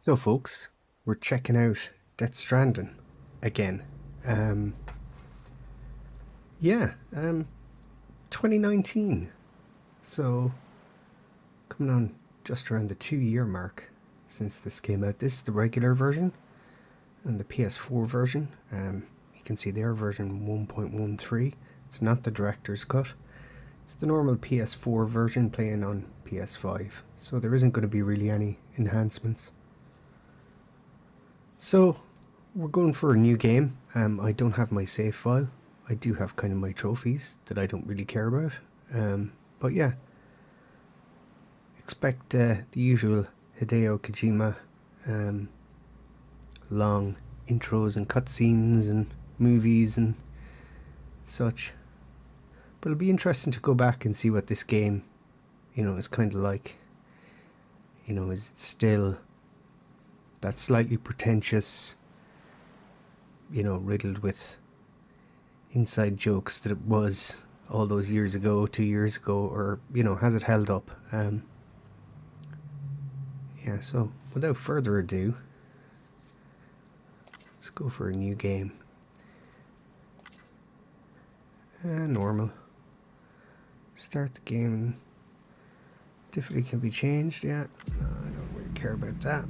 So, folks, we're checking out Death Stranding again. Um, yeah, 2019. So, coming on just around the 2 year mark since this came out. This is the regular version and the PS4 version. You can see their version 1.13. It's not the director's cut. It's the normal PS4 version playing on PS5. So there isn't going to be really any enhancements. So, we're going for a new game. I don't have my save file. I do have kind of my trophies that I don't really care about. But yeah, expect the usual Hideo Kojima long intros and cutscenes and movies and such. But it'll be interesting to go back and see what this game, is kind of like. Is it still that slightly pretentious, riddled with inside jokes that it was all those years ago, 2 years ago, or, has it held up? Yeah, so without further ado, let's go for a new game. Normal. Start the game. Difficulty can be changed, yeah. No, I don't really care about that.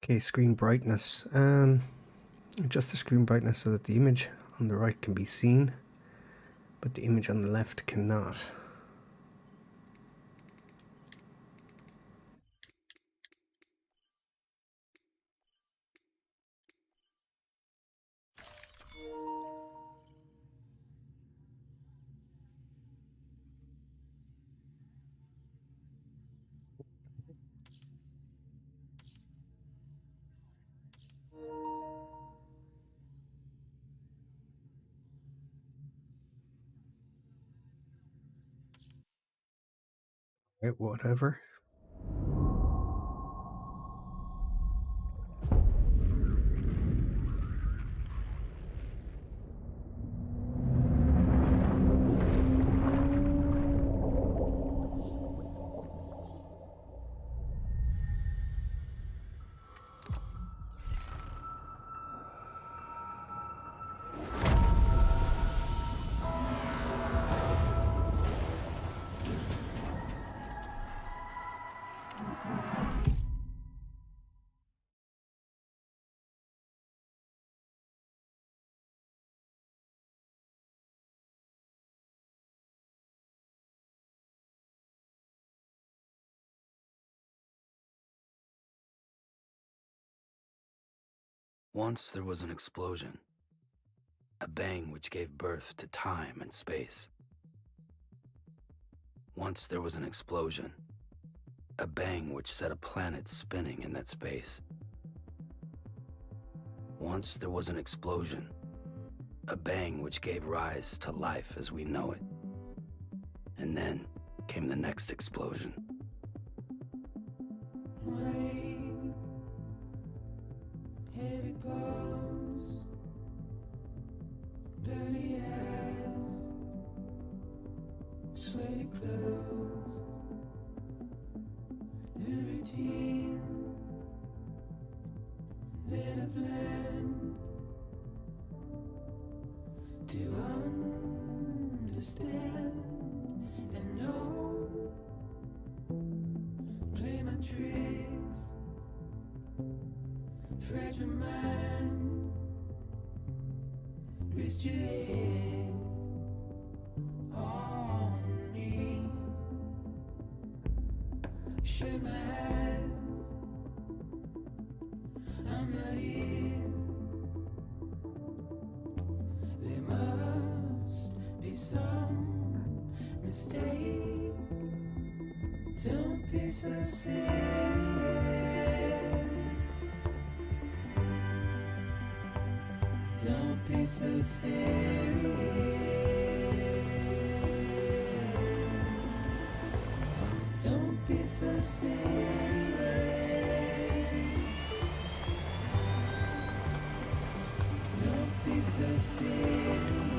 Okay, screen brightness. Adjust the screen brightness so that the image on the right can be seen, but the image on the left cannot. Right, whatever. Once there was an explosion, a bang which gave birth to time and space. Once there was an explosion, a bang which set a planet spinning in that space. Once there was an explosion, a bang which gave rise to life as we know it. And then came the next explosion. Here it goes, dirty eyes, sweaty clothes, the routine that I've learned to understand and know. Play my tricks, fragile mind, rest your head on me. Shut my eyes, I'm not here. There must be some mistake. Don't be so serious. Don't be so serious. Don't Don't be so serious. Don't be so serious.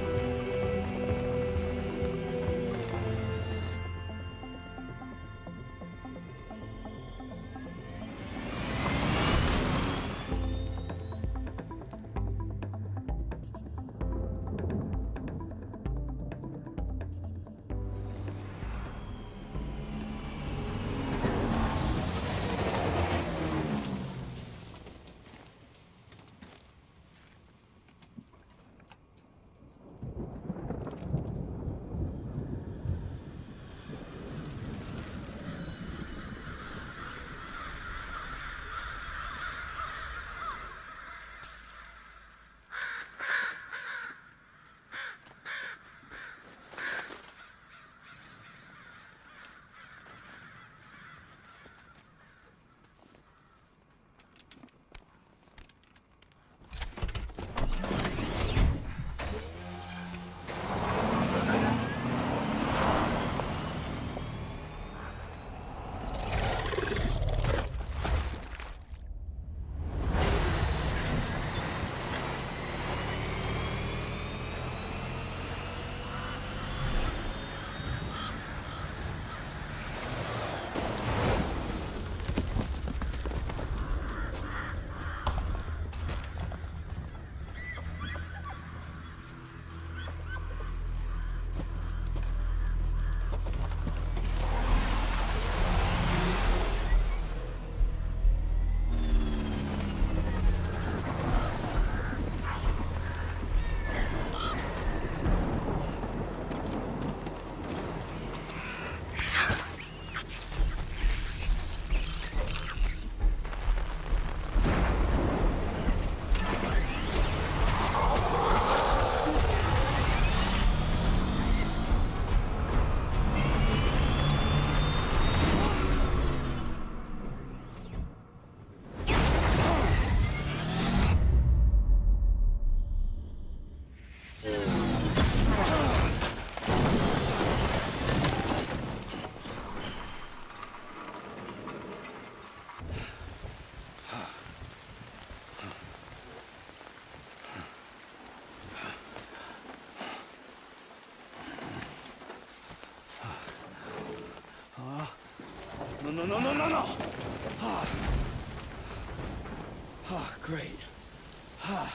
No. Great. Fuck.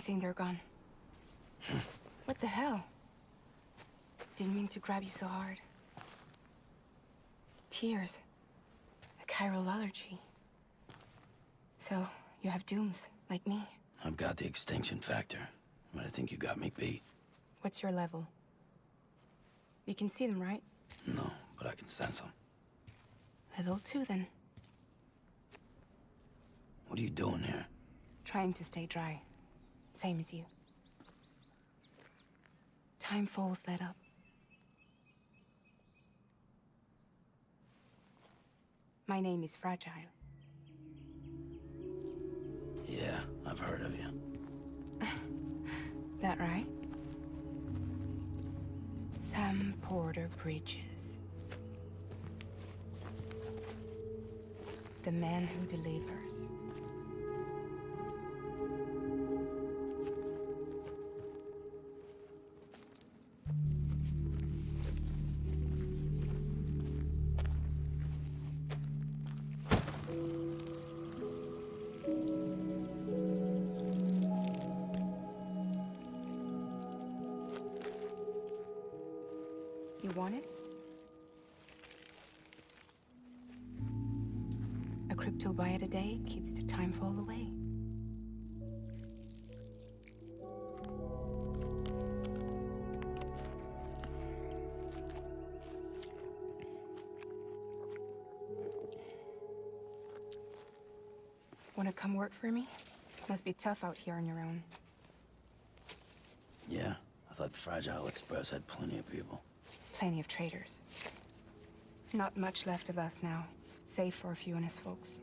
think they're gone. What the hell? Didn't mean to grab you so hard. Tears. A chiral allergy. So, you have dooms, like me. I've got the extinction factor, but I think you got me beat. What's your level? You can see them, right? No, but I can sense them. Level 2, then. What are you doing here? Trying to stay dry. Same as you. Time falls let up. My name is Fragile. Yeah, I've heard of you. That right? Sam Porter Bridges. The man who delivers. You want it? A crypto buy a day keeps the time fall away. Wanna come work for me? Must be tough out here on your own. Yeah, I thought Fragile Express had plenty of people. Plenty of traitors. Not much left of us now, save for a few honest folks.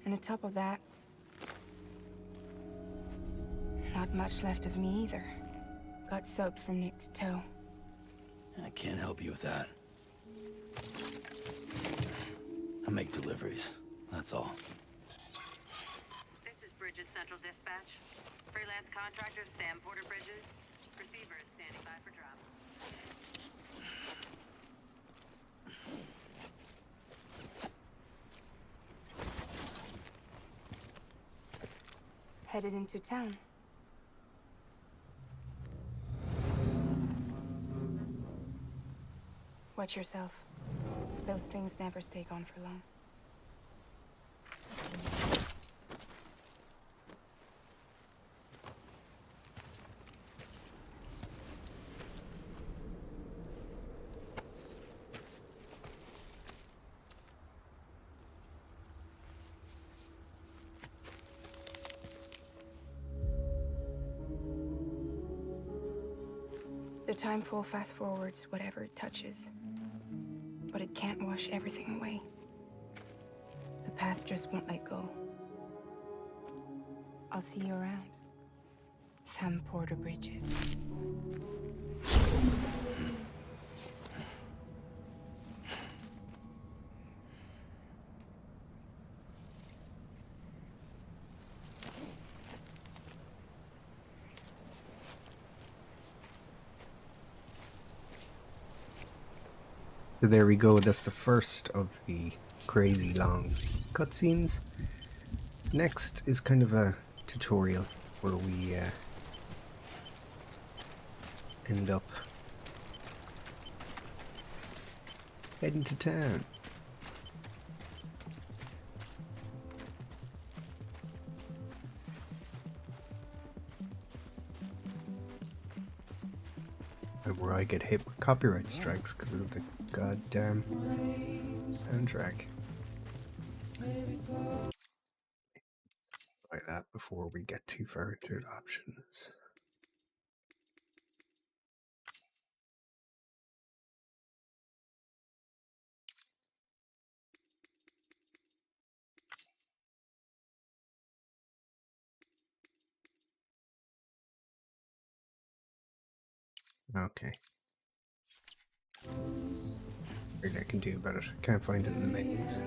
And on top of that, not much left of me either. Got soaked from neck to toe. I can't help you with that. I make deliveries, that's all. This is Bridges Central Dispatch. Freelance contractor Sam Porter Bridges. Receiver is standing by for drop. Headed into town. Watch yourself. Those things never stay gone for long. The timefall fast forwards whatever it touches, but it can't wash everything away. The past just won't let go. I'll see you around. Sam Porter Bridges. So there we go, that's the first of the crazy long cutscenes. Next is kind of a tutorial where we end up heading to town. And where I get hit with copyright strikes because of the goddamn soundtrack. Like that before we get too far into the options. Okay. Nothing I can do about it. Can't find it in the menus.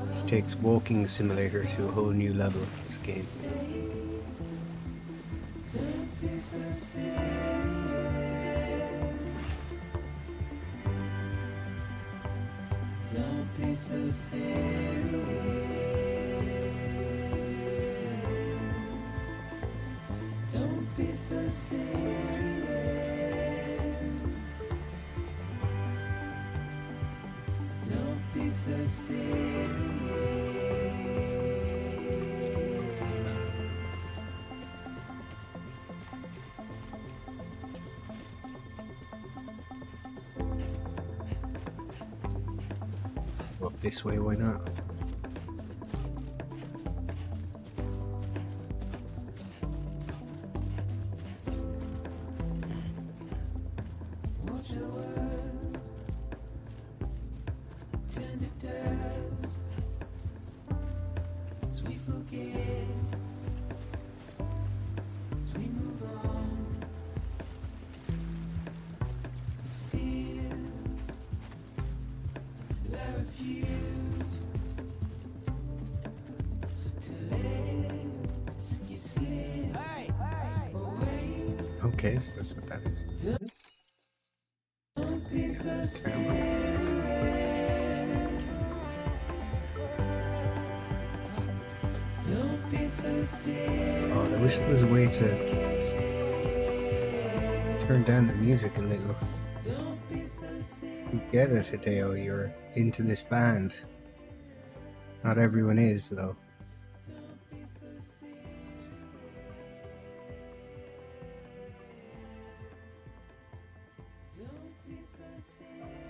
This takes walking simulator to a whole new level, this game. Don't be so serious. Don't be so serious. Don't be so serious. Go up this way, why not? Watch your words turn to dust as we forget, as we move on. Still, I refuse to let you slip away. Okay, so that's what that is. Don't be so That's the camera. Don't be so serious. Oh, I wish there was a way to turn down the music a little. Don't be so serious. You get it, Hideo, you're into this band. Not everyone is, though. Don't be so serious. Don't be so serious.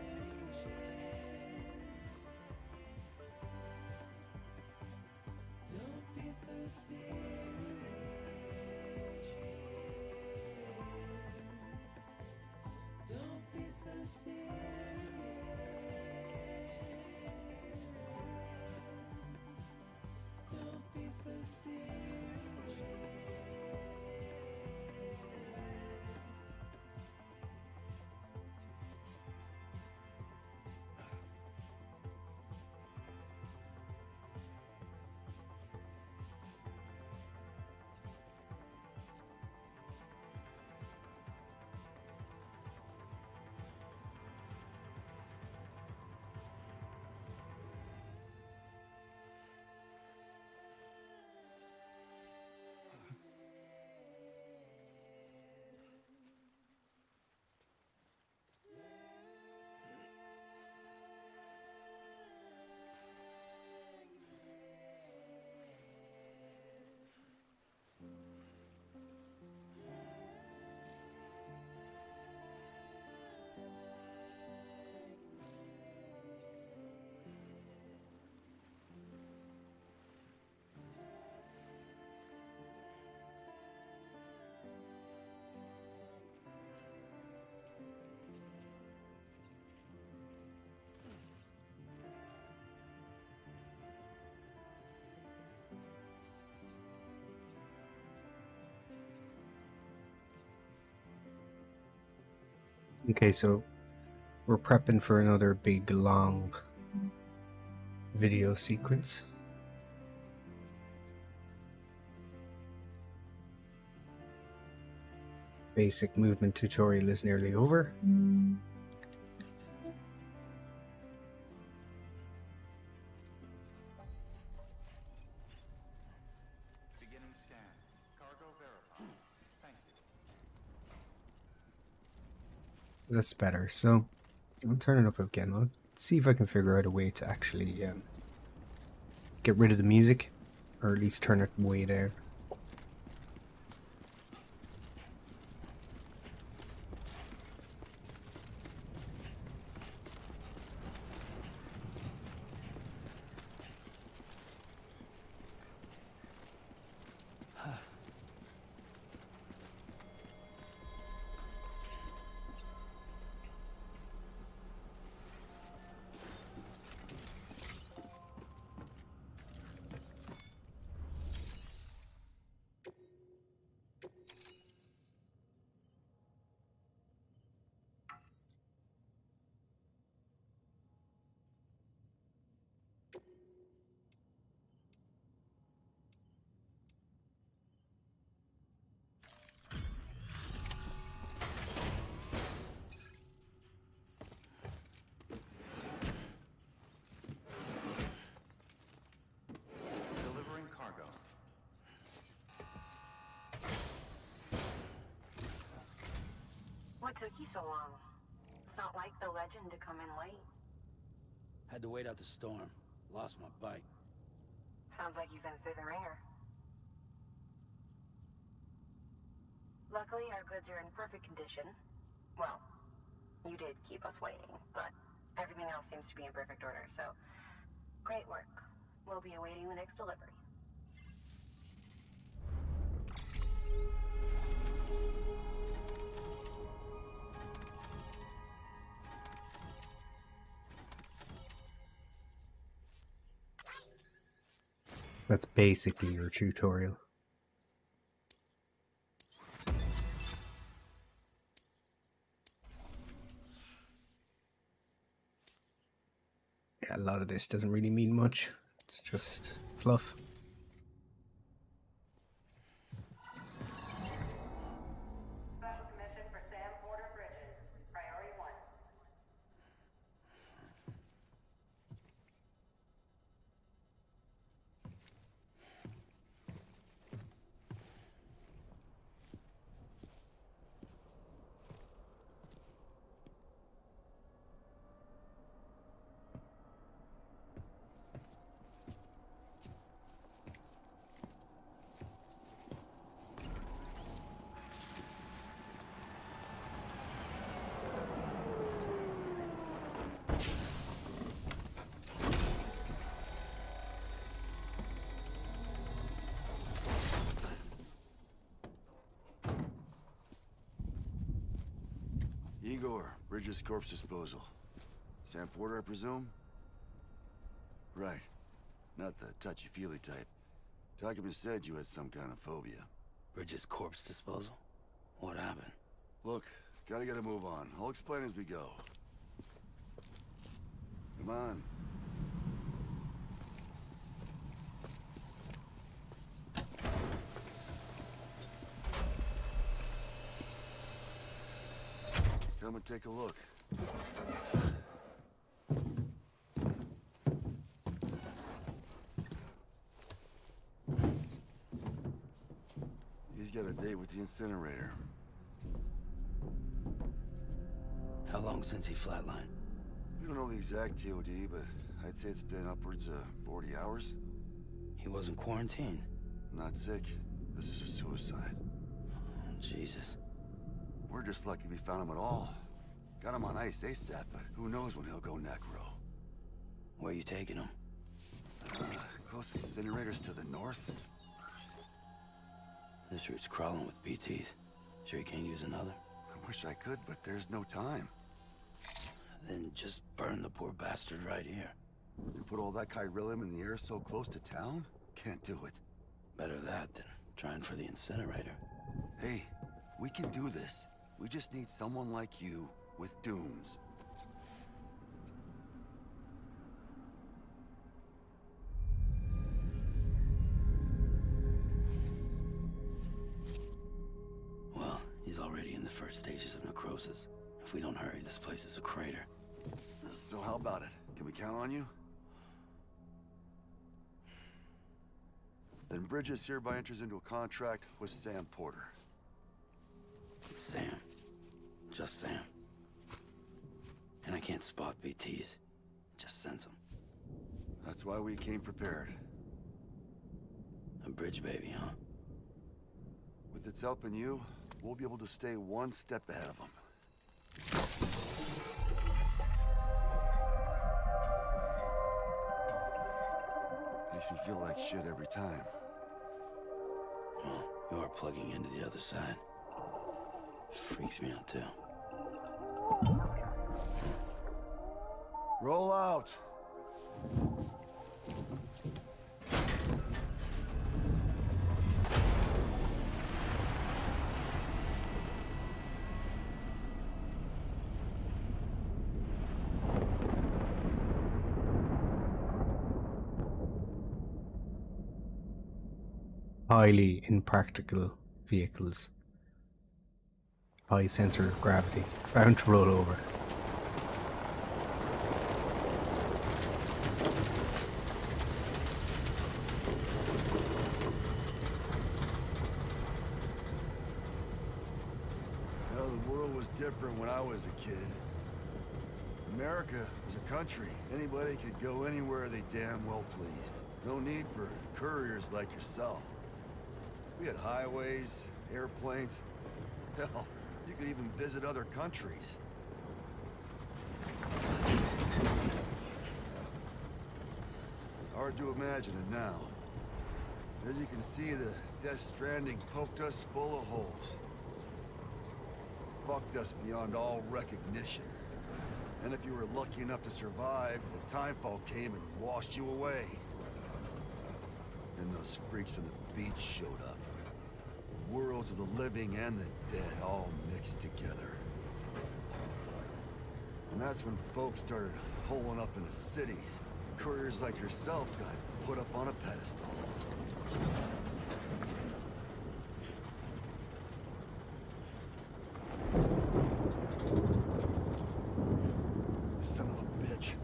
Don't be so serious. Don't be so serious. Don't be so serious. Okay, so we're prepping for another big, long video sequence. Basic movement tutorial is nearly over. Beginning scan. Cargo verified. Thank you. That's better. So I'll turn it up again. I'll see if I can figure out a way to actually get rid of the music, or at least turn it way down. took you so long? It's not like the legend to come in late. Had to wait out the storm. Lost my bike. Sounds like you've been through the ringer. Luckily, our goods are in perfect condition. Well, you did keep us waiting, but everything else seems to be in perfect order, so great work. We'll be awaiting the next delivery. That's basically your tutorial. Yeah, a lot of this doesn't really mean much. It's just fluff. Special commission for Sam Porter Bridges. Priority 1. Igor, Bridges Corpse Disposal. Sam Porter, I presume? Right. Not the touchy-feely type. Document said you had some kind of phobia. Bridges corpse disposal? What happened? Look, gotta get a move on. I'll explain as we go. Come on. Come and take a look. He's got a date with the incinerator. How long since he flatlined? We don't know the exact TOD, but I'd say it's been upwards of 40 hours. He wasn't quarantined. Not sick. This is a suicide. Oh, Jesus. We're just lucky we found him at all. Got him on ice ASAP, but who knows when he'll go necro. Where are you taking him? Closest incinerators to the north? This route's crawling with BTs. Sure you can't use another? I wish I could, but there's no time. Then just burn the poor bastard right here. You put all that chiralium in the air so close to town? Can't do it. Better that than trying for the incinerator. Hey, we can do this. We just need someone like you with dooms. Well, he's already in the first stages of necrosis. If we don't hurry, this place is a crater. So how about it? Can we count on you? Then Bridges hereby enters into a contract with Sam Porter. Sam. Just Sam. And I can't spot BTs. Just sense them. That's why we came prepared. A bridge baby, huh? With its help and you, we'll be able to stay one step ahead of them. Makes me feel like shit every time. Well, you are plugging into the other side. Freaks me out, too. Roll out! Highly impractical vehicles. High sensor of gravity. Bound to roll over. Now the world was different when I was a kid. America was a country. Anybody could go anywhere they damn well pleased. No need for couriers like yourself. We had highways, airplanes. Hell, you could even visit other countries. Hard to imagine it now. As you can see, the Death Stranding poked us full of holes. Fucked us beyond all recognition. And if you were lucky enough to survive, the timefall came and washed you away. And those freaks from the beach showed up. Worlds of the living and the dead all mixed together. And that's when folks started holing up in the cities. Couriers like yourself got put up on a pedestal. Son of a bitch.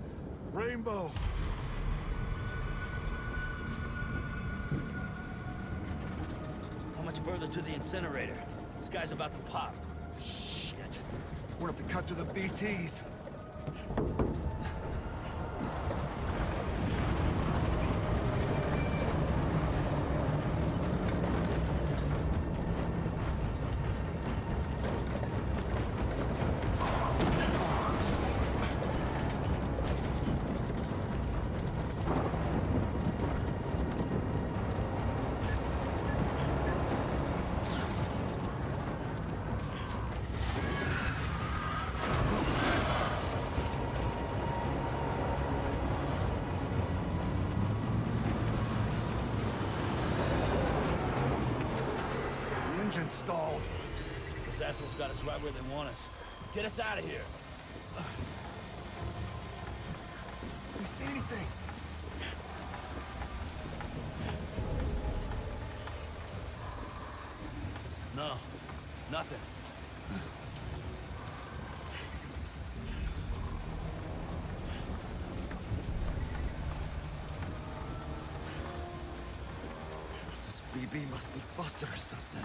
Rainbow! How much further to the incinerator? This guy's about to pop. Shit. We're gonna have to cut to the BTs. Engine stalled. Those assholes got us right where they want us. Get us out of here. Do you see anything? No, nothing. This BB must be busted or something.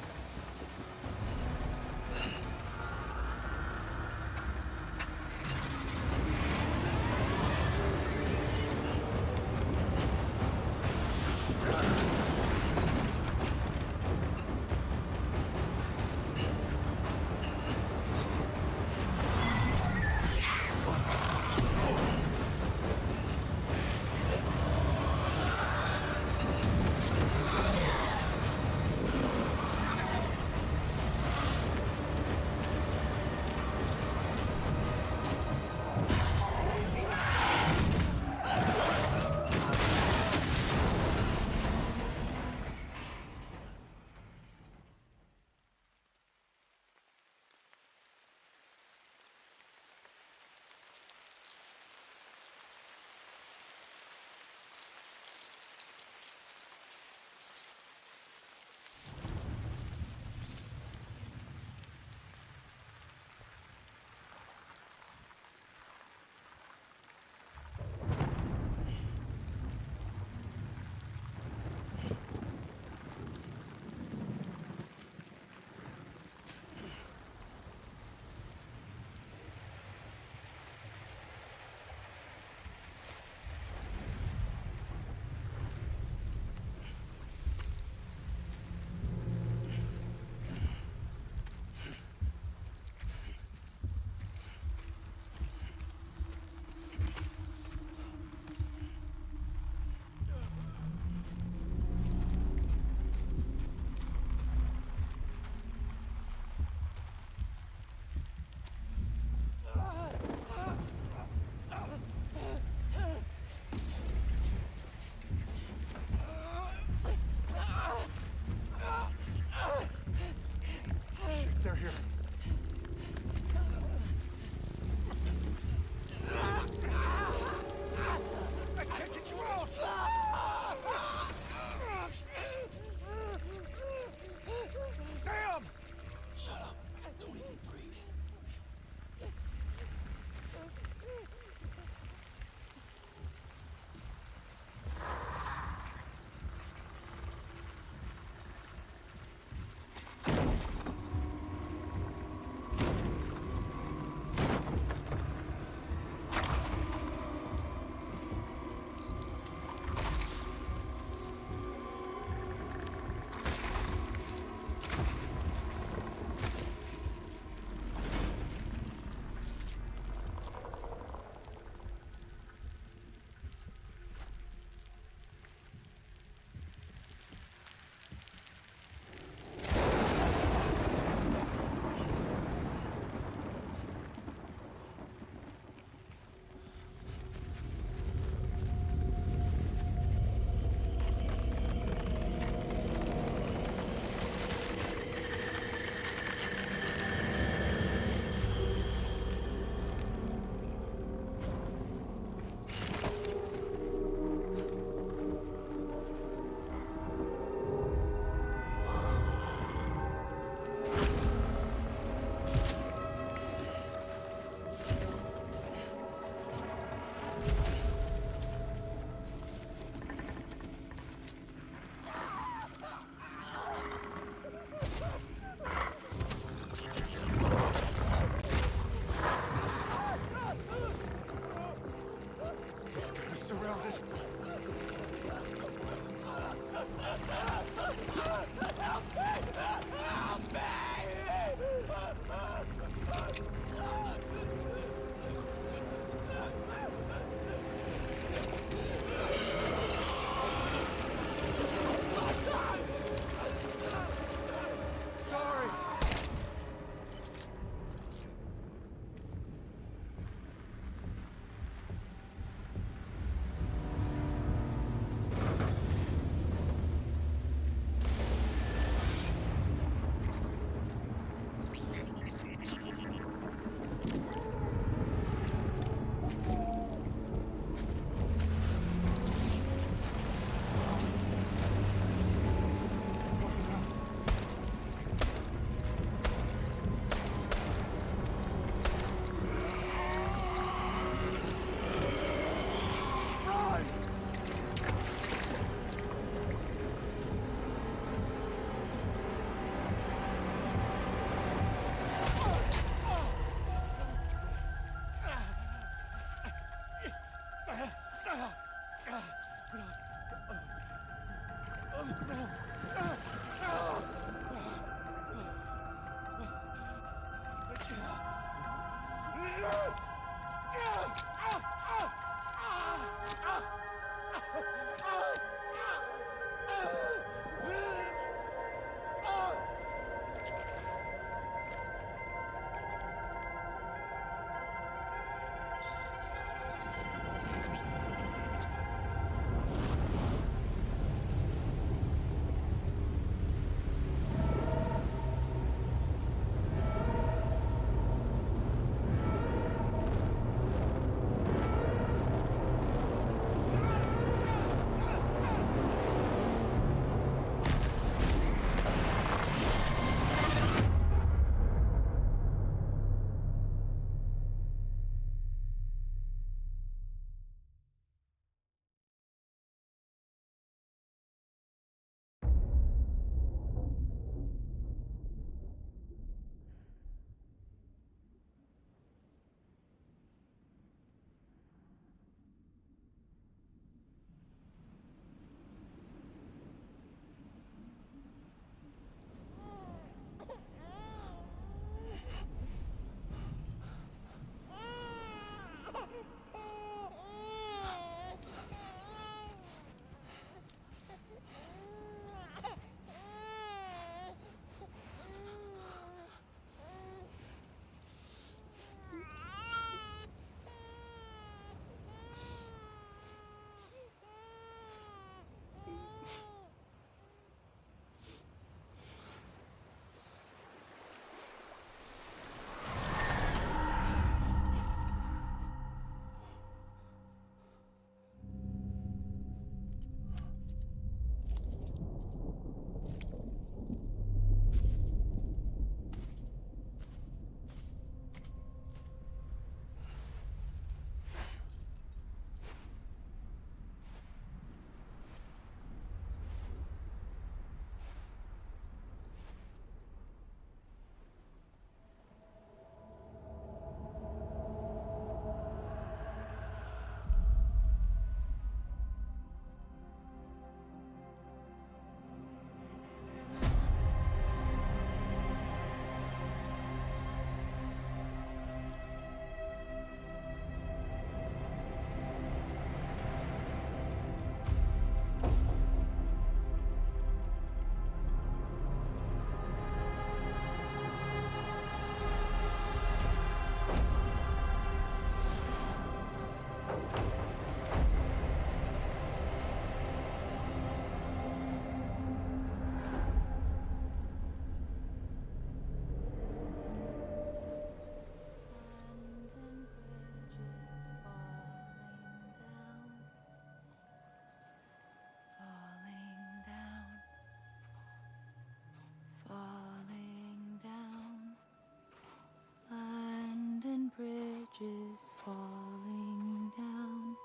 bridges falling down,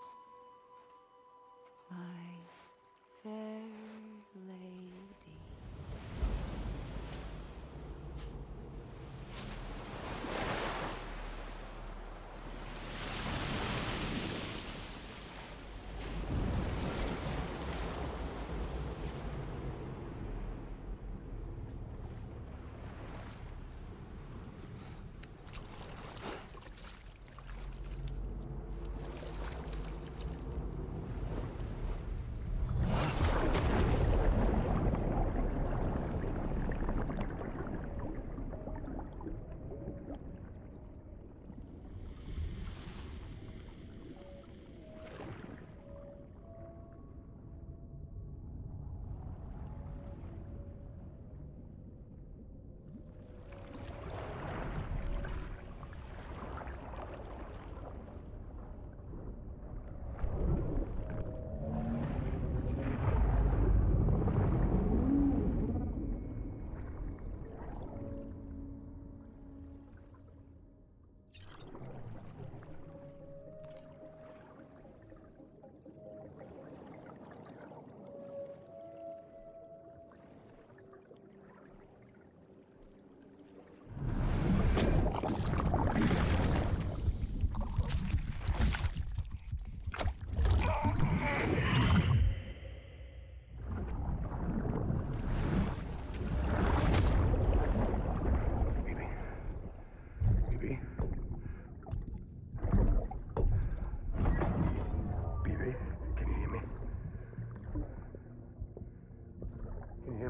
my fair lady.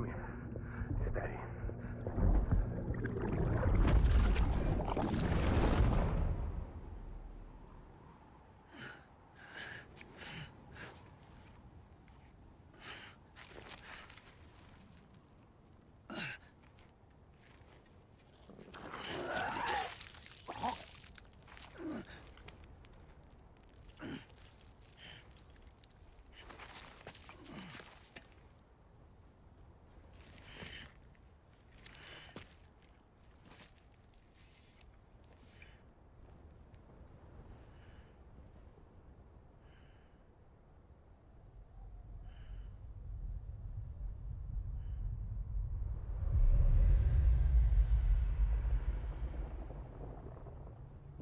me? Steady.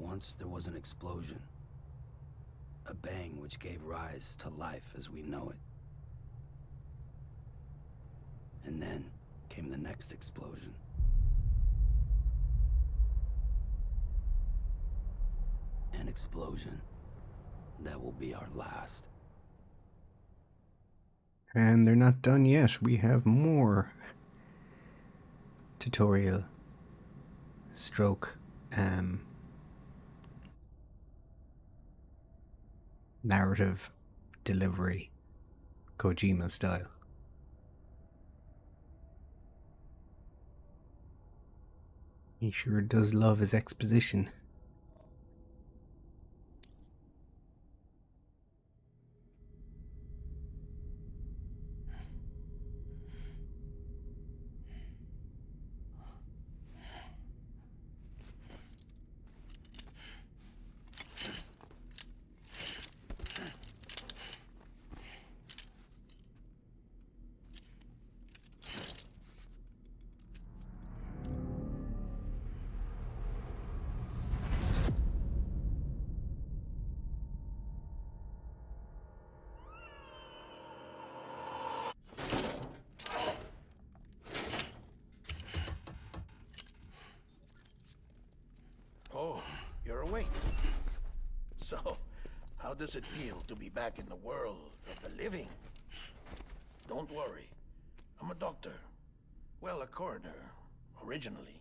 Once there was an explosion. A bang which gave rise to life as we know it. And then came the next explosion. An explosion that will be our last. And they're not done yet. We have more tutorial stroke narrative delivery, Kojima style. He sure does love his exposition. Oh, you're awake. So, how does it feel to be back in the world of the living? Don't worry. I'm a doctor. Well, a coroner, originally.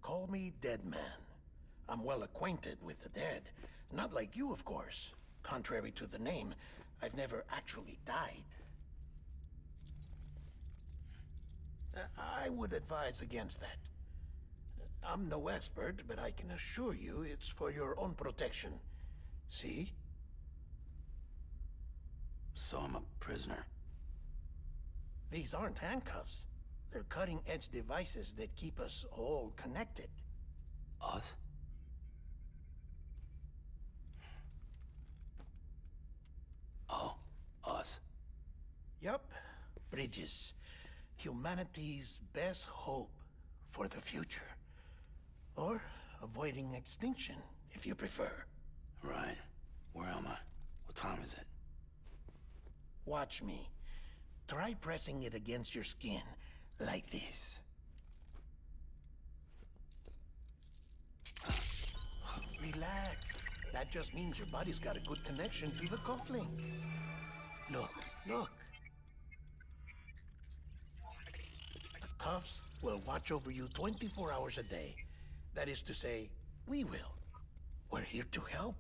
Call me Dead Man. I'm well acquainted with the dead. Not like you, of course. Contrary to the name, I've never actually died. I would advise against that. I'm no expert, but I can assure you it's for your own protection. See? So I'm a prisoner. These aren't handcuffs. They're cutting-edge devices that keep us all connected. Us? Oh, us. Yup. Bridges. Humanity's best hope for the future. Or avoiding extinction, if you prefer. Right. Where am I? What time is it? Watch me. Try pressing it against your skin, like this. Relax. That just means your body's got a good connection to the cufflink. Look, look. The cuffs will watch over you 24 hours a day. That is to say, we will. We're here to help.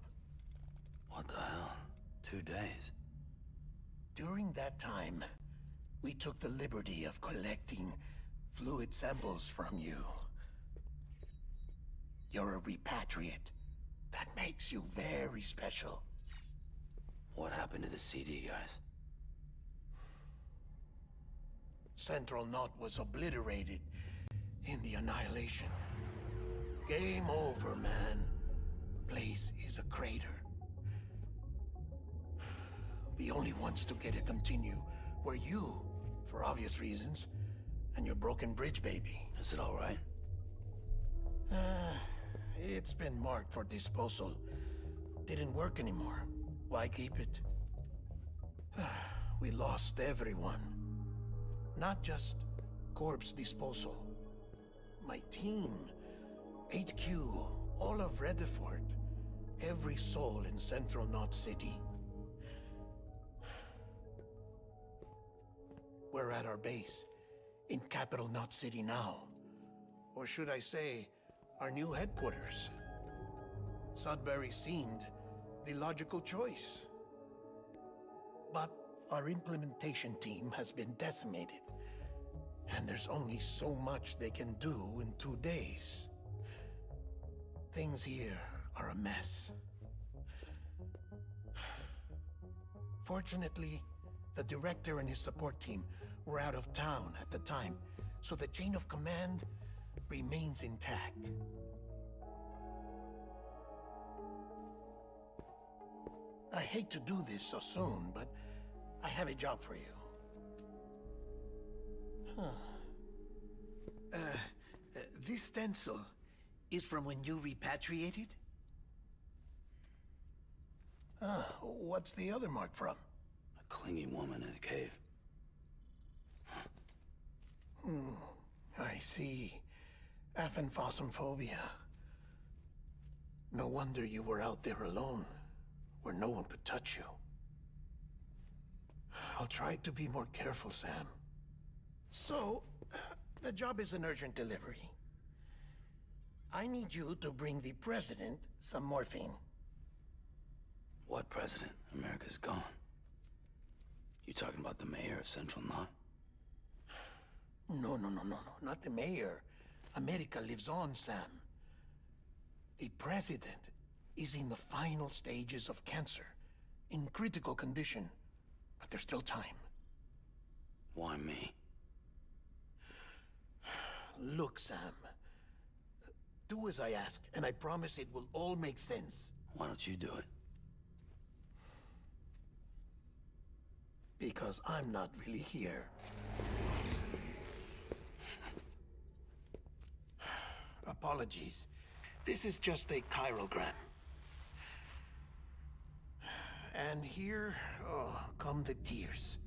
What the hell? 2 days? During that time, we took the liberty of collecting fluid samples from you. You're a repatriate. That makes you very special. What happened to the CD guys? Central Knot was obliterated in the Annihilation. Game over, man. Place is a crater. The only ones to get to continue were you, for obvious reasons, and your broken bridge baby. Is it all right? It's been marked for disposal. Didn't work anymore. Why keep it? We lost everyone. Not just corpse disposal. My team, HQ, all of Redefort. every soul in Central Knot City. We're at our base, in Capital Knot City now. Or should I say, our new headquarters. Sudbury seemed the logical choice. But our implementation team has been decimated, and there's only so much they can do in 2 days. Things here are a mess. Fortunately, the director and his support team were out of town at the time, so the chain of command remains intact. I hate to do this so soon, but I have a job for you. This stencil is from when you repatriated? What's the other mark from? A clingy woman in a cave. I see. Aphenphosmphobia. No wonder you were out there alone, where no one could touch you. I'll try to be more careful, Sam. So, the job is an urgent delivery. I need you to bring the president some morphine. What president? America's gone. You talking about the mayor of Central Knot? No, not the mayor. America lives on, Sam. The president is in the final stages of cancer, in critical condition, but there's still time. Why me? Look, Sam. Do as I ask, and I promise it will all make sense. Why don't you do it? Because I'm not really here. Apologies. This is just a chiralgram. And here, come the tears.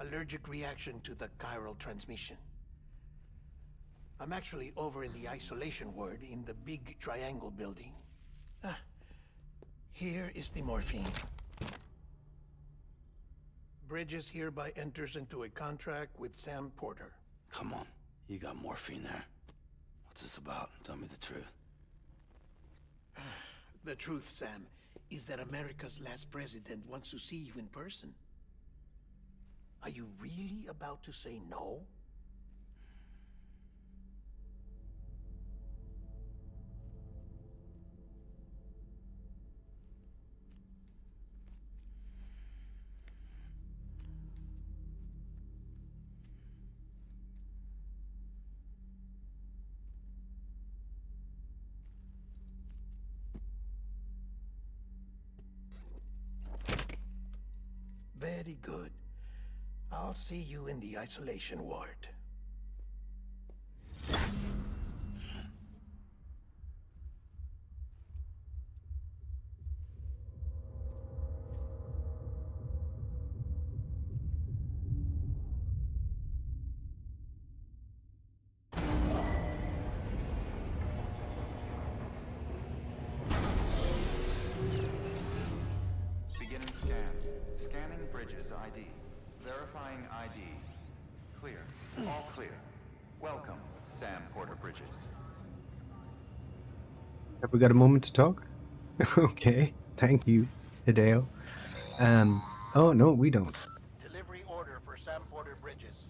Allergic reaction to the chiral transmission. I'm actually over in the isolation ward in the big triangle building. Here is the morphine. Bridges hereby enters into a contract with Sam Porter. Come on. You got morphine there. What's this about? Tell me the truth. The truth, Sam, is that America's last president wants to see you in person. Are you really about to say no? Very good. I'll see you in the isolation ward. Beginning scan. Scanning Bridges ID. Verifying ID. Clear. All clear. Welcome, Sam Porter Bridges. Have we got a moment to talk? Okay, thank you, Hideo. Oh no, we don't. Delivery order for Sam Porter Bridges.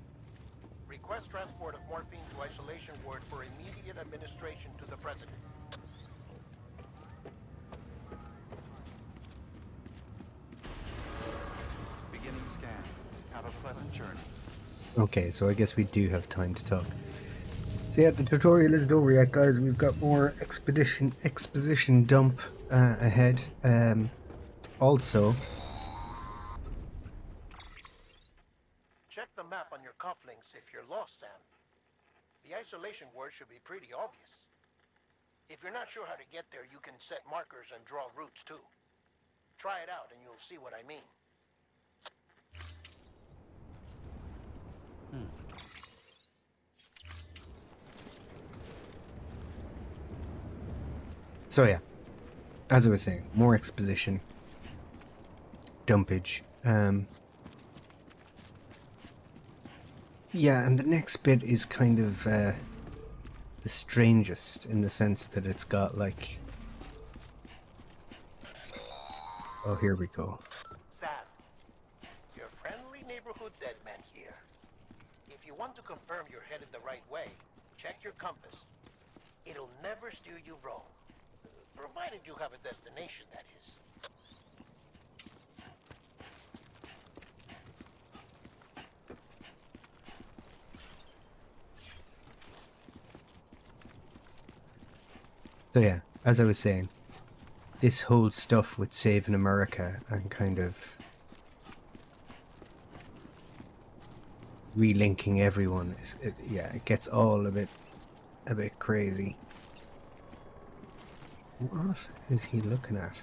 Request transport of morphine to isolation ward for immediate administration to the president. Beginning scan. Have a pleasant journey. Okay, so I guess we do have time to talk. So yeah, the tutorial isn't over yet, guys. We've got more exposition dump ahead. Also, Check the map on your cufflinks if you're lost, Sam. The isolation word should be pretty obvious. If you're not sure how to get there, you can set markers and draw routes too. Try it out and you'll see what I mean. so yeah, as I was saying, more exposition, dumpage. Yeah, and the next bit is kind of the strangest in the sense that it's got like... Oh, here we go. Sam, your friendly neighborhood deadman here. If you want to confirm you're headed the right way, check your compass. It'll never steer you wrong. Provided you have a destination, that is. So yeah, as I was saying, this whole stuff with saving America and kind of relinking everyone is, it gets all a bit crazy. What is he looking at?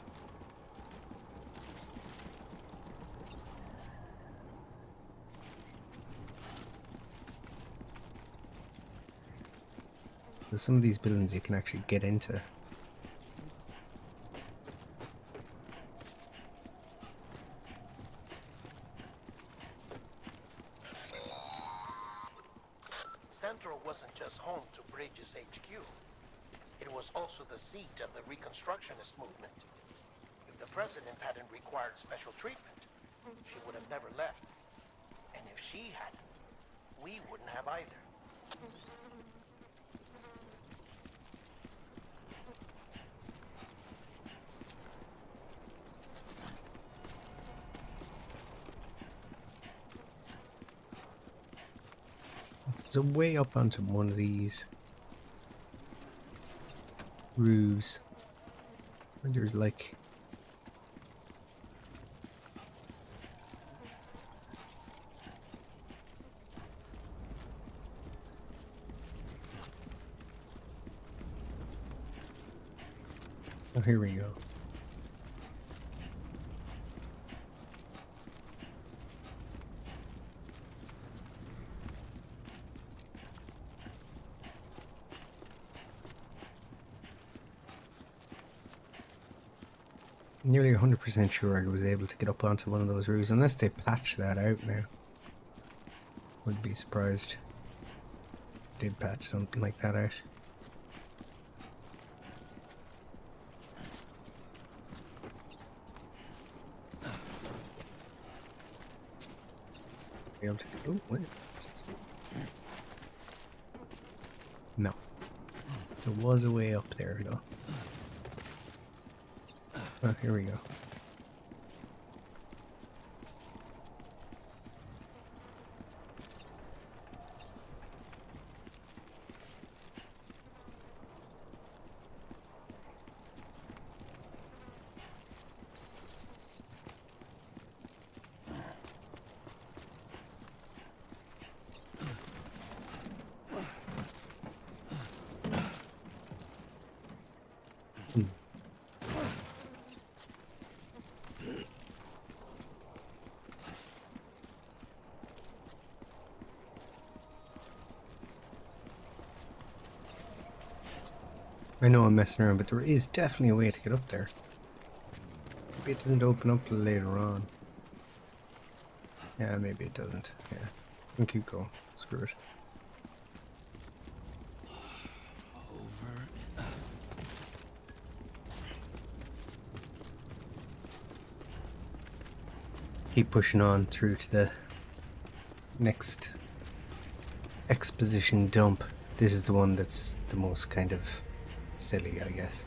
There's some of these buildings you can actually get into. Central wasn't just home to Bridges HQ. It was also the seat of the Reconstructionist movement. If the president hadn't required special treatment, she would have never left. And if she hadn't, we wouldn't have either. There's a way up onto one of these roofs where there's like oh, here we go. Nearly 100% sure I was able to get up onto one of those roofs, unless they patch that out now. Wouldn't be surprised. Did patch something like that out. Be able to, oh, wait. No. There was a way up there though. Oh, here we go. I know I'm messing around, but there is definitely a way to get up there. Maybe it doesn't open up till later on. Yeah, maybe it doesn't. Yeah. I can keep going. Screw it. Keep pushing on through to the next exposition dump. This is the one that's the most kind of silly, I guess.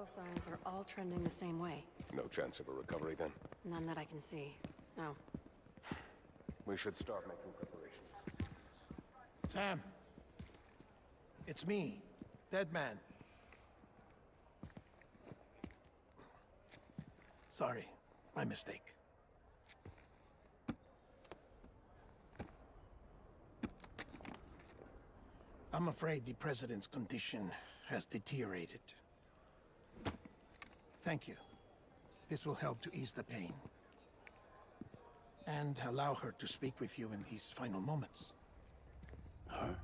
signs are all trending the same way. No chance of a recovery then? None that I can see. No. We should start making preparations. Sam! It's me, Deadman. Sorry, my mistake. I'm afraid the President's condition has deteriorated. Thank you. This will help to ease the pain. And allow her to speak with you in these final moments. Her?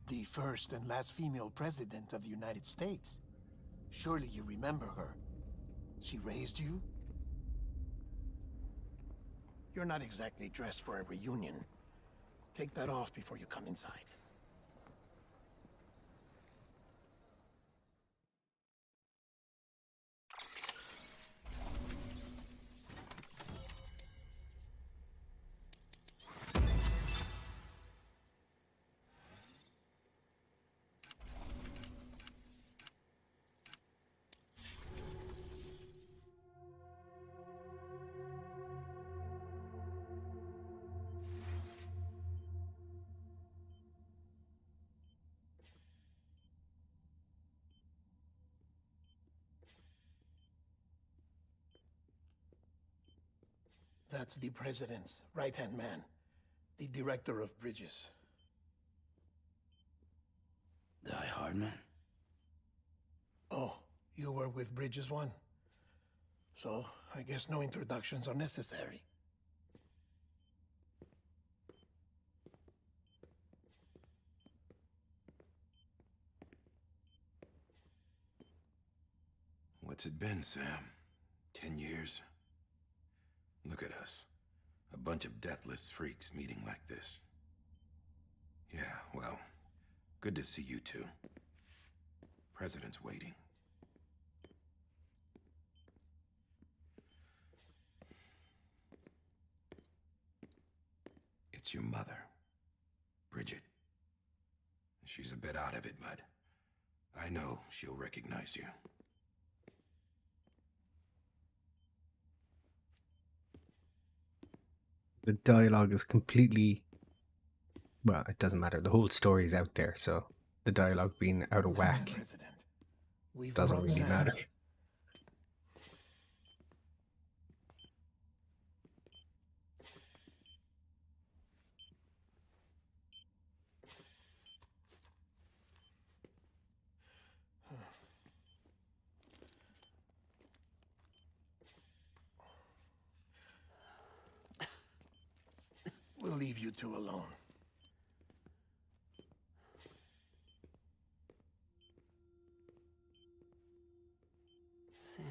The first and last female president of the United States. Surely you remember her. She raised you? You're not exactly dressed for a reunion. Take that off before you come inside. That's the President's right-hand man, the Director of Bridges. Die Hardman? Oh, you were with Bridges 1? So, I guess no introductions are necessary. What's it been, Sam? 10 years? Look at us. A bunch of deathless freaks meeting like this. Yeah, well, good to see you two. President's waiting. It's your mother, Bridget. She's a bit out of it, but I know she'll recognize you. The dialogue is completely... Well, it doesn't matter. The whole story is out there, so the dialogue being out of whack doesn't really matter. We'll leave you two alone. Sam,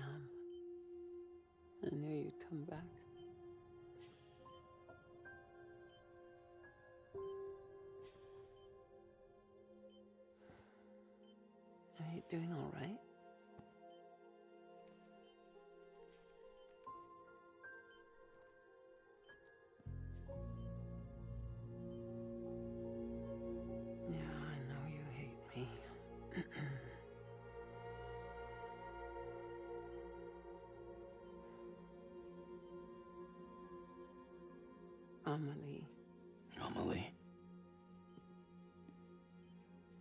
I knew you'd come back. Are you doing all right? Yeah, I know you hate me. Amelie. Amelie?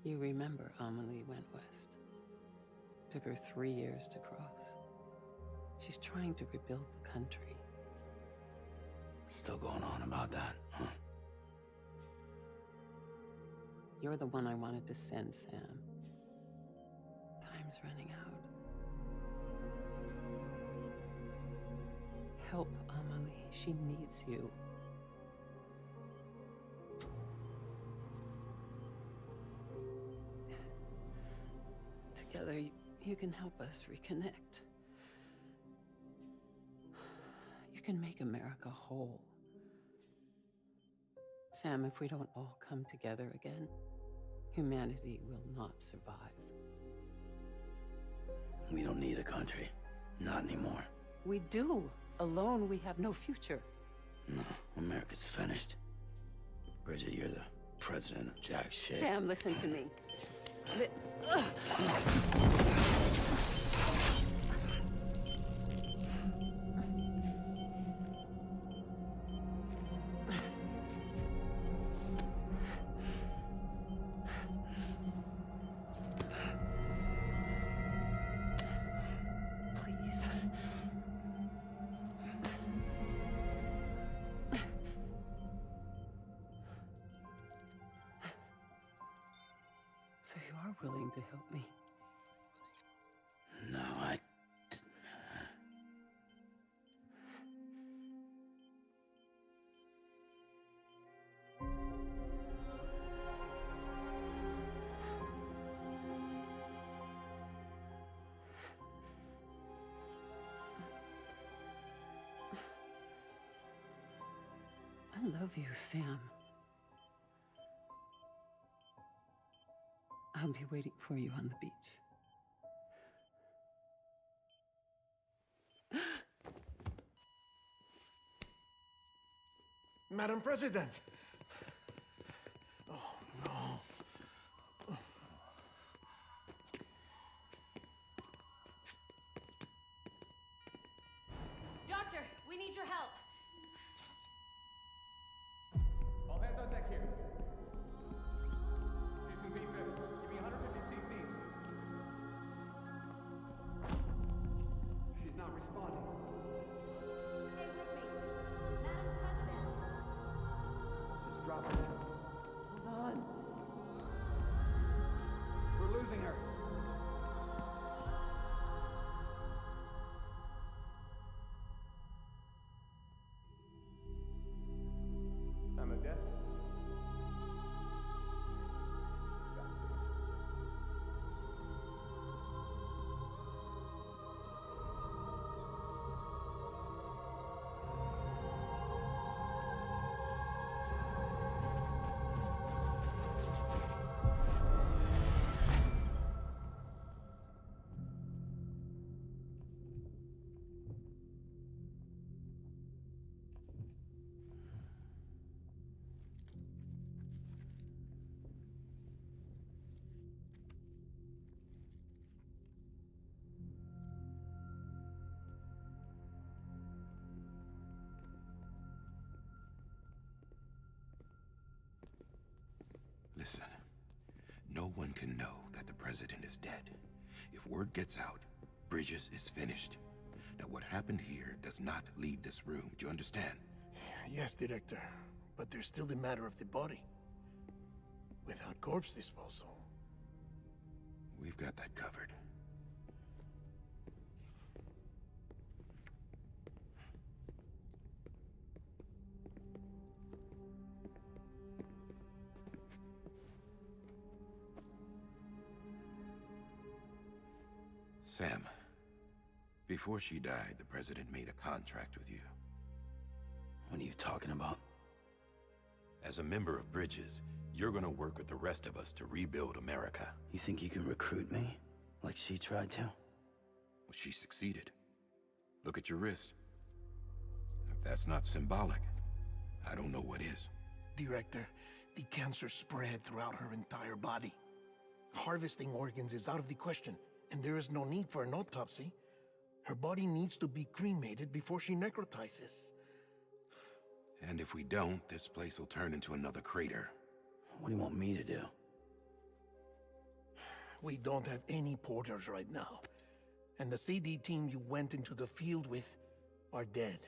You remember Amelie went west. Took her 3 years to cross. She's trying to rebuild the country. Still going on about that, huh? You're the one I wanted to send, Sam. Time's running out. Help Amelie. She needs you. Together, you can help us reconnect. You can make America whole. Sam, if we don't all come together again, humanity will not survive. We don't need a country. Not anymore. We do. Alone, we have no future. No, America's finished. Bridget, you're the president of jack shit. Sam, listen to me. So you are willing to help me? No, I... I love you, Sam. I'll be waiting for you on the beach. Madam President! Oh, no. Doctor, we need your help. All hands on deck here. Season B fifth. Give me 150 cc's. She's not responding. Stay with me. Madam President. This is dropping. Hold on. We're losing her. I'm a death. Listen, no one can know that the president is dead. If word gets out, Bridges is finished. Now, what happened here does not leave this room. Do you understand? Yes, Director. But there's still the matter of the body. Without corpse disposal. We've got that covered. Sam, before she died, the president made a contract with you. What are you talking about? As a member of Bridges, you're gonna work with the rest of us to rebuild America. You think you can recruit me? Like she tried to? Well, she succeeded. Look at your wrist. If that's not symbolic, I don't know what is. Director, the cancer spread throughout her entire body. Harvesting organs is out of the question, and there is no need for an autopsy. Her body needs to be cremated before she necrotizes. And if we don't, this place will turn into another crater. What do you want me to do? We don't have any porters right now. And the CD team you went into the field with are dead.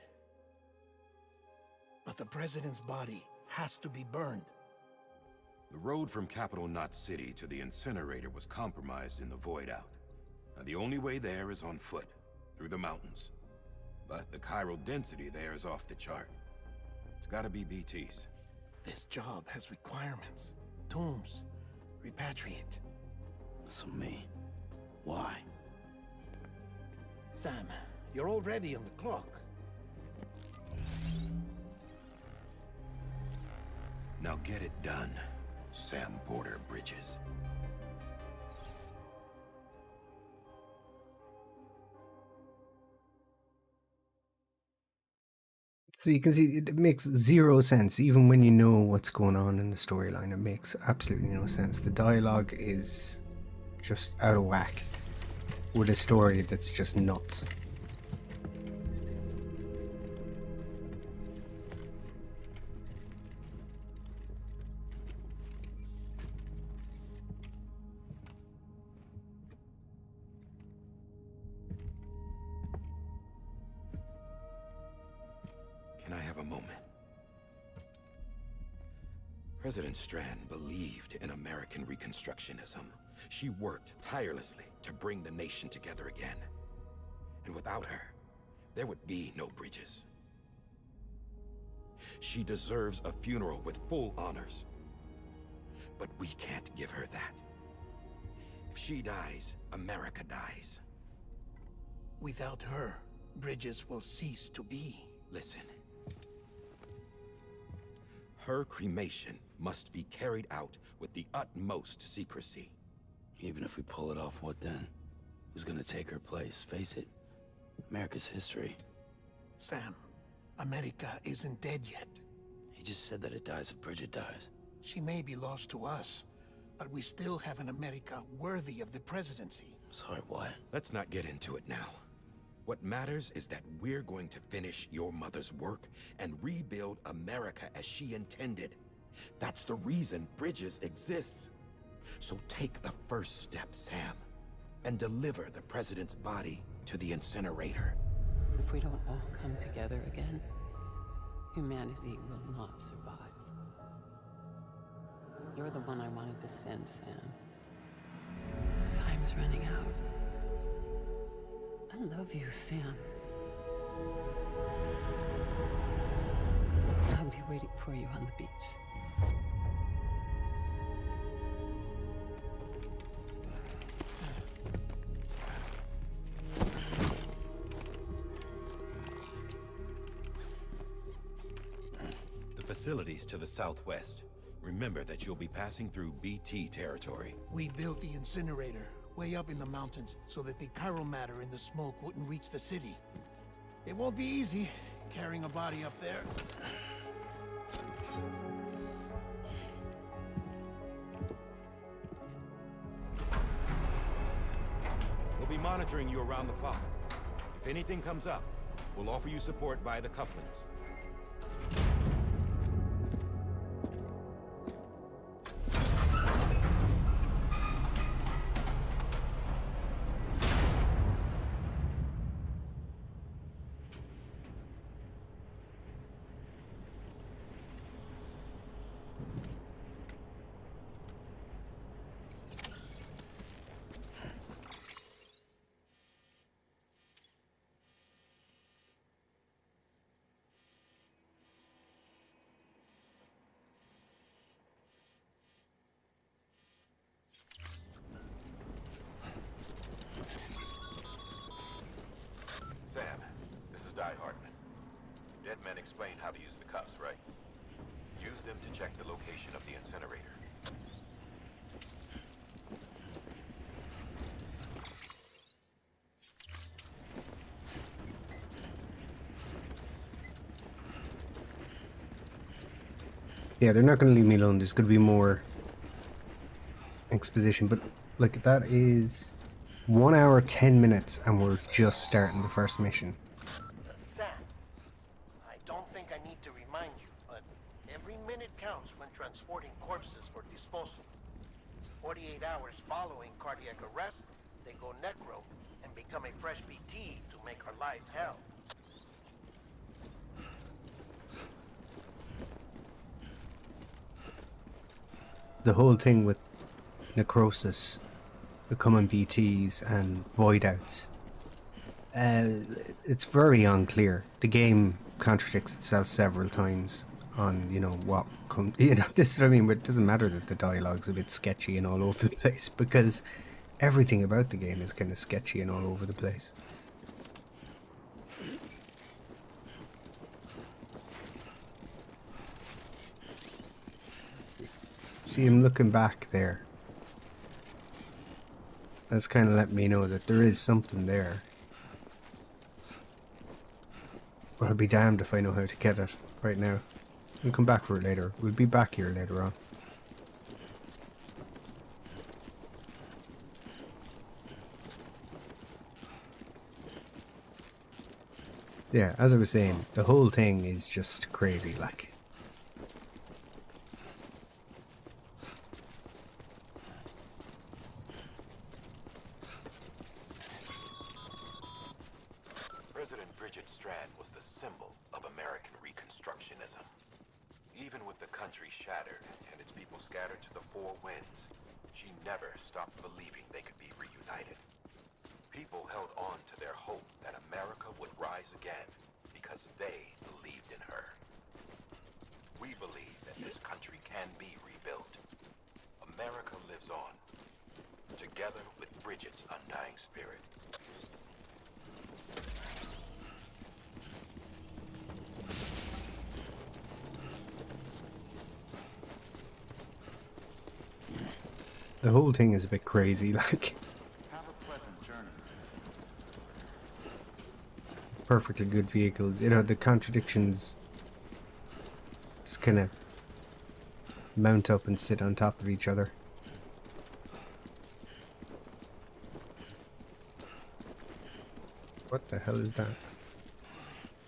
But the president's body has to be burned. The road from Capital Knot City to the incinerator was compromised in the void out. Now, the only way there is on foot, through the mountains. But the chiral density there is off the chart. It's gotta be BTs. This job has requirements. Tombs. Repatriate. So me? Why? Sam, you're already on the clock. Now get it done, Sam Porter Bridges. So you can see it makes zero sense, even when you know what's going on in the storyline. It makes absolutely no sense. The dialogue is just out of whack with a story that's just nuts. Can I have a moment? President Strand believed in American Reconstructionism. She worked tirelessly to bring the nation together again. And without her, there would be no bridges. She deserves a funeral with full honors. But we can't give her that. If she dies, America dies. Without her, bridges will cease to be. Listen. Her cremation must be carried out with the utmost secrecy. Even if we pull it off, what then? Who's gonna take her place? Face it, America's history. Sam, America isn't dead yet. He just said that it dies if Bridget dies. She may be lost to us, but we still have an America worthy of the presidency. Sorry, what? Let's not get into it now. What matters is that we're going to finish your mother's work and rebuild America as she intended. That's the reason Bridges exists. So take the first step, Sam, and deliver the president's body to the incinerator. If we don't all come together again, humanity will not survive. You're the one I wanted to send, Sam. Time's running out. I love you, Sam. I'll be waiting for you on the beach. The facilities to the southwest. Remember that you'll be passing through BT territory. We built the incinerator way up in the mountains so that the chiral matter in the smoke wouldn't reach the city. It won't be easy carrying a body up there. We'll be monitoring you around the clock. If anything comes up, we'll offer you support via the cufflinks. Sam, this is Di Hartman. Dead men explained how to use the cuffs, right? Use them to check the location of the incinerator. Yeah, they're not going to leave me alone. There's going to be more exposition, but like that is 1 hour 10 minutes, and we're just starting the first mission. Sam, I don't think I need to remind you, but every minute counts when transporting corpses for disposal. 48 hours following cardiac arrest, they go necro and become a fresh BT to make our lives hell. The whole thing with necrosis, becoming BTs and void outs, it's very unclear. The game contradicts itself several times on, you know, what comes, you know, this is what I mean, but it doesn't matter that the dialogue's a bit sketchy and all over the place, because everything about the game is kind of sketchy and all over the place. See him looking back there. That's kind of let me know that there is something there. But I'll be damned if I know how to get it right now. We'll come back for it later. We'll be back here later on. Yeah, as I was saying, the whole thing is just crazy, like. President Bridget Strand was the symbol of American Reconstructionism. Even with the country shattered and its people scattered to the four winds, she never stopped believing they could be reunited. People held on to their hope that America would rise again because they believed in her. We believe that this country can be rebuilt. America lives on, together with Bridget's undying spirit. The whole thing is a bit crazy, like. Have a pleasant journey. Perfectly good vehicles. You know, the contradictions just kind of mount up and sit on top of each other. What the hell is that?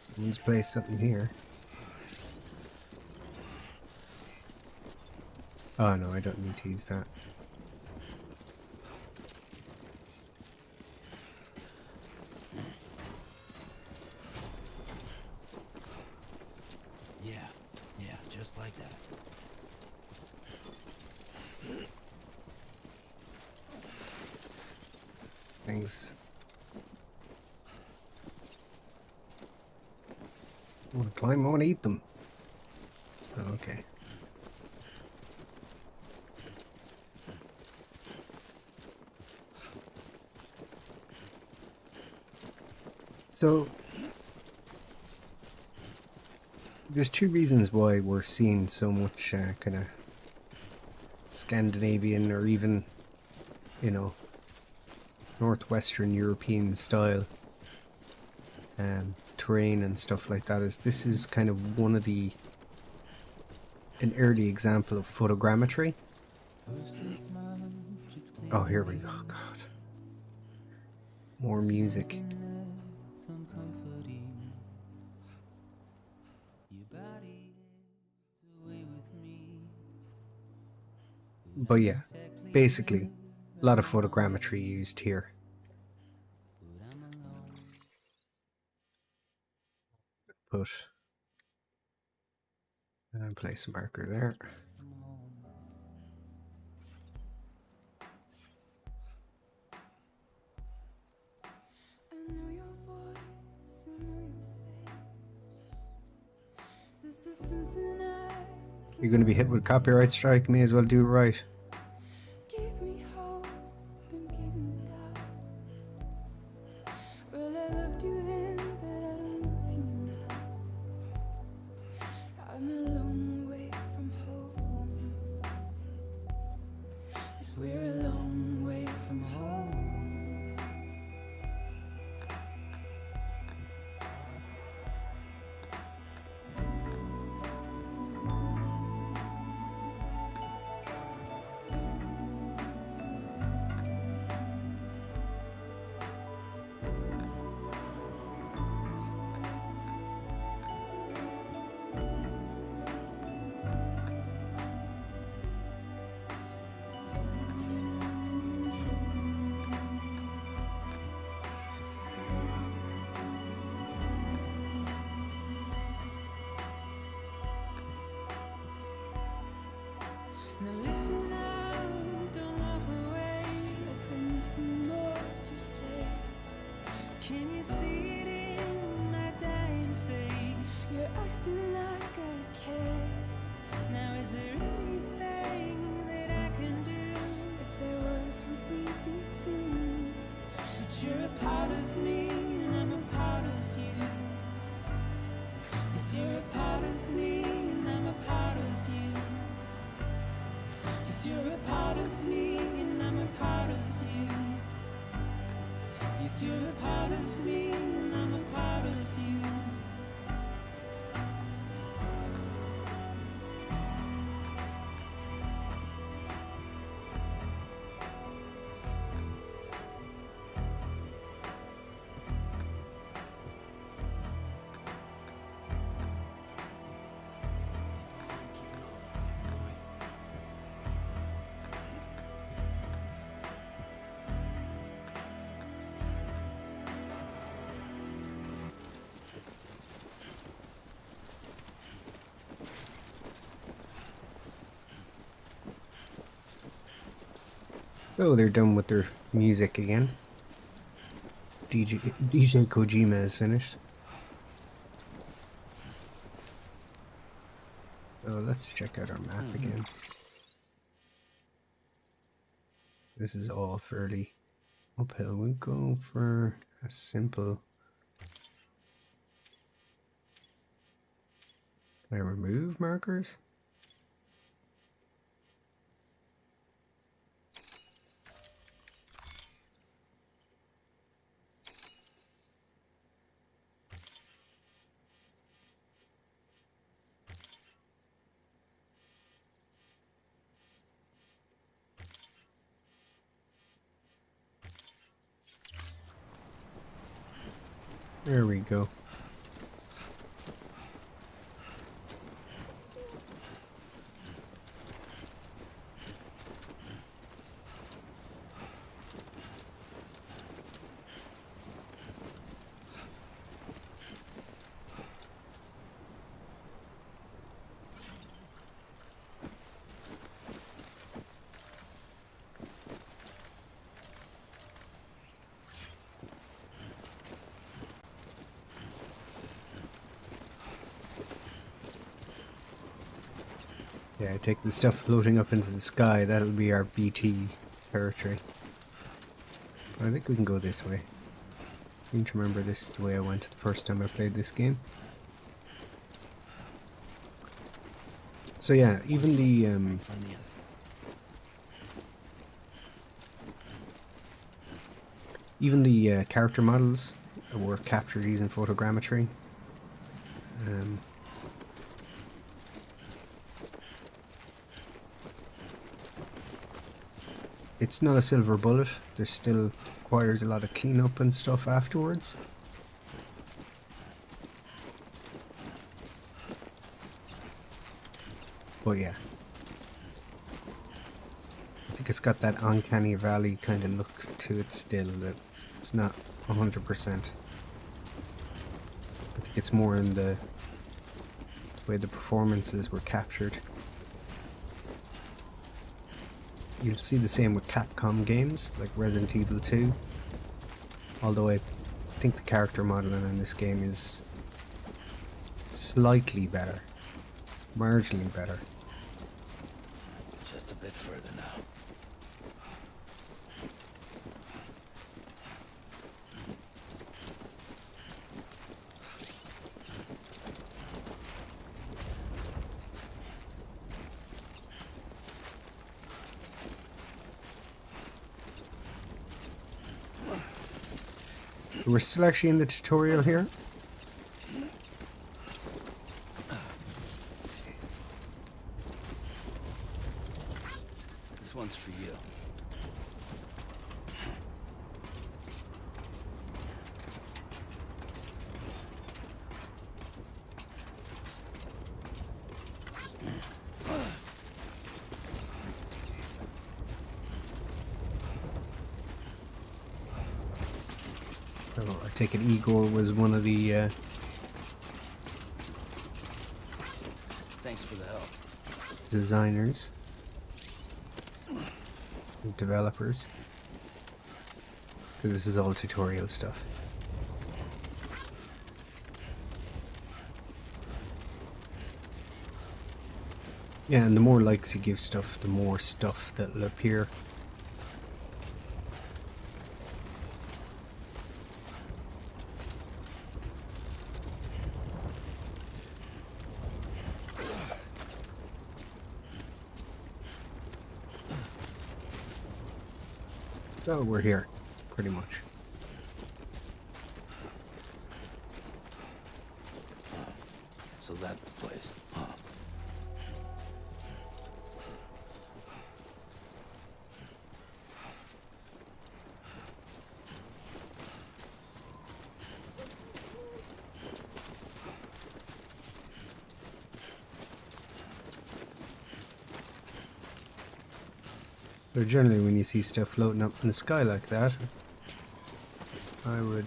Someone's placed something here. Oh no, I don't need to use that. Yeah, just like that. Things. I want to climb, I want to eat them. Oh, okay. So, there's two reasons why we're seeing so much kind of Scandinavian or even, you know, Northwestern European style terrain and stuff like that. Is this is kind of one of an early example of photogrammetry. Oh, here we go. God, more music. But yeah, basically, a lot of photogrammetry used here. Put and place a marker there. I know your voice, I know your face. This is something You're going to be hit with a copyright strike. May as well do it right. gave me hope and gave me doubt. Well, I loved you then, but I don't love you now. I'm a long way from home. Yes, we're a long way from home. Now listen out, don't walk away. I've got nothing more to say. Can you see it in my dying face? You're acting like I care. Now is there anything that I can do? If there was, would we be singing? But you're a part of me and I'm a part of you. Yes, you're a part of me and I'm a part of you. Yes, you're a part of me and I'm a part of you. Yes, you're a part of me and I'm a part of you. Oh, they're done with their music again. DJ Kojima is finished. Oh, let's check out our map again. This is all fairly uphill. We'll go for a simple... Can I remove markers? There we go. Yeah, I take the stuff floating up into the sky. That'll be our BT territory. I think we can go this way. I seem to remember this is the way I went the first time I played this game. So yeah, even the character models were captured using photogrammetry. It's not a silver bullet. There still requires a lot of cleanup and stuff afterwards. But yeah. I think it's got that uncanny valley kind of look to it still, that it's not 100%. I think it's more in the way the performances were captured. You'll see the same with Capcom games, like Resident Evil 2. Although I think the character modeling in this game is slightly better. Marginally better. Just a bit further now. We're still actually in the tutorial here. This one's for you. Oh, I take it Igor was one of the Thanks for the help. designers, developers, because this is all tutorial stuff. Yeah, and the more likes you give stuff, the more stuff that'll appear. So we're here, pretty much. So that's the place, huh? So generally when you see stuff floating up in the sky like that, I would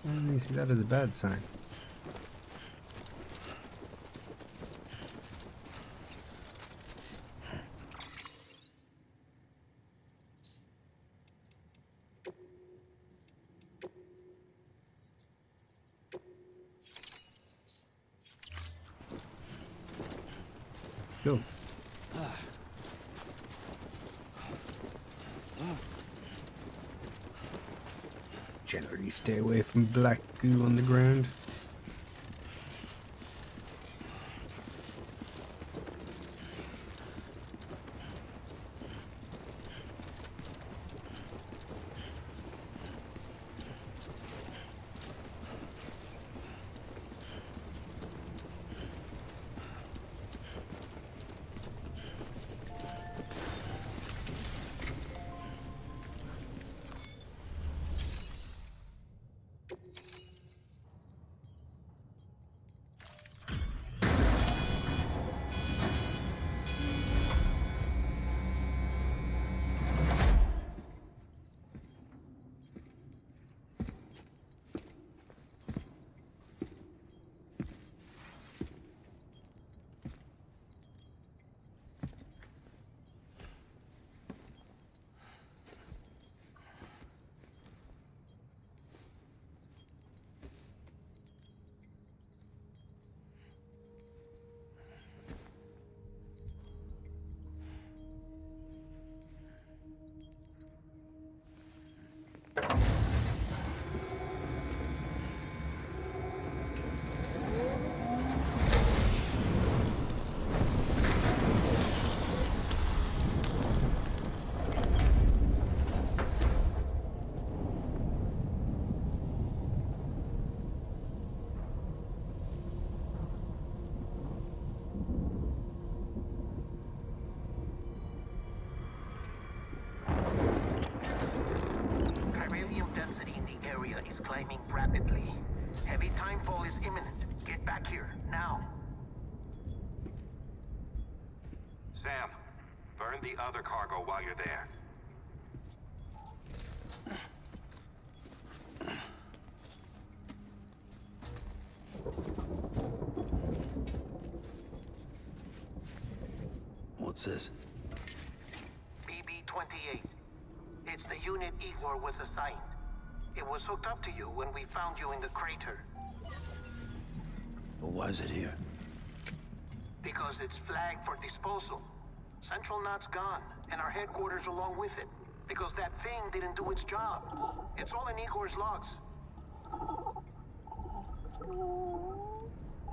only see that as a bad sign. Go. Generally stay away from black goo on the ground. Is climbing rapidly. Heavy timefall is imminent. Get back here, now. Sam, burn the other cargo while you're there. What's this? BB-28. It's the unit Igor was assigned. It was hooked up to you when we found you in the crater. But why is it here? Because it's flagged for disposal. Central Knot's gone, and our headquarters along with it. Because that thing didn't do its job. It's all in Igor's logs.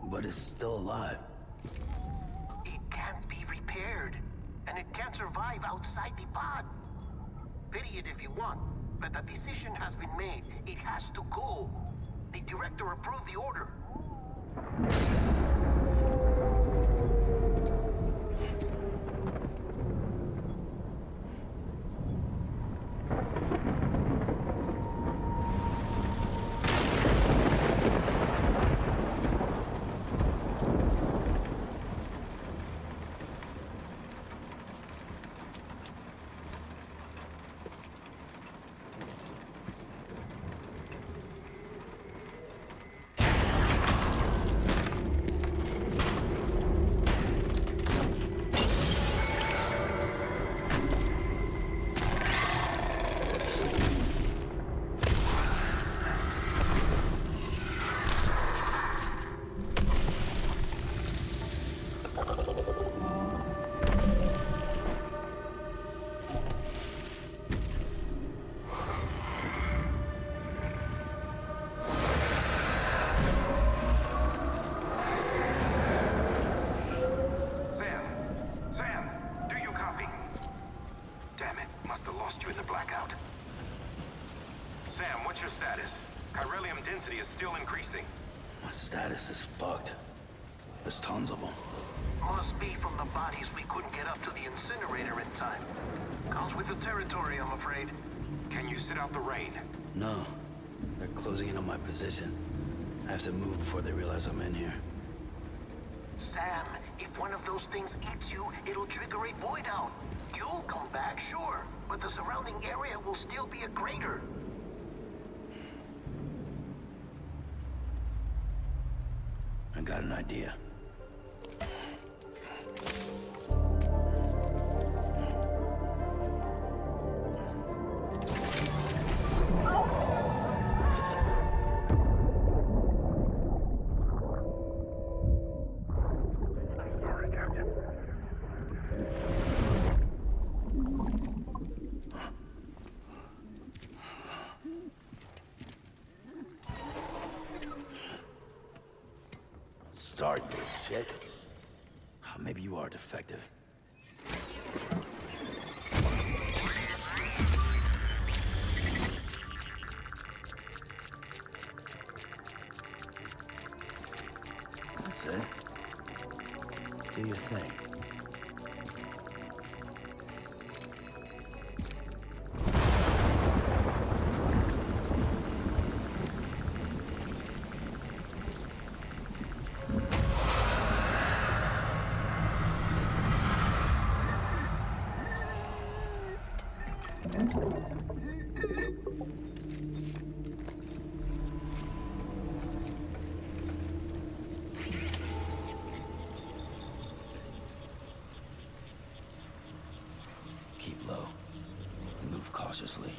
But it's still alive. It can't be repaired, and it can't survive outside the pod. Pity it if you want, but the decision has been made. It has to go. The director approved the order. Is still increasing. My status is fucked. There's tons of them. Must be from the bodies we couldn't get up to the incinerator in time. Comes with the territory, I'm afraid. Can you sit out the rain? No. They're closing in on my position. I have to move before they realize I'm in here. Sam, if one of those things eats you, it'll trigger a void out. You'll come back, sure, but the surrounding area will still be a crater. I got an idea. Sorry, Captain. start, you little shit. Maybe you are defective. That's it. Do your thing. Keep low. Move cautiously.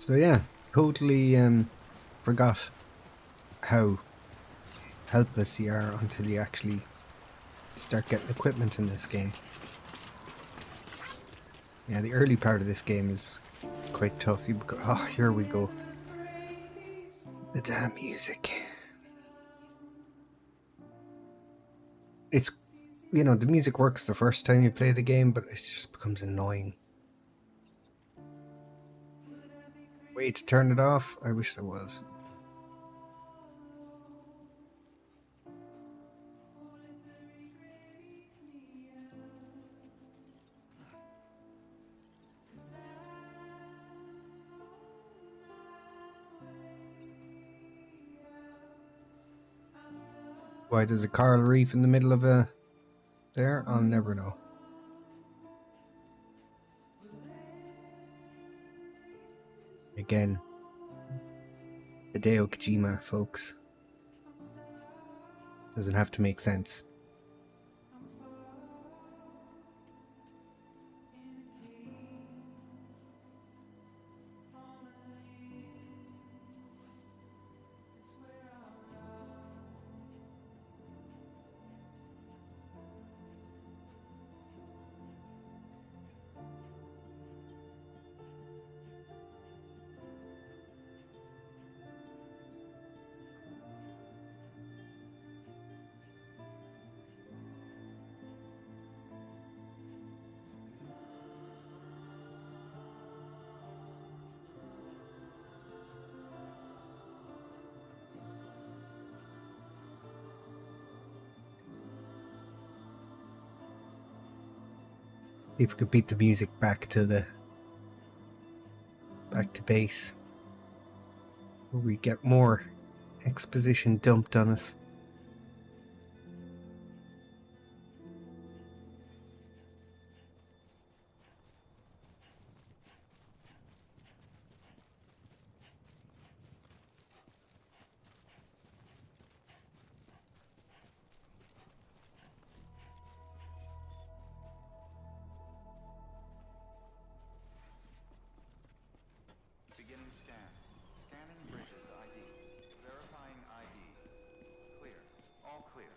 So yeah, totally forgot how helpless you are until you actually start getting equipment in this game. Yeah, the early part of this game is quite tough. You go, oh, here we go. The damn music. It's, you know, the music works the first time you play the game, but it just becomes annoying. Way to turn it off? I wish there was. Why there's a coral reef in the middle of a... there? I'll never know. Again, Hideo Kojima, folks. Doesn't have to make sense. If we could beat the music back to base, where we get more exposition dumped on us. Beginning scan. Scanning bridges ID. Verifying ID. Clear. All clear.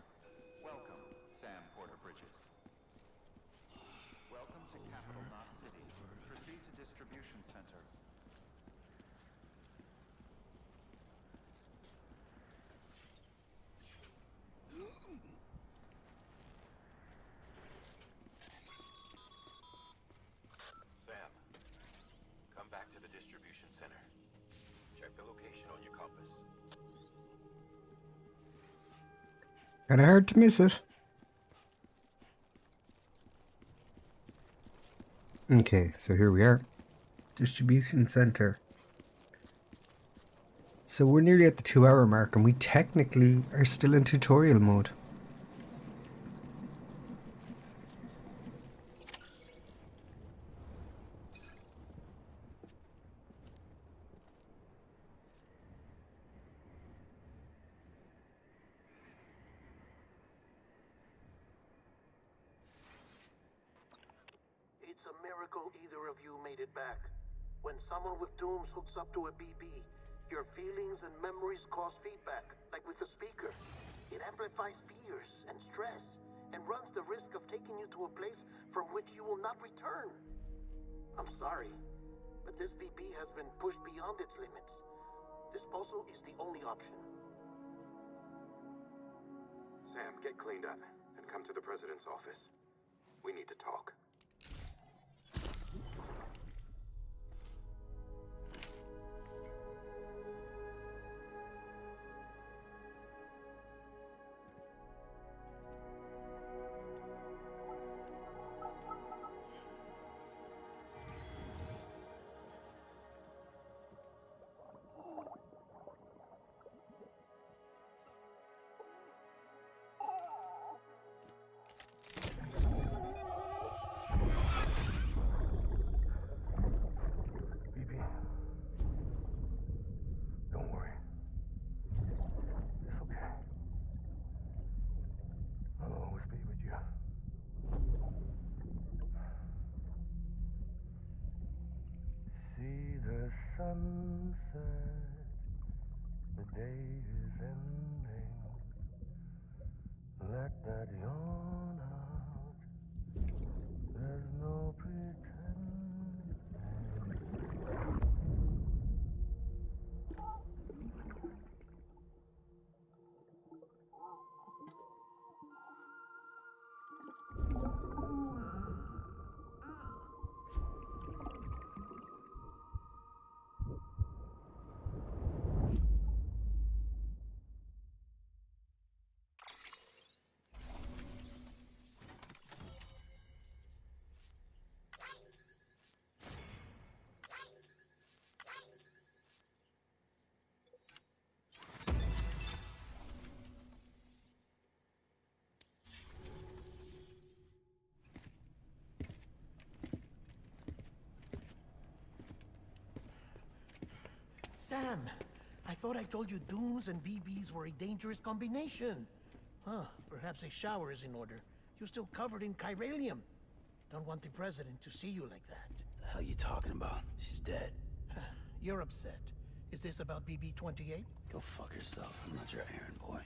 Welcome, Sam Porter Bridges. Welcome to Capital Knot City. Proceed to distribution center. Sam, come back to the distribution center. Check the location on your compass. Kinda hard to miss it. Okay, so here we are. Distribution center. So we're nearly at the 2-hour mark and we technically are still in tutorial mode. It's a miracle either of you made it back. When someone with dooms hooks up to a BB, your feelings and memories cause feedback, like with the speaker. It amplifies fears and stress, and runs the risk of taking you to a place from which you will not return. I'm sorry, but this BB has been pushed beyond its limits. Disposal is the only option. Sam, get cleaned up and come to the president's office. We need to talk. sunset, the day is ending. Let that yawn out. There's no pretending. Sam, I thought I told you dooms and BBs were a dangerous combination. Huh, perhaps a shower is in order. You're still covered in chiralium. Don't want the president to see you like that. The hell you talking about? She's dead. You're upset. Is this about BB-28? Go fuck yourself. I'm not your errand boy.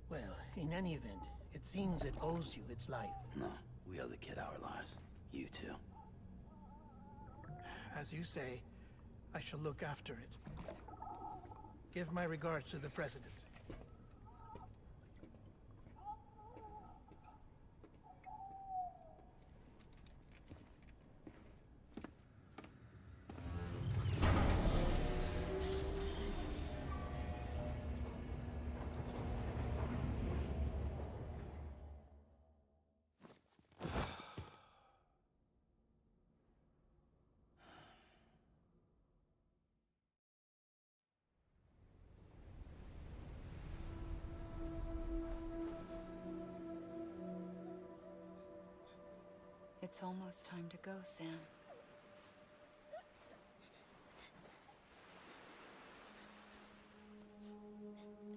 Well, in any event, it seems it owes you its life. No, we owe the kid our lives. You too. As you say, I shall look after it. Give my regards to the president. It's almost time to go, Sam.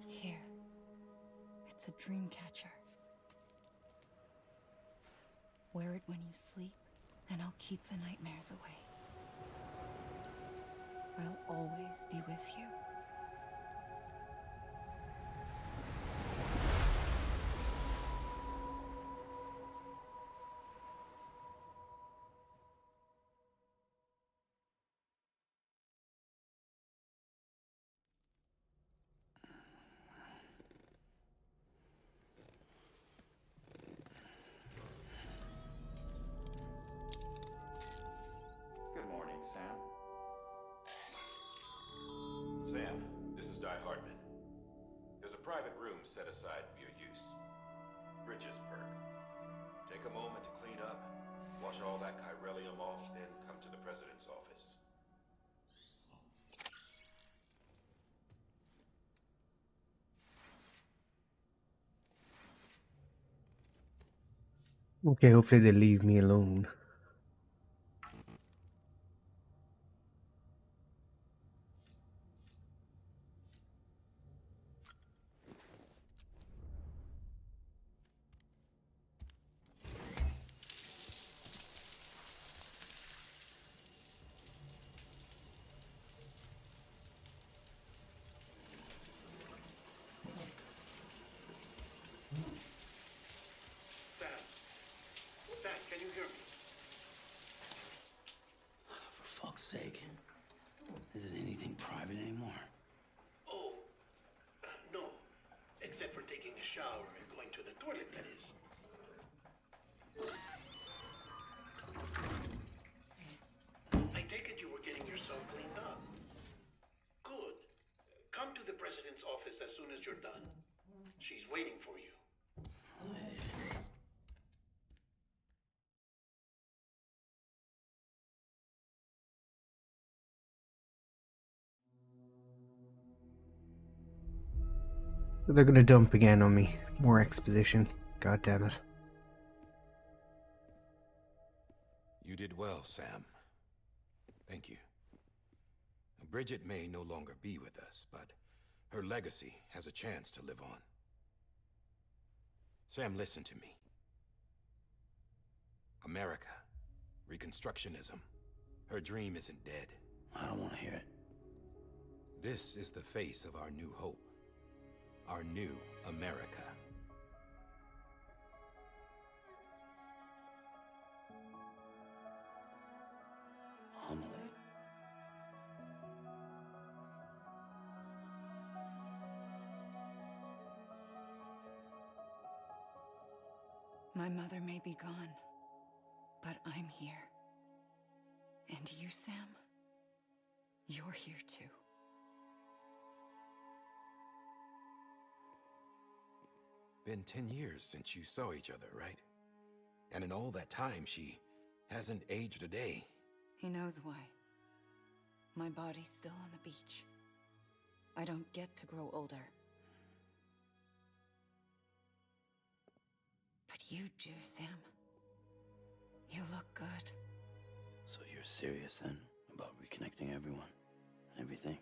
Here. It's a dream catcher. Wear it when you sleep, and I'll keep the nightmares away. I'll always be with you. Good morning, Sam. Sam, this is Di Hartman. There's a private room set aside for your use. Bridges perk. Take a moment to clean up, wash all that chiralium off, then come to the president's office. Okay, hopefully they leave me alone. Sam, can you hear me? For fuck's sake. Is it anything private anymore? Oh, no. Except for taking a shower and going to the toilet, that is. I take it you were getting yourself cleaned up. Good. Come to the president's office as soon as you're done. She's waiting for you. They're gonna dump again on me. More exposition. God damn it. You did well, Sam. Thank you. Bridget may no longer be with us, but her legacy has a chance to live on. Sam, listen to me. America, Reconstructionism, her dream isn't dead. I don't want to hear it. This is the face of our new hope. Our new America. Homily. My mother may be gone, but I'm here. And you, Sam? You're here too. Been 10 years since you saw each other, right? And in all that time, she hasn't aged a day. He knows why. My body's still on the beach. I don't get to grow older. But you do, Sam. You look good. So you're serious then about reconnecting everyone and everything?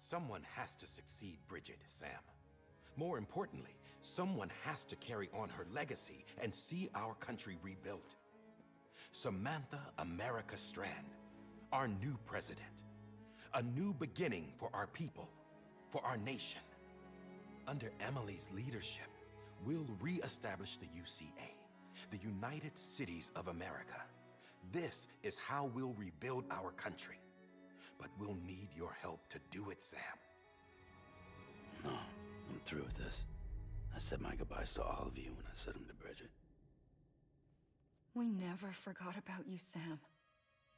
Someone has to succeed Bridget, Sam. More importantly, someone has to carry on her legacy and see our country rebuilt. Samantha America Strand, our new president. A new beginning for our people, for our nation. Under Emily's leadership, we'll re-establish the UCA, the United Cities of America. This is how we'll rebuild our country. But we'll need your help to do it, Sam. No, I'm through with this. I said my goodbyes to all of you when I said them to Bridget. We never forgot about you, Sam.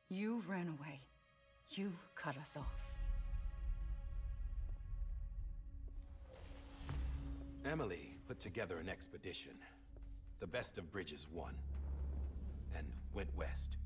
You ran away. You cut us off. Emily put together an expedition. The best of Bridges won. And went west.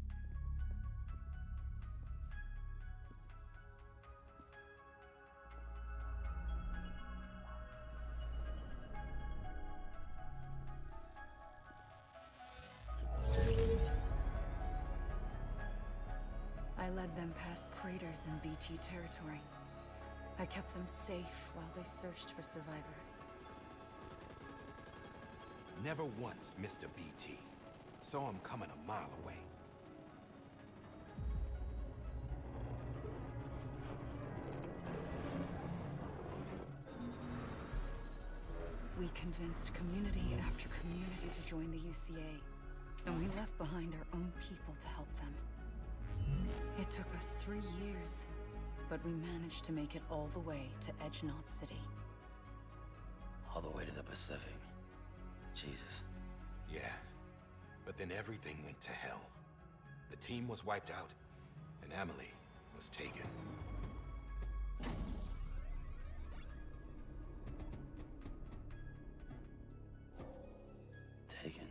I led them past craters in BT territory. I kept them safe while they searched for survivors. Never once missed a BT. Saw him coming a mile away. We convinced community after community to join the UCA, and we left behind our own people to help them. It took us 3 years, but we managed to make it all the way to Edgenot City. All the way to the Pacific. Jesus. Yeah, but then everything went to hell. The team was wiped out, and Emily was taken. Taken?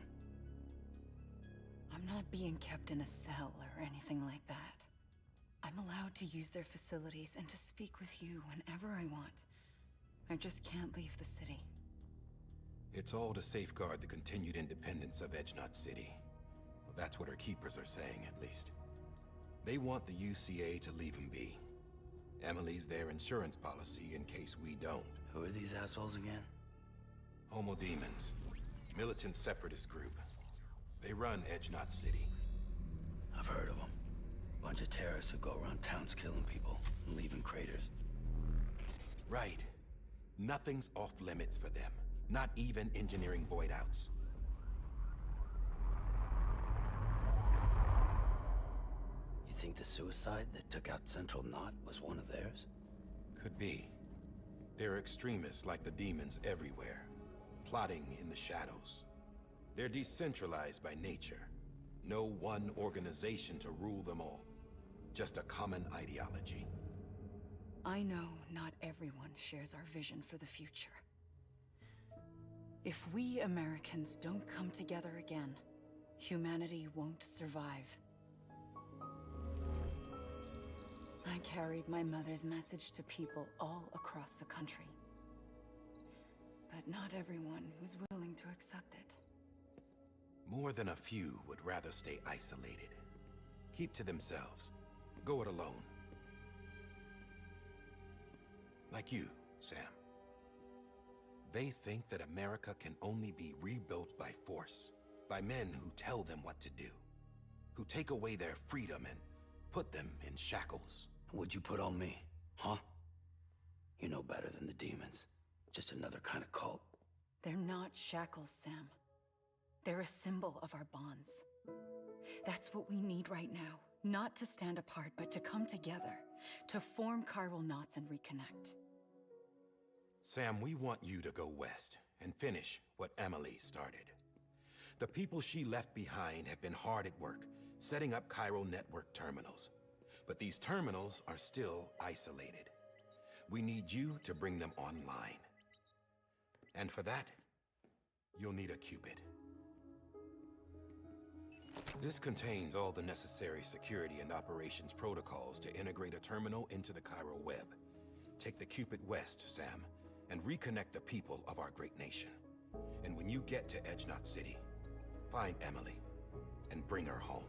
I'm not being kept in a cell or anything like that. I'm allowed to use their facilities and to speak with you whenever I want. I just can't leave the city. It's all to safeguard the continued independence of Edgenot City. Well, that's what our keepers are saying, at least. They want the UCA to leave him be. Emily's their insurance policy in case we don't. Who are these assholes again? Homo Demons. Militant separatist group. They run Edgenot City. I've heard of them. Bunch of terrorists who go around towns killing people and leaving craters. Right. Nothing's off limits for them. Not even engineering void outs. You think the suicide that took out Central Knot was one of theirs? Could be. There are extremists like the demons everywhere, plotting in the shadows. They're decentralized by nature. No one organization to rule them all. Just a common ideology. I know not everyone shares our vision for the future. If we Americans don't come together again, humanity won't survive. I carried my mother's message to people all across the country. But not everyone was willing to accept it. More than a few would rather stay isolated. Keep to themselves. Go it alone. Like you, Sam. They think that America can only be rebuilt by force, By men who tell them what to do. Who take away their freedom and put them in shackles. What'd you put on me, huh? You know better than the demons. Just another kind of cult. They're not shackles, Sam. They're a symbol of our bonds. That's what we need right now. Not to stand apart, but to come together. To form chiral knots and reconnect. Sam, we want you to go west and finish what Emily started. The people she left behind have been hard at work, setting up chiral network terminals. But these terminals are still isolated. We need you to bring them online. And for that, you'll need a Cupid. This contains all the necessary security and operations protocols to integrate a terminal into the chiral web. Take the Cupid west, Sam, and reconnect the people of our great nation. And when you get to Edge Knot City, find Emily and bring her home.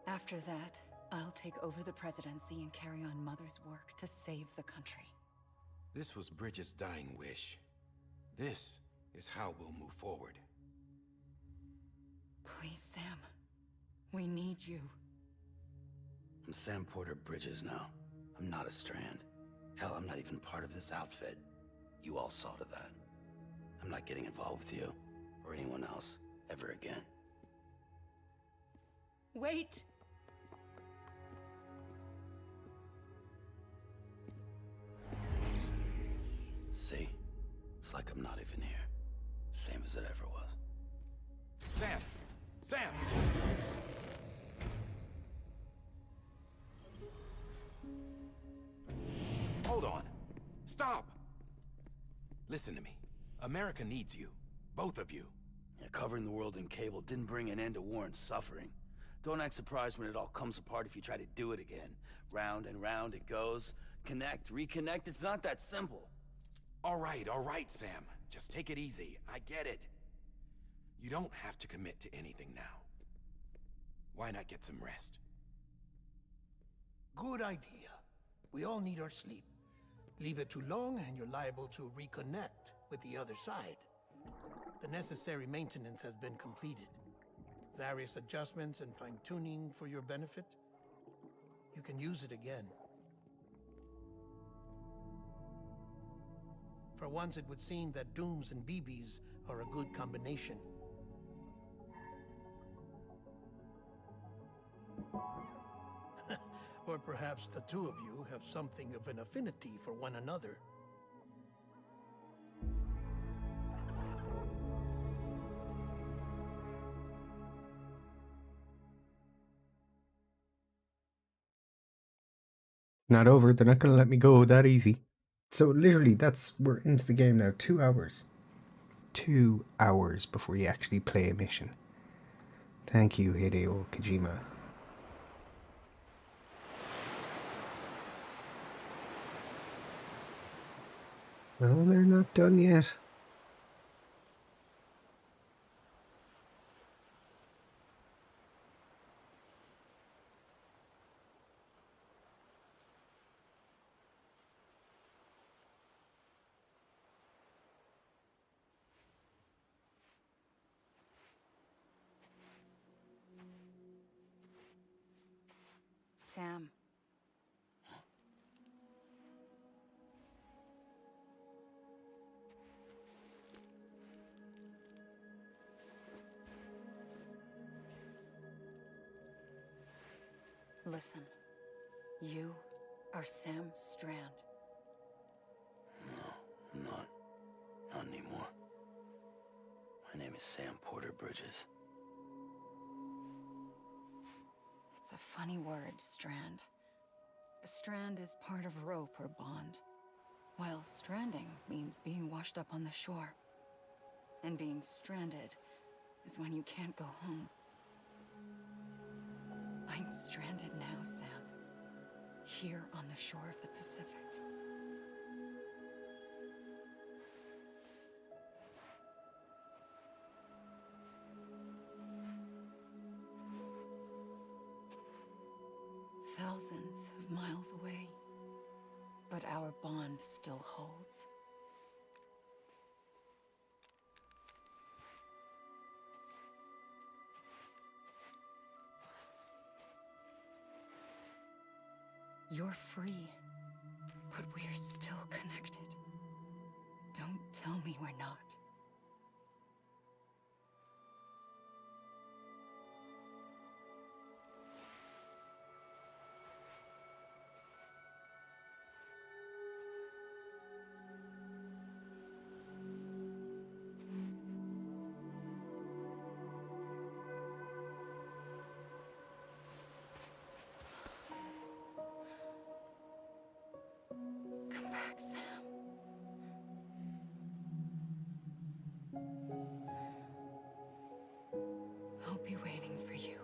After that, I'll take over the presidency and carry on Mother's work to save the country. This was Bridget's dying wish. This is how we'll move forward. Please, Sam. We need you. I'm Sam Porter Bridges now. I'm not a Strand. Hell, I'm not even part of this outfit. You all saw to that. I'm not getting involved with you, or anyone else, ever again. Wait! See? It's like I'm not even here. Same as it ever was. Sam! Sam! Hold on. Stop! Listen to me. America needs you. Both of you. Yeah, covering the world in cable didn't bring an end to war and suffering. Don't act surprised when it all comes apart if you try to do it again. Round and round it goes. Connect, reconnect, it's not that simple. All right, Sam. Just take it easy. I get it. You don't have to commit to anything now. Why not get some rest? Good idea. We all need our sleep. Leave it too long and you're liable to reconnect with the other side. The necessary maintenance has been completed. Various adjustments and fine-tuning for your benefit. You can use it again. For once, it would seem that Dooms and BBs are a good combination. Or perhaps the two of you have something of an affinity for one another. Not over. They're not going to let me go that easy. So literally, we're into the game now. 2 hours. 2 hours before you actually play a mission. Thank you, Hideo Kojima. Well, they're not done yet. Sam. Listen. You are Sam Strand. No, I'm not. Not anymore. My name is Sam Porter Bridges. It's a funny word, Strand. A strand is part of rope or bond, while stranding means being washed up on the shore. And being stranded is when you can't go home. I'm stranded now, Sam. Here on the shore of the Pacific. Thousands of miles away. But our bond still holds. You're free, but we're still connected. Don't tell me we're not. Come back, Sam. I'll be waiting for you.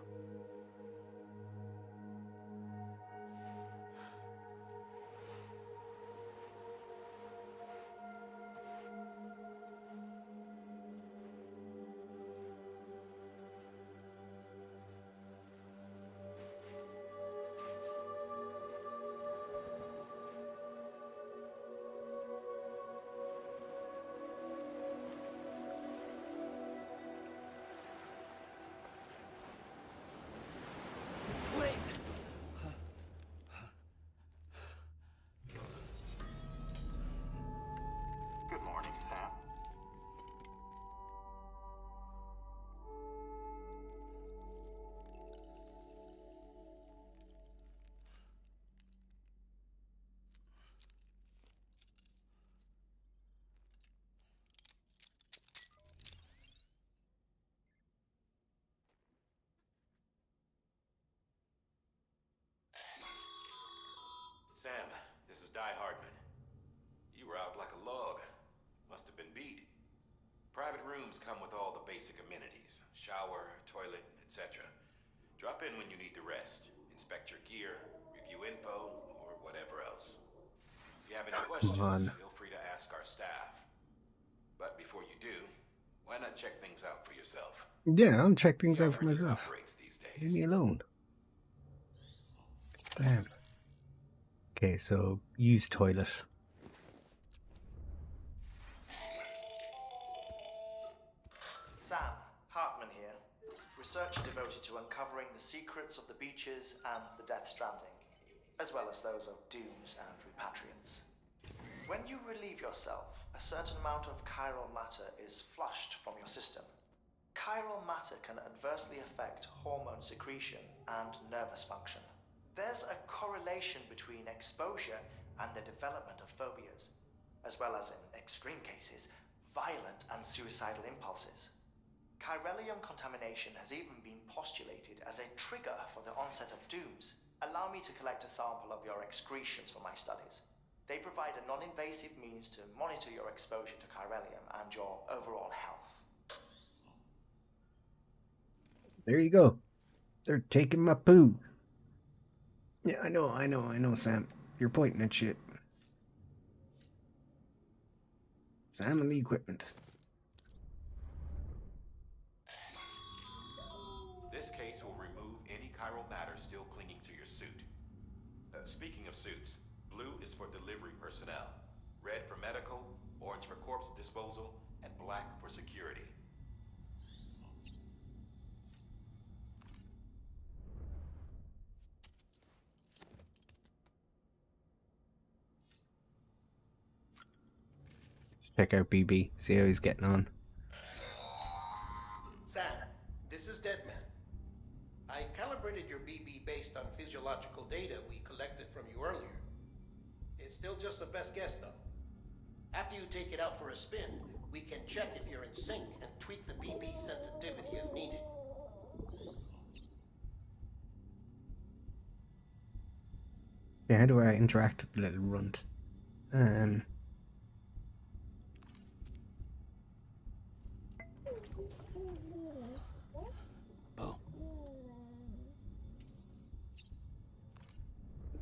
Good morning, Sam. Sam, this is Di Hardman. You were out like a log. Must have been beat. Private rooms come with all the basic amenities. Shower, toilet, etc. Drop in when you need to rest. Inspect your gear, review info, or whatever else. If you have any questions, on. feel free to ask our staff. But before you do, why not check things out for yourself? Yeah, I'll check things See how out for Bridges myself. operates these days. Leave me alone. Bam. Okay, so use toilet. Sam, Hartman here, researcher devoted to uncovering the secrets of the beaches and the Death Stranding, as well as those of dooms and repatriants. When you relieve yourself, a certain amount of chiral matter is flushed from your system. Chiral matter can adversely affect hormone secretion and nervous function. There's a correlation between exposure and the development of phobias, as well as, in extreme cases, violent and suicidal impulses. Chiralium contamination has even been postulated as a trigger for the onset of dooms. Allow me to collect a sample of your excretions for my studies. They provide a non-invasive means to monitor your exposure to chiralium and your overall health. There you go. They're taking my poo. Yeah, I know, Sam. You're pointing at shit. Sam and the equipment. This case will remove any chiral matter still clinging to your suit. Speaking of suits, blue is for delivery personnel, red for medical, orange for corpse disposal, and black for security. Let's check out BB, see how he's getting on. Sam, this is Deadman. I calibrated your BB based on physiological data we collected from you earlier. It's still just a best guess, though. After you take it out for a spin, we can check if you're in sync and tweak the BB sensitivity as needed. Yeah, how do I interact with the little runt?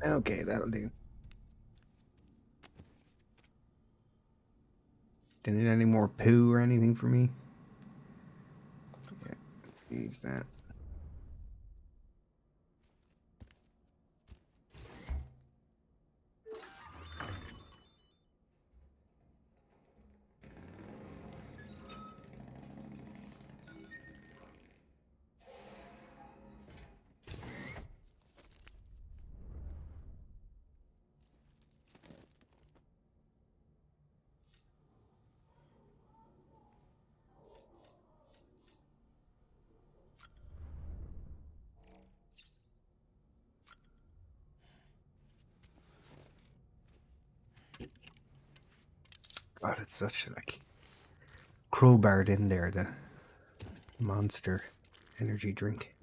Okay, that'll do. Didn't need any more poo or anything for me. Okay, use that. God, it's such like crowbarred in there, the Monster energy drink.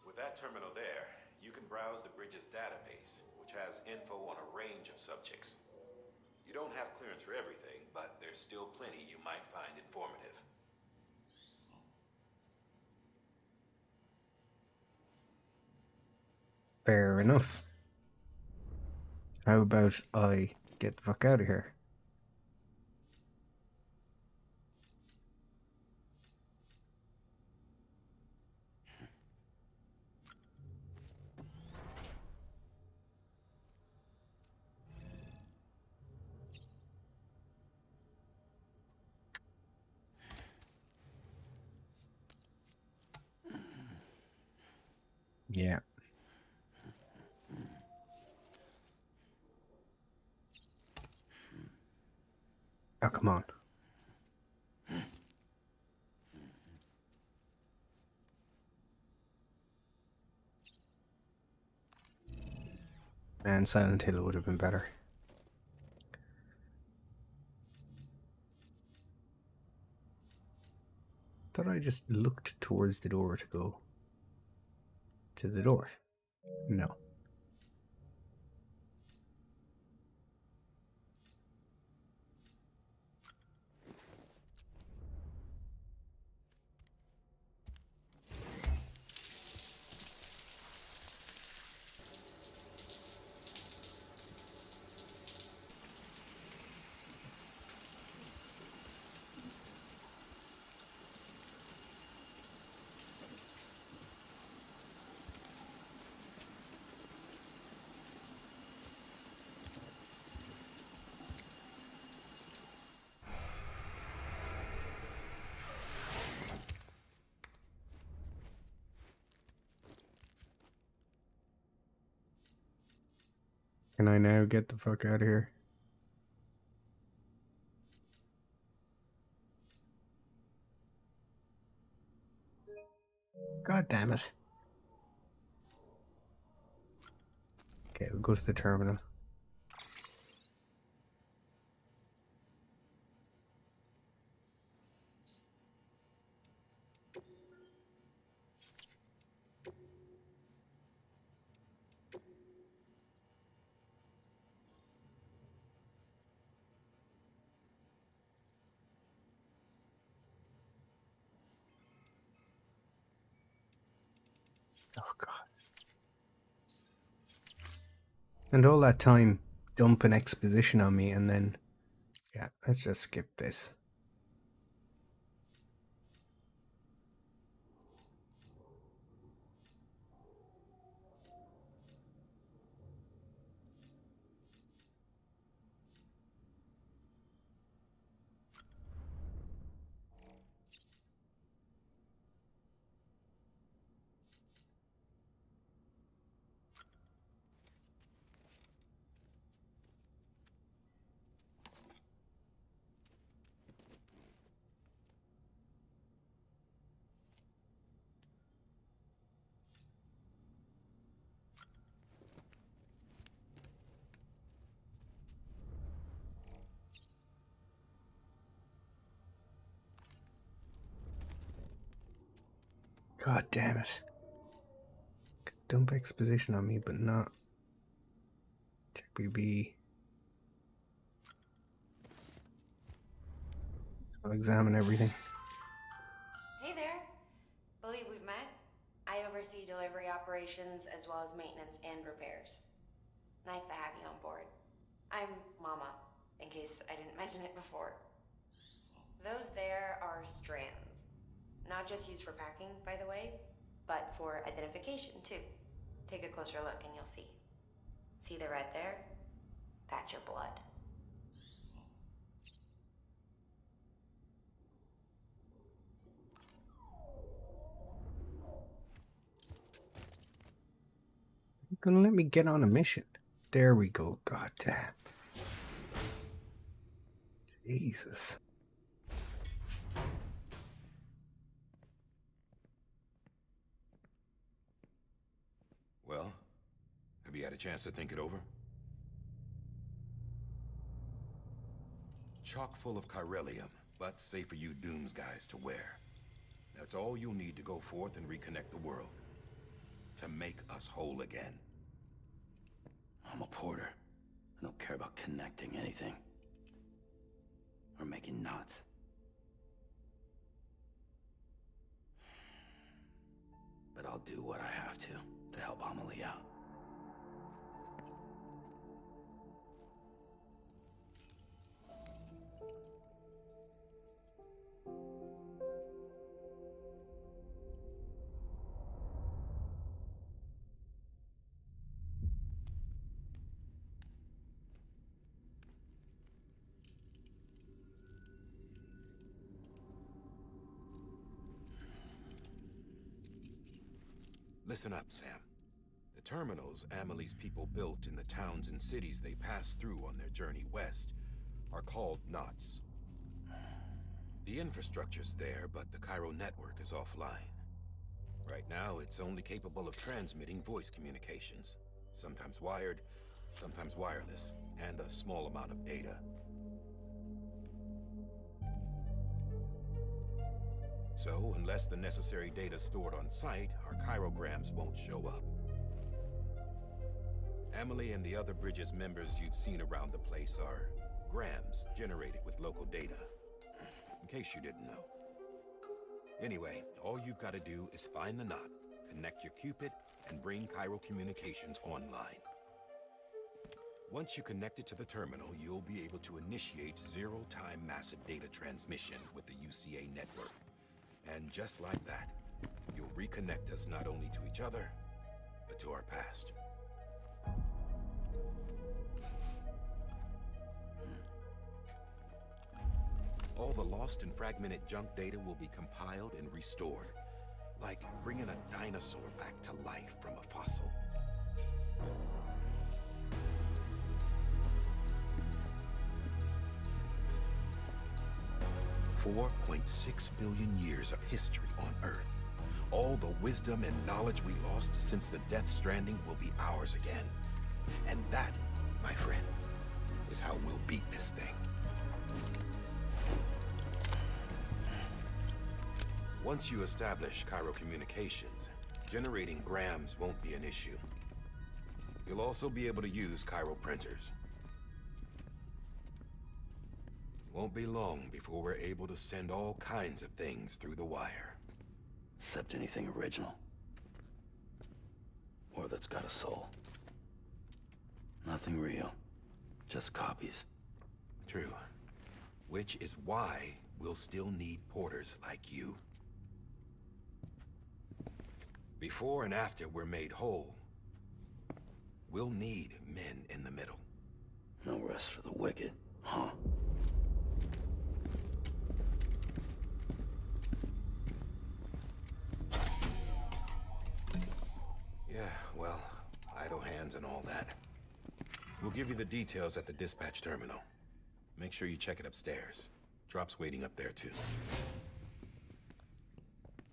With that terminal there, you can browse the bridge's database, which has info on a range of subjects. You don't have clearance for everything, but there's still plenty you might find informative. Fair enough. How about I get the fuck out of here? Yeah. Oh, come on. Man, Silent Hill would have been better. Thought I just looked towards the door to go to the door. No. Can I now get the fuck out of here? God damn it. Okay, we'll go to the terminal. Oh, God. And all that time dumping exposition on me, and then... Yeah, let's just skip this. God damn it. Dump exposition on me, but not... Check BB. I'll examine everything. Hey there. Believe we've met? I oversee delivery operations as well as maintenance and repairs. Nice to have you on board. I'm Mama, in case I didn't mention it before. Those there are strands. Not just used for packing, by the way, but for identification too. Take a closer look and you'll see. See the red there? That's your blood. Gonna let me get on a mission. There we go. God damn. Jesus. Well, have you had a chance to think it over? Chock full of chiralium, but safe for you Dooms guys to wear. That's all you'll need to go forth and reconnect the world. To make us whole again. I'm a porter. I don't care about connecting anything. Or making knots. But I'll do what I have to help Amelie out. Listen up, Sam. The terminals Amelie's people built in the towns and cities they passed through on their journey west are called knots. The infrastructure's there, but the Cairo network is offline. Right now, it's only capable of transmitting voice communications. Sometimes wired, sometimes wireless, and a small amount of data. So, unless the necessary data's stored on site, our chirograms won't show up. Amelie and the other Bridges members you've seen around the place are grams generated with local data. In case you didn't know. Anyway, all you've got to do is find the knot, connect your Cupid, and bring Cairo communications online. Once you connect it to the terminal, you'll be able to initiate zero-time massive data transmission with the UCA network. And just like that, you'll reconnect us not only to each other, but to our past. All the lost and fragmented junk data will be compiled and restored, like bringing a dinosaur back to life from a fossil. 4.6 billion years of history on Earth. All the wisdom and knowledge we lost since the Death Stranding will be ours again. And that, my friend, is how we'll beat this thing. Once you establish Cairo communications, generating grams won't be an issue. You'll also be able to use Cairo printers. Won't be long before we're able to send all kinds of things through the wire. Except anything original. Or that's got a soul. Nothing real. Just copies. True. Which is why we'll still need porters like you. Before and after we're made whole, we'll need men in the middle. No rest for the wicked, huh? Yeah, well, idle hands and all that. We'll give you the details at the dispatch terminal. Make sure you check it upstairs. Drop's waiting up there, too.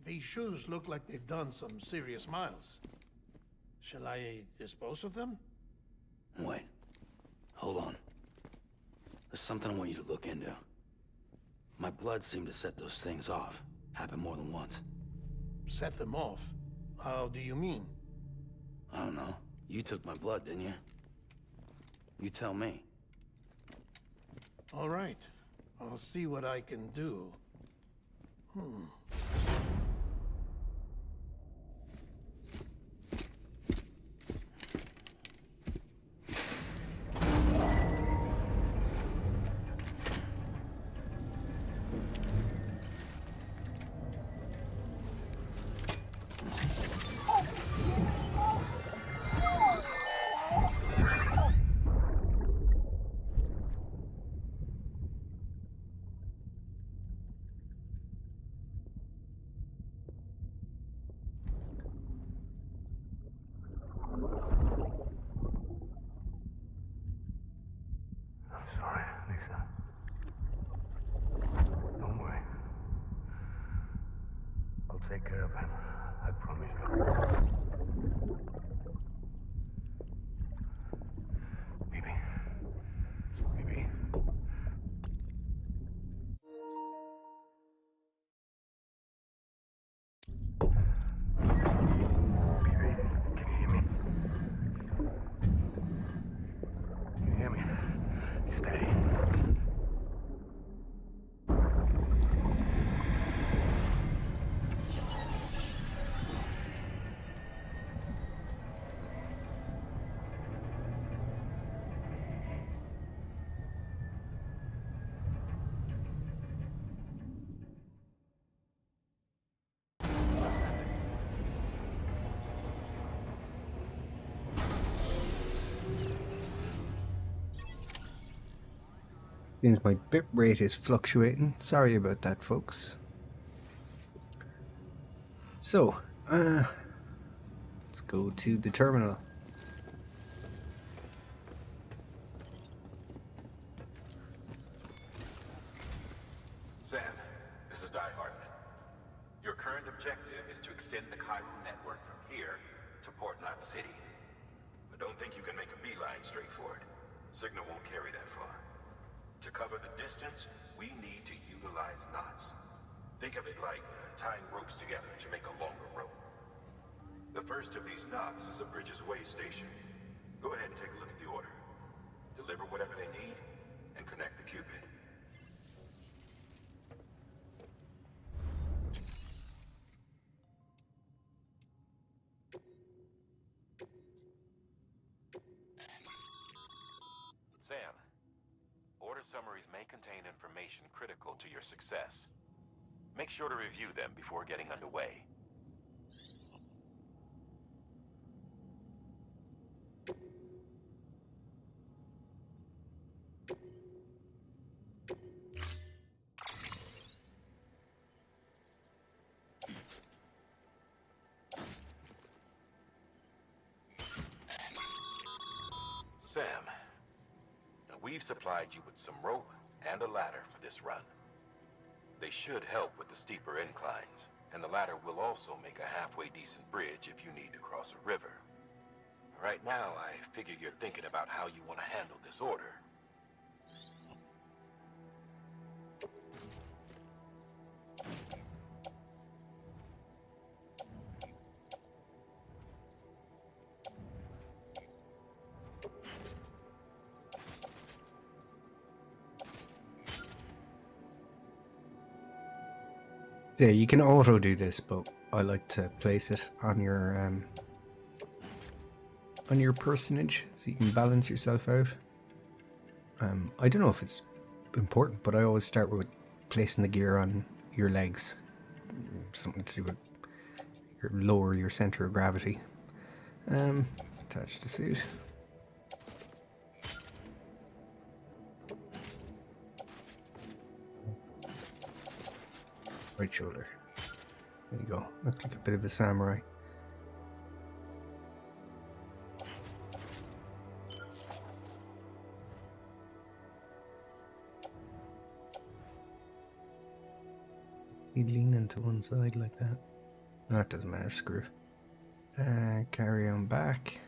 These shoes look like they've done some serious miles. Shall I dispose of them? Wait. Hold on. There's something I want you to look into. My blood seemed to set those things off. Happened more than once. Set them off? How do you mean? I don't know. You took my blood, didn't you? You tell me. All right. I'll see what I can do. Means my bit rate is fluctuating. Sorry about that, folks. So, let's go to the terminal. Sam, this is Die Hartman. Your current objective is to extend the Chiral network from here to Port Knot City. But don't think you can make a beeline straight for it. Signal won't carry that far. To cover the distance, we need to utilize knots. Think of it like tying ropes together to make a longer rope. The first of these knots is a Bridges Way station. Go ahead and take a look at the order. Deliver whatever they need, and connect the Cupid. Sam, order summaries may contain information critical to your success. Make sure to review them before getting underway. Sam, now we've supplied you with some rope and a ladder for this run. They should help with the steeper inclines, and the ladder will also make a halfway decent bridge if you need to cross a river. Right now, I figure you're thinking about how you want to handle this order. Yeah, you can auto do this, but I like to place it on your personage so you can balance yourself out. I don't know if it's important, but I always start with placing the gear on your legs. Something to do with lower your center of gravity. Attach the suit. Right shoulder. There you go. Looks like a bit of a samurai. He'd lean into one side like that. No, it doesn't matter. Screw. Carry on back.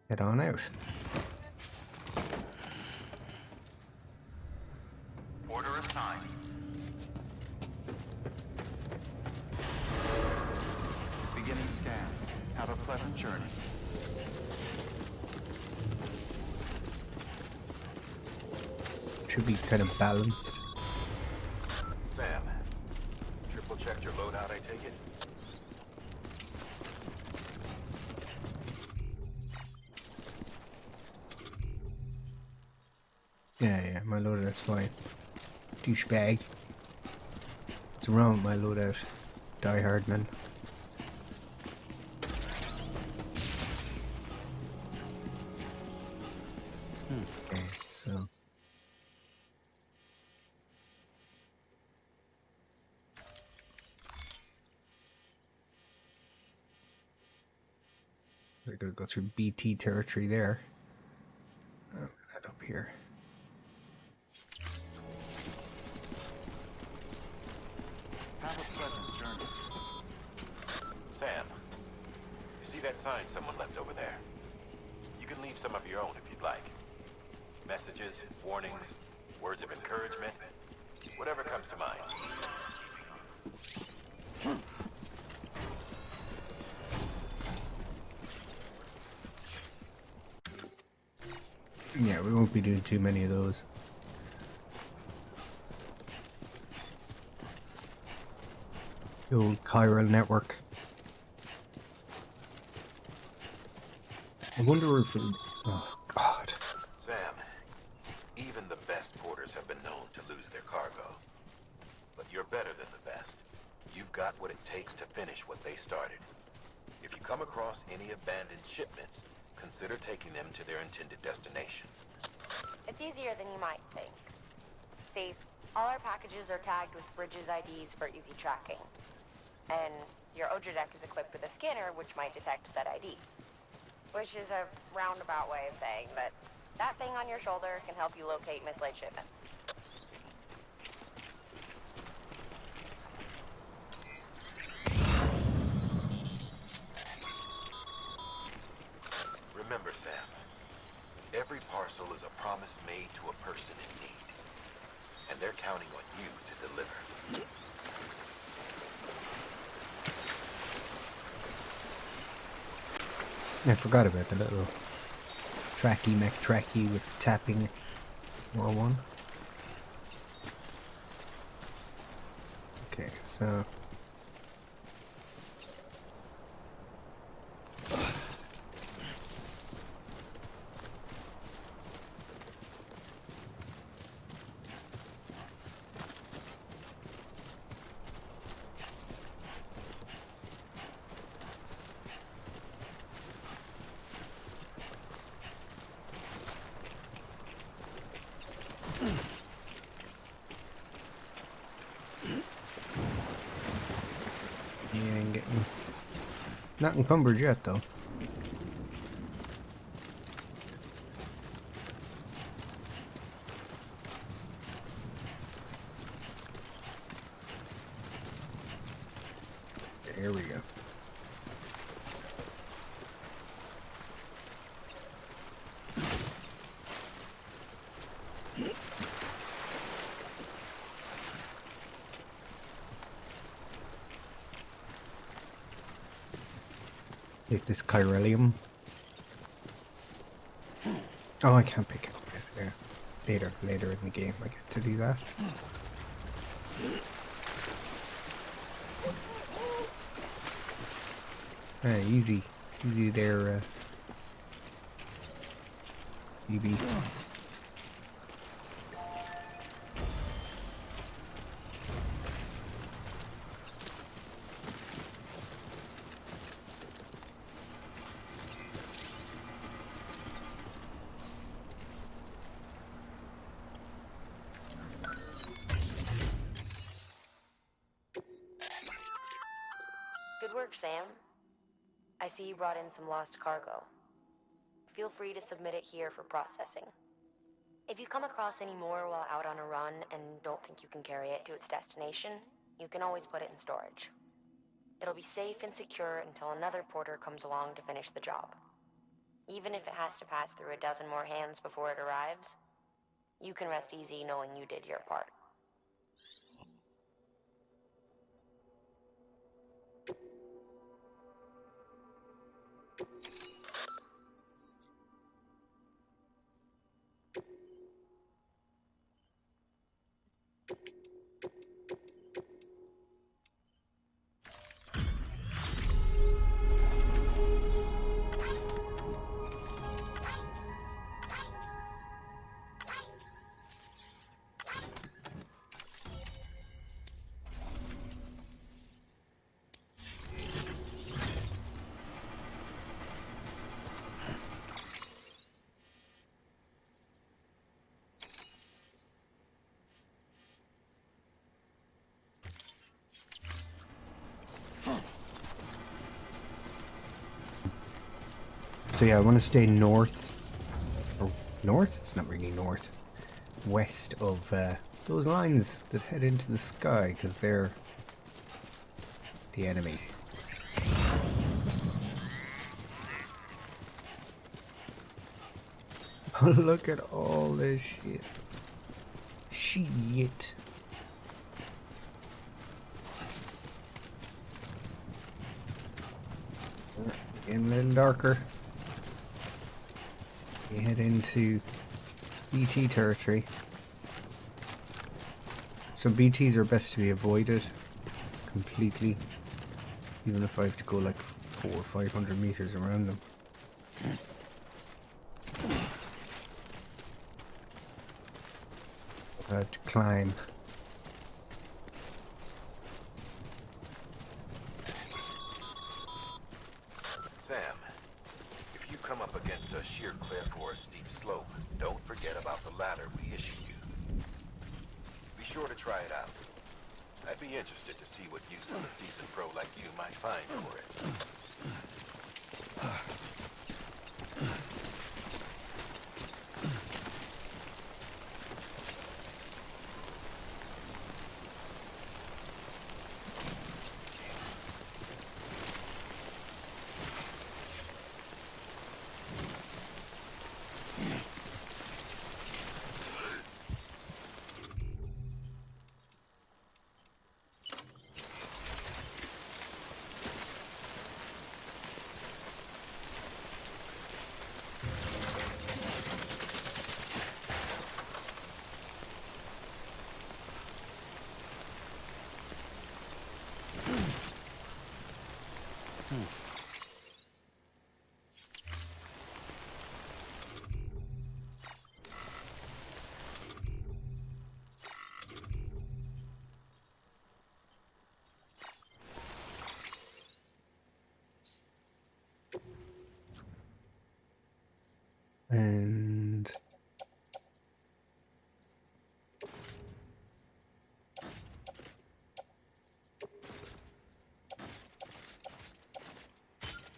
Head on out. Order assigned. Beginning scan. Have a pleasant journey. Should be kind of balanced. Sam, triple checked your loadout, I take it? Yeah, my loadout's fine. Douchebag. What's wrong with my loadout? Die hard, man. Okay, so. We're gonna go through BT territory there. Head up here. Have a pleasant journey. Sam, you see that sign someone left over there? You can leave some of your own if you'd like. Messages, warnings, words of encouragement, whatever comes to mind. Yeah, we won't be doing too many of those. The old chiral network. I wonder if it... Oh, God. Sam, even the best porters have been known to lose their cargo. But you're better than the best. You've got what it takes to finish what they started. come across any abandoned shipments, consider taking them to their intended destination. It's easier than you might think. See, all our packages are tagged with Bridges IDs for easy tracking. And your Odradek is equipped with a scanner which might detect said IDs. Which is a roundabout way of saying that that thing on your shoulder can help you locate mislaid shipments. Remember, Sam, every parcel is a promise made to a person in need. And they're counting on you to deliver. I forgot about the little tracky mech tracky with tapping R1. Okay, so yeah, I'm getting not encumbered yet though. There we go. Take this chiralium. Oh, I can't pick it up yet. Yeah. Later in the game I get to do that. Easy there, UB. Good work, Sam. I see you brought in some lost cargo. Feel free to submit it here for processing. If you come across any more while out on a run and don't think you can carry it to its destination, you can always put it in storage. It'll be safe and secure until another porter comes along to finish the job. Even if it has to pass through a dozen more hands before it arrives, you can rest easy knowing you did your part. So yeah, I want to stay north. Or north? It's not really north. West of those lines that head into the sky, because they're the enemy. Look at all this shit. Shit. Getting a little darker. We head into BT territory. So BTs are best to be avoided completely, even if I have to go like 400 or 500 meters around them. I have to climb. sheer cliff or a steep slope, don't forget about the ladder we issued you. Be sure to try it out. I'd be interested to see what use of a seasoned pro like you might find for it. And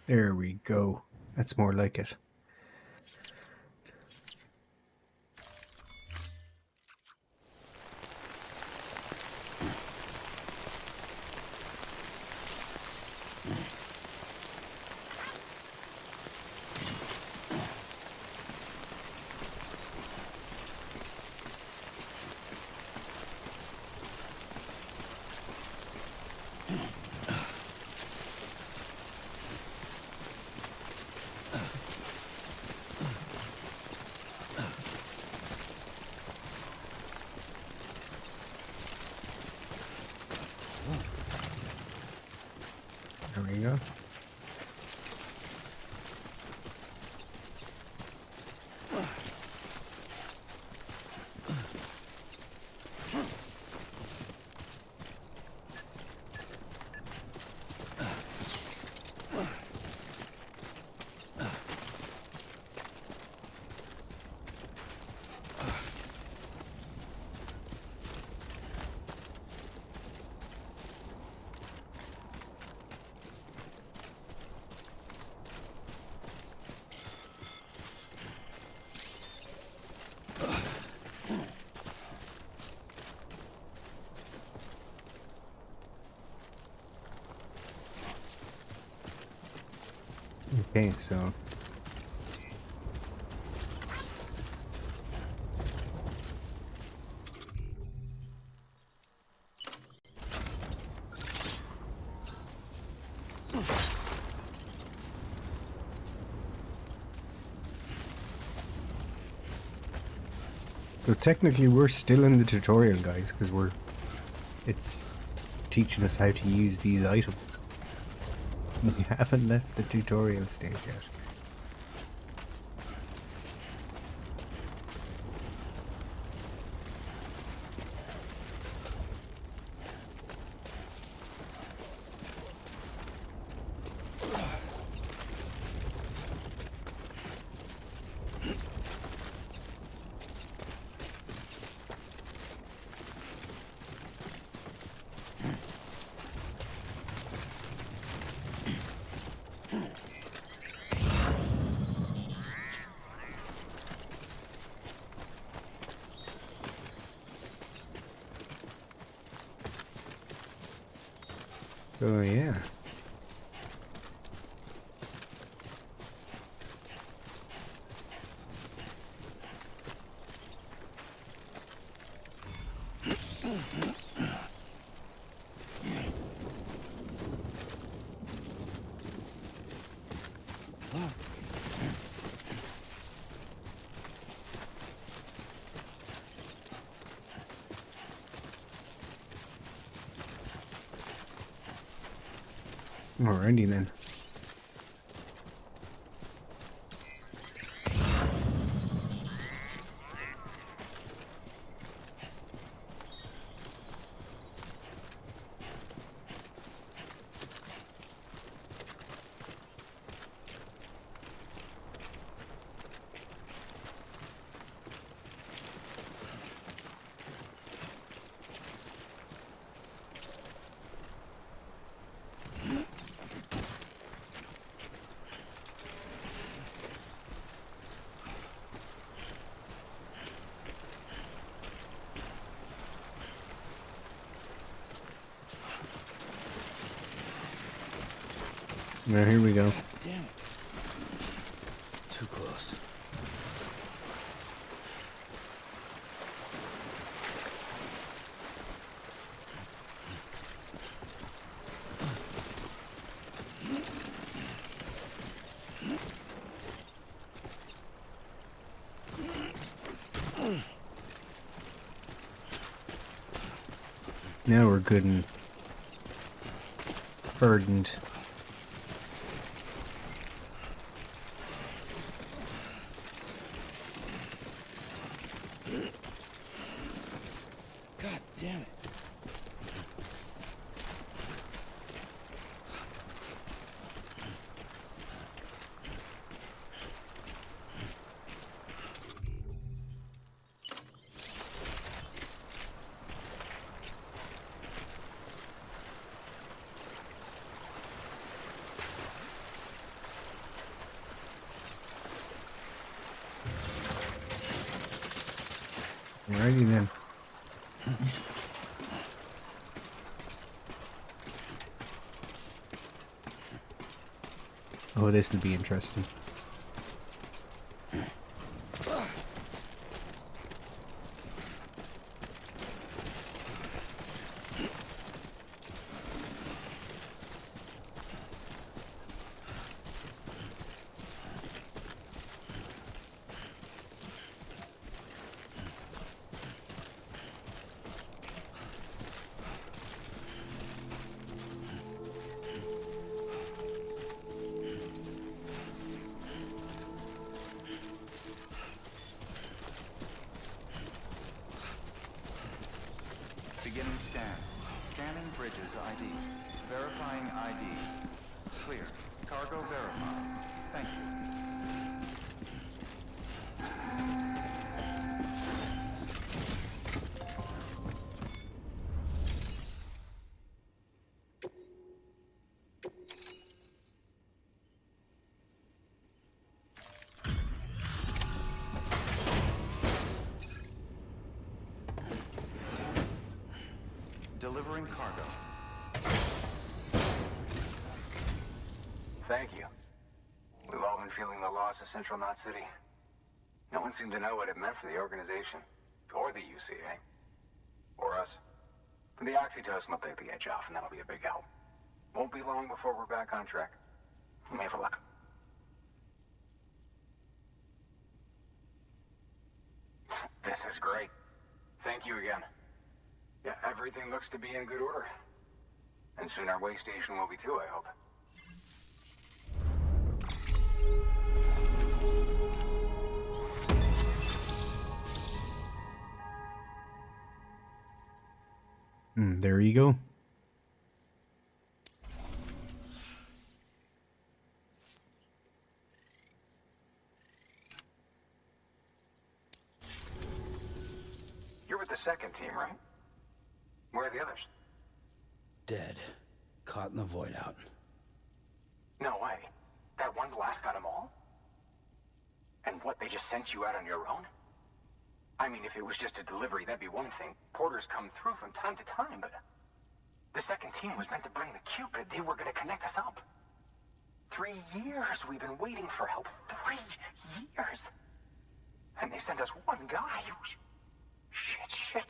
there we go. That's more like it. There we go. Okay, so technically we're still in the tutorial, guys, because it's teaching us how to use these items. We haven't left the tutorial stage yet. Oh yeah. Alrighty then. Now here we go. Damn it. Too close. Now we're good and burdened. God damn it. Alrighty then. Oh, this will be interesting. Beginning scan. Scanning bridges ID. Verifying ID. Clear. Cargo verified. Thank you. Delivering cargo. Thank you. We've all been feeling the loss of Central Knot City. No one seemed to know what it meant for the organization, or the UCA, or us. But the Oxytocin will take the edge off, and that'll be a big help. Won't be long before we're back on track. You may have a luck. This is great. Thank you again. Yeah, everything looks to be in good order. And soon our way station will be too, I hope. There you go. You're with the second team, right? Where are the others? Dead. Caught in the void out. No way. That one blast got them all? And what, they just sent you out on your own? I mean, if it was just a delivery, that'd be one thing. Porters come through from time to time, but... The second team was meant to bring the Cupid. They were gonna connect us up. 3 years we've been waiting for help. 3 years! And they sent us one guy who's... Shit.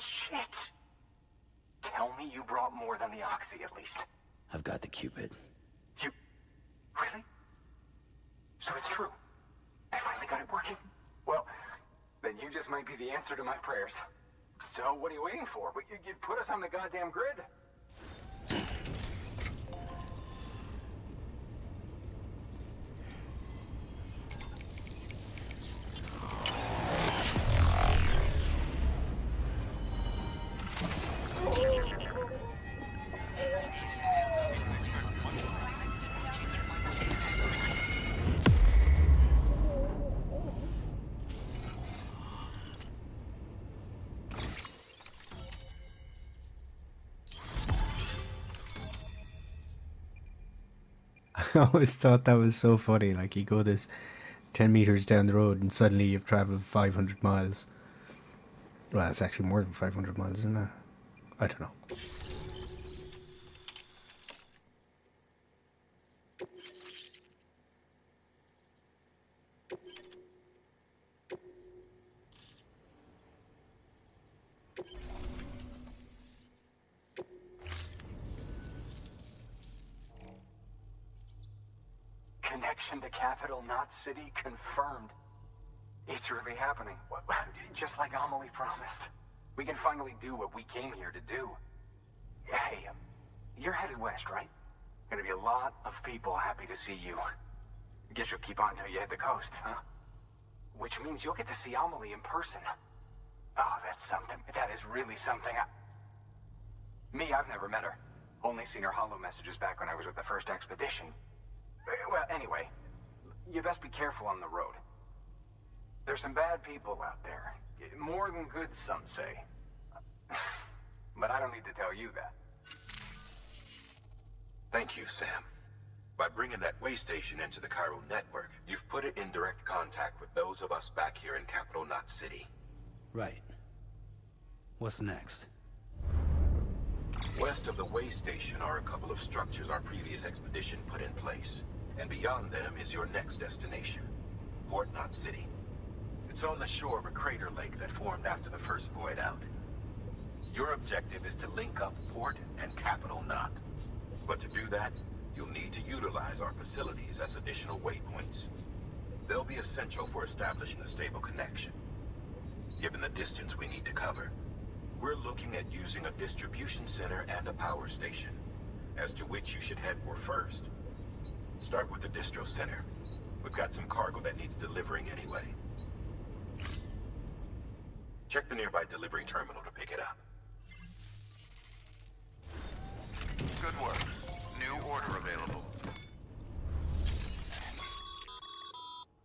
Tell me you brought more than the Oxy, at least. I've got the Cupid. You... Really? So it's true. They finally got it working. Well, then you just might be the answer to my prayers. So what are you waiting for? You'd put us on the goddamn grid. I always thought that was so funny. Like, you go this 10 meters down the road and suddenly you've traveled 500 miles. Well, it's actually more than 500 miles, isn't it? I don't know. connection to Capital Knot City confirmed. It's really happening. Just like Amelie promised. We can finally do what we came here to do. Hey, you're headed west, right? Gonna be a lot of people happy to see you. Guess you'll keep on till you hit the coast, huh? Which means you'll get to see Amelie in person. Oh, that's something. That is really something. Me, I've never met her. Only seen her holo messages back when I was with the first expedition. Well, anyway, you best be careful on the road. There's some bad people out there. More than good, some say. But I don't need to tell you that. Thank you, Sam. By bringing that way station into the Chiral network, you've put it in direct contact with those of us back here in Capital Knot City. Right. What's next? West of the way station are a couple of structures our previous expedition put in place. And beyond them is your next destination, Port Knot City. It's on the shore of a crater lake that formed after the first void out. Your objective is to link up Port and Capital Knot. But to do that, you'll need to utilize our facilities as additional waypoints. They'll be essential for establishing a stable connection. Given the distance we need to cover, we're looking at using a distribution center and a power station, as to which you should head for first. Start with the distro center. We've got some cargo that needs delivering anyway. Check the nearby delivery terminal to pick it up. Good work. New order available.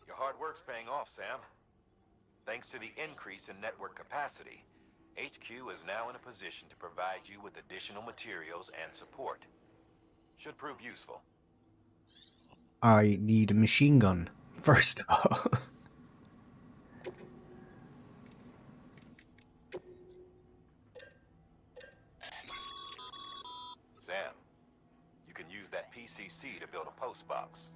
Your hard work's paying off, Sam. Thanks to the increase in network capacity, HQ is now in a position to provide you with additional materials and support. Should prove useful. I need a machine gun, first of all. Sam, you can use that PCC to build a post box.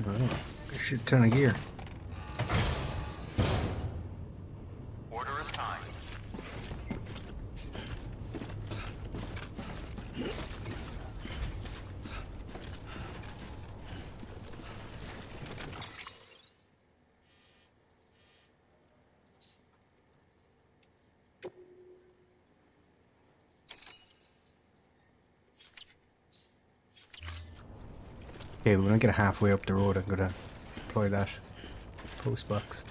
Oh, a shit ton of gear. Order assigned. Okay, when I get halfway up the road, I'm gonna deploy that post box.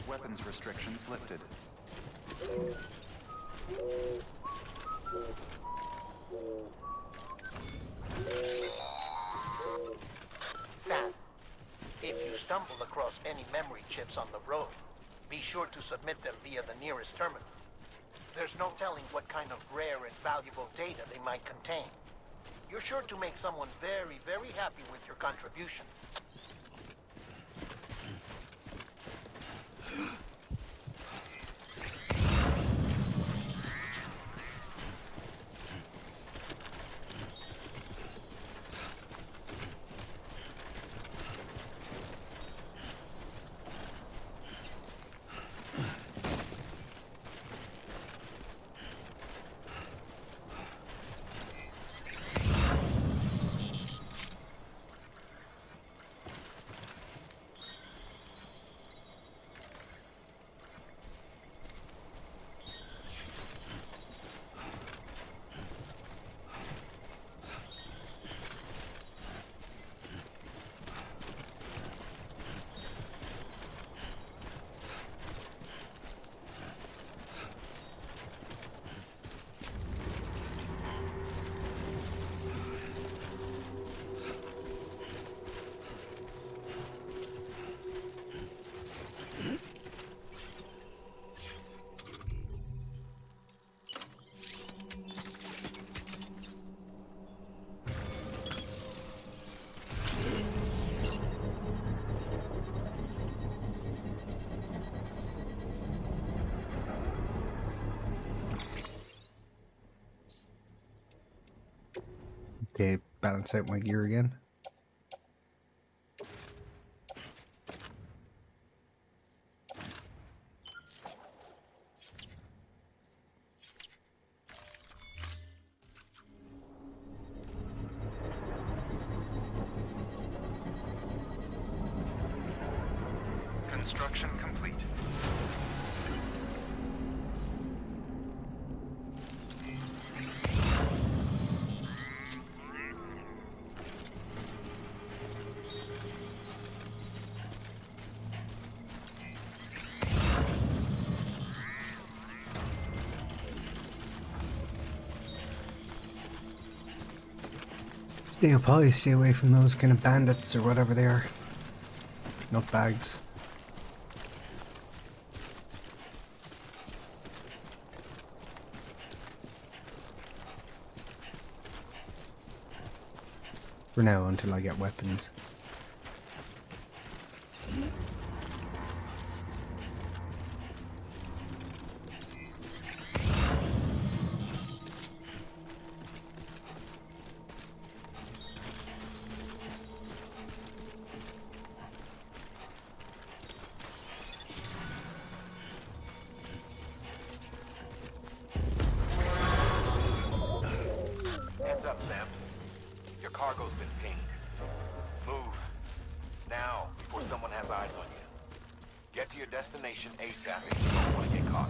Weapons restrictions lifted. Sam, if you stumble across any memory chips on the road, be sure to submit them via the nearest terminal. There's no telling what kind of rare and valuable data they might contain. You're sure to make someone very, very happy with your contribution. Okay, balance out my gear again. Construction complete. Stay up high, stay away from those kind of bandits or whatever they are. Not bags. For now, until I get weapons. Heads up, Sam. Your cargo's been pinged. Move. Now, before someone has eyes on you. Get to your destination ASAP if you don't want to get caught.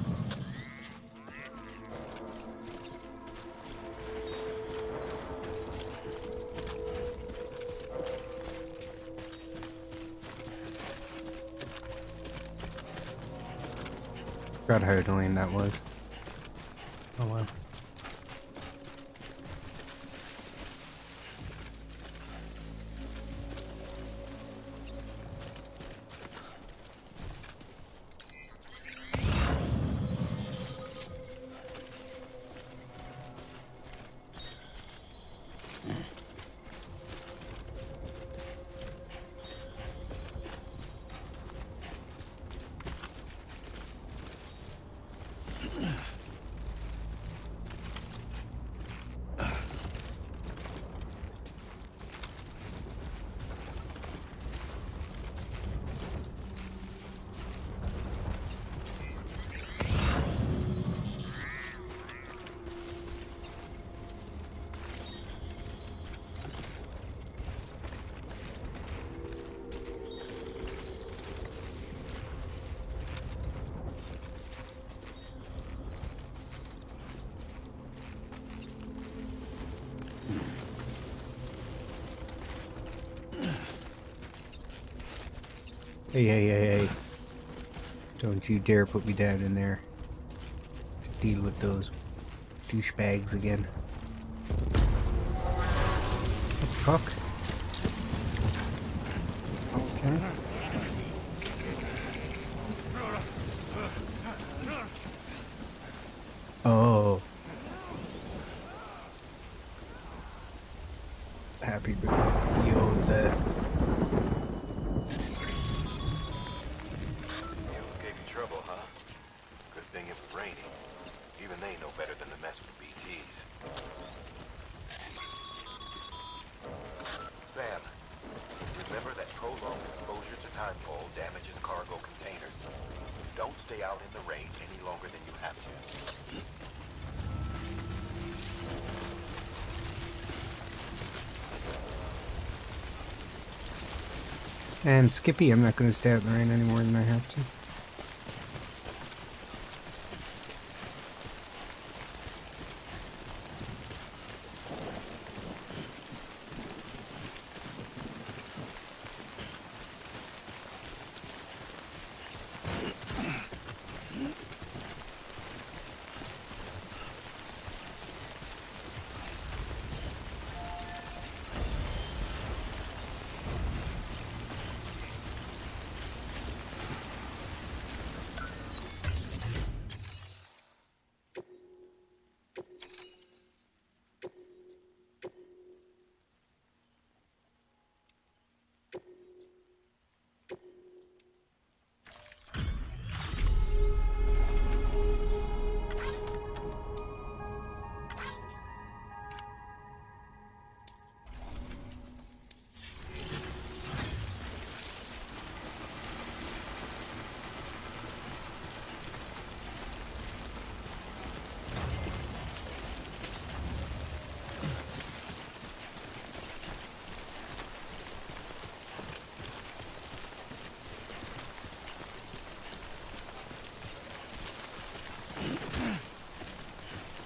Forgot how annoying that was. Oh well. Hey. Don't you dare put me down in there to deal with those douchebags again. What the fuck? Okay. Oh. Happy because he owned the... Gave you trouble, huh? Good thing it was raining. Even they know better than to mess with BTs. Sam, remember that prolonged exposure to timefall damages cargo containers. Don't stay out in the rain any longer than you have to. And Skippy, I'm not going to stay out in the rain any more than I have to.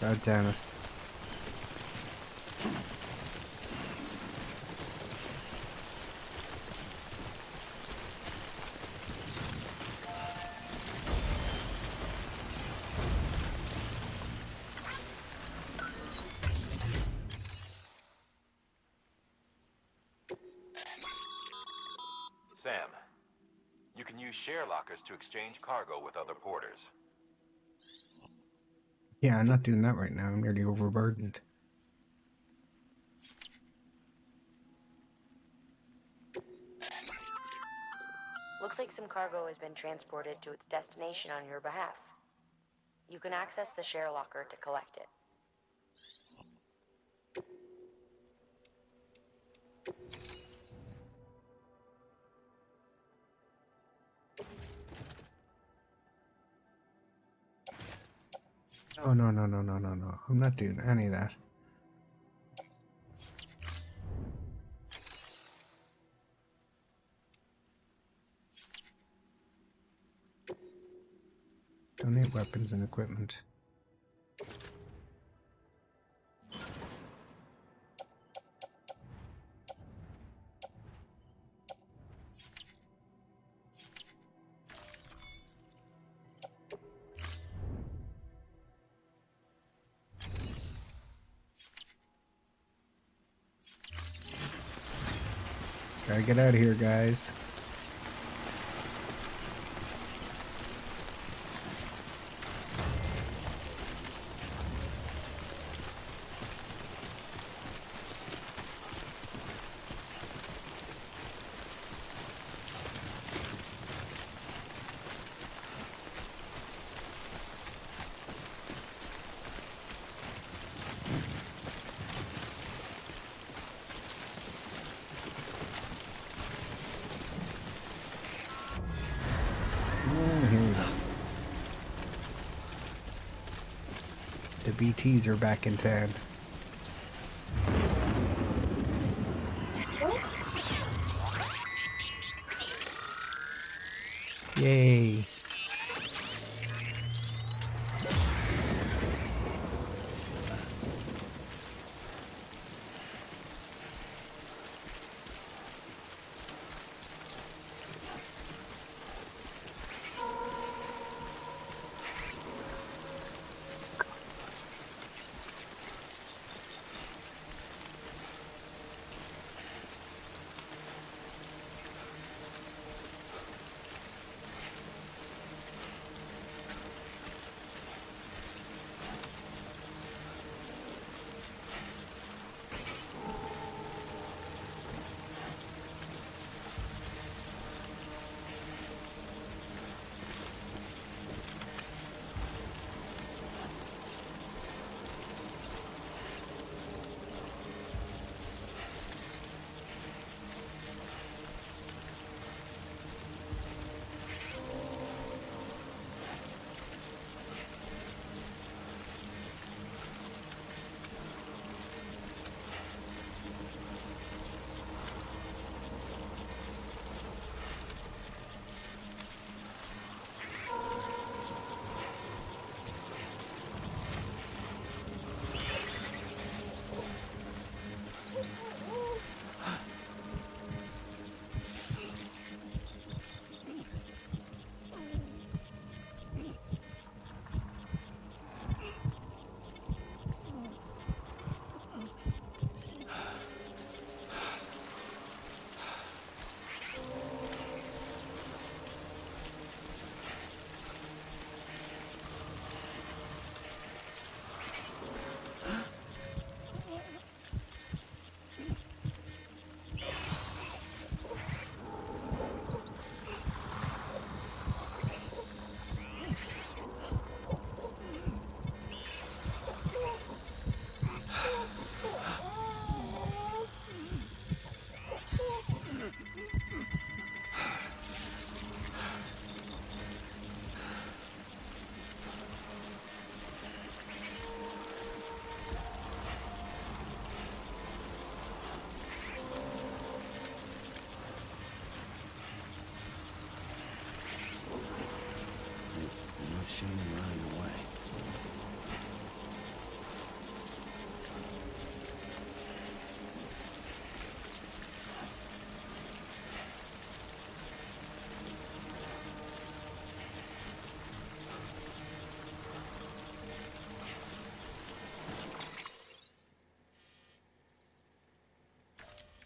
God damn it. Sam, you can use share lockers to exchange cargo with other porters. Yeah, I'm not doing that right now. I'm nearly overburdened. Looks like some cargo has been transported to its destination on your behalf. You can access the share locker to collect it. Oh, no. I'm not doing any of that. Donate weapons and equipment. Gotta get out of here, guys. The BTs are back in town. Yay.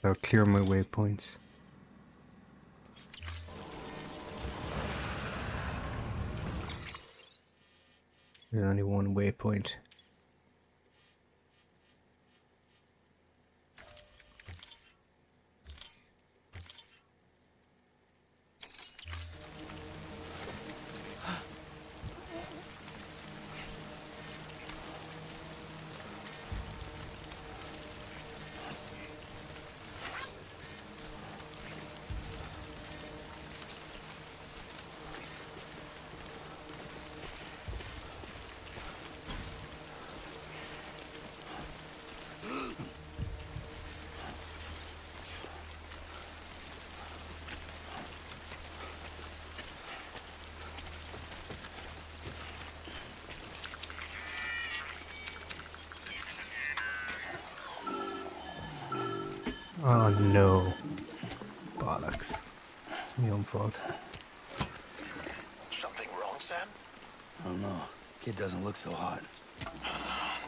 I'll clear my waypoints. There's only one waypoint. Oh no. Bollocks. It's my own fault. Something wrong, Sam? I don't know. Kid doesn't look so hot.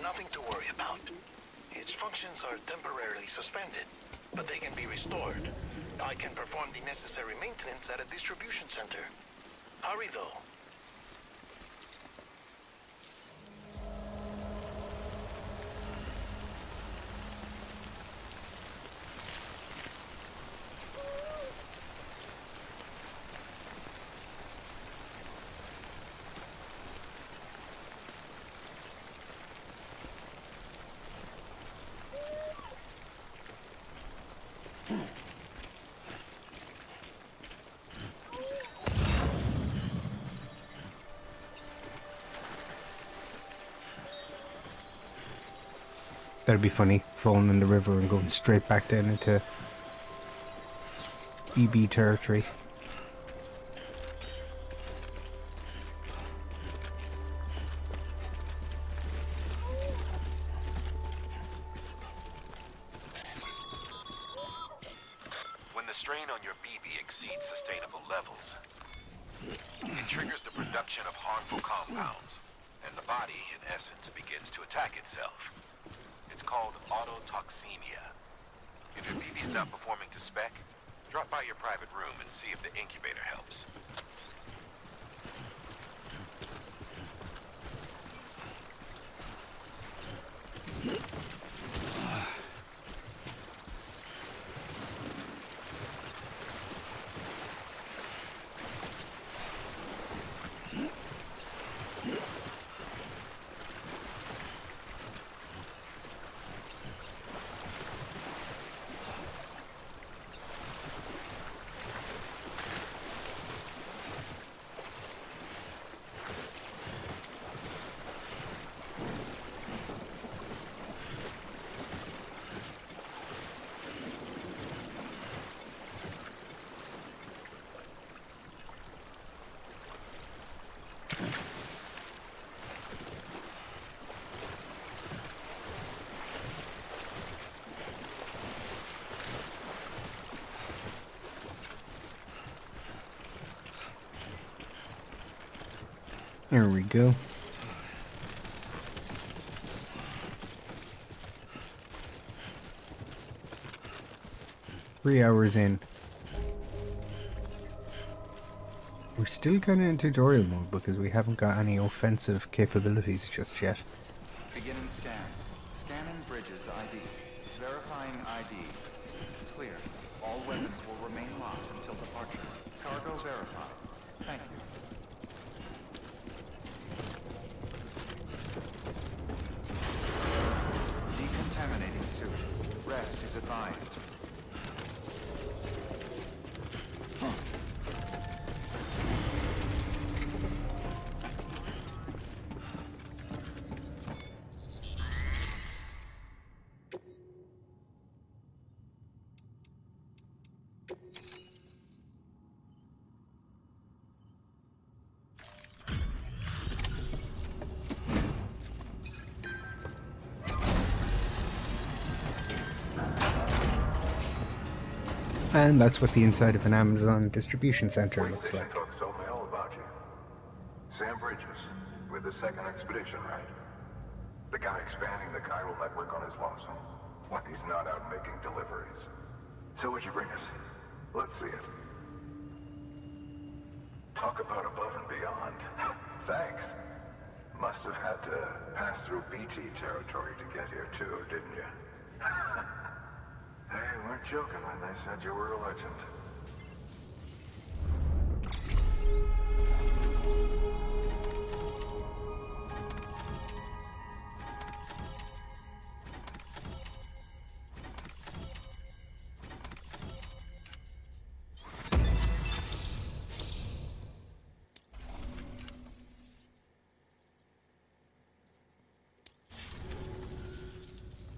Nothing to worry about. Its functions are temporarily suspended, but they can be restored. I can perform the necessary maintenance at a distribution center. Hurry, though. That'd be funny, falling in the river and going straight back down into BB territory. When the strain on your BB exceeds sustainable levels, it triggers the production of harmful compounds, and the body, in essence, begins to attack itself. It's called autotoxemia. If your BB's not performing to spec, drop by your private room and see if the incubator helps. There we go. Three hours in. We're still kind of in tutorial mode because we haven't got any offensive capabilities just yet. Beginning scan. Scanning bridges ID. Verifying ID. Clear. All weapons will remain locked until departure. Cargo verified. Thank you. Decontaminating suit. Rest is advised. And that's what the inside of an Amazon distribution center looks like. Folks told me all about you. Sam Bridges, with the second expedition, right? The guy expanding the chiral network on his lonesome. When he's not out making deliveries. So what'd you bring us? Let's see it. Talk about above and beyond. Thanks. Must have had to pass through BT territory to get here too, didn't you? They weren't joking when they said you were a legend.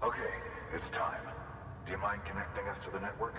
Okay, it's time. Do you mind connecting us to the network?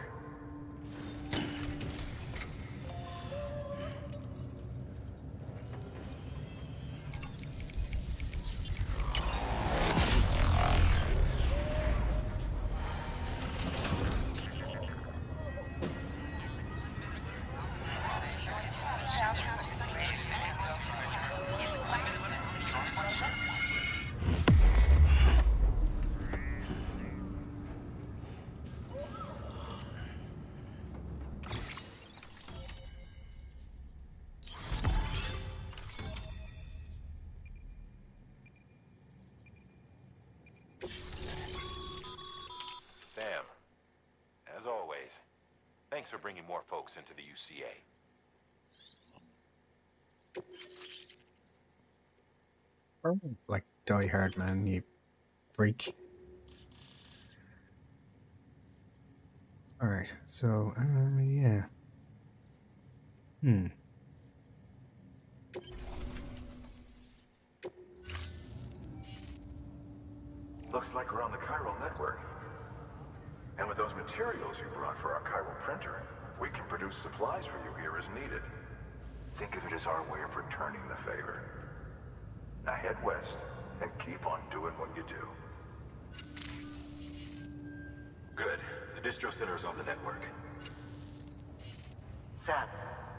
always. Thanks for bringing more folks into the UCA. Like, die hard, man, you freak. Alright, so, yeah. Looks like we're on the chiral network. And with those materials you brought for our chiral printer, we can produce supplies for you here as needed. Think of it as our way of returning the favor. Now head west and keep on doing what you do. Good. The distro center's on the network. Sam,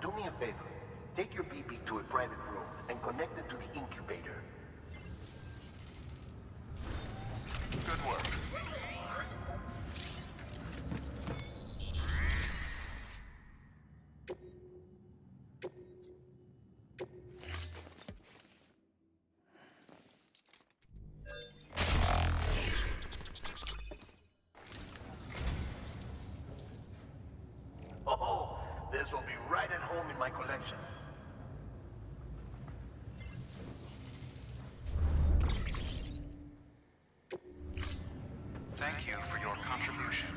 do me a favor. Take your BB to a private room and connect it to the incubator. Good work. Oh, this will be right at home in my collection. Thank you for your contribution.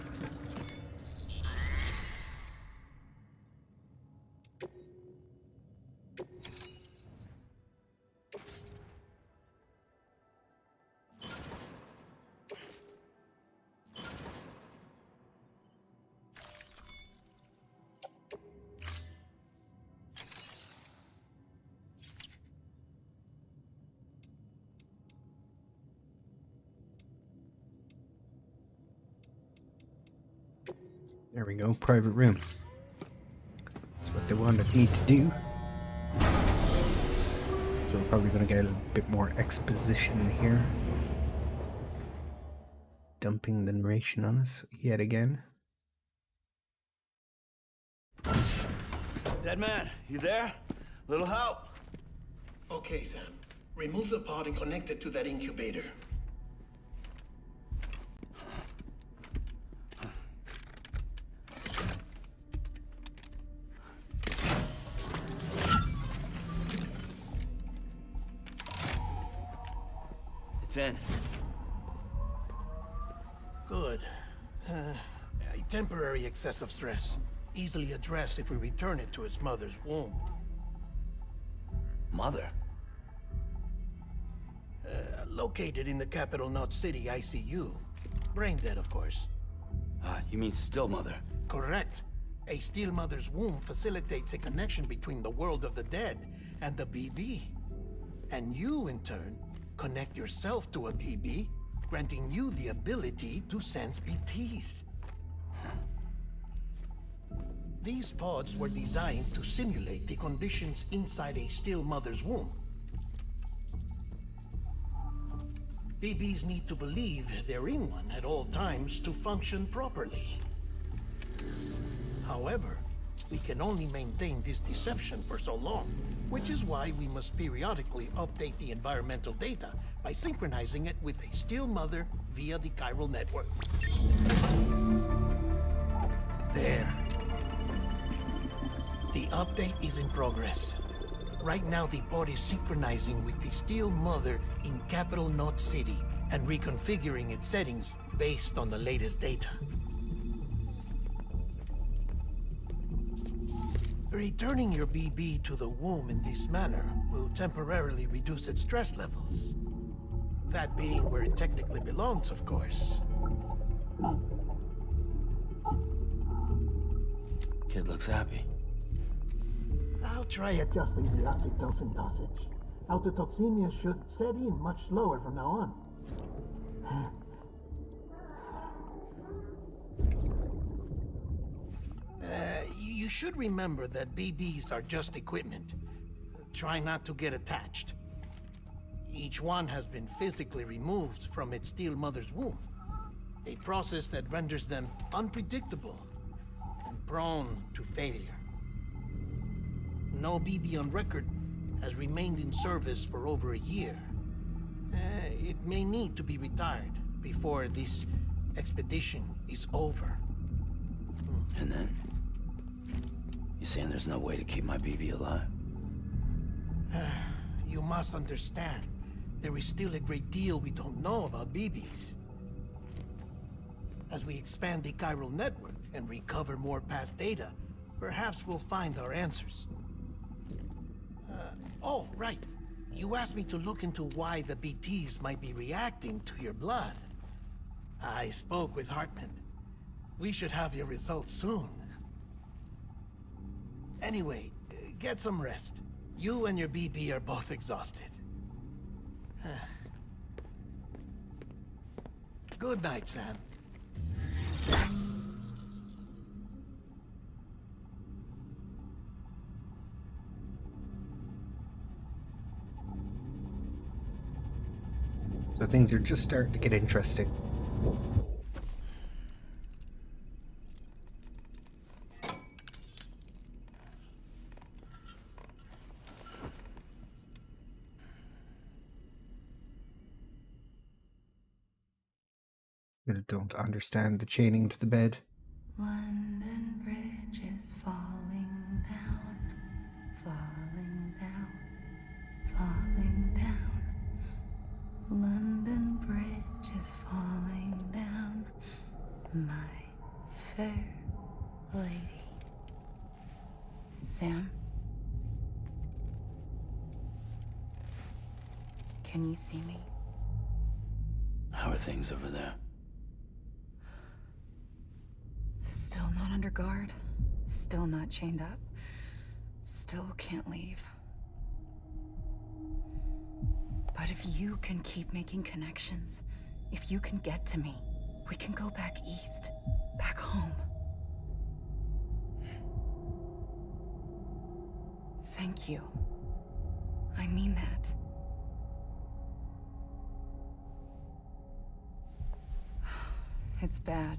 There we go, private room. That's what they wanted me to do. So we're probably going to get a little bit more exposition here. Dumping the narration on us yet again. Dead man, you there? Little help? Okay, Sam. Remove the pod and connect it to that incubator. It's in. Good. A temporary excessive stress. Easily addressed if we return it to its mother's womb. Mother? Located in the capital Knot City ICU. Brain dead, of course. You mean still mother? Correct. A still mother's womb facilitates a connection between the world of the dead and the BB. And you, in turn, connect yourself to a BB, granting you the ability to sense BTs. These pods were designed to simulate the conditions inside a still mother's womb. BBs need to believe they're in one at all times to function properly. However, we can only maintain this deception for so long, which is why we must periodically update the environmental data by synchronizing it with a still mother via the chiral network. There. The update is in progress. Right now, the pod is synchronizing with the still mother in capital Knot City and reconfiguring its settings based on the latest data. Returning your BB to the womb in this manner will temporarily reduce its stress levels. That being where it technically belongs, of course. Kid looks happy. I'll try adjusting the oxytocin dosage. Autotoxemia should set in much slower from now on. You should remember that BBs are just equipment. Try not to get attached. Each one has been physically removed from its still mother's womb. A process that renders them unpredictable and prone to failure. No BB on record has remained in service for over a year. It may need to be retired before this expedition is over. And then? You saying there's no way to keep my BB alive? You must understand, there is still a great deal we don't know about BBs. As we expand the chiral network and recover more past data, perhaps we'll find our answers. Oh, right. You asked me to look into why the BTs might be reacting to your blood. I spoke with Hartman. We should have your results soon. Anyway, get some rest. You and your BB are both exhausted. Good night, Sam. So things are just starting to get interesting. I don't understand the chaining to the bed. London Bridge is falling down, falling down, falling down. London Bridge is falling down, my fair lady. Sam? Can you see me? How are things over there? Still not under guard. Still not chained up. Still can't leave. But if you can keep making connections, if you can get to me, we can go back east. Back home. Thank you. I mean that. It's bad.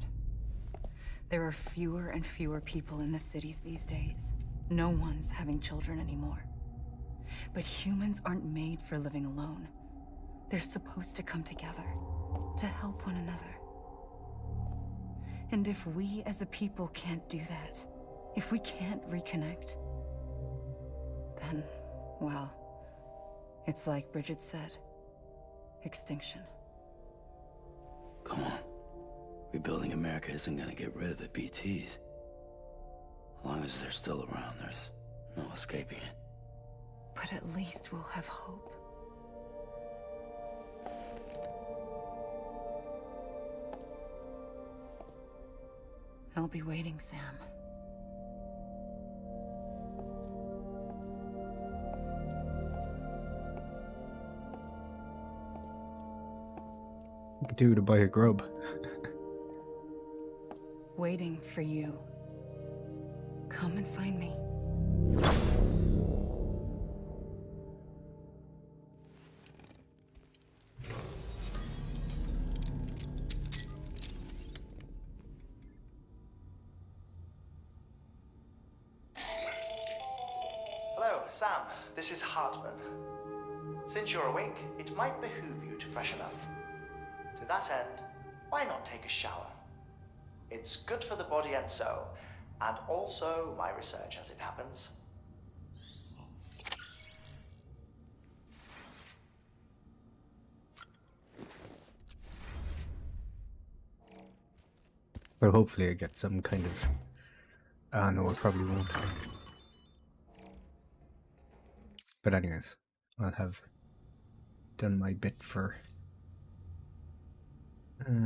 There are fewer and fewer people in the cities these days. No one's having children anymore. But humans aren't made for living alone. They're supposed to come together, to help one another. And if we as a people can't do that, if we can't reconnect, then, well, it's like Bridget said, extinction. Come on. Rebuilding America isn't gonna get rid of the BTs. As long as they're still around, there's no escaping it. But at least we'll have hope. I'll be waiting, Sam. You could do to buy a grub. Waiting for you. Come and find me. Hello, Sam. This is Hartman. Since you're awake, it might behoove you to freshen up. To that end, why not take a shower? It's good for the body and soul, and also my research as it happens. But hopefully I get some kind of... no, I probably won't. But anyways, I'll have done my bit for...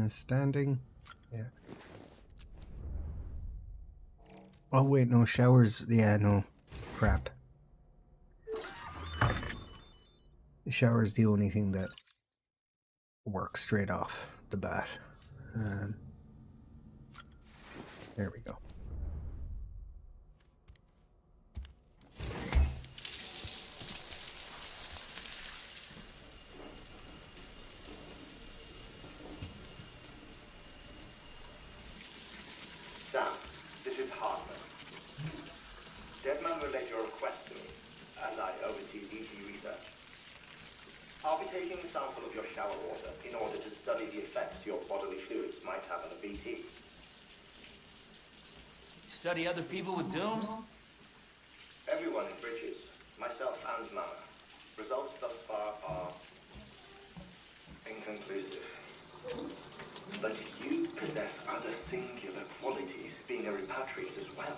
standing. Yeah. Oh wait, no, showers. Yeah, no. Crap. The shower is the only thing that works straight off the bat. There we go. Sam, this is Hartman. Deadman relayed your request to me, as I oversee BT research. I'll be taking a sample of your shower water in order to study the effects your bodily fluids might have on a BT. study other people with dooms? Everyone in Bridges, myself and Mama. Results thus far are inconclusive. But you possess other singular qualities, being a repatriate as well.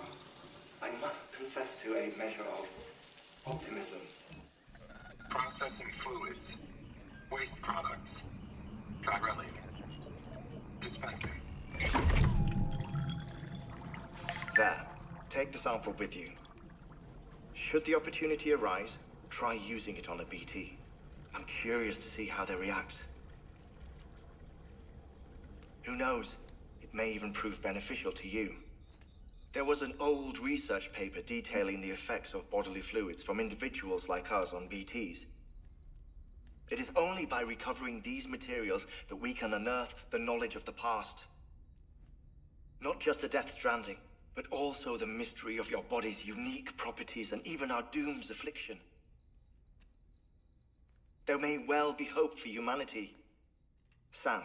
I must confess to a measure of optimism. Processing fluids. Waste products. Drilling. Dispensing. There. Take the sample with you. Should the opportunity arise, try using it on a BT. I'm curious to see how they react. Who knows? It may even prove beneficial to you. There was an old research paper detailing the effects of bodily fluids from individuals like us on BTs. It is only by recovering these materials that we can unearth the knowledge of the past. Not just the Death Stranding, but also the mystery of your body's unique properties and even our doom's affliction. There may well be hope for humanity. Sam,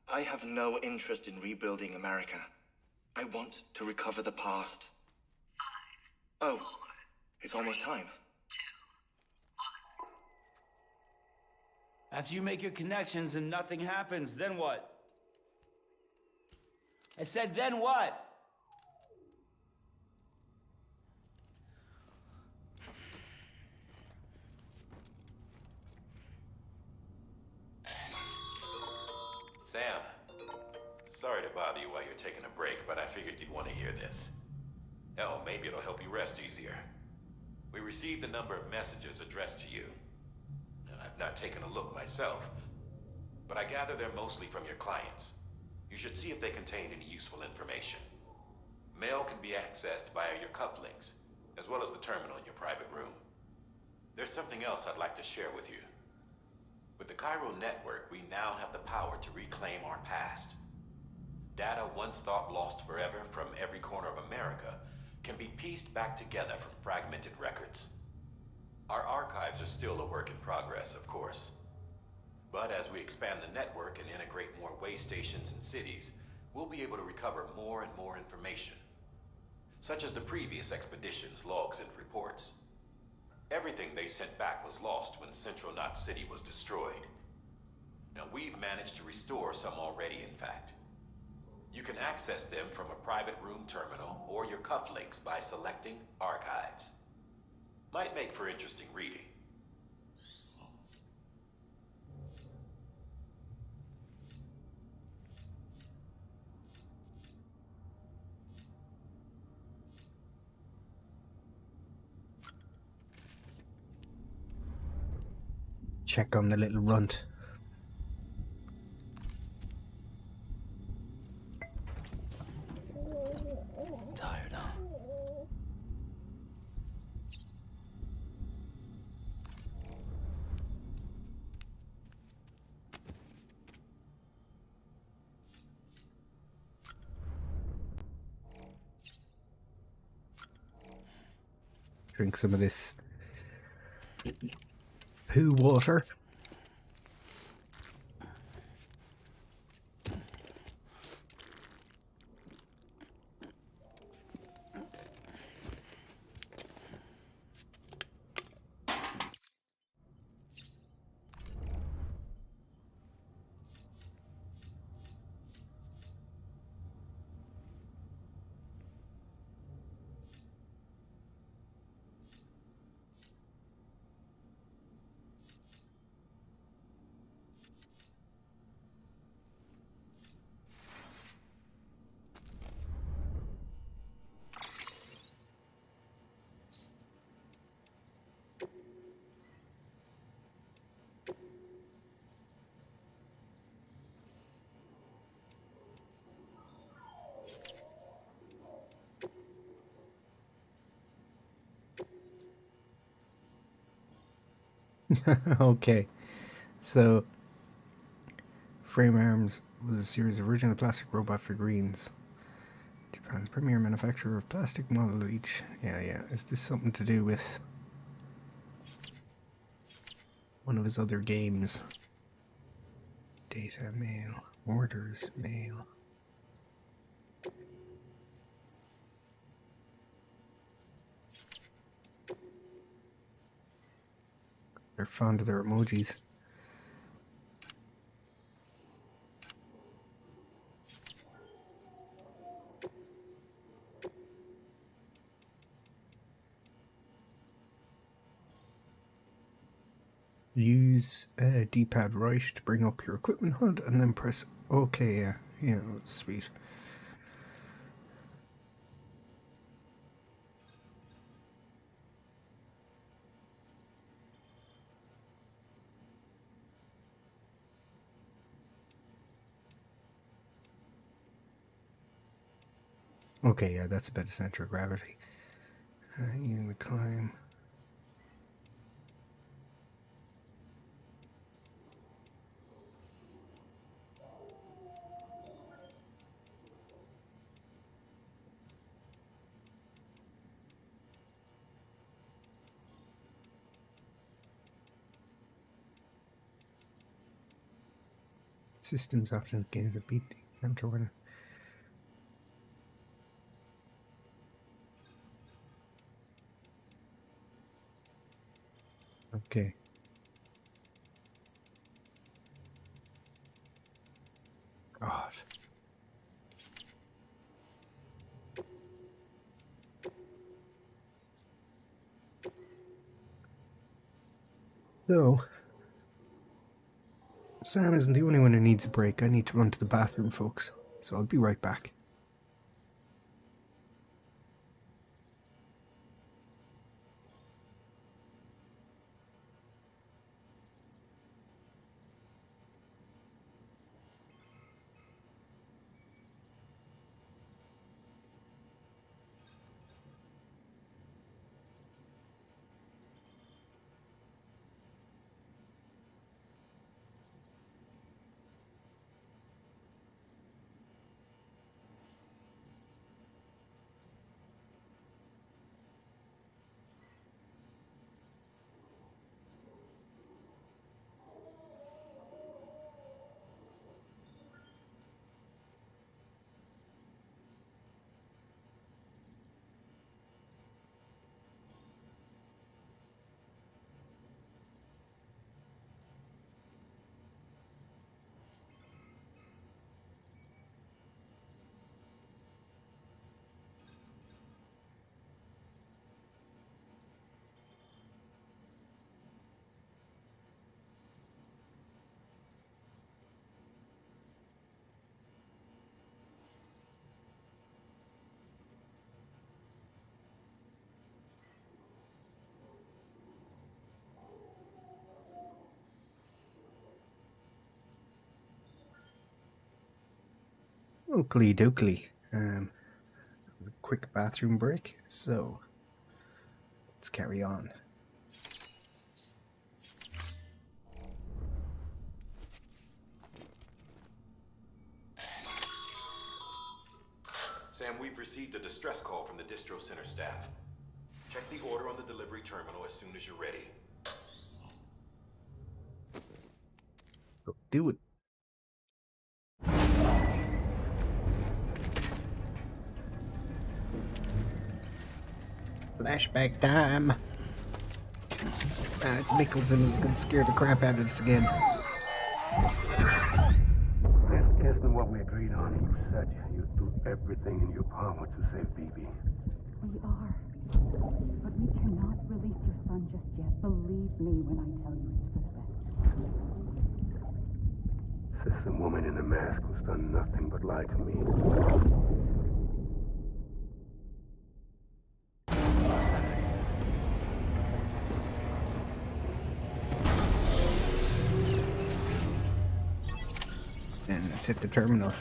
I have no interest in rebuilding America. I want to recover the past. 5, 4, it's almost time. After you make your connections and nothing happens, then what? I said, then what? Sam, sorry to bother you while you're taking a break, but I figured you'd want to hear this. Hell, maybe it'll help you rest easier. We received a number of messages addressed to you. I've not taken a look myself, but I gather they're mostly from your clients. You should see if they contain any useful information. Mail can be accessed via your cufflinks, as well as the terminal in your private room. There's something else I'd like to share with you. With the Chiral network, we now have the power to reclaim our past. Data once thought lost forever from every corner of America can be pieced back together from fragmented records. Our archives are still a work in progress, of course. But as we expand the network and integrate more way stations and cities, we'll be able to recover more and more information, such as the previous expedition's logs and reports. Everything they sent back was lost when Central Knot City was destroyed. Now, we've managed to restore some already, in fact. You can access them from a private room terminal or your cufflinks by selecting Archives. Might make for interesting reading. Check on the little runt. Tired, huh? Drink some of this poo water. Okay, so Frame Arms was a series of original plastic robot figurines. Japan's premier manufacturer of plastic models each. Yeah. Is this something to do with one of his other games? Data, mail, orders, mail. fond of their emojis. Use D-pad right to bring up your equipment HUD and then press OK. Yeah, sweet. Okay, yeah, that's a better center of gravity. Using the climb. Systems options gains a beat counter winner. Okay. God. So, Sam isn't the only one who needs a break. I need to run to the bathroom, folks. So I'll be right back. Oakley dokley. Quick bathroom break. So, let's carry on. Sam, we've received a distress call from the distro center staff. Check the order on the delivery terminal as soon as you're ready. Go do it. Flashback time. It's Mickelson is gonna scare the crap out of us again. Isn't what we agreed on. You said you'd do everything in your power to save BB. We are. But we cannot release your son just yet. Believe me when I tell you it's for the best. Says the woman in the mask who's done nothing but lie to me. And let's hit the terminal.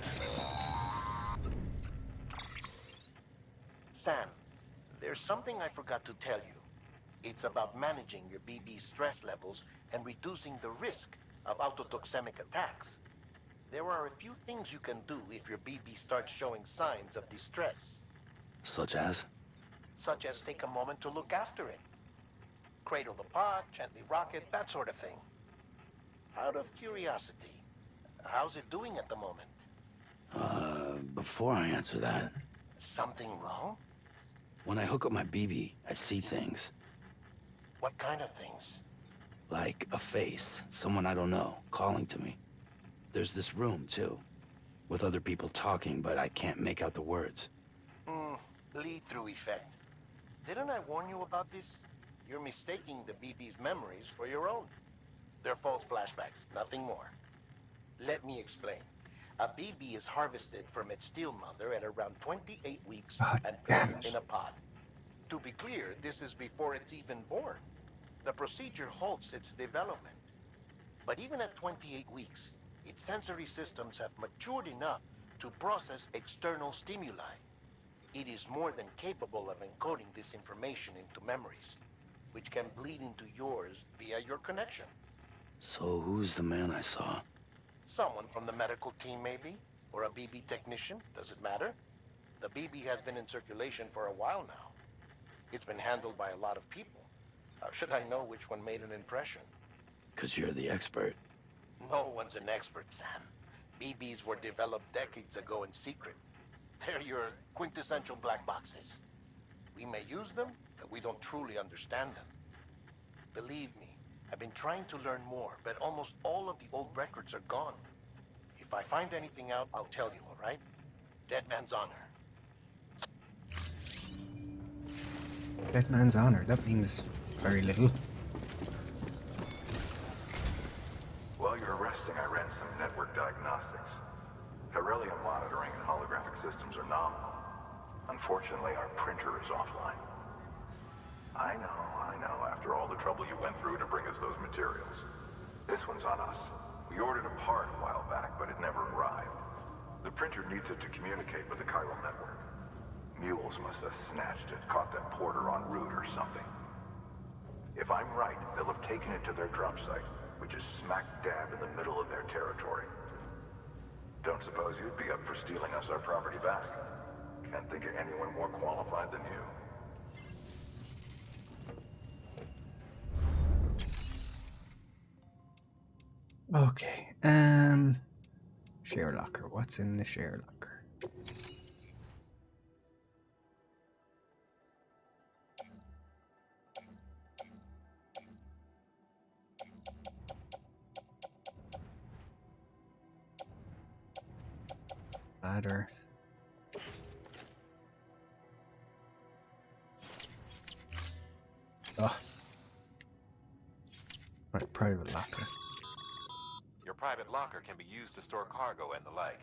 Sam, there's something I forgot to tell you. It's about managing your BB stress levels and reducing the risk of autotoxemic attacks. There are a few things you can do if your BB starts showing signs of distress. Such as? Such as take a moment to look after it. Cradle the pot, gently rock it, that sort of thing. Out of curiosity, how's it doing at the moment? Before I answer that, Something wrong? when I hook up my BB, I see things. What kind of things? Like a face, someone I don't know, calling to me. There's this room, too, with other people talking, but I can't make out the words. Bleed-through effect. Didn't I warn you about this? You're mistaking the BB's memories for your own. They're false flashbacks, nothing more. Let me explain. A BB is harvested from its steel mother at around 28 weeks and placed in a pod. To be clear, this is before it's even born. The procedure halts its development. But even at 28 weeks, its sensory systems have matured enough to process external stimuli. It is more than capable of encoding this information into memories, which can bleed into yours via your connection. So who's the man I saw? Someone from the medical team, maybe? Or a BB technician? Does it matter? The BB has been in circulation for a while now. It's been handled by a lot of people. How should I know which one made an impression? 'Cause you're the expert. No one's an expert, Sam. BBs were developed decades ago in secret. They're your quintessential black boxes. We may use them, but we don't truly understand them. Believe me, I've been trying to learn more, but almost all of the old records are gone. If I find anything out, I'll tell you, all right? Dead man's honor. Dead man's honor. That means very little. While you're resting, I ran some network diagnostics. Beryllium monitoring and holographic systems are nominal. Unfortunately, our printer is offline. I know. After all the trouble you went through to bring us those materials. This one's on us. We ordered a part a while back, but it never arrived. The printer needs it to communicate with the chiral network. Mules must have snatched it, caught that porter en route or something. If I'm right, they'll have taken it to their drop site, which is smack dab in the middle of their territory. Don't suppose you'd be up for stealing us our property back? Can't think of anyone more qualified than you. Okay, share locker. What's in the share locker? Ladder. Oh. Right, private locker. Your private locker can be used to store cargo and the like.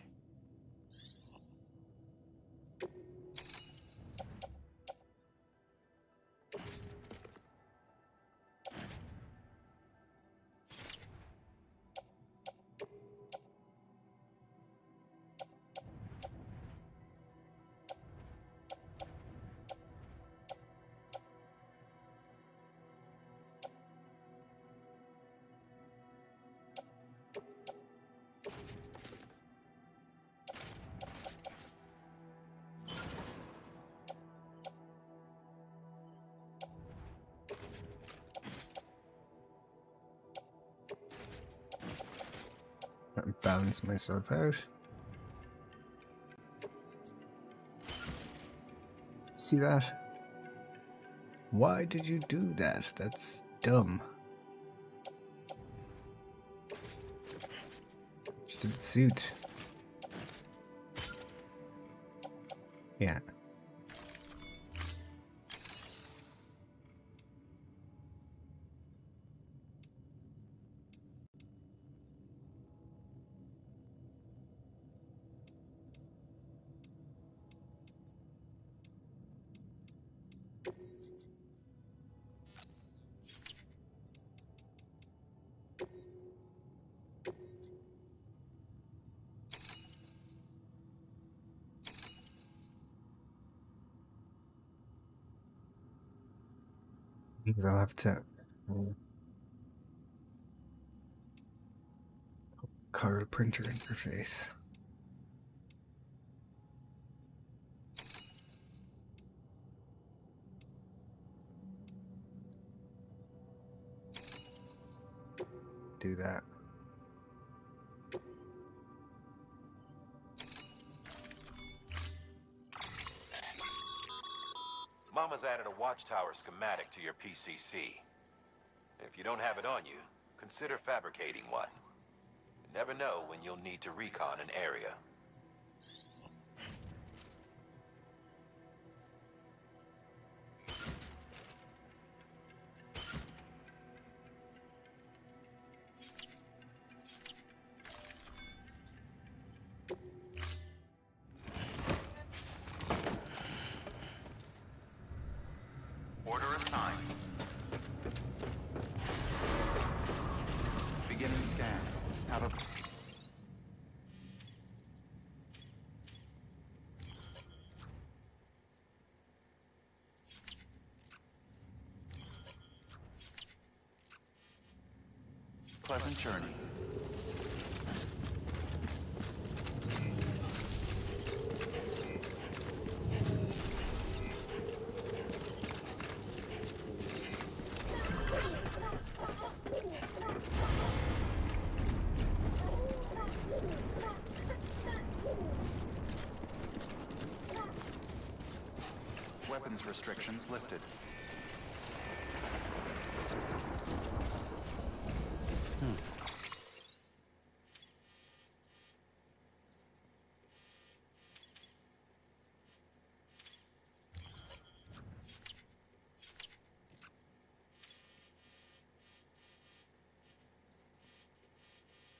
Balance myself out. See that? Why did you do that? That's dumb. Just did the suit. Yeah. Because I'll have to chiral printer interface. Do that. Mama's added a watchtower schematic to your PCC. If you don't have it on you, consider fabricating one. You never know when you'll need to recon an area. Order assigned. Beginning scan. Out of... Pleasant journey. Weapons restrictions lifted.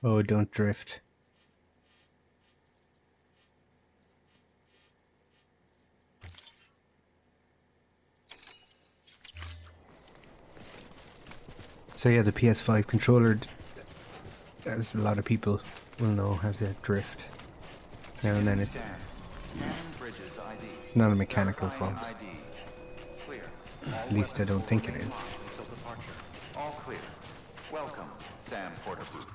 Oh, don't drift. So yeah, the PS5 controller, as a lot of people will know, has a drift. Now and then it's not a mechanical fault. At least I don't think it is. All clear. Welcome, Sam Porter Booth.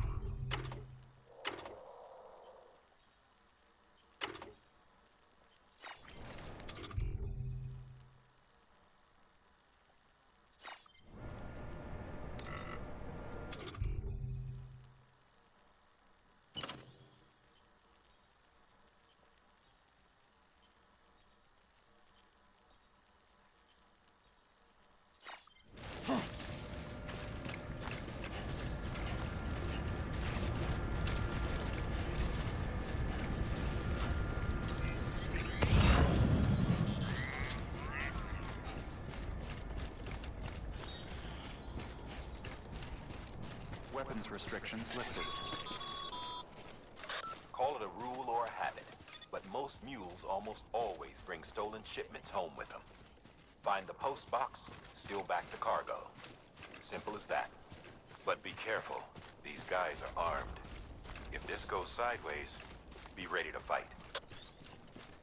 Weapons restrictions lifted. Call it a rule or a habit, but most mules almost always bring stolen shipments home with them. Find the post box, steal back the cargo. Simple as that. But be careful, these guys are armed. If this goes sideways, be ready to fight.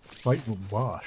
Fight with what?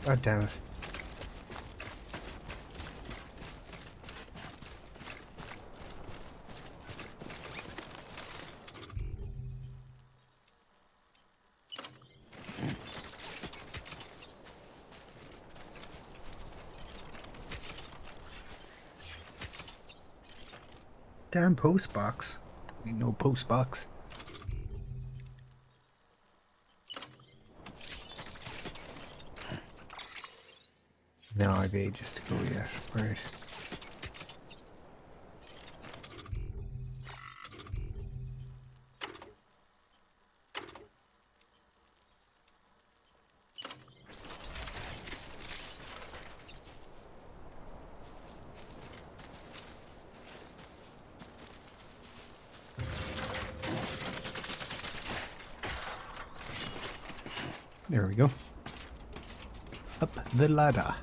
God damn it. Damn post box. Need no post box. No, I've ages to go yet. Right. There we go. Up the ladder.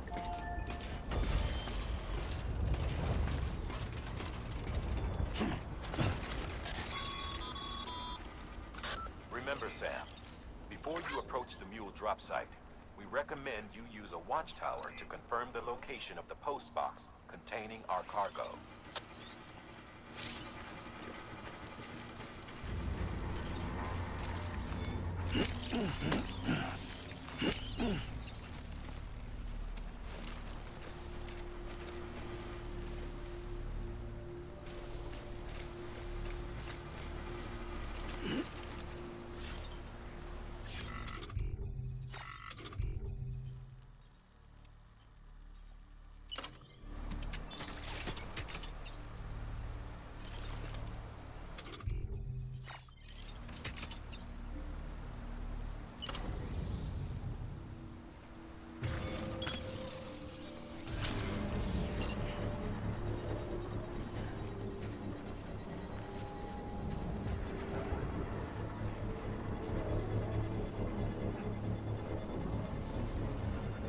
Remember, Sam, before you approach the mule drop site, we recommend you use a watchtower to confirm the location of the post box containing our cargo.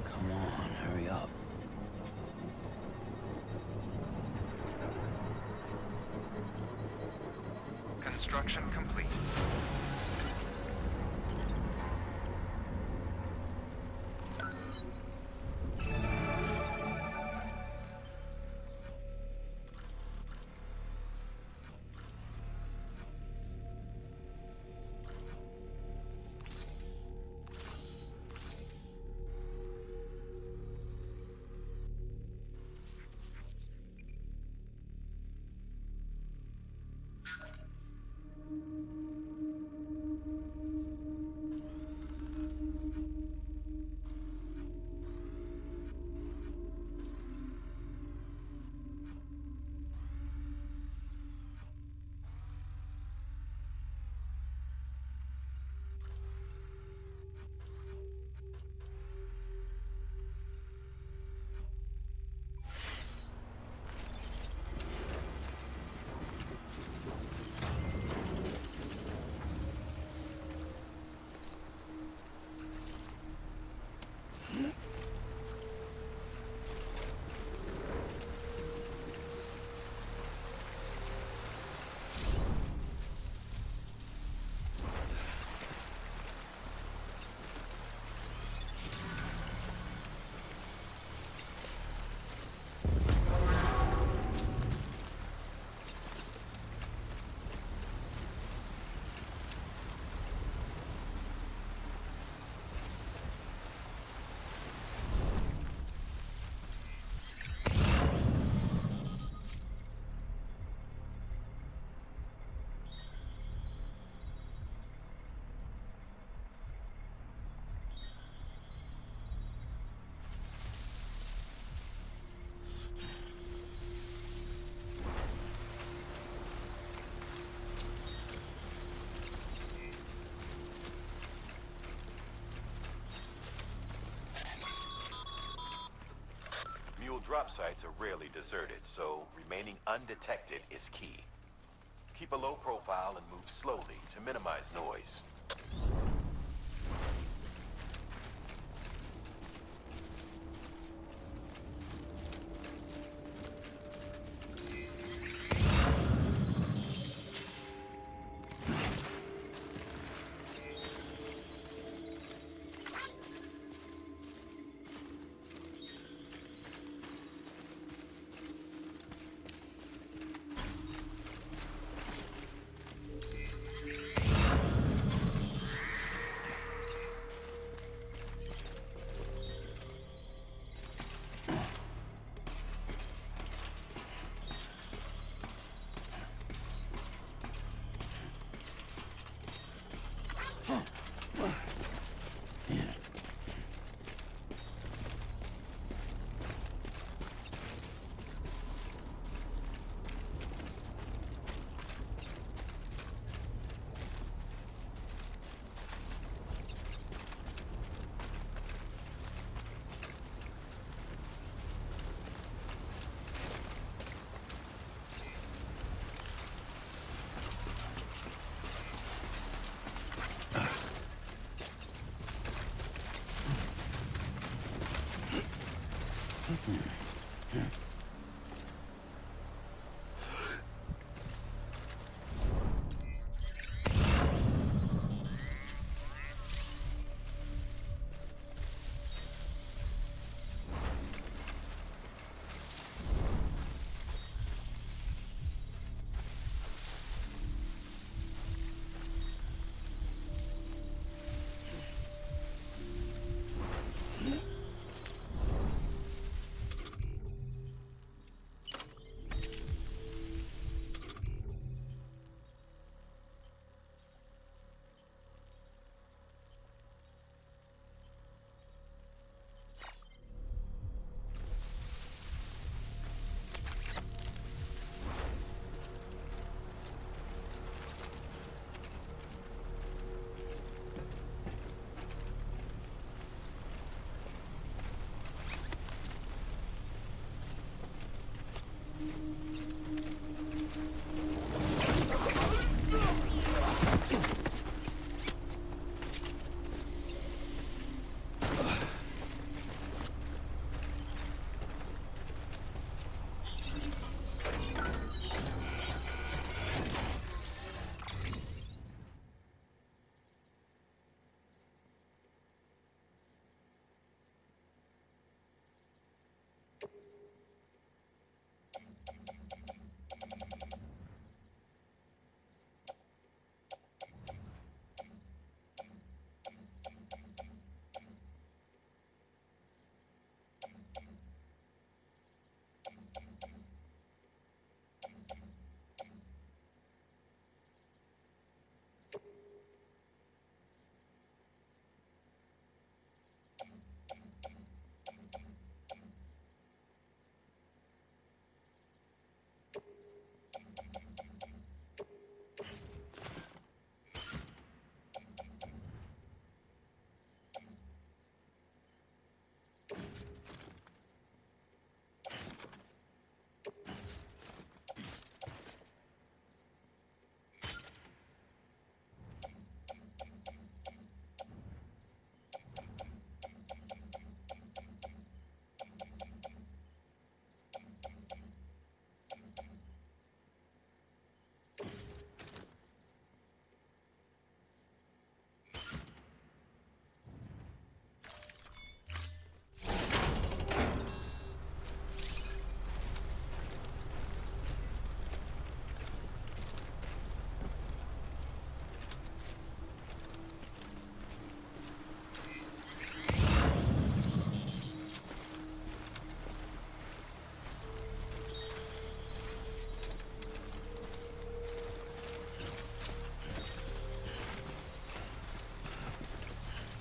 Come on, hurry up. Construction complete. Mule drop sites are rarely deserted, so remaining undetected is key. Keep a low profile and move slowly to minimize noise.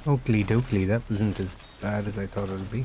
Oakley dokley, that wasn't as bad as I thought it would be.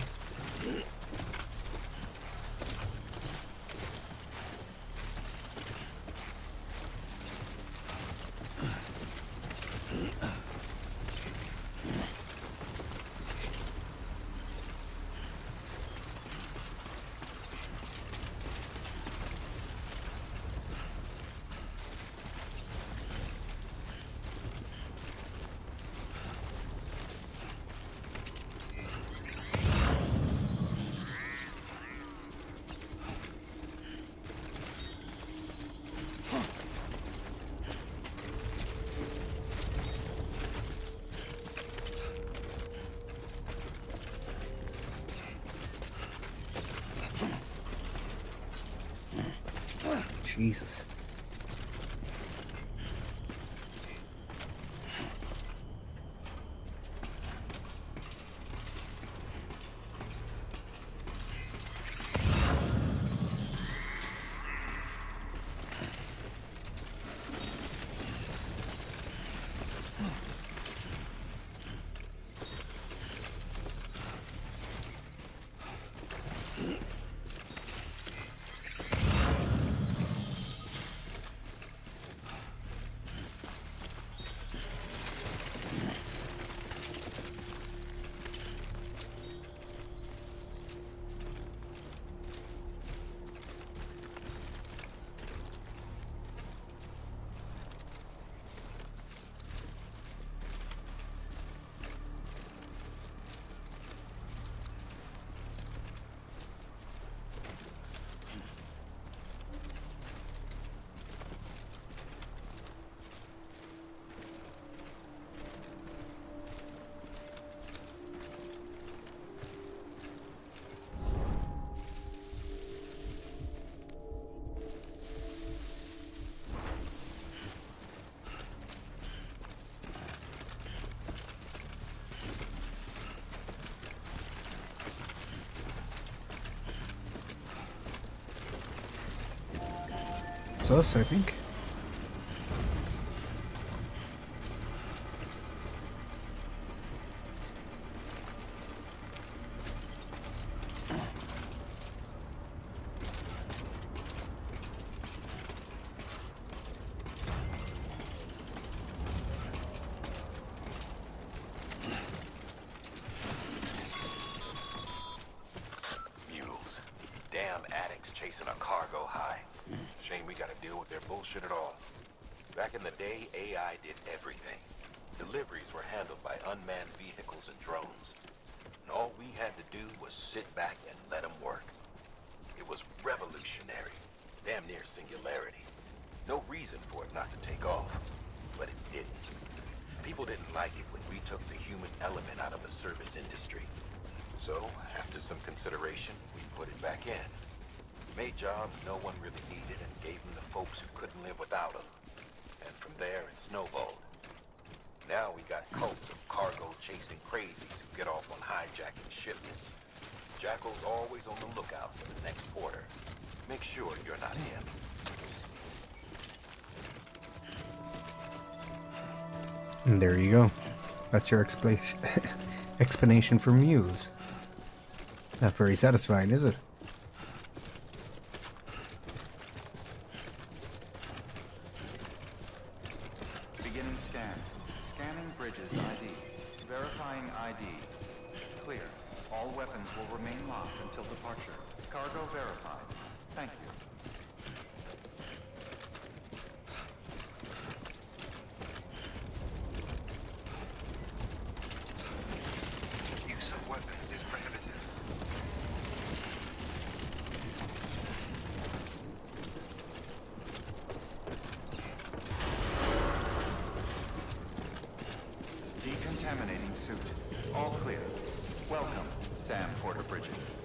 Jesus. It's us, I think. Mules. Damn addicts chasing a cargo high. Shame we gotta deal with their bullshit at all. Back in the day, AI did everything. Deliveries were handled by unmanned vehicles and drones. And all we had to do was sit back and let them work. It was revolutionary. Damn near singularity. No reason for it not to take off. But it didn't. People didn't like it when we took the human element out of the service industry. So, after some consideration, we put it back in. Made jobs no one really needed and gave them to folks who couldn't live without them. And from there, it snowballed. Now we got cults of cargo-chasing crazies who get off on hijacking shipments. Jackal's always on the lookout for the next order. Make sure you're not him. And there you go. That's your explanation for Muse. Not very satisfying, is it? Beginning scan. Scanning bridges ID. Verifying ID. Clear. All weapons will remain locked until departure. Cargo verified. Thank you. Use of weapons is prohibited. Decontaminating suit. All clear. Welcome, Sam Porter Bridges.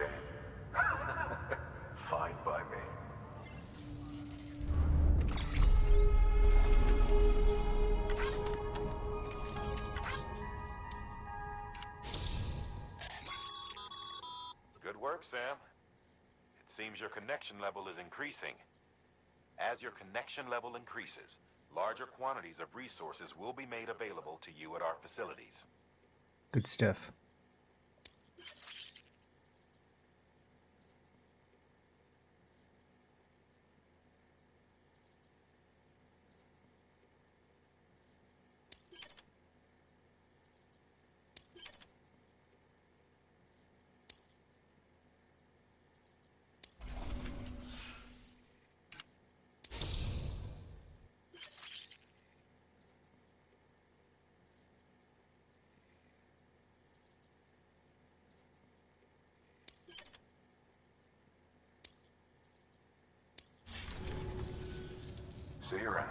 shame. Fine by me. Good work, Sam. It seems your connection level is increasing. As your connection level increases, larger quantities of resources will be made available to you at our facilities. Good stuff. See you around.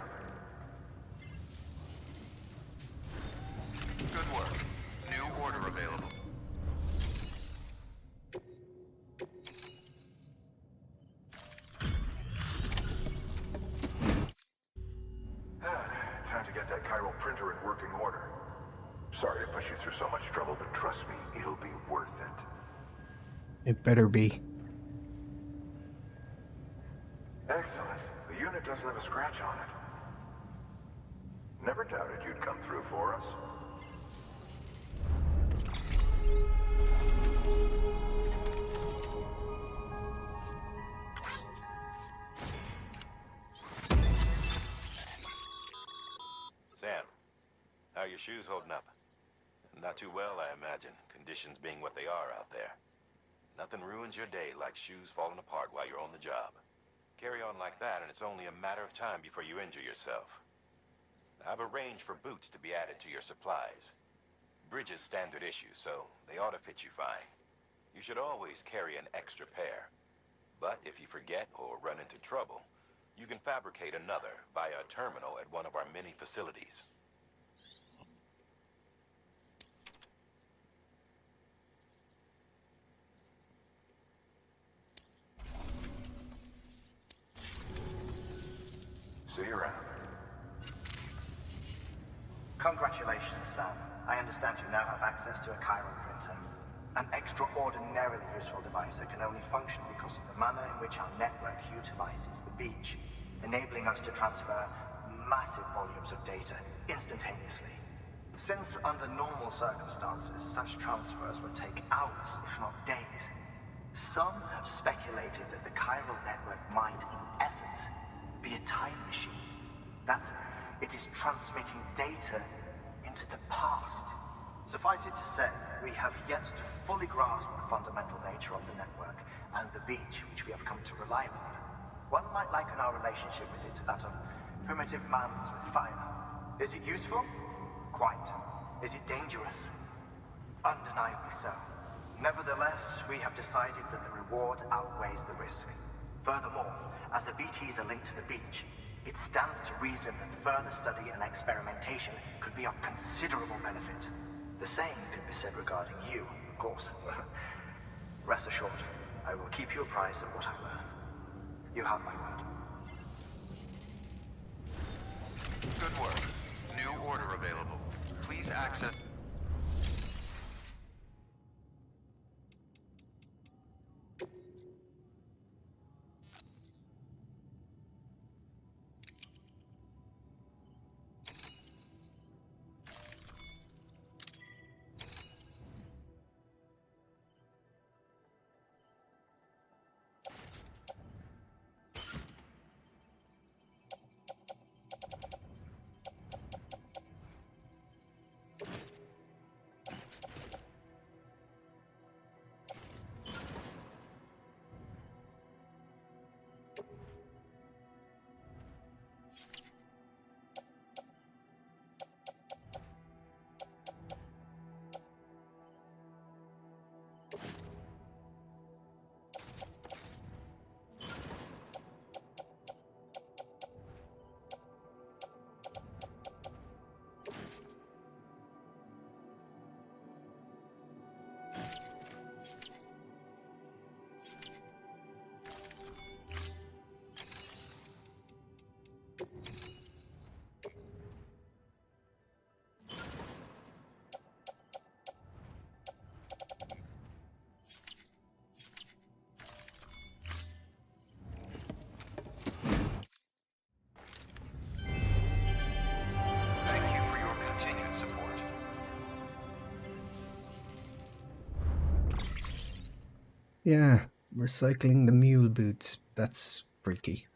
Good work. New order available. Time to get that chiral printer in working order. Sorry to push you through so much trouble, but trust me, it'll be worth it. It better be. Excellent. The unit doesn't have a scratch on it. Never doubted you'd come through for us. Sam, how are your shoes holding up? Not too well, I imagine, conditions being what they are out there. Nothing ruins your day like shoes falling apart while you're on the job. Carry on like that, and it's only a matter of time before you injure yourself. I've arranged for boots to be added to your supplies. Bridges standard issue, so they ought to fit you fine. You should always carry an extra pair. But if you forget or run into trouble, you can fabricate another via a terminal at one of our many facilities. See you around. Congratulations, Sam. I understand you now have access to a chiral printer. An extraordinarily useful device that can only function because of the manner in which our network utilizes the beach, enabling us to transfer massive volumes of data instantaneously. Since under normal circumstances, such transfers would take hours, if not days, some have speculated that the chiral network might, in essence, be a time machine. That it is transmitting data into the past. Suffice it to say, we have yet to fully grasp the fundamental nature of the network and the beach which we have come to rely upon. One might liken our relationship with it to that of primitive mans with fire. Is it useful? Quite. Is it dangerous? Undeniably so. Nevertheless, we have decided that the reward outweighs the risk. Furthermore, as the BTs are linked to the beach, it stands to reason that further study and experimentation could be of considerable benefit. The same could be said regarding you, of course. Rest assured, I will keep you apprised of what I learn. You have my word. Good work. New order available. Please access... Yeah, recycling the mule boots. That's freaky.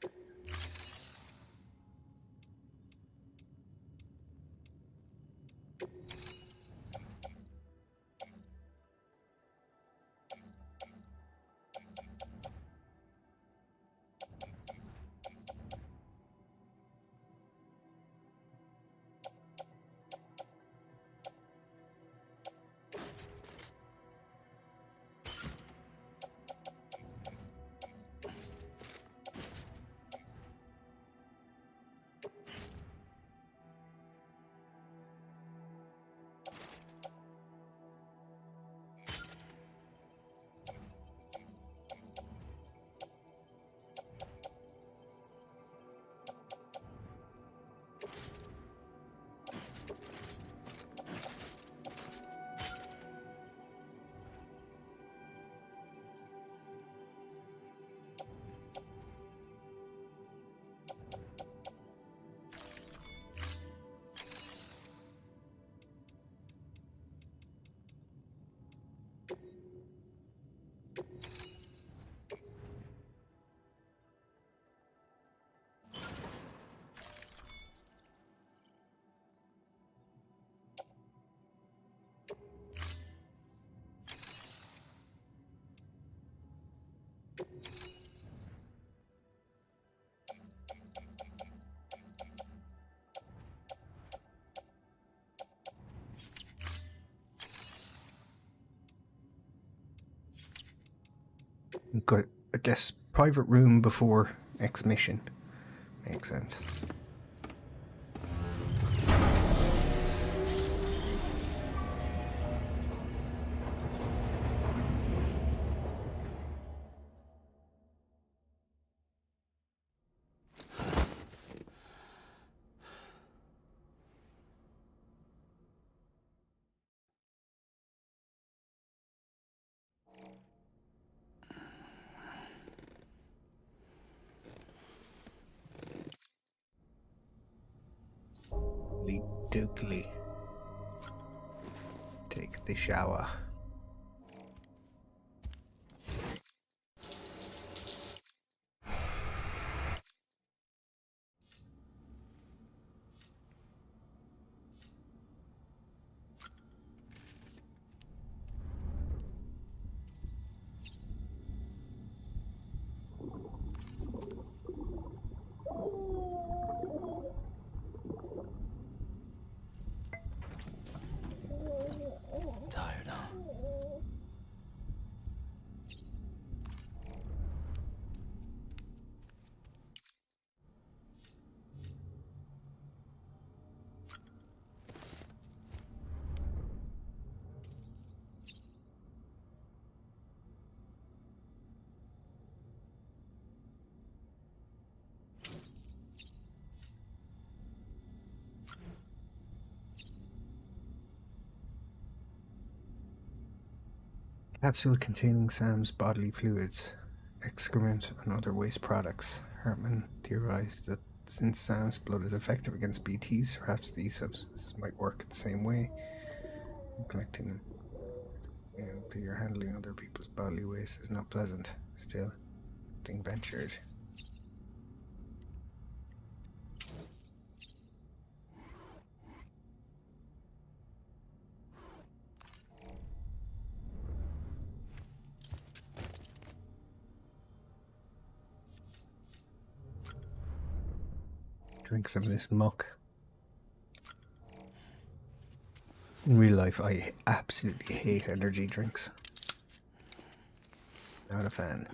Got, I guess, private room before X mission. Makes sense. Dukely. Take the shower. Tired, huh? Capsule containing Sam's bodily fluids, excrement, and other waste products. Hartman theorized that since Sam's blood is effective against BTs, perhaps these substances might work the same way. Collecting them. You're handling other people's bodily waste is not pleasant. Still, thing ventured. Drink some of this muck. In real life, I absolutely hate energy drinks. Not a fan.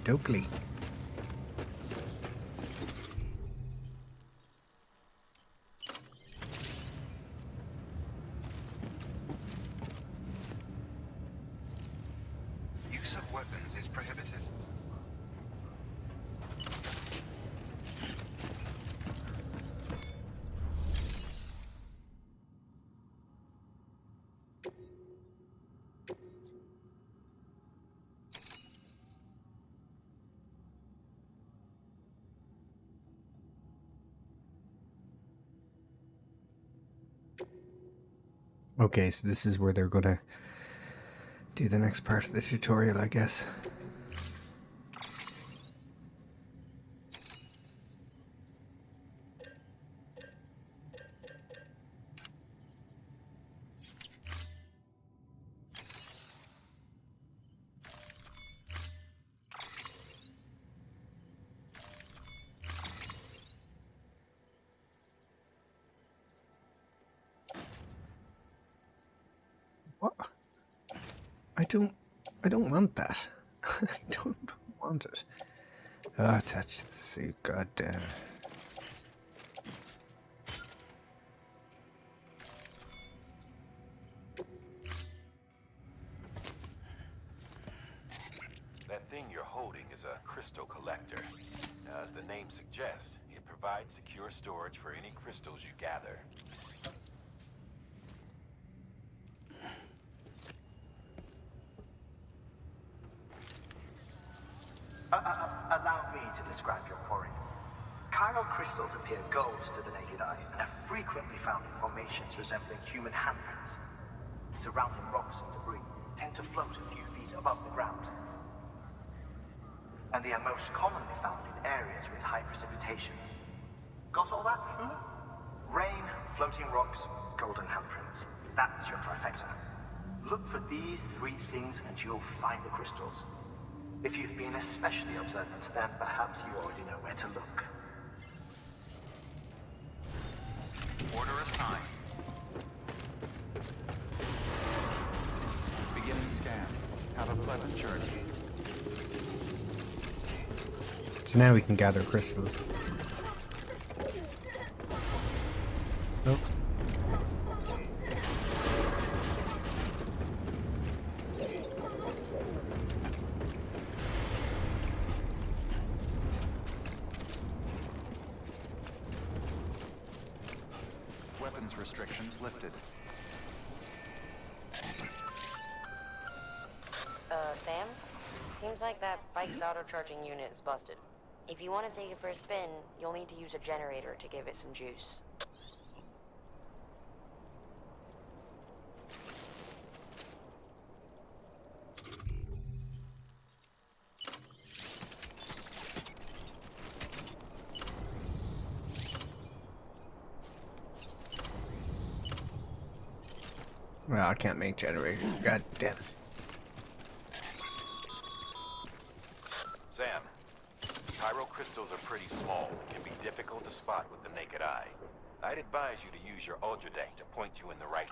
Dokely. weapons is prohibited. Okay, so this is where they're gonna do the next part of the tutorial, I guess. What? I don't want that. I don't want it. Ah, touch the suit, god damn it. That thing you're holding is a crystal collector. Now, as the name suggests, it provides secure storage for any crystals you gather. Allow me to describe your quarry. Chiral crystals appear gold to the naked eye and are frequently found in formations resembling human handprints. Surrounding rocks and debris tend to float a few feet above the ground. And they are most commonly found in areas with high precipitation. Got all that? Rain, floating rocks, golden handprints. That's your trifecta. Look for these three things and you'll find the crystals. If you've been especially observant, then perhaps you already know where to look. Order assigned. Beginning scan. Have a pleasant journey. So now we can gather crystals. Nope. Weapons restrictions lifted. Sam? Seems like that bike's auto-charging unit is busted. If you want to take it for a spin, you'll need to use a generator to give it some juice. Well, I can't make generators. God damn it. Sam, chiral crystals are pretty small and can be difficult to spot with the naked eye. I'd advise you to use your Ultra Deck to point you in the right...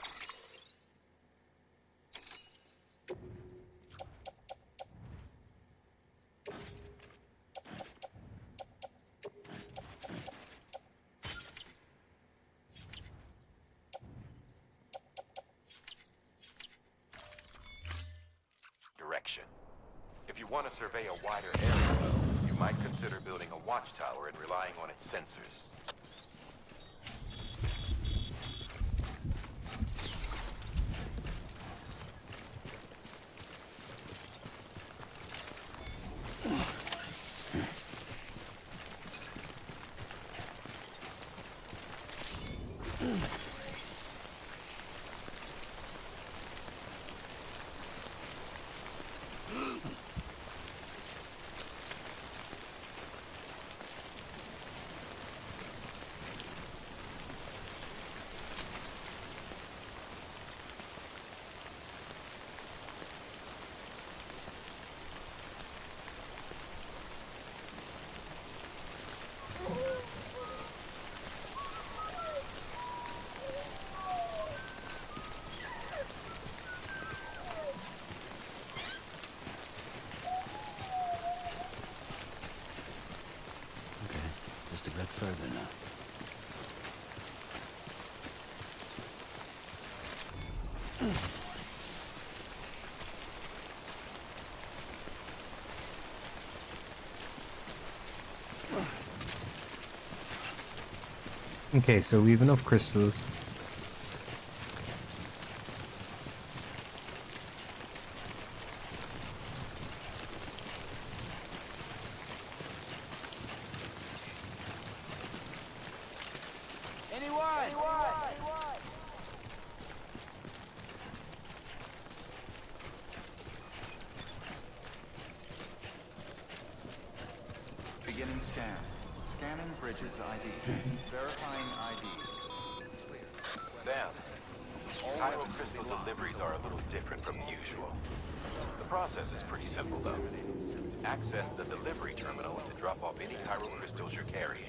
direction. If you want to survey a wider area, though, you might consider building a watchtower and relying on its sensors. Just a bit further now. Okay, so we have enough crystals. Beginning scan. Scanning Bridges ID. Verifying ID. Clear. Sam, Cairo crystal deliveries are a little different from the usual. The process is pretty simple, though. Access the delivery terminal to drop off any Cairo crystals you're carrying.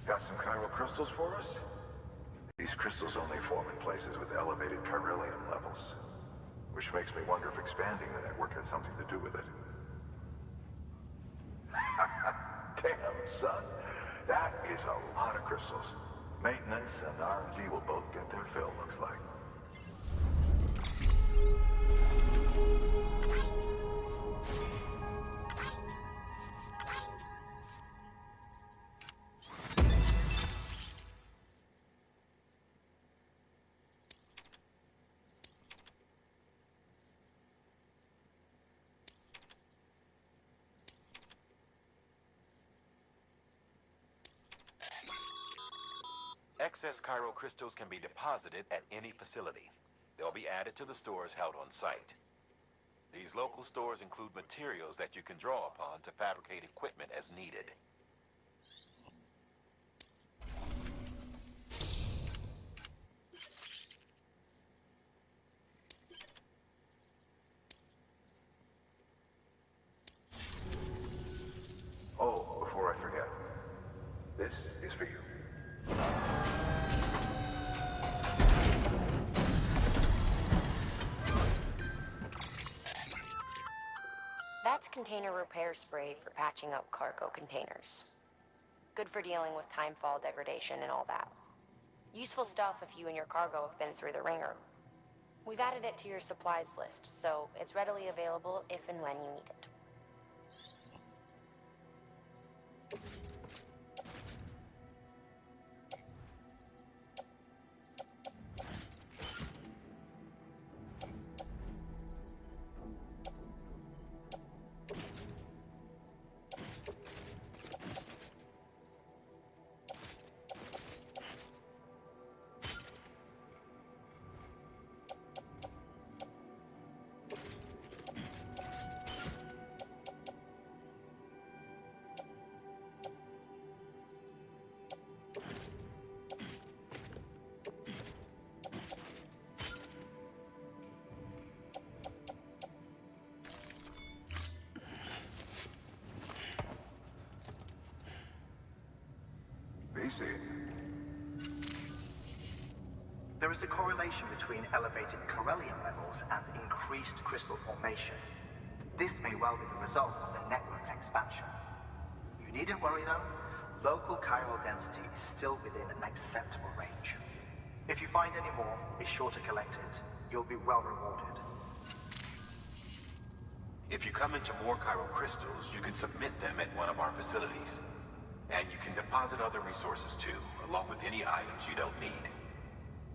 Got some chiral crystals for us? These crystals only form in places with elevated chiralium levels, which makes me wonder if expanding the network had something to do with it. Damn, son. That is a lot of crystals. Maintenance and R&D will both get their fill, looks like. Excess Cairo crystals can be deposited at any facility. They'll be added to the stores held on site. These local stores include materials that you can draw upon to fabricate equipment as needed. Oh, before I forget, this is for you. That's container repair spray for patching up cargo containers. Good for dealing with timefall degradation and all that. Useful stuff if you and your cargo have been through the ringer. We've added it to your supplies list, so it's readily available if and when you need it. BC. There is a correlation between elevated chiralium levels and increased crystal formation. This may well be the result of the network's expansion. You needn't worry though, local chiral density is still within an acceptable range. If you find any more, be sure to collect it. You'll be well rewarded. If you come into more chiral crystals, you can submit them at one of our facilities. And you can deposit other resources too, along with any items you don't need.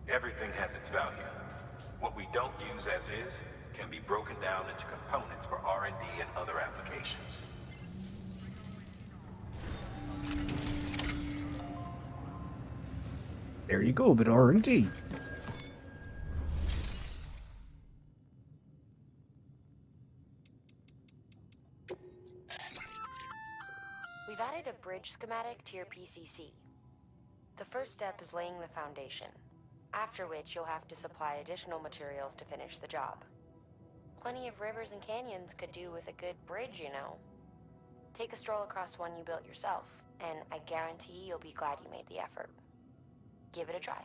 Everything has its value. What we don't use as is can be broken down into components for R&D and other applications. There you go, a bit R&D. We've added a bridge schematic to your PCC. The first step is laying the foundation. after which you'll have to supply additional materials to finish the job. Plenty of rivers and canyons could do with a good bridge, you know. Take a stroll across one you built yourself, and I guarantee you'll be glad you made the effort. Give it a try.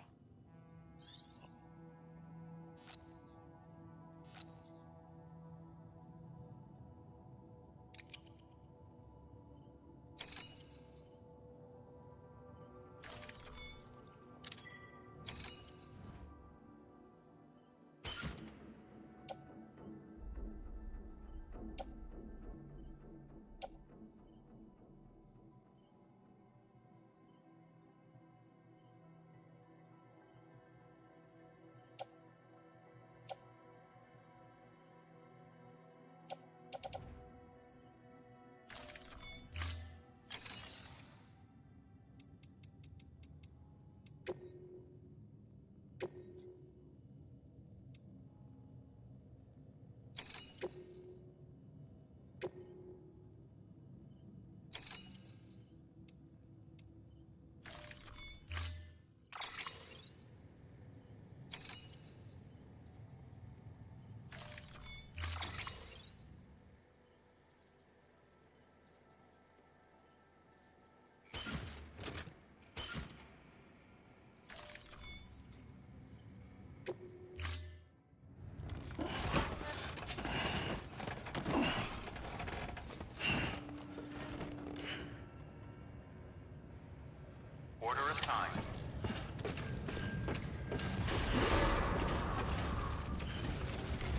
Order assigned.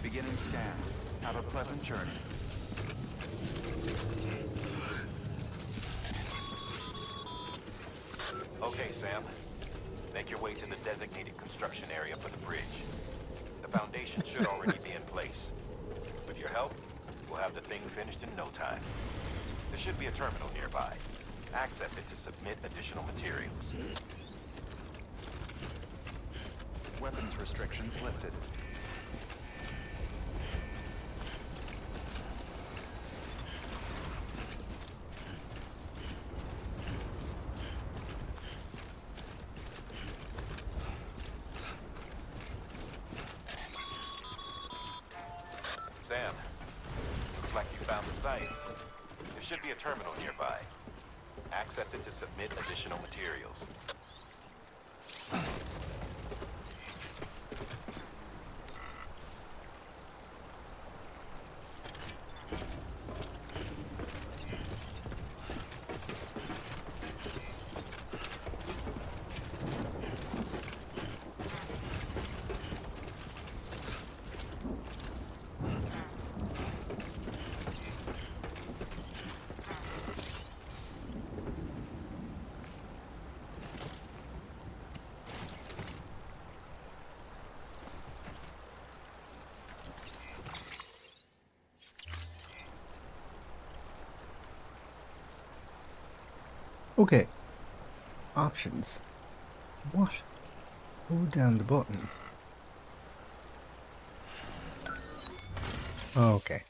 Beginning scan. Have a pleasant journey. Okay, Sam. Make your way to the designated construction area for the bridge. The foundation should already be in place. With your help, we'll have the thing finished in no time. There should be a terminal nearby. Access it to submit additional materials. Weapons restrictions lifted. Sam, looks like you found the site. There should be a terminal nearby. Access it to submit additional materials. Okay. Options. What? Hold down the button. Okay.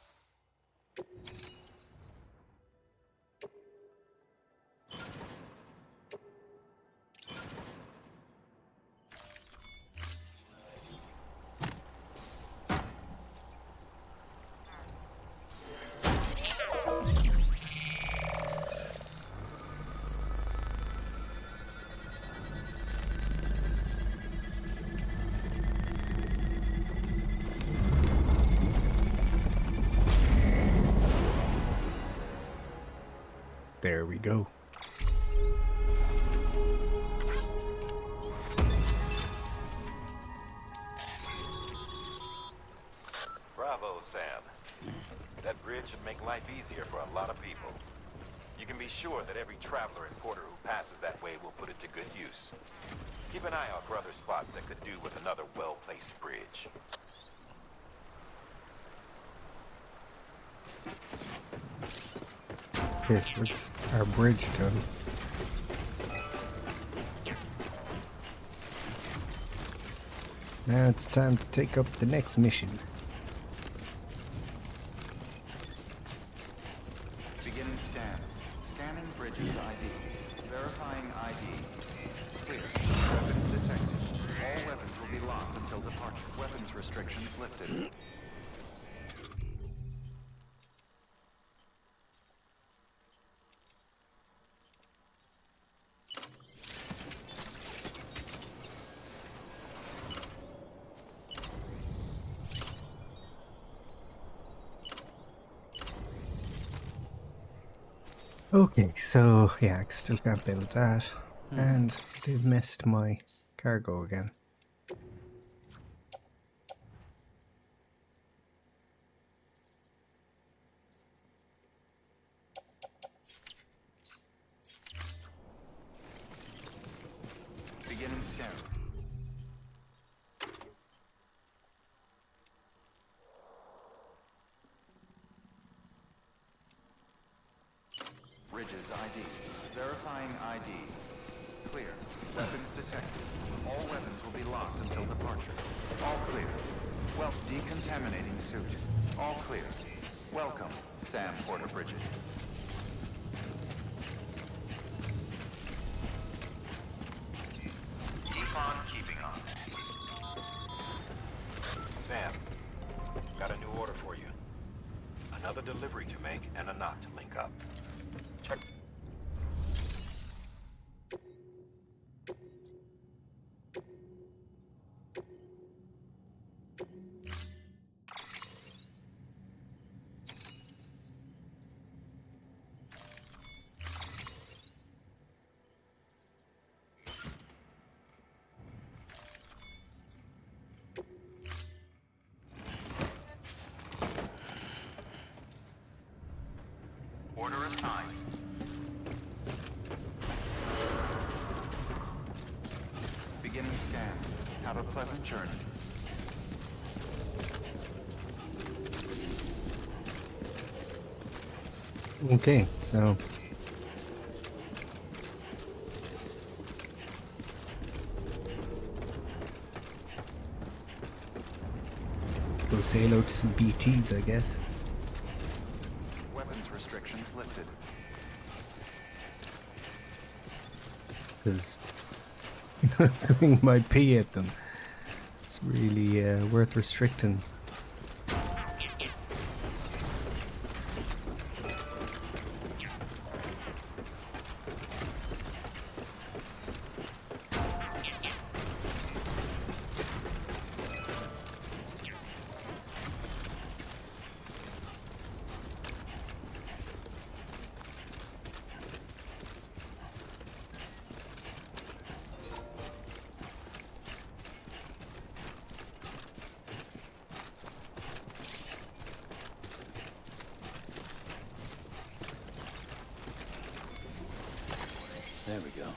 There we go. Bravo, Sam. That bridge should make life easier for a lot of people. You can be sure that every traveler and porter who passes that way will put it to good use. Keep an eye out for other spots that could do with another well-placed bridge. Okay, so that's our bridge done. Now it's time to take up the next mission. Beginning scan. Scanning bridges ID. Verifying ID. Clear. Weapons detected. All weapons be locked until departure. Weapons restrictions lifted. Okay, so yeah, I still can't build that. And they've missed my cargo again. Beginning scan. Bridges ID. Verifying ID. Clear. Weapons detected. All weapons will be locked until departure. All clear. Well, decontaminating suit. All clear. Welcome, Sam Porter Bridges. Keep on keeping on. Sam, got a new order for you. Another delivery to make and a knot to link up. Check. Order assigned. Beginning scan. Have a pleasant journey. Okay, so go say hello to some BTs, I guess. Weapons restrictions lifted. Because throwing my pee at them, it's really worth restricting. There we go.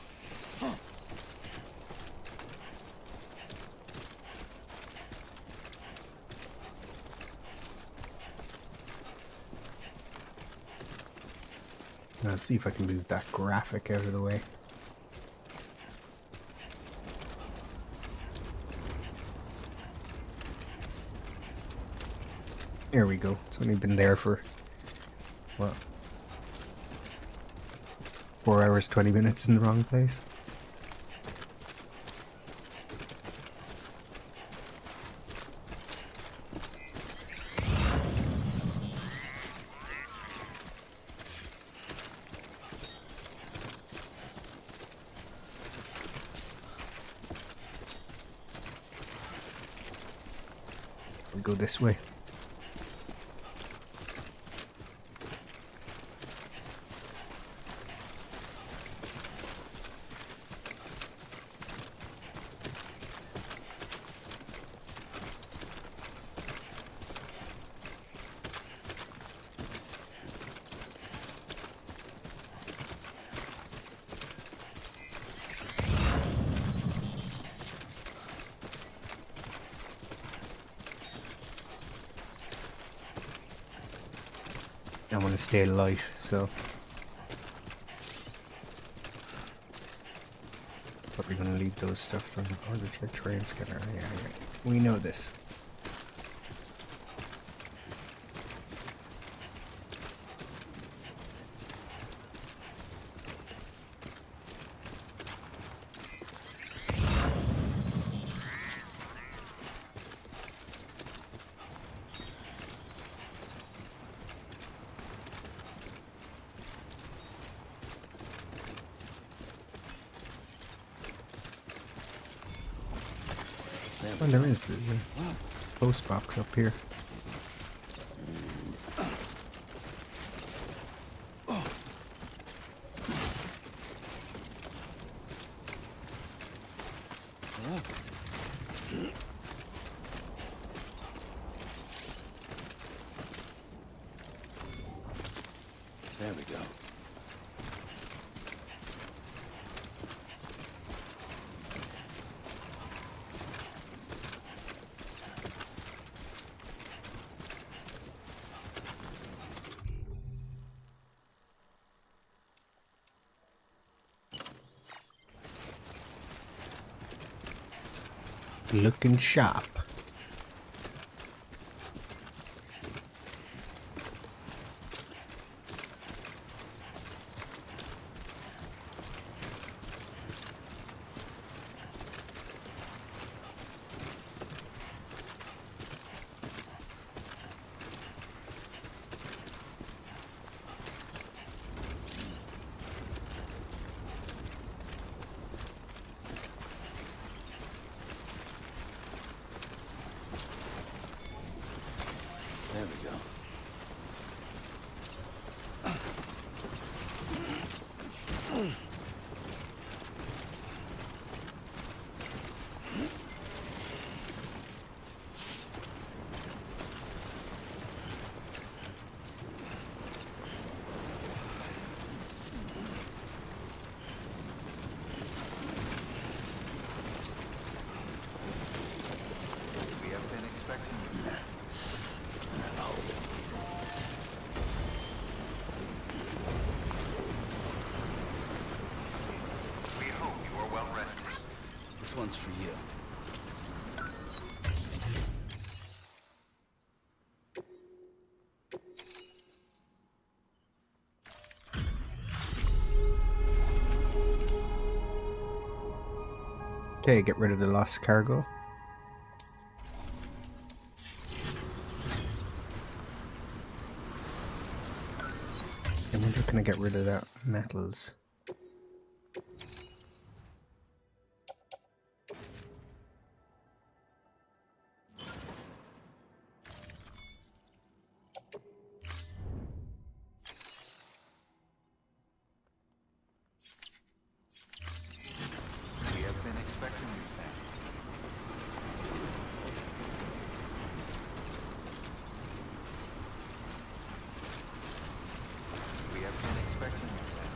Let's see if I can move that graphic out of the way. There we go. It's only been there for, what, 4 hours, 20 minutes in the wrong place. We go this way. I want to stay light, so probably gonna leave those stuff from order check terrain scanner. Yeah, we know this. Oh, there is. There's a post box up here. There we go. Looking sharp. There we go. We have been expecting you, Sam. We hope you are well rested. This one's for you. Okay, get rid of the lost cargo. I wonder, can I get rid of that metals? We have been expecting you, Sam. We have been expecting you, Sam.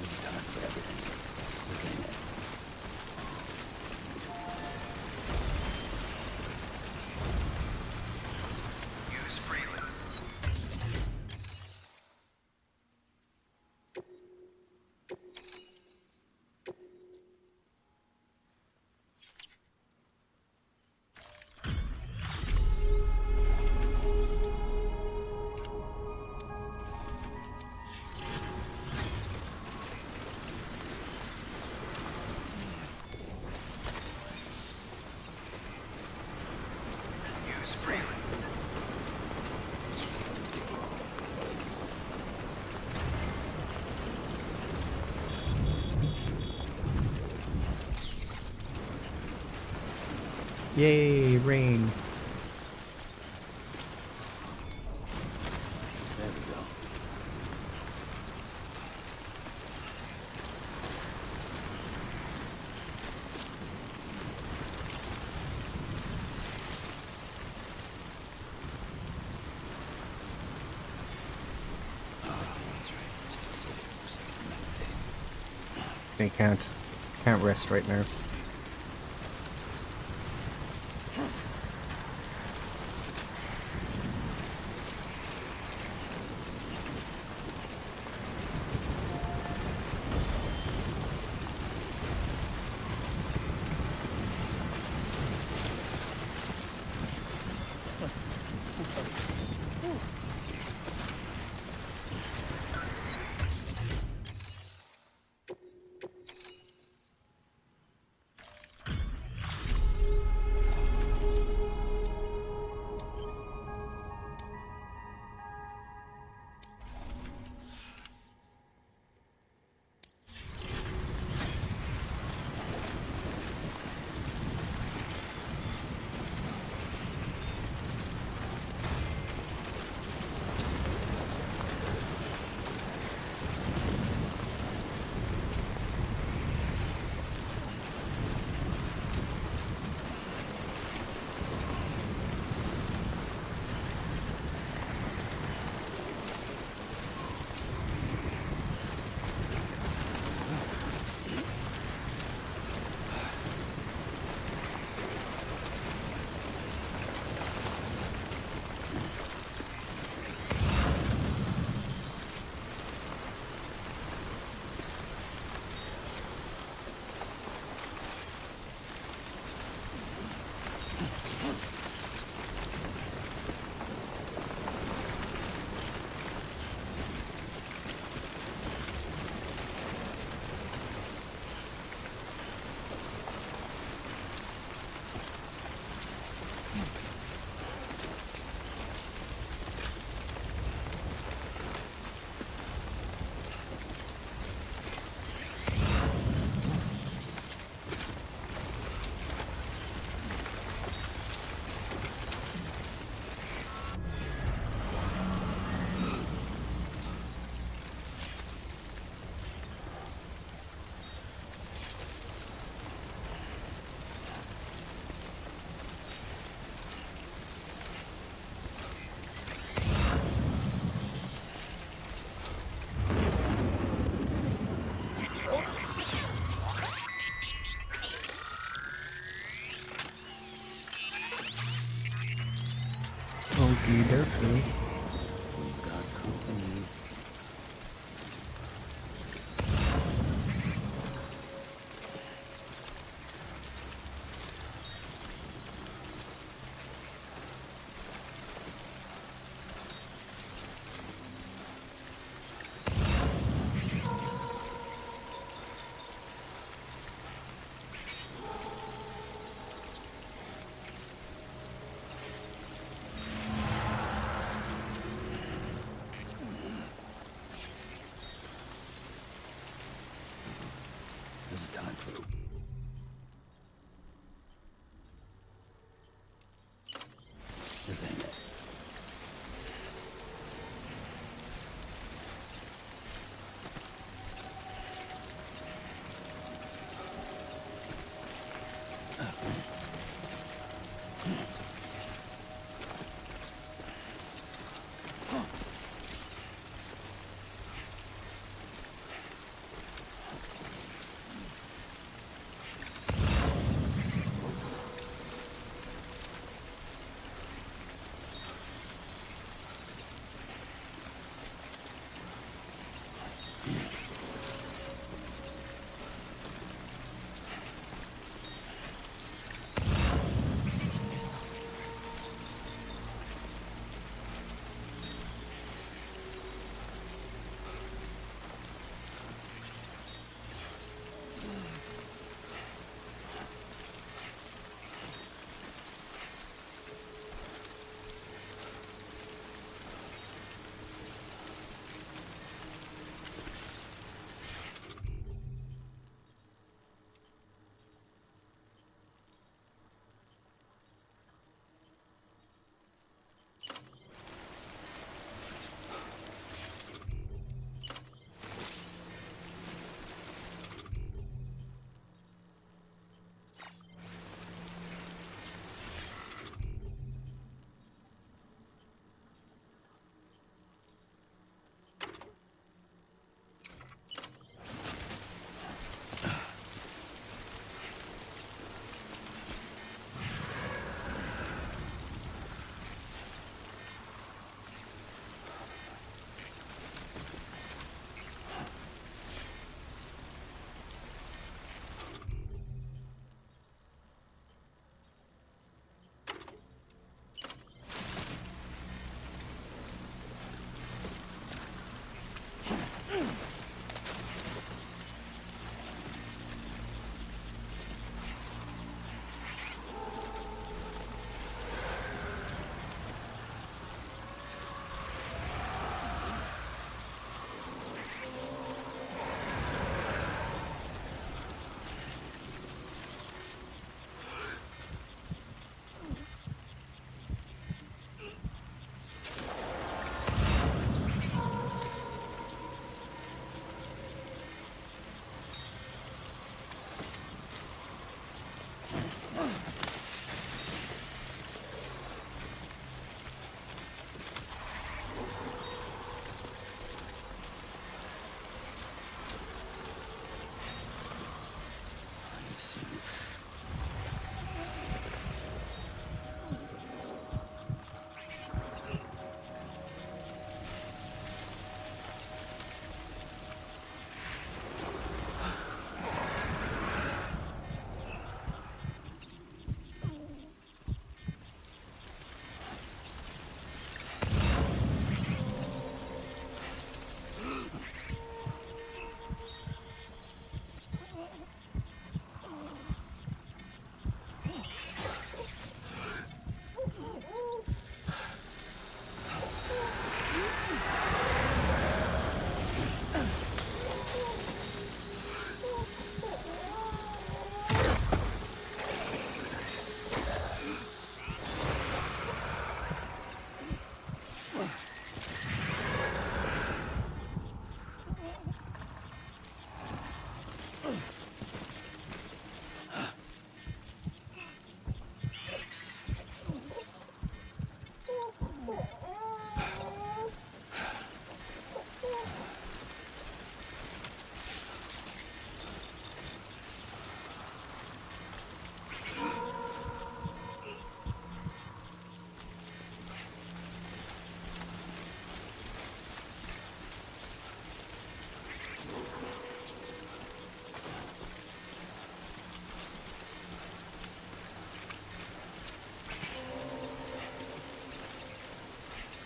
This is time for everything. This ain't it. Use freely. Use freely. Yay, rain. There we go. They can't rest right now. There's a time for it. This ain't it.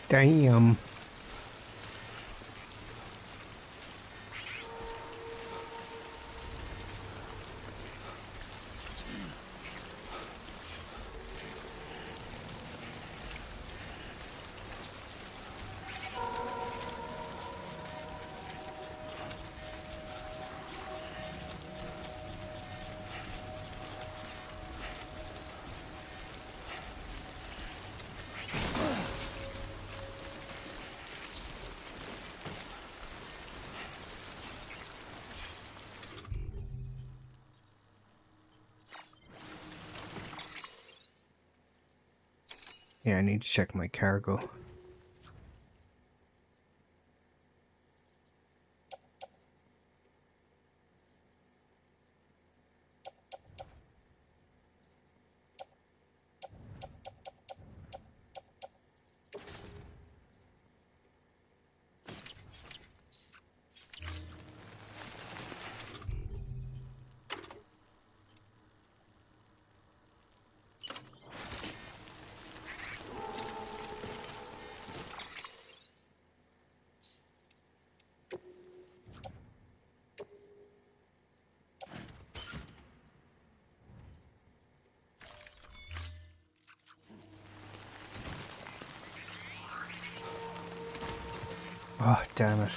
Damn. Yeah, I need to check my cargo. Oh, damn it.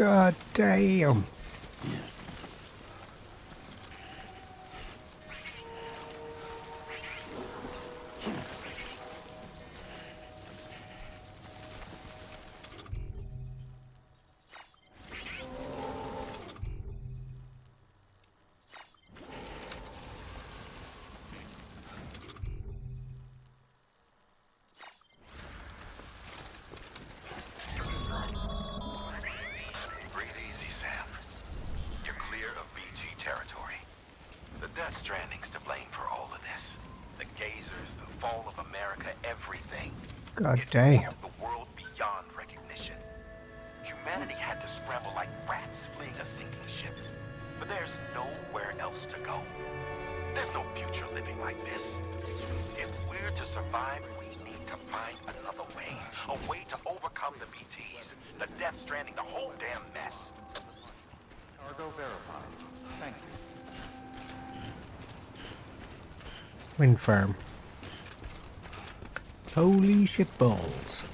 God damn. God damn. The world beyond recognition. Humanity had to scramble like rats fleeing a sinking ship. But there's nowhere else to go. There's no future living like this. If we're to survive, we need to find another way. A way to overcome the BTs, the Death Stranding, the whole damn mess. Cargo verified. Thank you. Wind farm. Holy shit balls.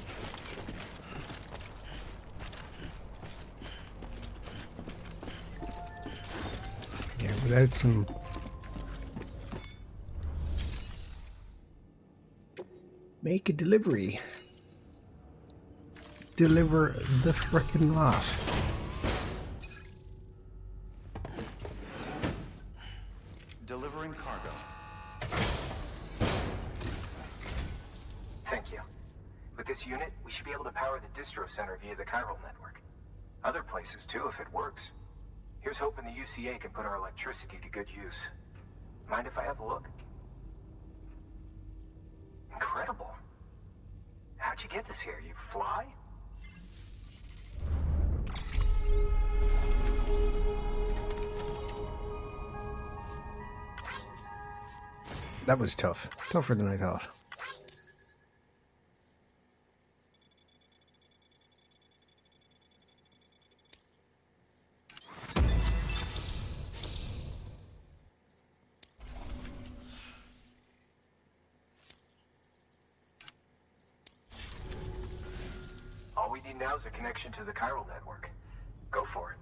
Yeah, without some... Make a delivery. Deliver the frickin' lot. Delivering cargo. Thank you. With this unit, we should be able to power the distro center via the chiral network. Other places too, if it works. Here's hoping the UCA can put our electricity to good use. Mind if I have a look? Incredible. How'd you get this here? You fly? That was tough. Tougher than I thought. All we need now is a connection to the chiral network. Go for it.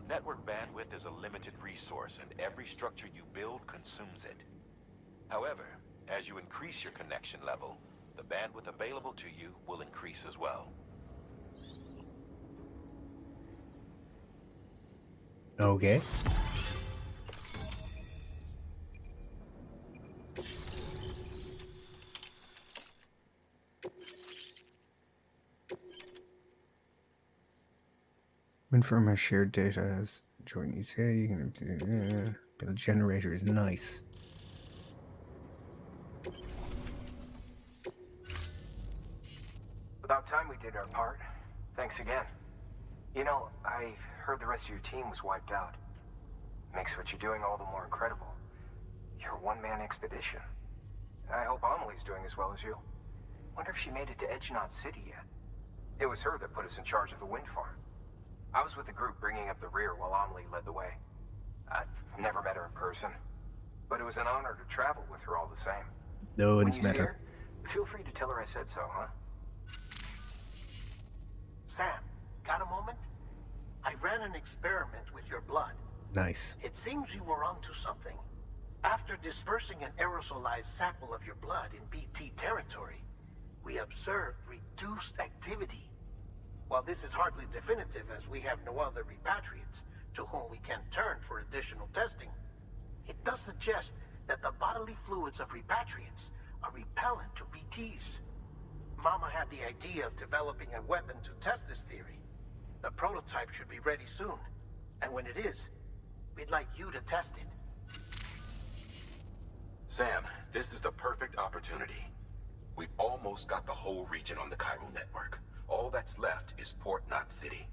Network bandwidth is a limited resource, and every structure you build consumes it. However, as you increase your connection level, the bandwidth available to you will increase as well. Okay. When from our shared data as joint UCA, you can build generator is nice. About time we did our part. Thanks again. You know, I heard the rest of your team was wiped out. Makes what you're doing all the more incredible. You're a one-man expedition. I hope Amelie's doing as well as you. Wonder if she made it to Edgenot City yet. It was her that put us in charge of the wind farm. I was with the group bringing up the rear while Amelie led the way. I've never met her in person, but it was an honor to travel with her all the same. No When one's you met see her. Feel free to tell her I said so, huh? Sam, got a moment? I ran an experiment with your blood. Nice. It seems you were onto something. After dispersing an aerosolized sample of your blood in BT territory, we observed reduced activity. While this is hardly definitive, as we have no other repatriates to whom we can turn for additional testing, it does suggest that the bodily fluids of repatriates are repellent to BTs. Mama had the idea of developing a weapon to test this theory. The prototype should be ready soon, and when it is, we'd like you to test it. Sam, this is the perfect opportunity. We've almost got the whole region on the chiral network. All that's left is Port Knot City.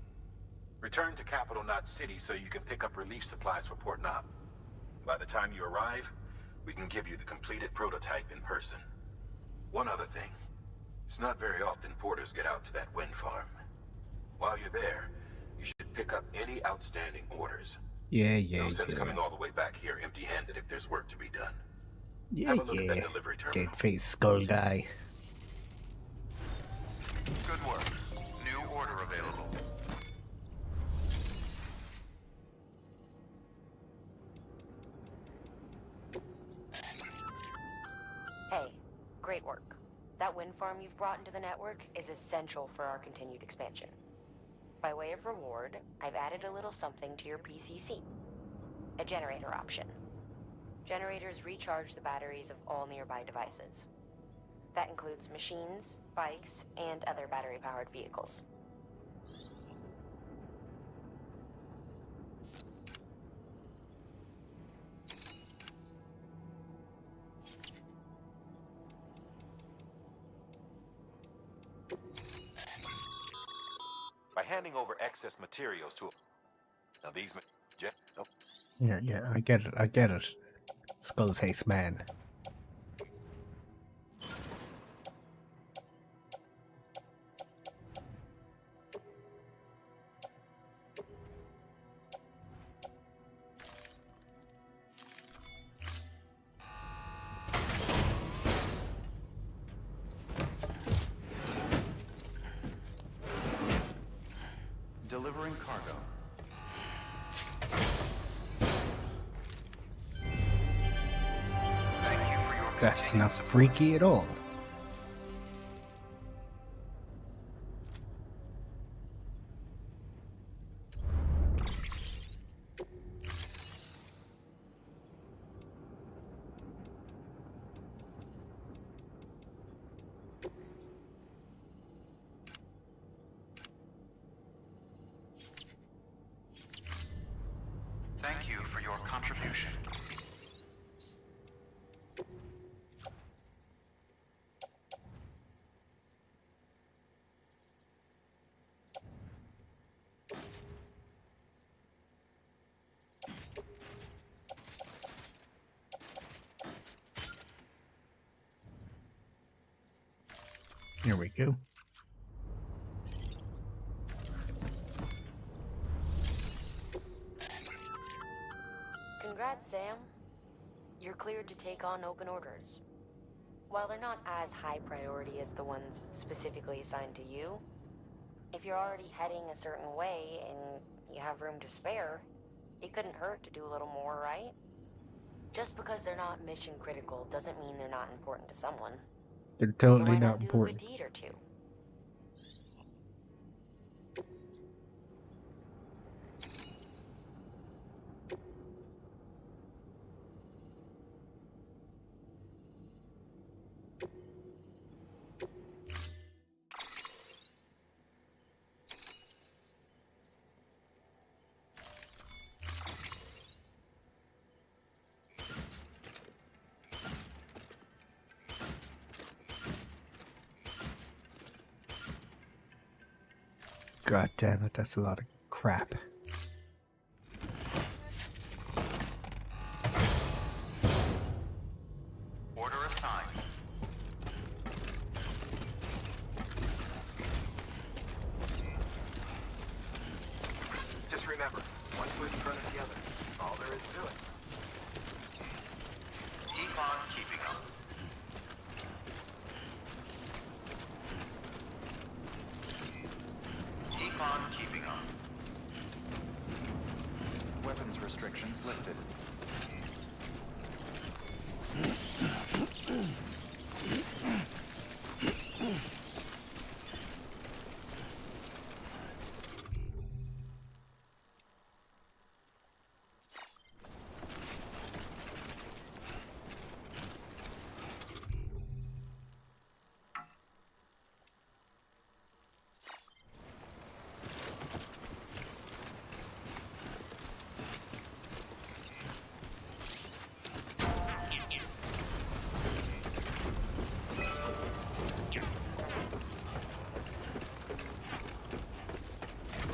Return to Capital Knot City so you can pick up relief supplies for Port Knot. By the time you arrive, we can give you the completed prototype in person. One other thing. It's not very often porters get out to that wind farm. While you're there, you should pick up any outstanding orders. Yeah. No sense coming all the way back here empty-handed if there's work to be done. Yeah, Have a look at that delivery terminal. Dead face skull guy. Good work. New order available. Great work. That wind farm you've brought into the network is essential for our continued expansion. By way of reward, I've added a little something to your PCC. A generator option. Generators recharge the batteries of all nearby devices. That includes machines, bikes, and other battery-powered vehicles. By handing over excess materials to now these nope. Yeah, I get it. Skullface man. Delivering cargo. That's not freaky at all. Thank you for your contribution. Here we go. Congrats, Sam. You're cleared to take on open orders. While they're not as high priority as the ones specifically assigned to you, if you're already heading a certain way and you have room to spare, it couldn't hurt to do a little more, right? Just because they're not mission critical doesn't mean they're not important to someone. They're So totally why not not do a important. good deed or two? God damn it, that's a lot of crap. Order assigned. Just remember, one foot in front of the other. All there is to it. Keep on keeping up. Keep on keeping up. Weapons restrictions lifted.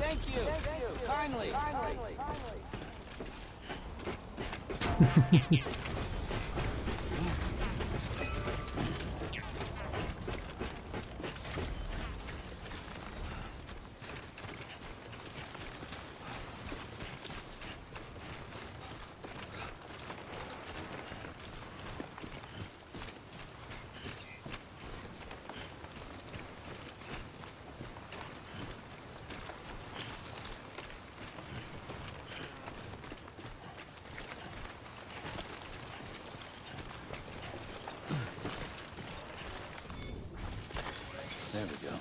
Thank you. Kindly. There we go.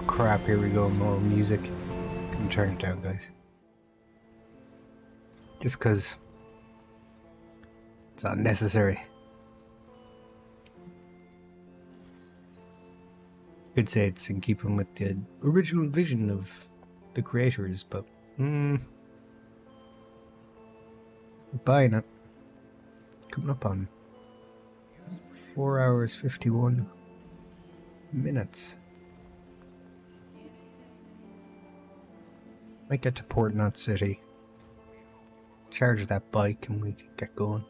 Crap, here we go, more music. Can turn it down, guys. Just because it's unnecessary. Could say it's in keeping with the original vision of the creators, but buying it. Coming up on 4 hours 51 minutes. Might get to Port Knot City, charge that bike, and we can get going.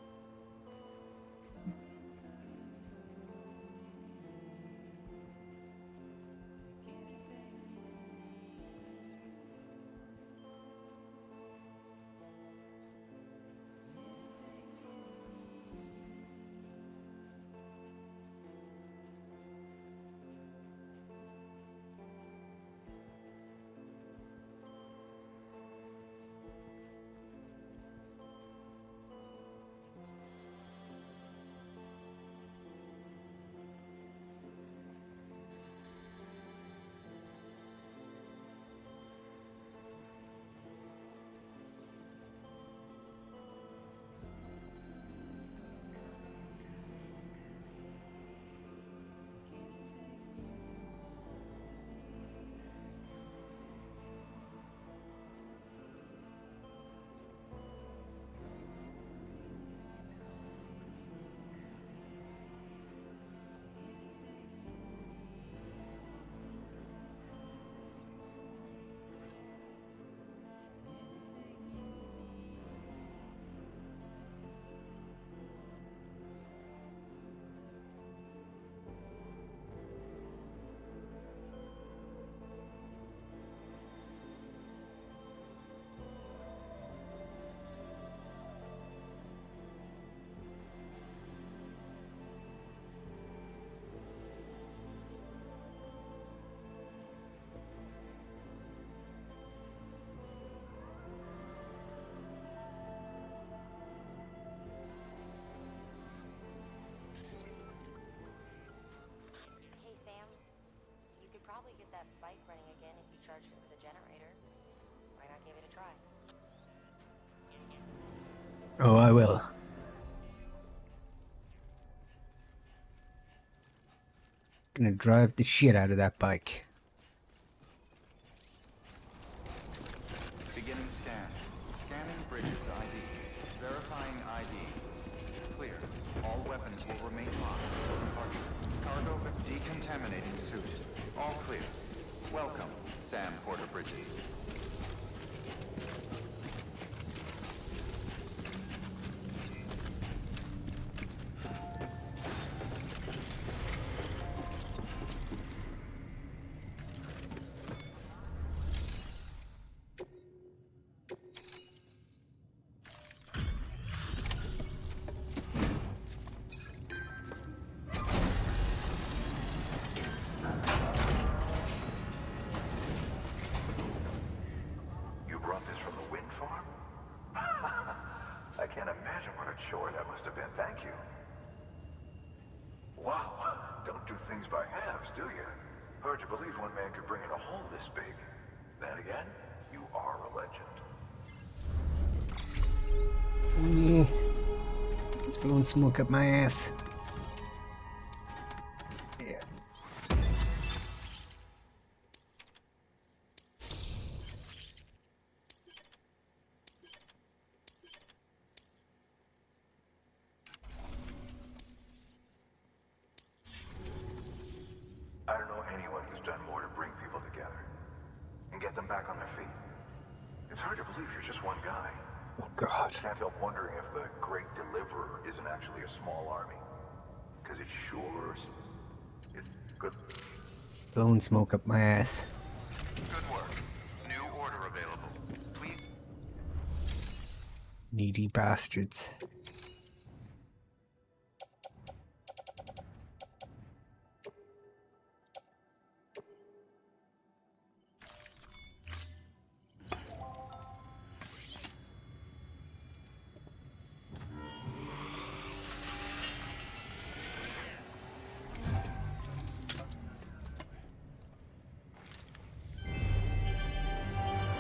Probably get that bike running again if you charged it with a generator. Why not give it a try? Oh, I will. Gonna drive the shit out of that bike. Beginning scan. Scanning bridges ID. Verifying ID. Clear. All weapons will remain locked until departure. Cargo decontaminating suit. All clear. Welcome, Sam Porter Bridges. You brought this from the wind farm? I can't imagine what a chore that must have been. Thank you. Wow. Don't do things by halves, do you? Hard to believe one man could bring in a hole this big. Then again, you are a legend. Yeah. It's blowing smoke up my ass. Yeah. I don't know anyone who's done more to bring people together and get them back on their feet. It's hard to believe you're just one guy. Oh God. Can't help wondering if the Great Deliverer isn't actually a small army. Because it sure is good. Blowing smoke up my ass. Good work. New order available. Please. Needy bastards.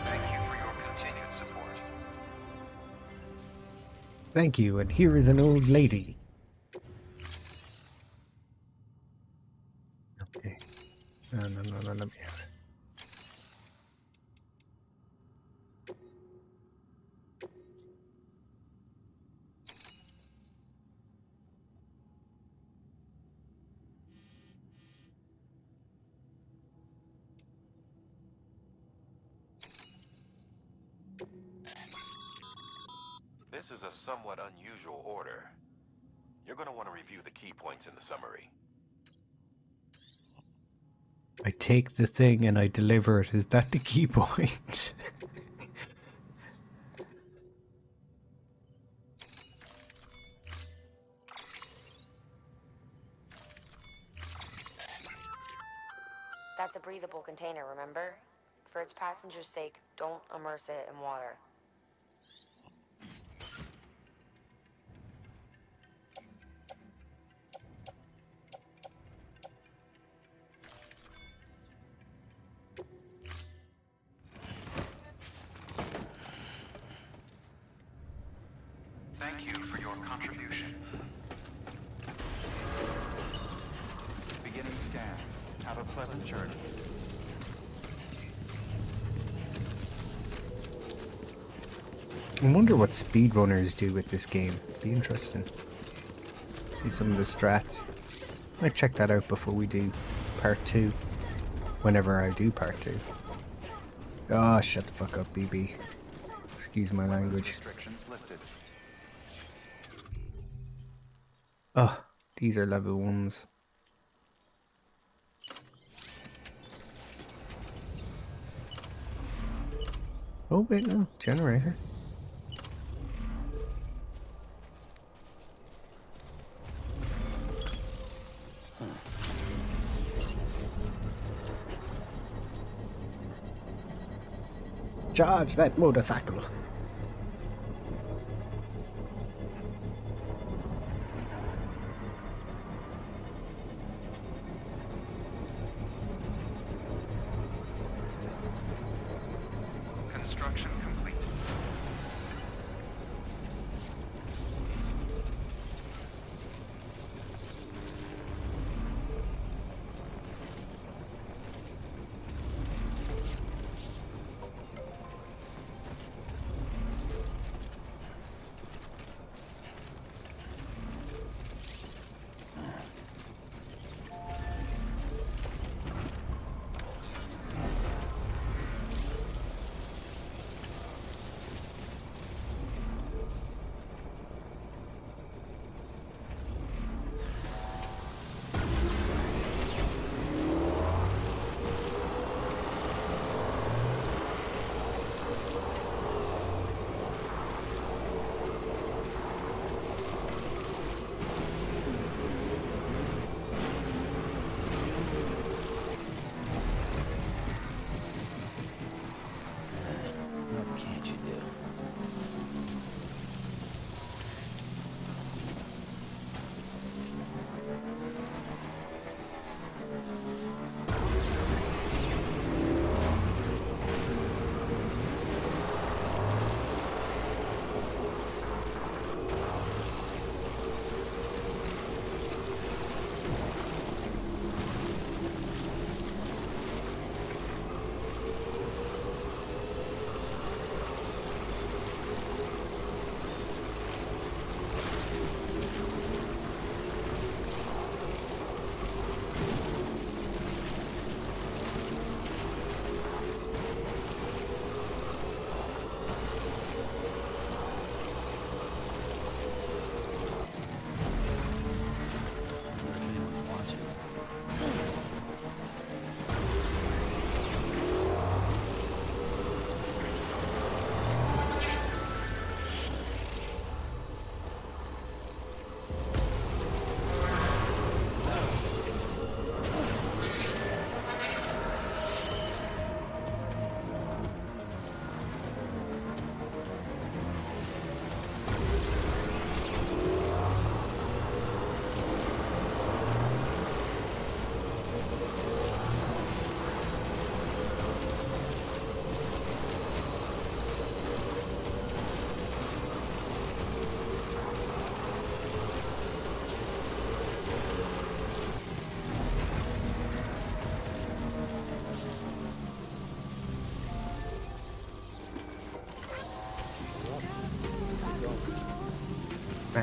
Thank you for your continued support. Thank you, and here is an old lady. Okay. No, let me have it. This is a somewhat unusual order. You're going to want to review the key points in the summary. I take the thing and I deliver it. Is that the key point? That's a breathable container, remember? For its passengers' sake, don't immerse it in water. Thank you for your contribution. Beginning scan. Have a pleasant journey. I wonder what speedrunners do with this game. Be interesting. See some of the strats. Might check that out before we do part 2. Whenever I do part 2. Oh, shut the fuck up, BB. Excuse my language. Restrictions lifted. Oh, these are level 1s. Oh, wait, no. Generator. Charge that motorcycle. Construction complete.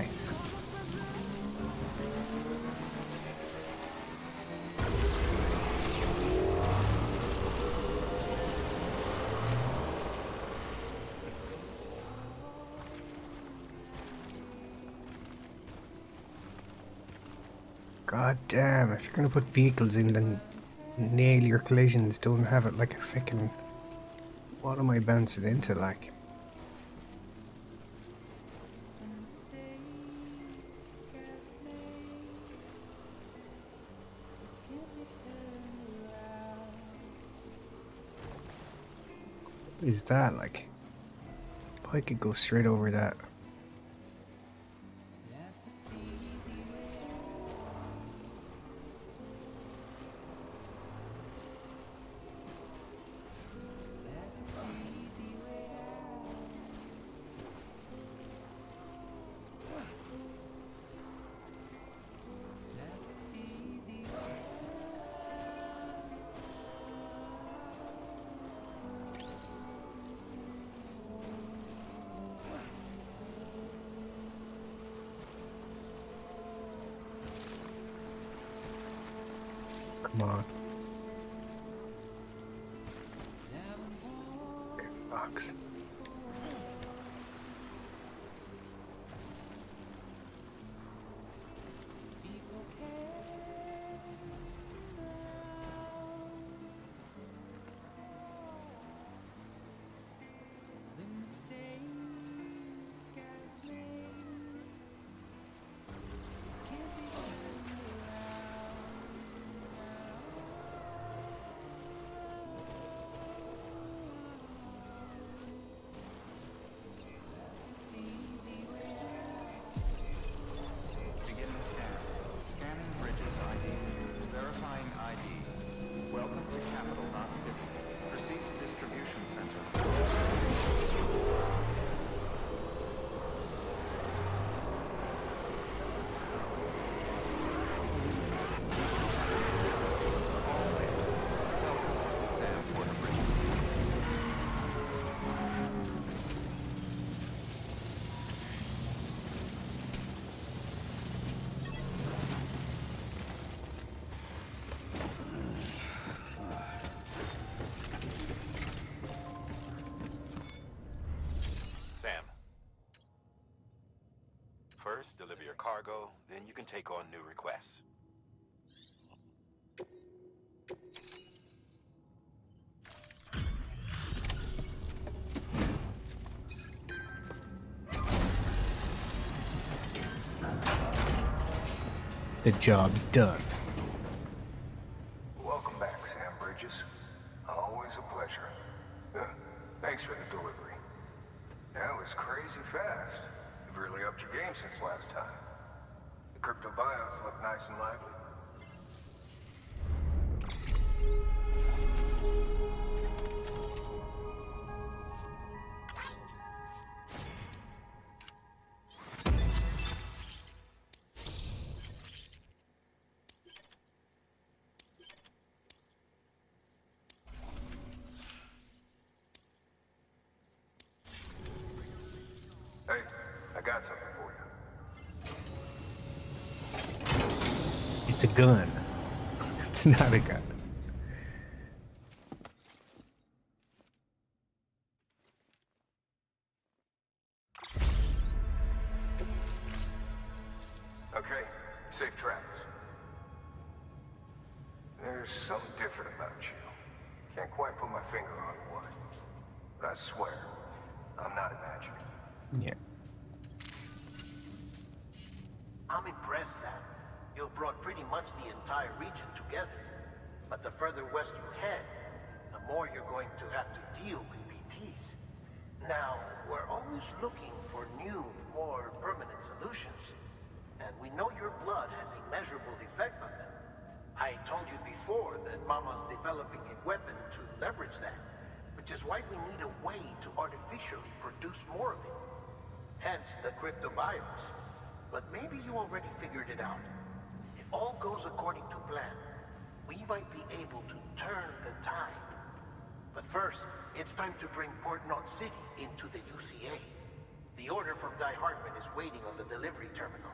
Nice. God damn, if you're gonna put vehicles in, then nail your collisions, don't have it like a fucking... What am I bouncing into, like? What is that, like? I could go straight over that. Come on. Box. Beginning scan. Scanning bridges ID. Verifying ID. Welcome to Capital, not City. Proceed to distribution center. Sam Porter Bridges. Sam. First, deliver your cargo, then you can take on new requests. The job's done. Welcome back, Sam Bridges. Always a pleasure. Thanks for the delivery. That was crazy fast. You've really upped your game since last time. The crypto bios look nice and lively. Hey, I got something for you. It's a gun. It's not a gun. Okay, safe travels. There's something different about you. Can't quite put my finger on what. But I swear, I'm not imagining. Yeah. I'm impressed, Sam. You've brought pretty much the entire region together. But the further west you head, the more you're going to have to deal with BTs. Now, we're always looking for new, more permanent solutions. And we know your blood has a measurable effect on them. I told you before that Mama's developing a weapon to leverage that, which is why we need a way to artificially produce more of it. Hence the cryptobiotes. But maybe you already figured it out. If all goes according to plan, we might be able to turn the tide. But first, it's time to bring Port Knot City into the UCA. The order from Die Hartman is waiting on the delivery terminal.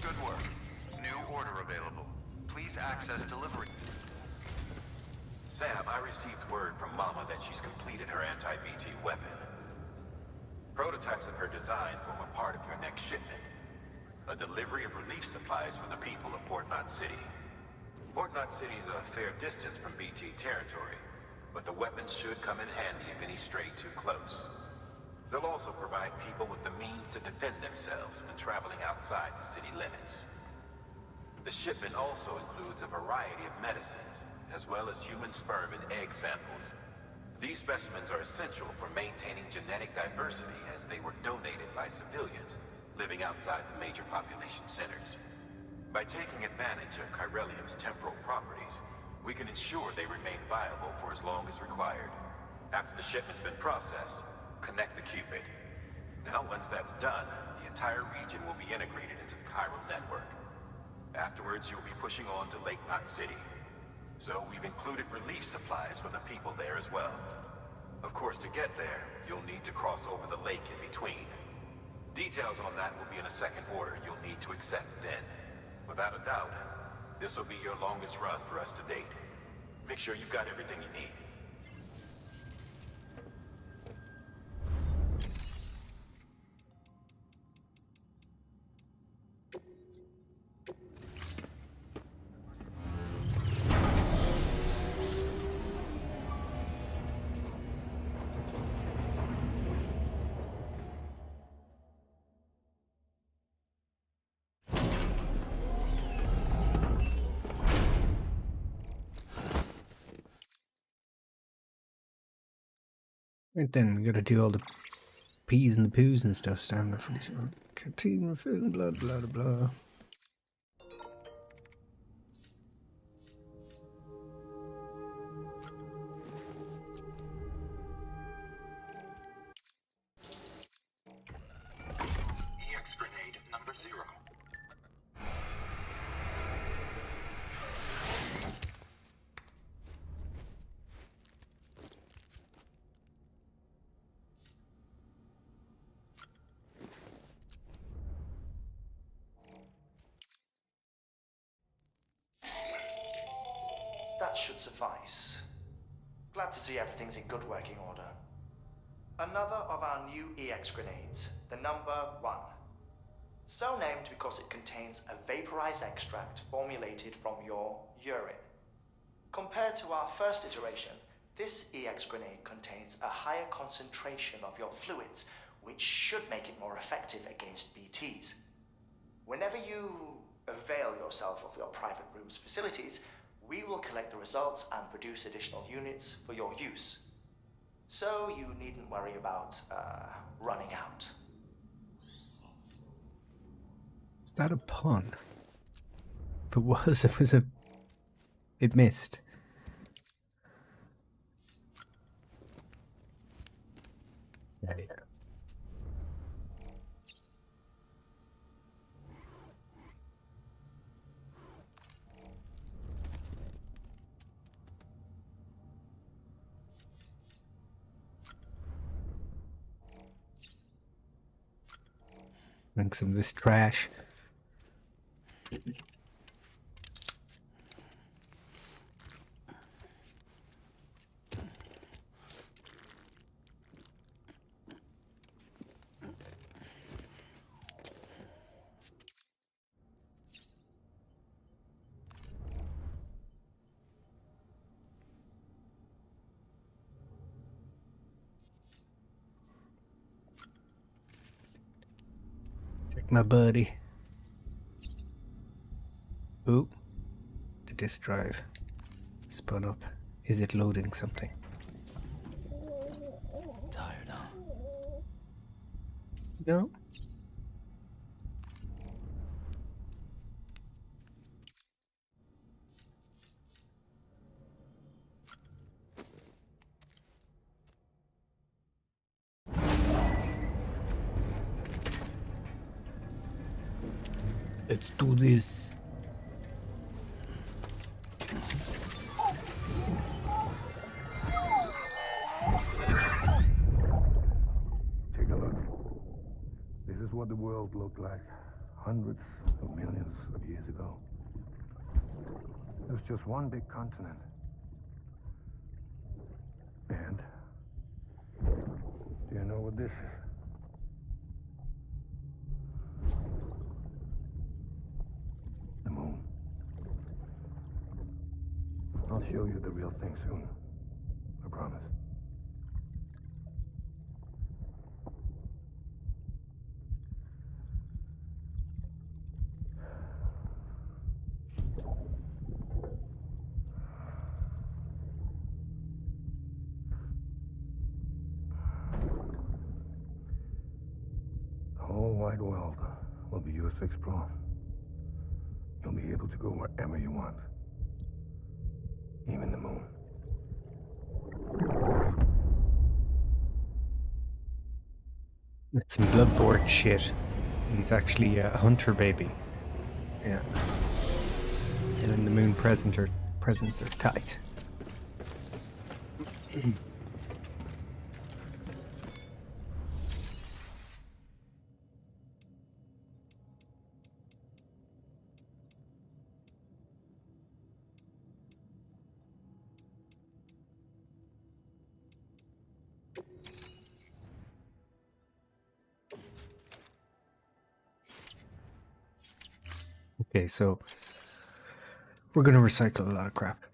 Good work. New order available. Please access delivery. Sam, I received word from Mama that she's completed her anti-BT weapon. Prototypes of her design form a part of your next shipment. A delivery of relief supplies for the people of Port Knot City. Port Knot City is a fair distance from BT territory, but the weapons should come in handy if any stray too close. They'll also provide people with the means to defend themselves when traveling outside the city limits. The shipment also includes a variety of medicines, as well as human sperm and egg samples. These specimens are essential for maintaining genetic diversity, as they were donated by civilians living outside the major population centers. By taking advantage of chiralium's temporal properties, we can ensure they remain viable for as long as required. After the shipment's been processed, connect the Cupid. Now, once that's done, the entire region will be integrated into the chiral network. Afterwards, you'll be pushing on to Lake Knot City. So we've included relief supplies for the people there as well. Of course, to get there, you'll need to cross over the lake in between. Details on that will be in a second order you'll need to accept then. Without a doubt, this will be your longest run for us to date. Make sure you've got everything you need. Right then, we gotta do all the peas and the poos and stuff. Stamina for this. Canteen refill, blah blah blah. EX grenade number 0. That should suffice. Glad to see everything's in good working order. Another of our new EX grenades, the number 1. So named because it contains a vaporized extract formulated from your urine. Compared to our first iteration, this EX grenade contains a higher concentration of your fluids, which should make it more effective against BTs. Whenever you avail yourself of your private room's facilities, we will collect the results and produce additional units for your use. So you needn't worry about running out. Is that a pun? If it was, it missed. Yeah. Drink some of this trash. Check my buddy. Ooh, the disk drive spun up. Is it loading something? Tired, huh? No. Let's do this. world looked like hundreds of millions of years ago. It was just one big continent. And do you know what this is? The moon. I'll show you the real thing soon. I promise. The whole wide world will be yours to explore. You'll be able to go wherever you want. Even the moon. It's some bloodborne shit. He's actually a hunter baby. Yeah. And the moon presents are tight. Okay, so we're gonna recycle a lot of crap.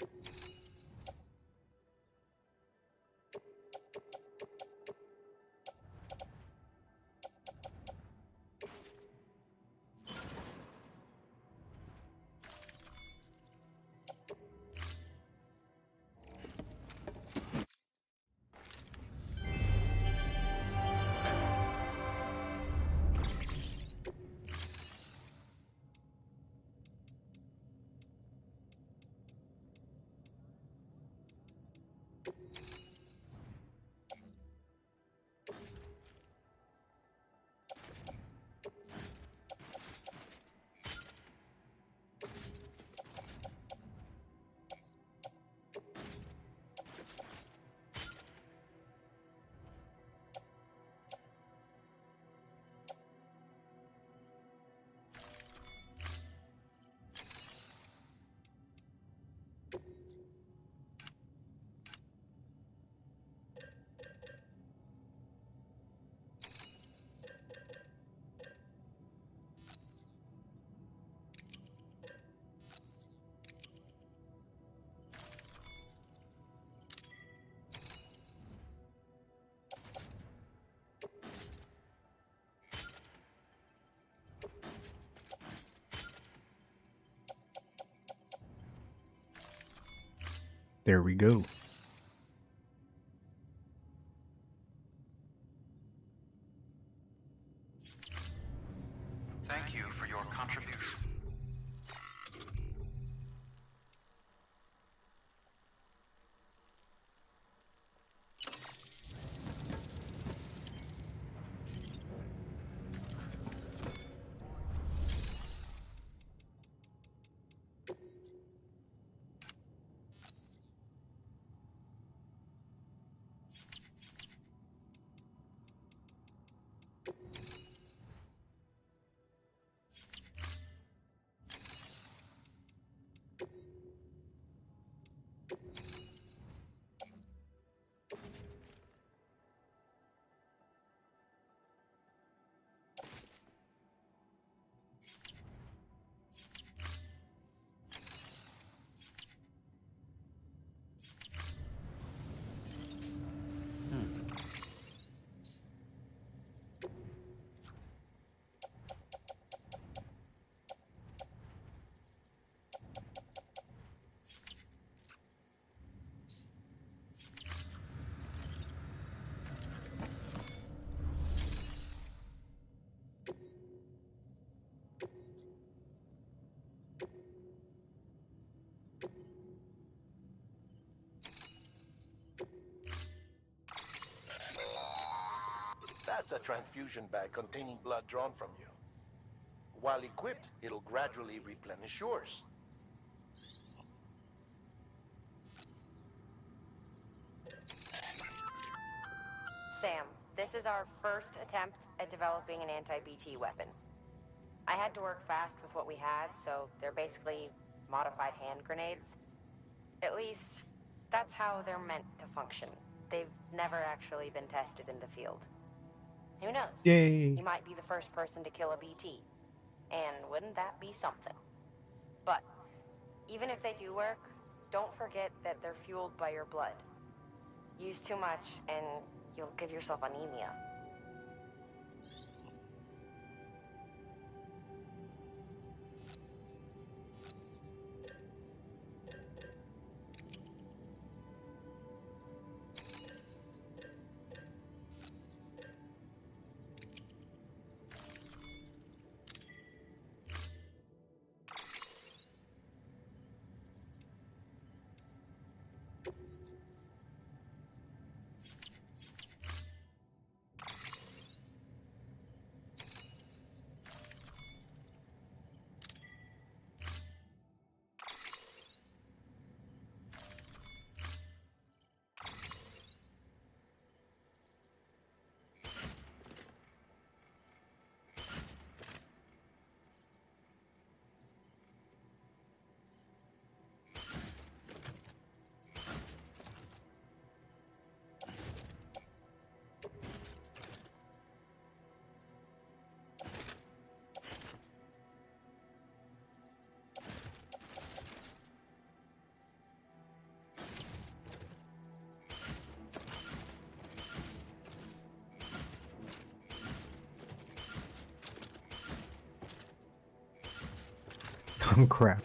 There we go. Thank you for your contribution. That's a transfusion bag containing blood drawn from you. While equipped, it'll gradually replenish yours. Sam, this is our first attempt at developing an anti-BT weapon. I had to work fast with what we had, so they're basically modified hand grenades. At least, that's how they're meant to function. They've never actually been tested in the field. Who knows? Yay. You might be the first person to kill a BT. And wouldn't that be something? But, even if they do work, don't forget that they're fueled by your blood. Use too much, and you'll give yourself anemia. Oh crap.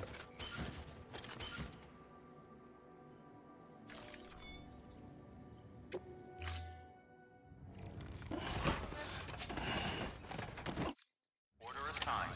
Order assigned.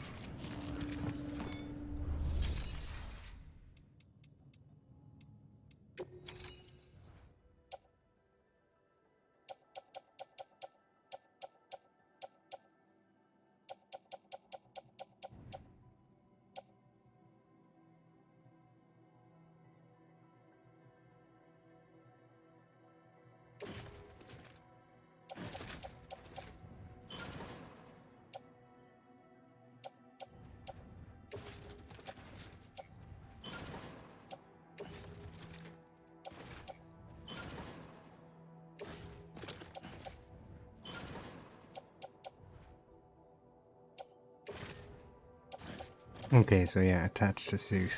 Okay, so yeah, attach the suit.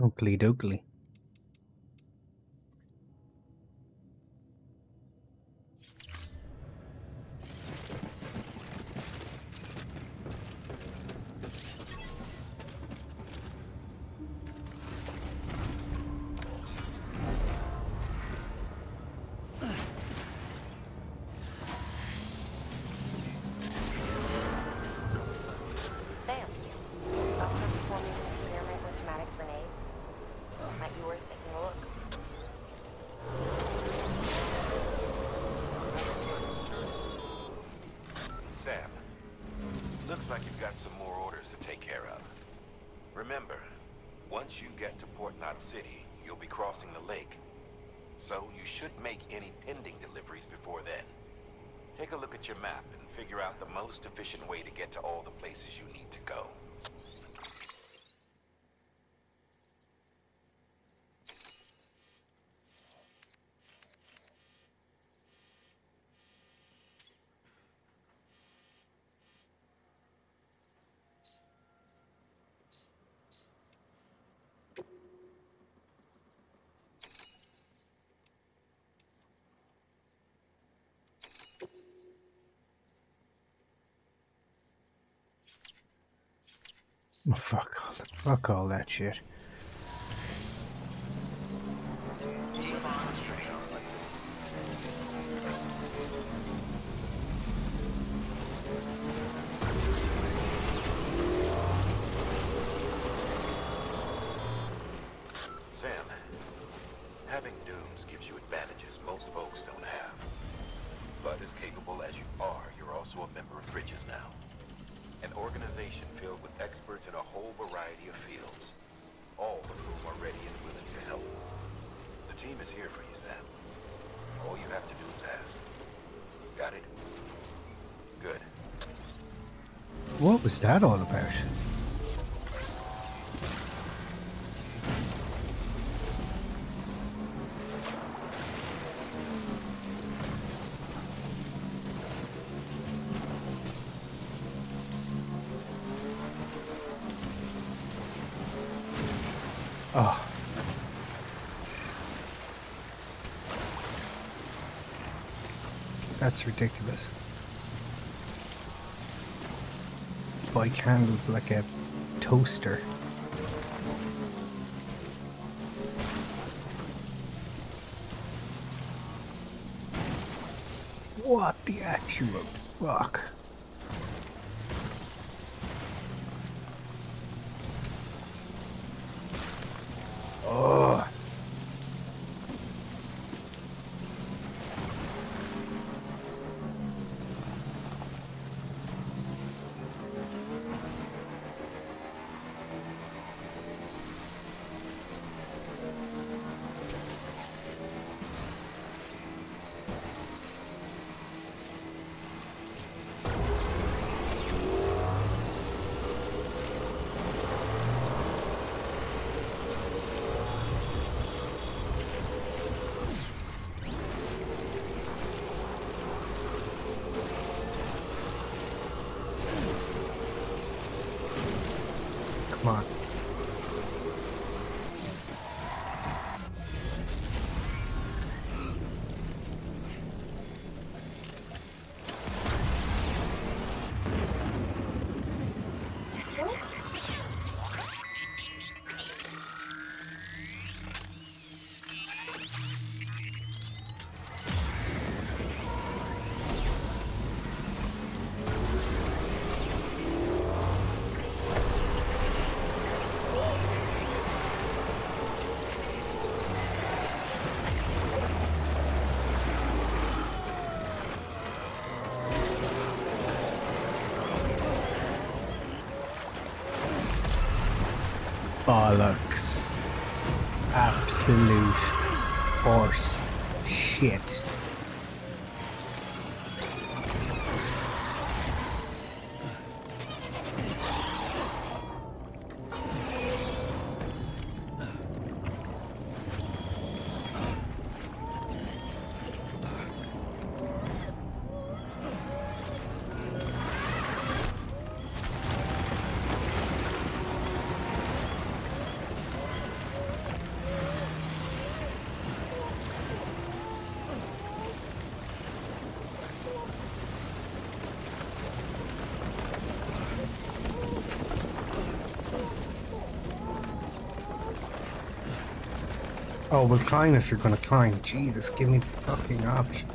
Oakley dokley. Sam, thought of performing an experiment with hematic grenades? Might be worth taking a look. Sam, looks like you've got some more orders to take care of. Remember, once you get to Port Knot City, you'll be crossing the lake. So you should make any pending deliveries before then. Take a look at your map and figure out the most efficient way to get to all the places you need to go. Oh, fuck all that shit. Sam, having dooms gives you advantages most folks don't have. But as capable as you are, you're also a member of Bridges now. An organization filled with experts in a whole variety of fields, all of whom are ready and willing to help. The team is here for you, Sam. All you have to do is ask. Got it? Good. What was that all about? Oh. That's ridiculous. Bike handles like a toaster. What the actual fuck? Oh. Come on. Bollocks. Absolute horse shit. Oh, well, climb if you're gonna climb. Jesus, give me the fucking option.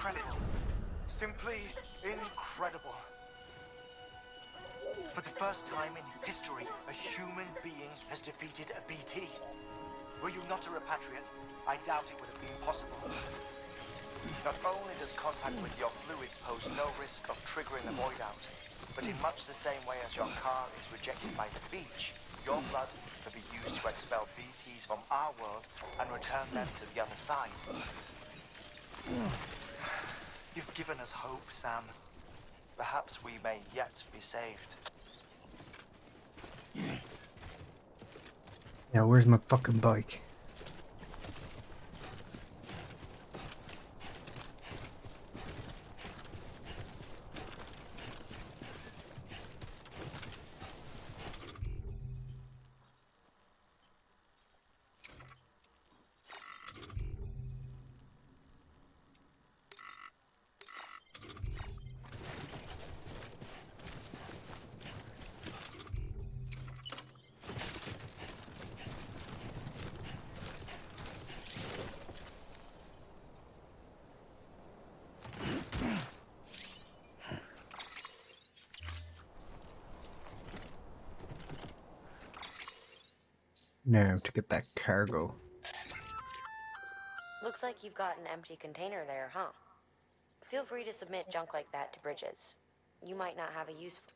incredible. Simply incredible. For the first time in history, a human being has defeated a BT. Were you not a repatriate, I doubt it would have been possible. Not only does contact with your fluids pose no risk of triggering a void out, but in much the same way as your car is rejected by the beach, your blood can be used to expel BTs from our world and return them to the other side. You've given us hope, Sam. Perhaps we may yet be saved. Now, where's my fucking bike? Now to get that cargo. Looks like you've got an empty container there, huh? Feel free to submit junk like that to Bridges. You might not have a use for.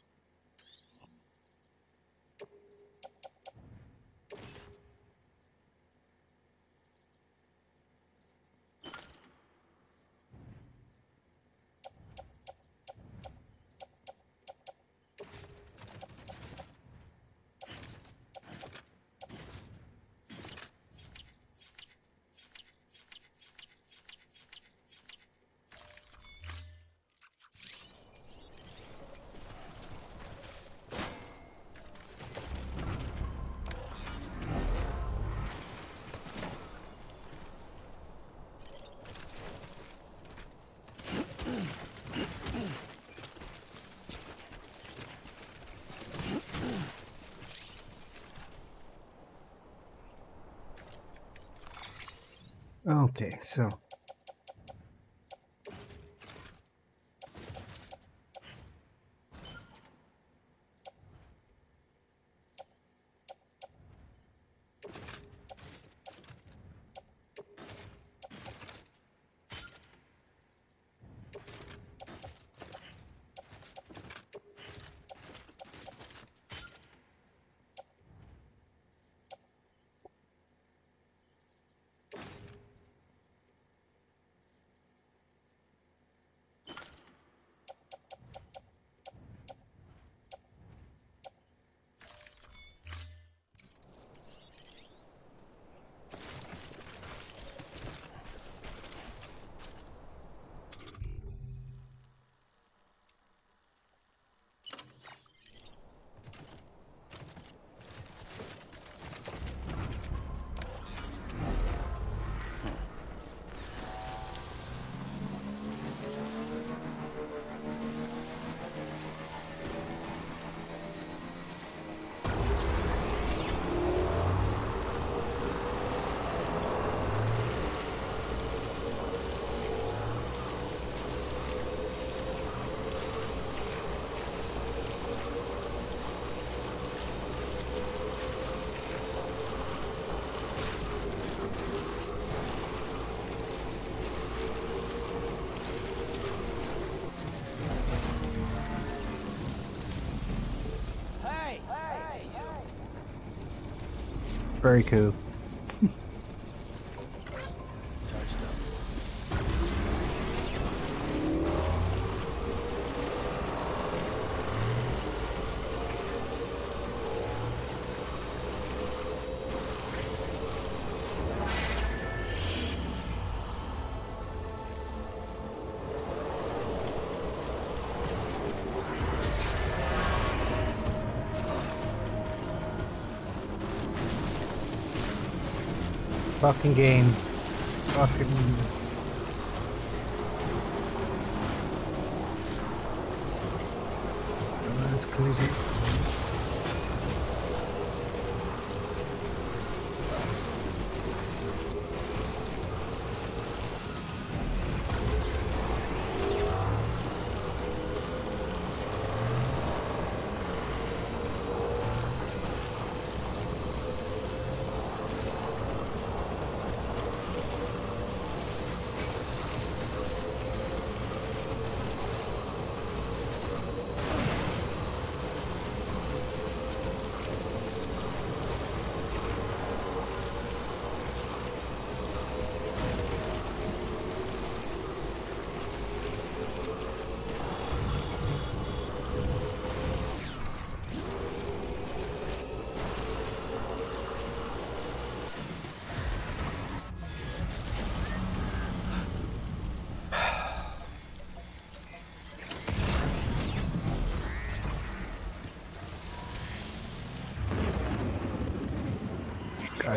Okay, so very cool. Fucking game. Fucking. Those collisions.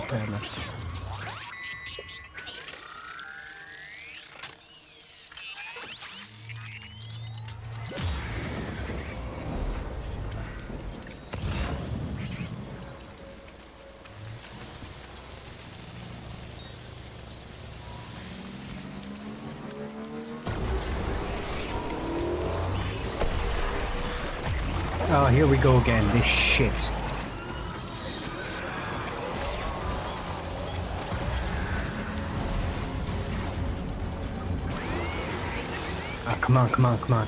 damn it. Oh, here we go again, this shit. Ah, come on, come on, come on.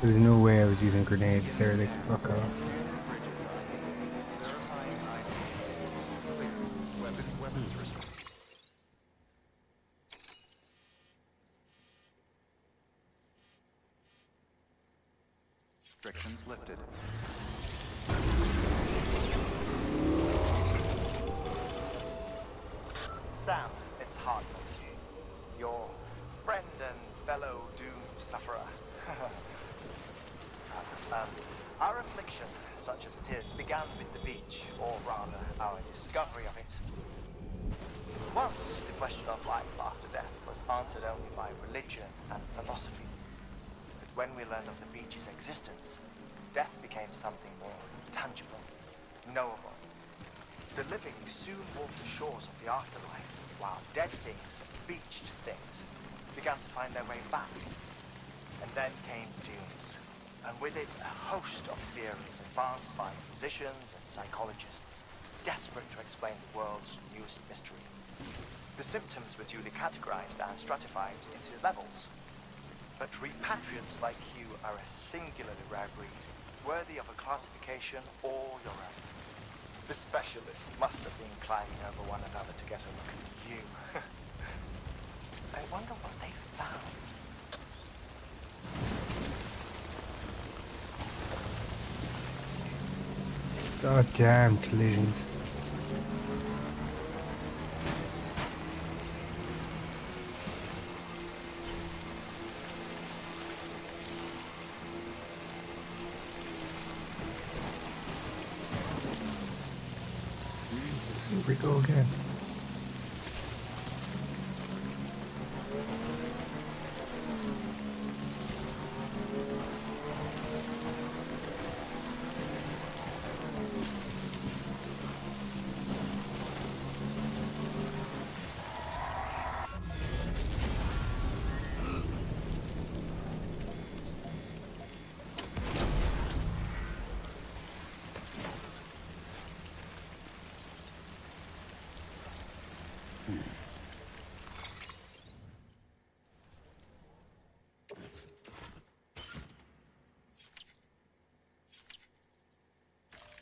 There's no way I was using grenades there, they fuck off. Restrictions lifted. Sam, it's Hidep, your friend and fellow doom sufferer. Our affliction, such as it is, began with the beach, or rather, our discovery of it. Once, the question of life after death was answered only by religion and philosophy. But when we learned of the beach's existence, death became something more tangible, knowable. The living soon walked the shores of the afterlife, while dead things, beached things, began to find their way back. And then came dooms, and with it a host of theories advanced by physicians and psychologists, desperate to explain the world's newest mystery. The symptoms were duly categorized and stratified into levels. But repatriates like you are a singularly rare breed, worthy of a classification all your own. The specialists must have been climbing over one another to get a look at you. I wonder what they found. God damn collisions. Jesus, here we go again.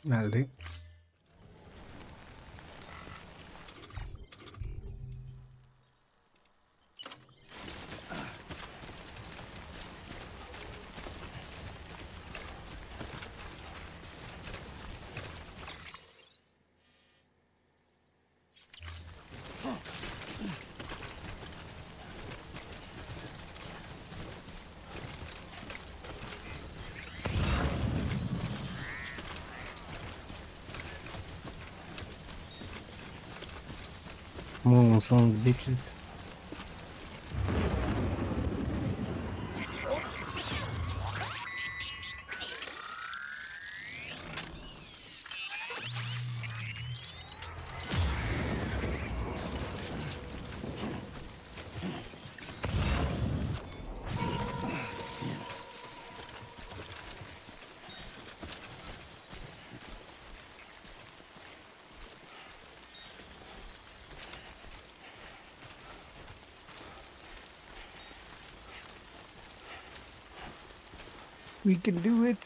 That'll do. Come on, sons of bitches. We can do it.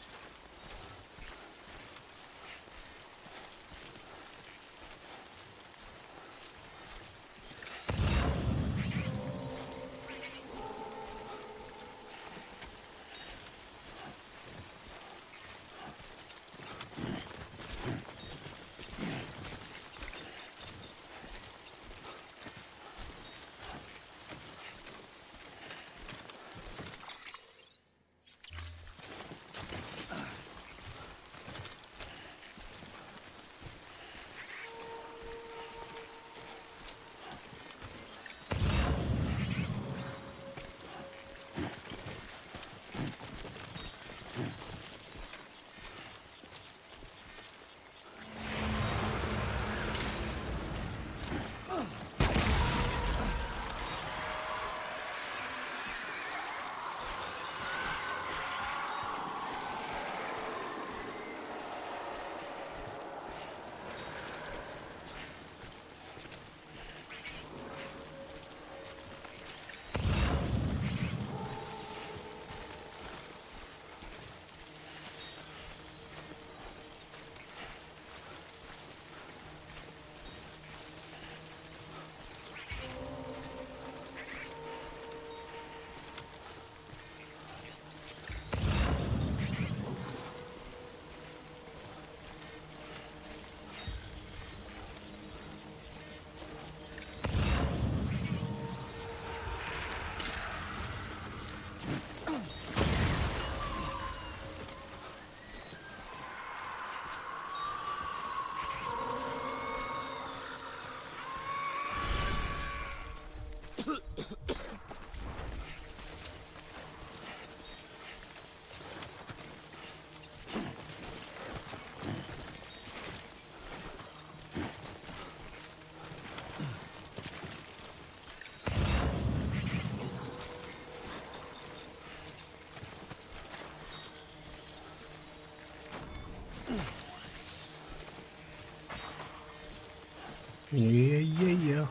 Yeah.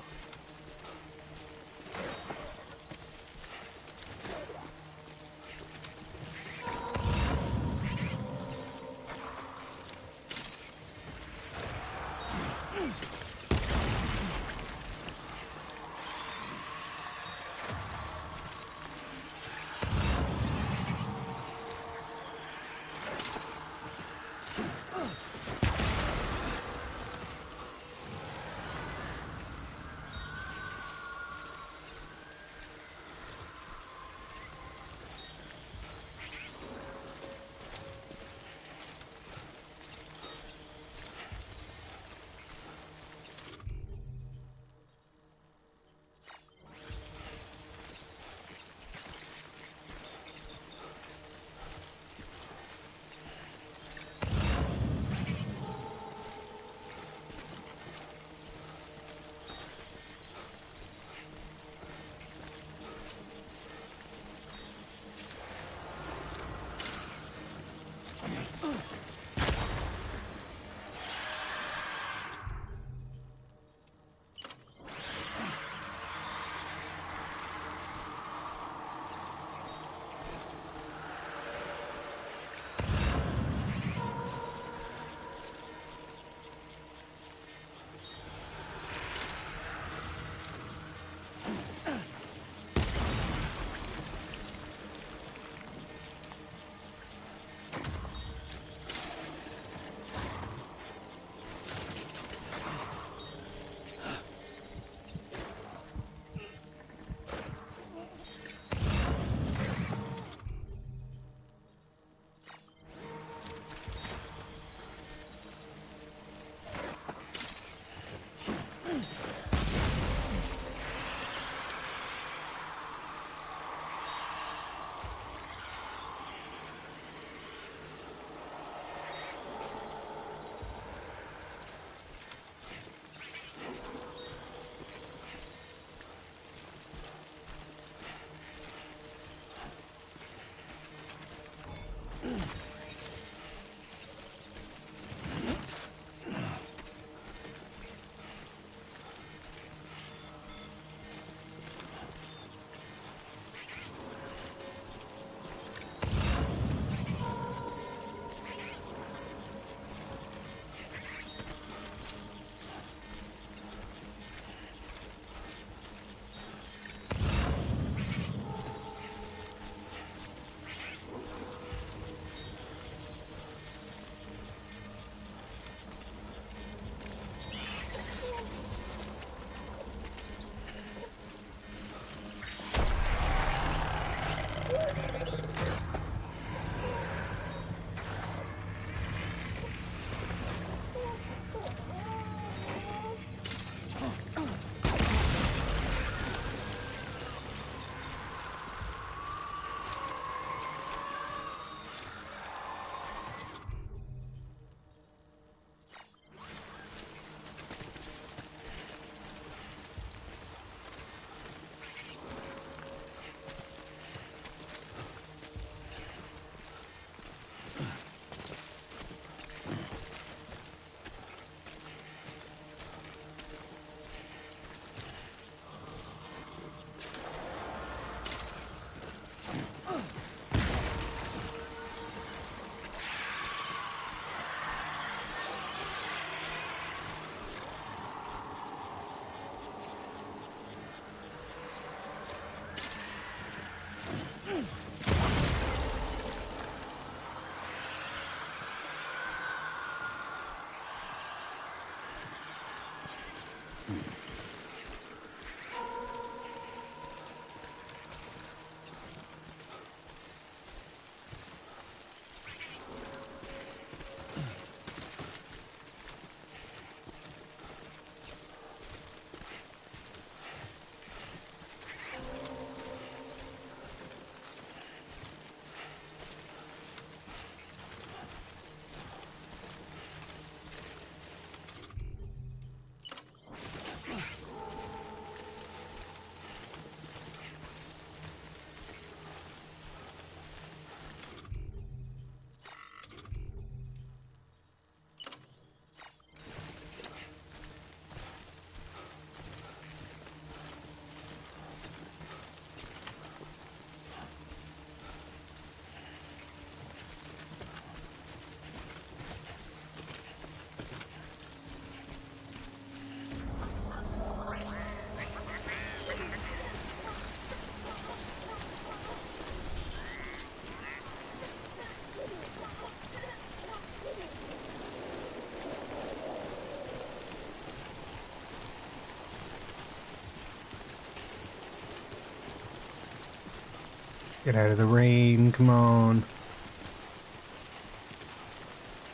Get out of the rain, come on.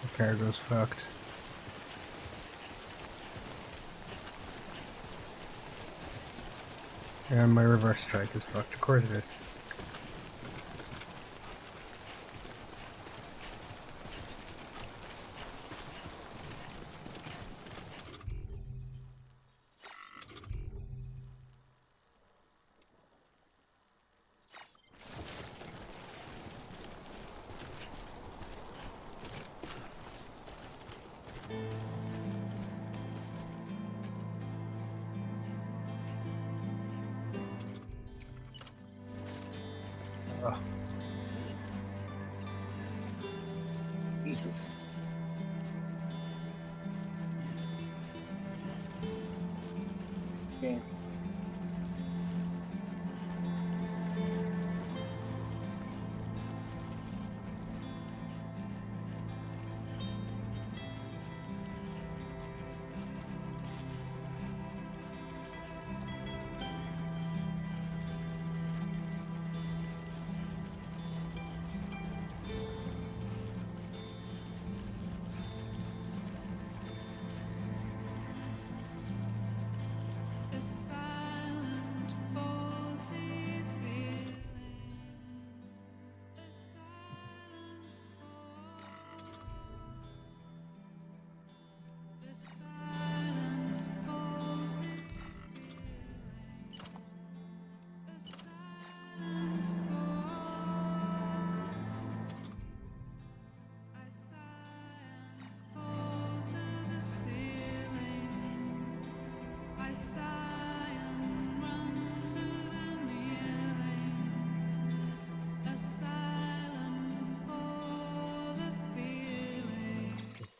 The cargo's fucked. And my reverse strike is fucked, of course it is. Oh. Jesus. Game. A silent, faulty feeling. A silent fault. A silent, faulty feeling. A silent fault. I sigh and fall to the ceiling. I sigh and run to the kneeling. A silence for the feeling.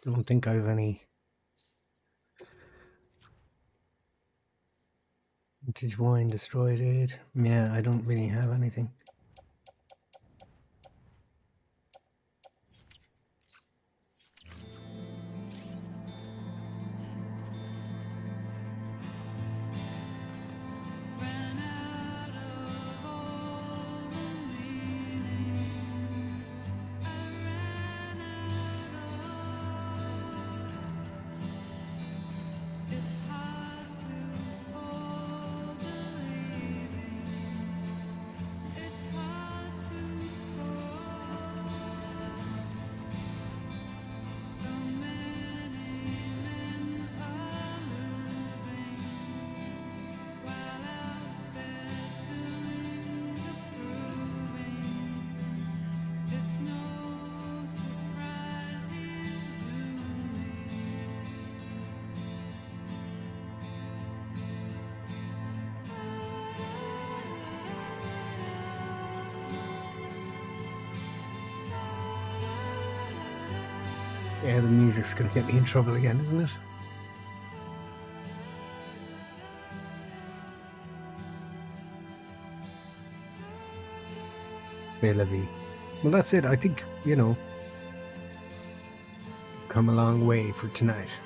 Don't think I've any vintage wine destroyed it. Yeah, I don't really have anything. Ran out of all the meaning. I ran out of. It's hard to fall believing. It's hard to fall. So many men are losing while out there doing the proving. It's no surprise he's dooming. Yeah, the music's gonna get me in trouble again, isn't it? Bellevue. Well, that's it. I think, you know, come a long way for tonight.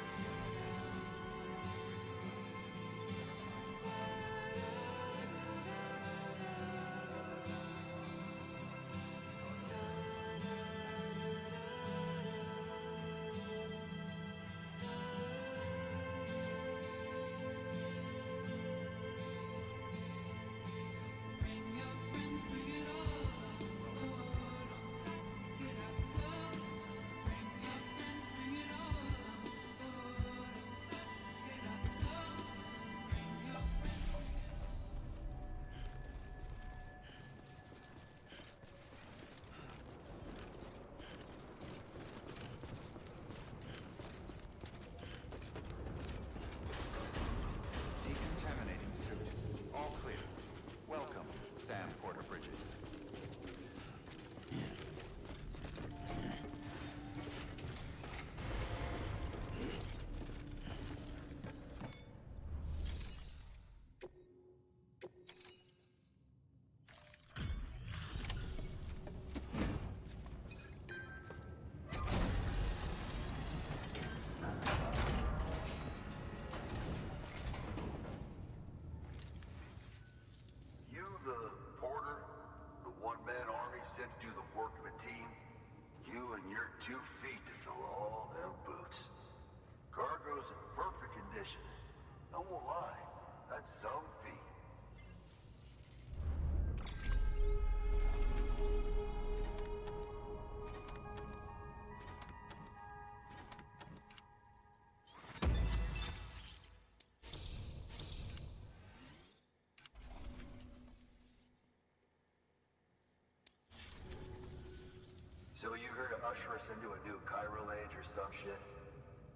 usher us into a new chiral age or some shit?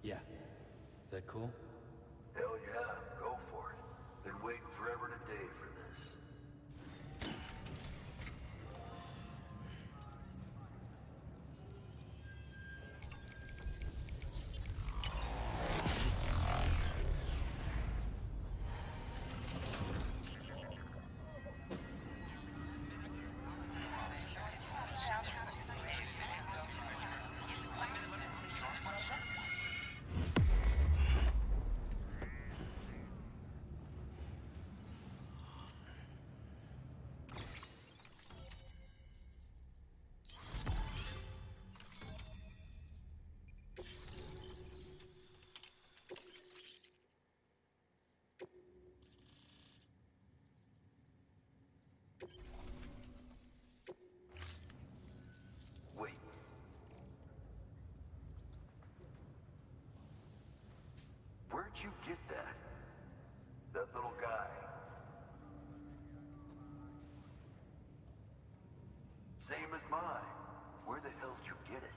Yeah. That cool? Hell yeah, go for it. Been waiting forever today for this. Wait. Where'd you get that? That little guy? Same as mine. Where the hell did you get it?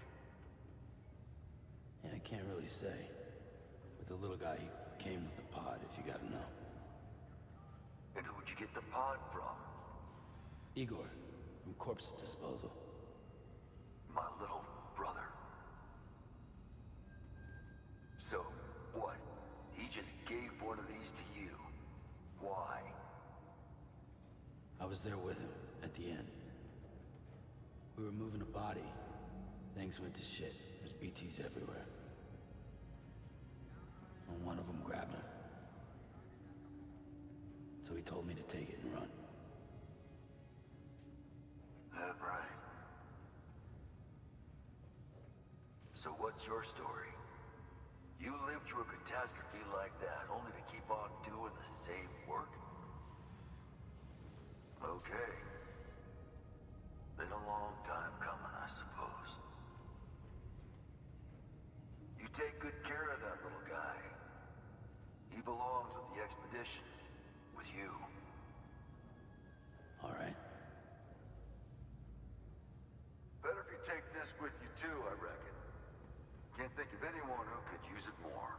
Yeah, I can't really say. With the little guy, he came with the pod, if you gotta know. And who'd you get the pod from? Igor, from Corpse Disposal. My little brother. So, what? He just gave one of these to you. Why? I was there with him, at the end. We were moving a body. Things went to shit. There's BTs everywhere. And one of them grabbed him. So he told me to take it and run. That right. So what's your story? You lived through a catastrophe like that, only to keep on doing the same work? Okay. Been a long time coming, I suppose. You take good care of that little guy. He belongs with the expedition. With you. All right. Better if you take this with you too, I reckon. Can't think of anyone who could use it more.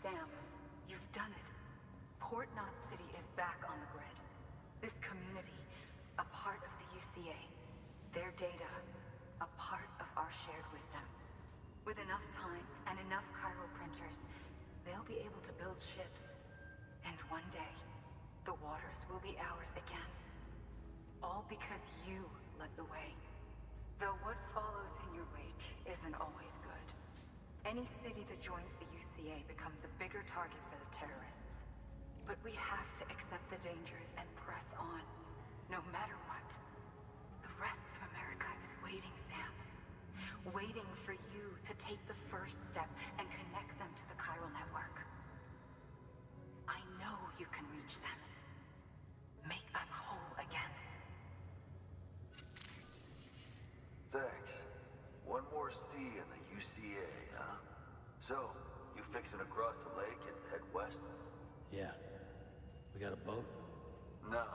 Sam, you've done it. Port Knot City is back on the grid. This community, a part of the UCA. Their data, a part of our shared wisdom. With enough time and enough chiral printers, they'll be able to build ships. And one day, the waters will be ours again. All because you led the way. Though what follows in your wake isn't always good. Any city that joins the UCA becomes a bigger target for the terrorists. But we have to accept the dangers and press on, no matter what. The rest of America is waiting, Sam. Waiting for you to take the first step and connect them to the chiral network. I know you can reach them. Make us whole again. Thanks. One more C in the UCA, huh? So, you fixing to cross the lake and head west? Yeah. We got a boat? No,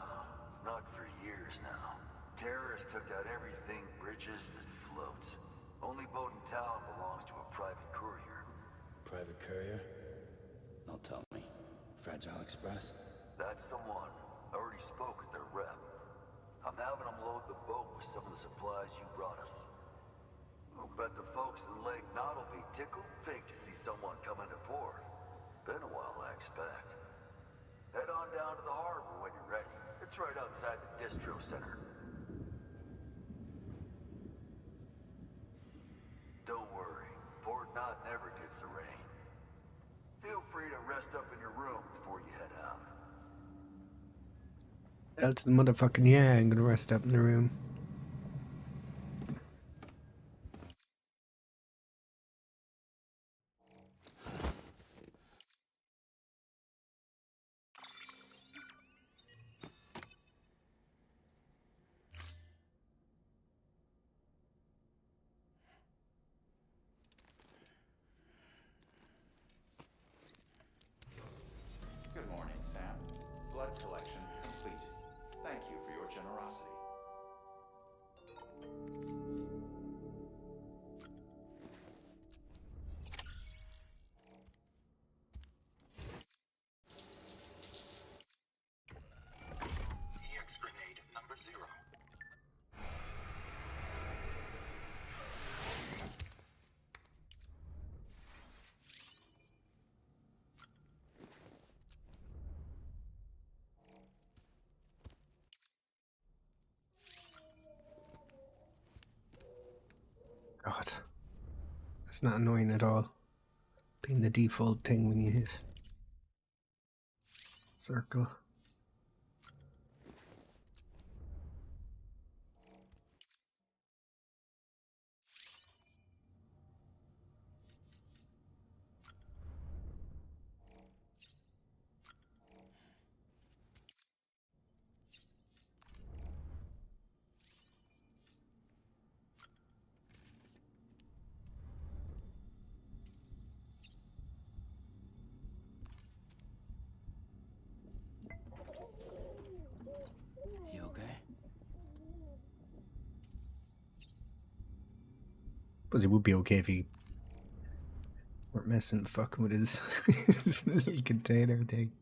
not for years now. Terrorists took out everything bridges that floats. Only boat in town belongs to a private courier. Private courier? Don't tell me. Fragile Express? That's the one. I already spoke with their rep. I'm having them load the boat with some of the supplies you brought us. I'll bet the folks in Lake Knot will be tickled pink to see someone come into port. Been a while, I expect. Head on down to the harbor when you're ready. It's right outside the distro center. Don't worry, Port Knot never gets the rain. Feel free to rest up in your room before you head out. Hell to the motherfucking yeah, I'm gonna rest up in the room. Good morning, Sam. Blood collection complete. Thank you for your generosity. EX grenade number 0. God. That's not annoying at all. Being the default thing when you hit circle. You okay? But it would be okay if he weren't messing fucking with his, his little container thing.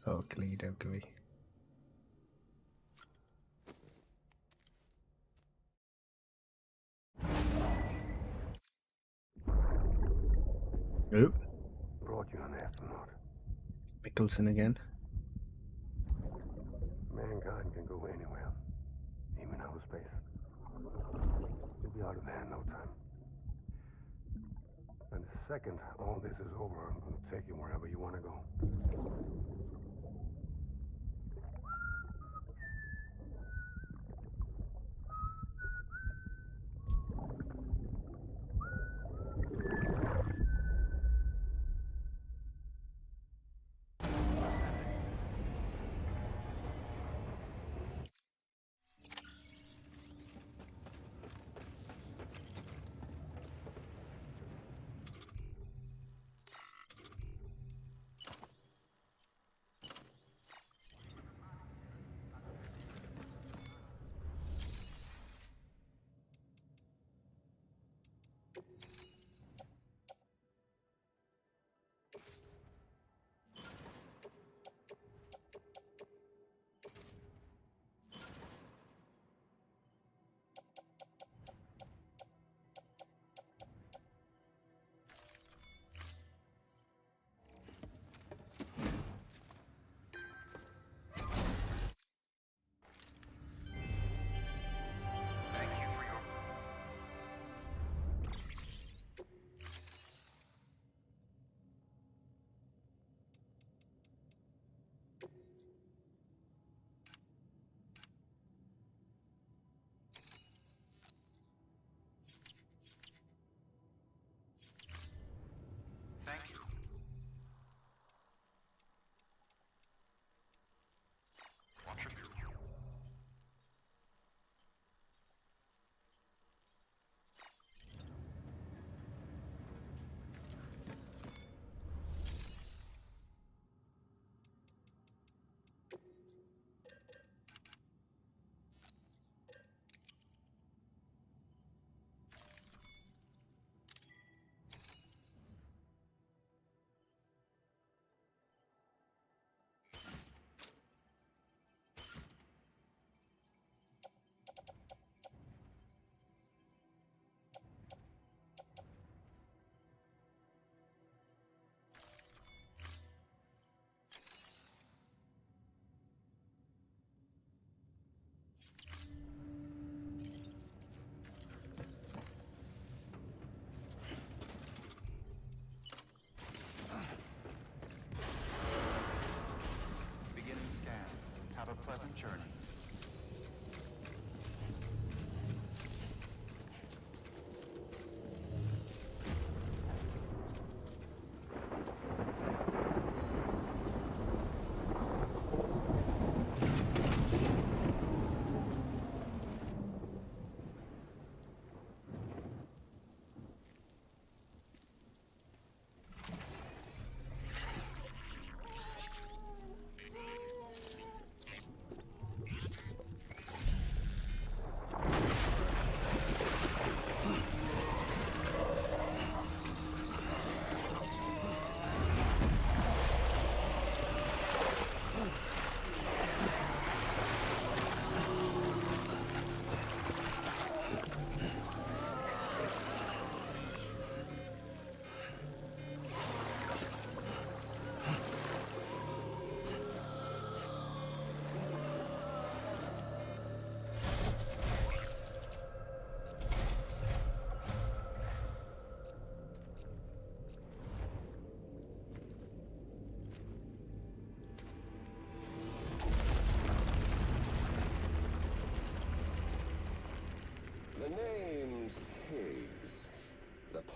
Oh, Clee, don't give me. Oop. Brought you an astronaut. Mickelson again. Mankind can go anywhere, even outer space. You'll be out of there in no time. And the second all this is over, I'm going to take you wherever you want to go.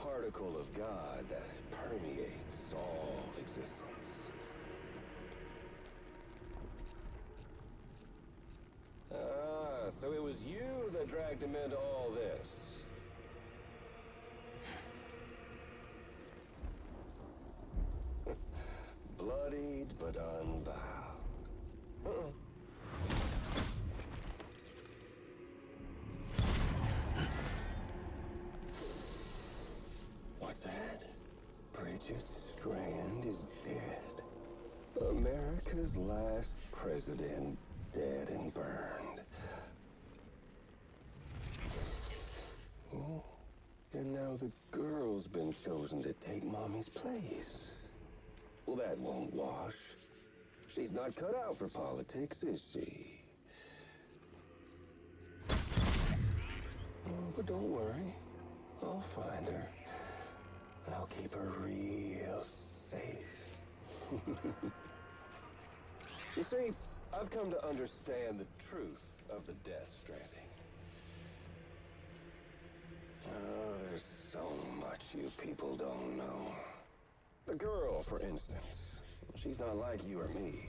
particle of God that permeates all existence. Ah, so it was you that dragged him into all this. Bloodied but unbound. What's that? Bridget Strand is dead. America's last president dead and burned. Oh, and now the girl's been chosen to take Mommy's place. Well, that won't wash. She's not cut out for politics, is she? Oh, but don't worry. I'll find her. And I'll keep her real safe. You see, I've come to understand the truth of the Death Stranding. Oh, there's so much you people don't know. The girl, for instance. She's not like you or me.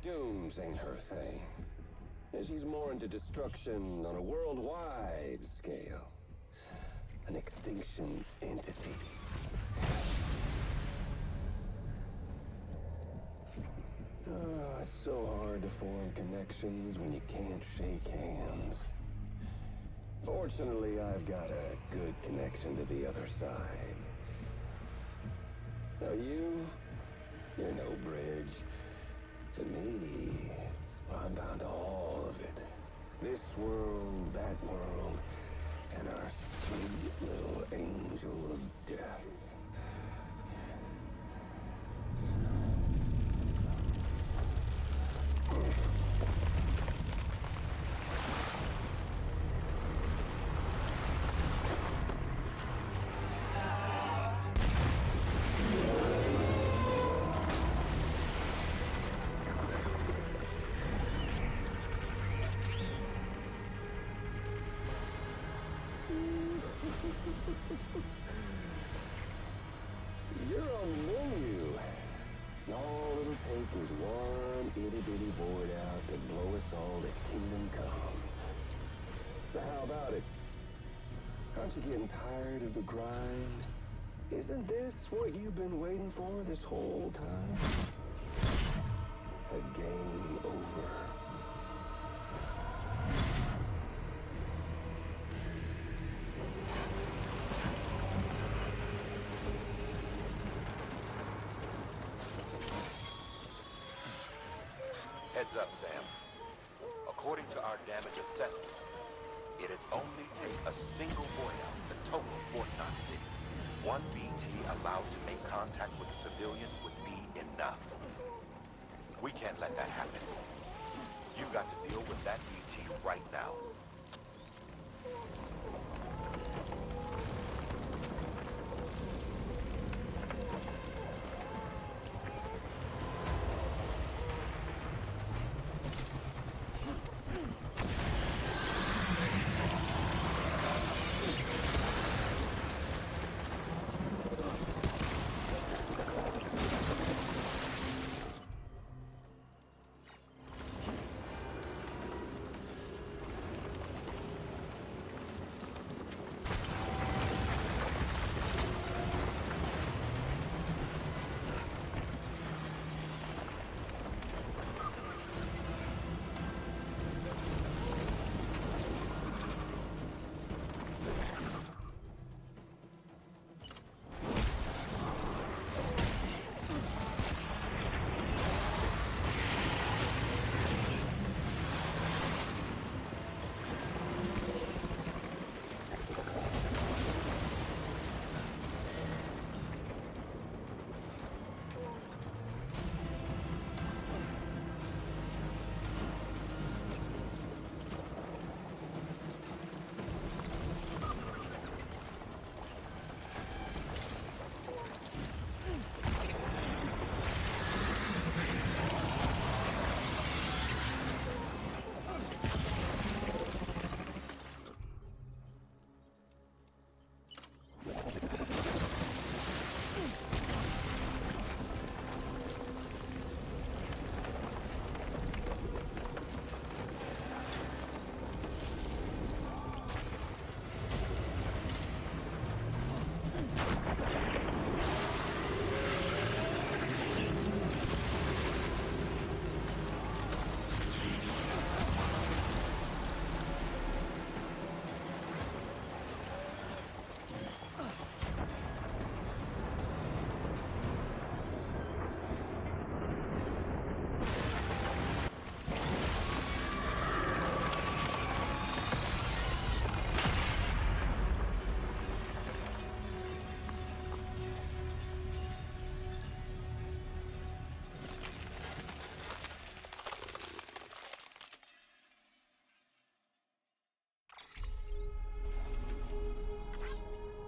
Dooms ain't her thing. And she's more into destruction on a worldwide scale. An extinction entity. Oh, it's so hard to form connections when you can't shake hands. Fortunately, I've got a good connection to the other side. Now you're no bridge. To me, I'm bound to all of it. This world, that world, and our sweet little angel of death. You're on the menu. All it'll take is one itty-bitty void out to blow us all to kingdom come. So how about it? Aren't you getting tired of the grind? Isn't this what you've been waiting for this whole time? A game over. Heads up, Sam. According to our damage assessments, it'd only take a single void out to total Fort Knot City. One BT allowed to make contact with a civilian would be enough. We can't let that happen. You've got to deal with that BT right now.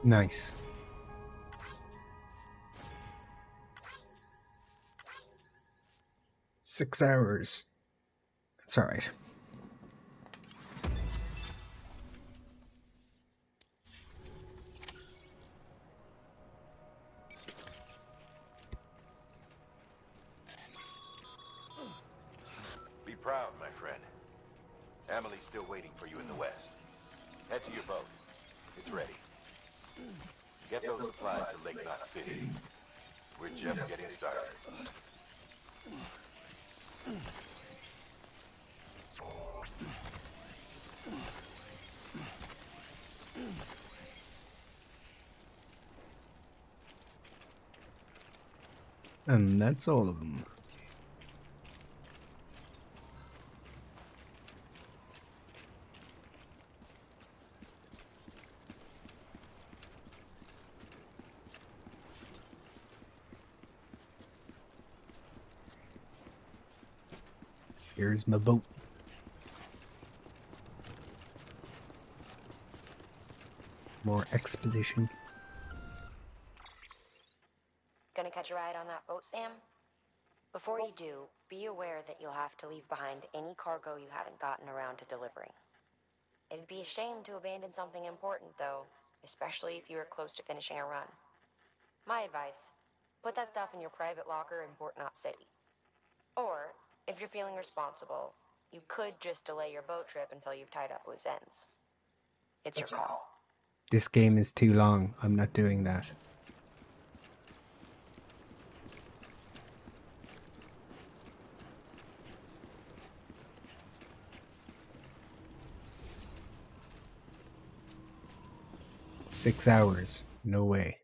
Nice. $6. That's alright. Be proud, my friend. Emily's still waiting for you in the west. Head to your boat. It's ready. Get those supplies to Lake Knot City. We're just getting started. And that's all of them. Here's my boat. More exposition. Gonna catch a ride on that boat, Sam? Before you do, be aware that you'll have to leave behind any cargo you haven't gotten around to delivering. It'd be a shame to abandon something important, though, especially if you are close to finishing a run. My advice, put that stuff in your private locker in Port Knot City. Or, if you're feeling responsible, you could just delay your boat trip until you've tied up loose ends. It's your call. This game is too long. I'm not doing that. $6. No way.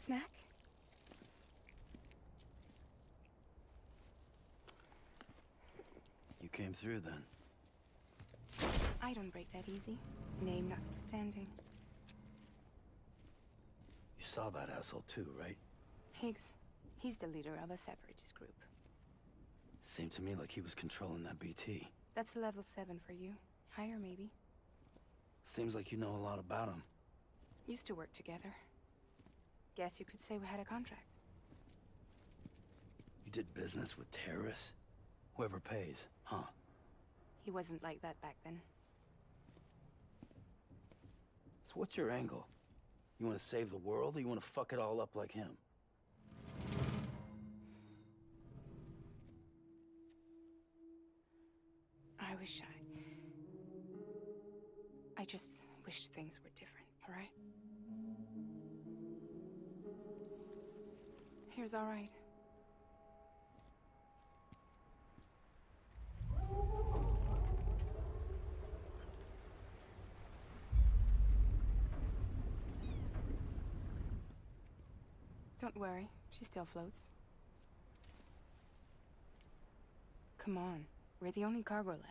Snack? You came through then. I don't break that easy. Name notwithstanding. You saw that asshole too, right? Higgs. He's the leader of a separatist group. Seemed to me like he was controlling that BT. That's level 7 for you. Higher, maybe. Seems like you know a lot about him. Used to work together. Guess you could say we had a contract. You did business with terrorists? Whoever pays, huh? He wasn't like that back then. So what's your angle? You want to save the world, or you want to fuck it all up like him? I just wish things were different, all right? Here's all right. Don't worry, she still floats. Come on, we're the only cargo left.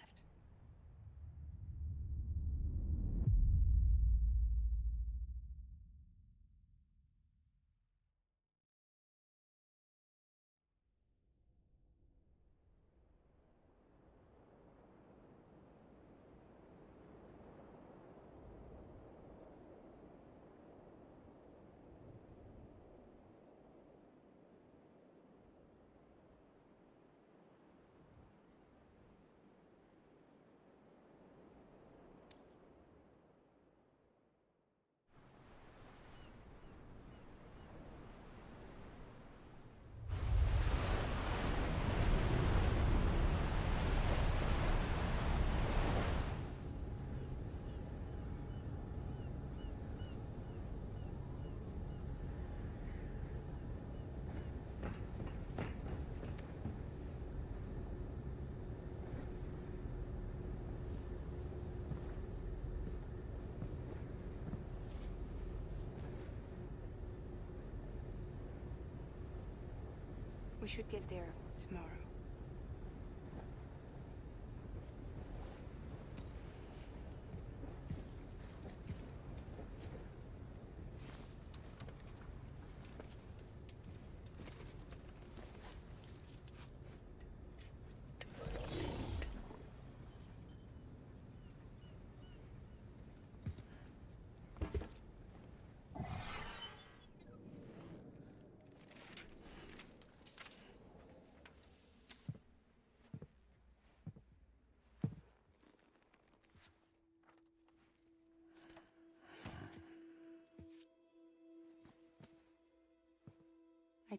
We should get there tomorrow.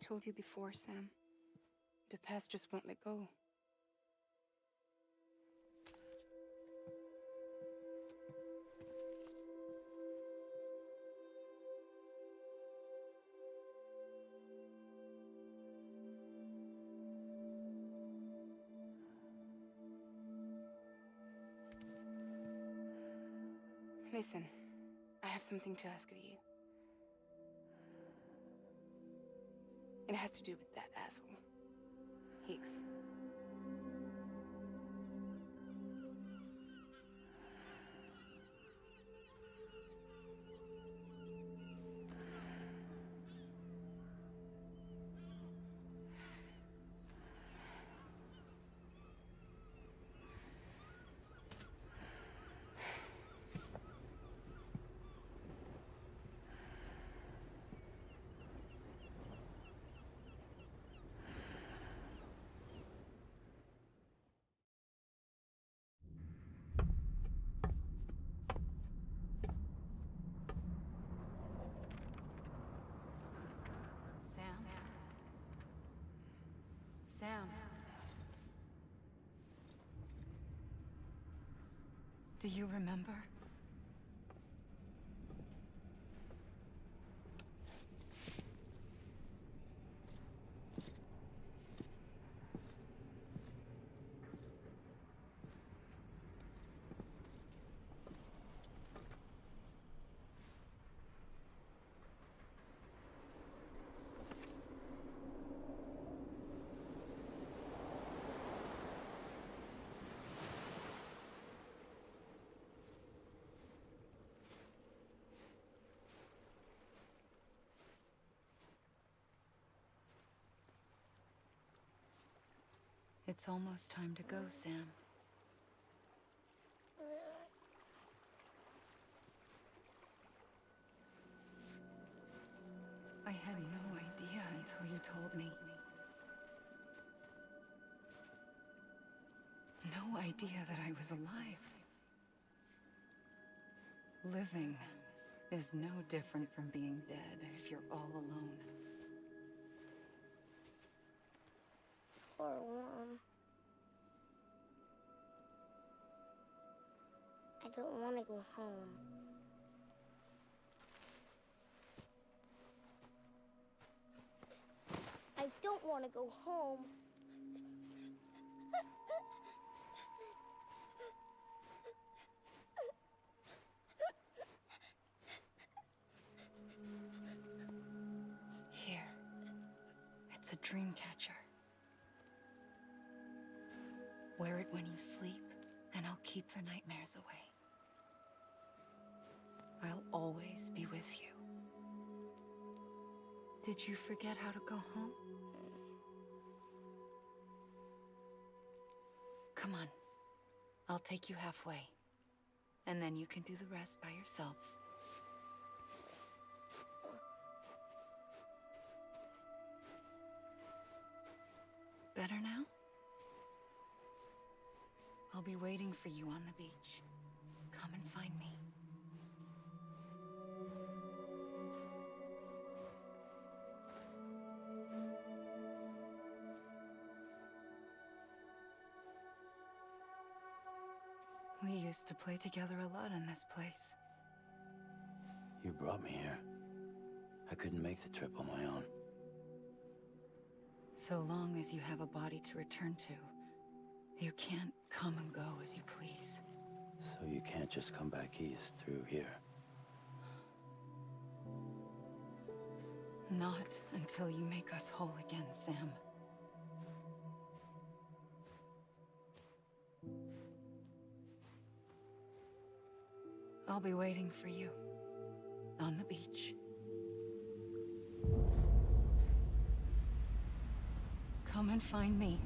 told you before, Sam. The past just won't let go. Listen, I have something to ask of you. It has to do with that asshole, Higgs. Sam? Sam? Do you remember? It's almost time to go, Sam. I had no idea until you told me. No idea that I was alive. Living is no different from being dead if you're all alone. Or warm. I don't want to go home. I don't want to go home. Here. It's a dream catcher. Wear it when you sleep, and I'll keep the nightmares away. I'll always be with you. Did you forget how to go home? Come on. I'll take you halfway. And then you can do the rest by yourself. Better now? I'll be waiting for you on the beach. Come and find me. We used to play together a lot in this place. You brought me here. I couldn't make the trip on my own. So long as you have a body to return to, you can't come and go as you please. So you can't just come back east through here. Not until you make us whole again, Sam. I'll be waiting for you on the beach. Come and find me.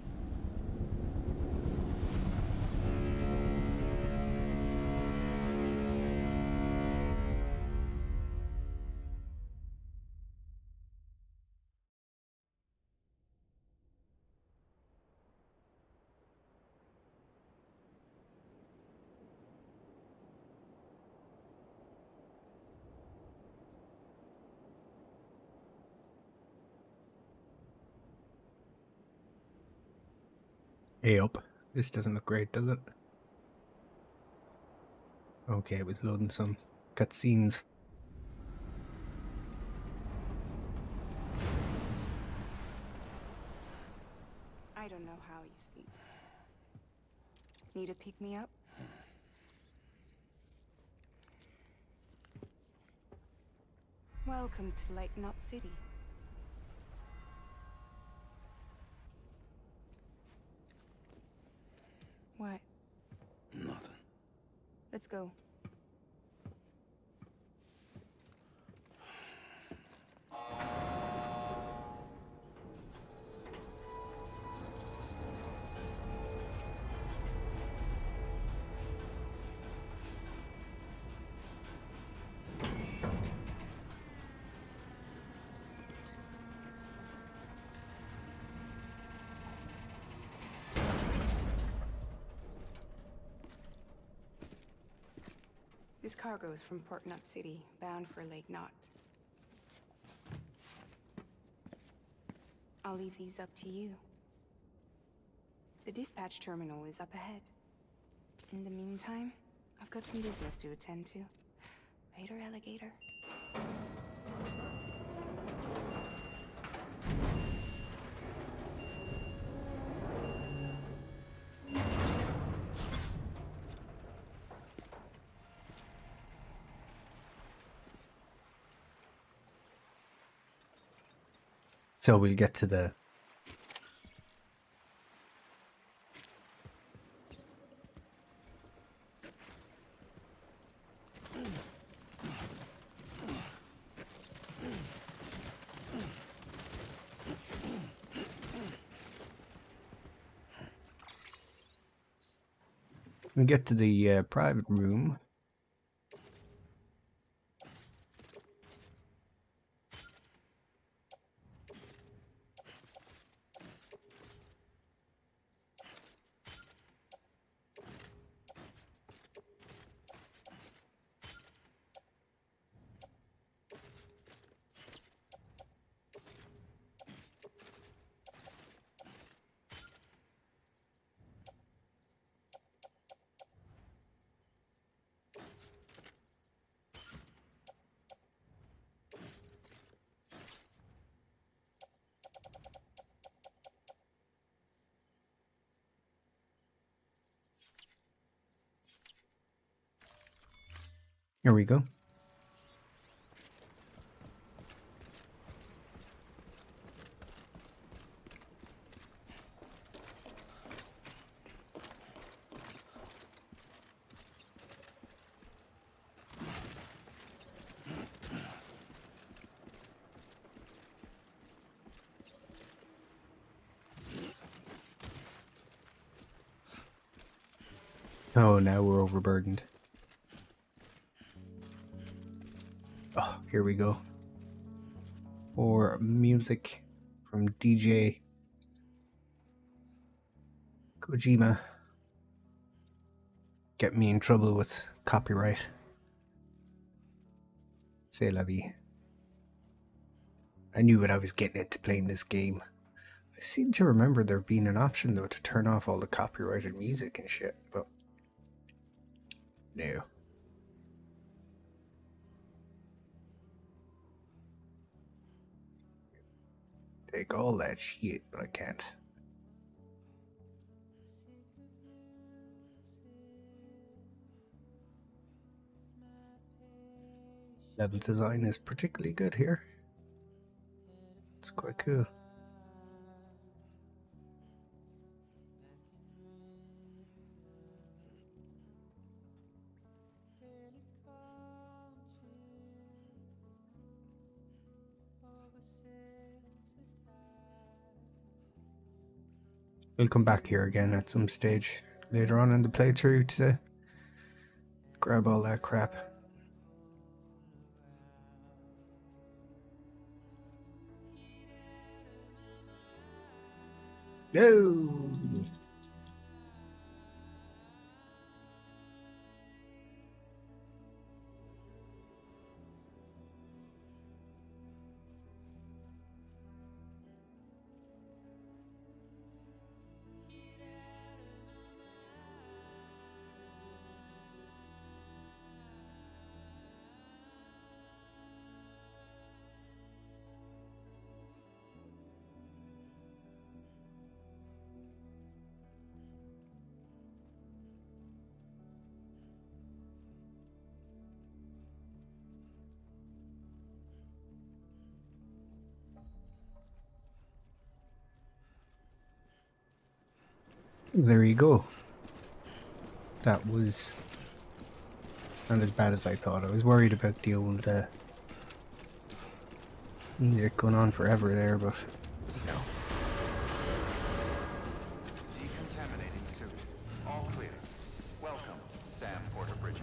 Hey up. This doesn't look great, does it? Okay, it was loading some cutscenes. I don't know how you sleep. Need to pick me up? Welcome to Lake Knot City. What? Nothing. Let's go. This cargo is from Port Knot City, bound for Lake Knot. I'll leave these up to you. The dispatch terminal is up ahead. In the meantime, I've got some business to attend to. Later, alligator. So we'll get to the private room. Here we go. Oh, now we're overburdened. Oh, here we go. Or music from DJ Kojima. Get me in trouble with copyright. C'est la vie. I knew what I was getting into playing this game. I seem to remember there being an option though to turn off all the copyrighted music and shit, but no. Take all that shit, but I can't. Level design is particularly good here. It's quite cool. We'll come back here again at some stage later on in the playthrough to grab all that crap. No! There you go. That was not as bad as I thought. I was worried about the old music going on forever there, but no. Decontaminating suit. All clear. Welcome, Sam Porter Bridges.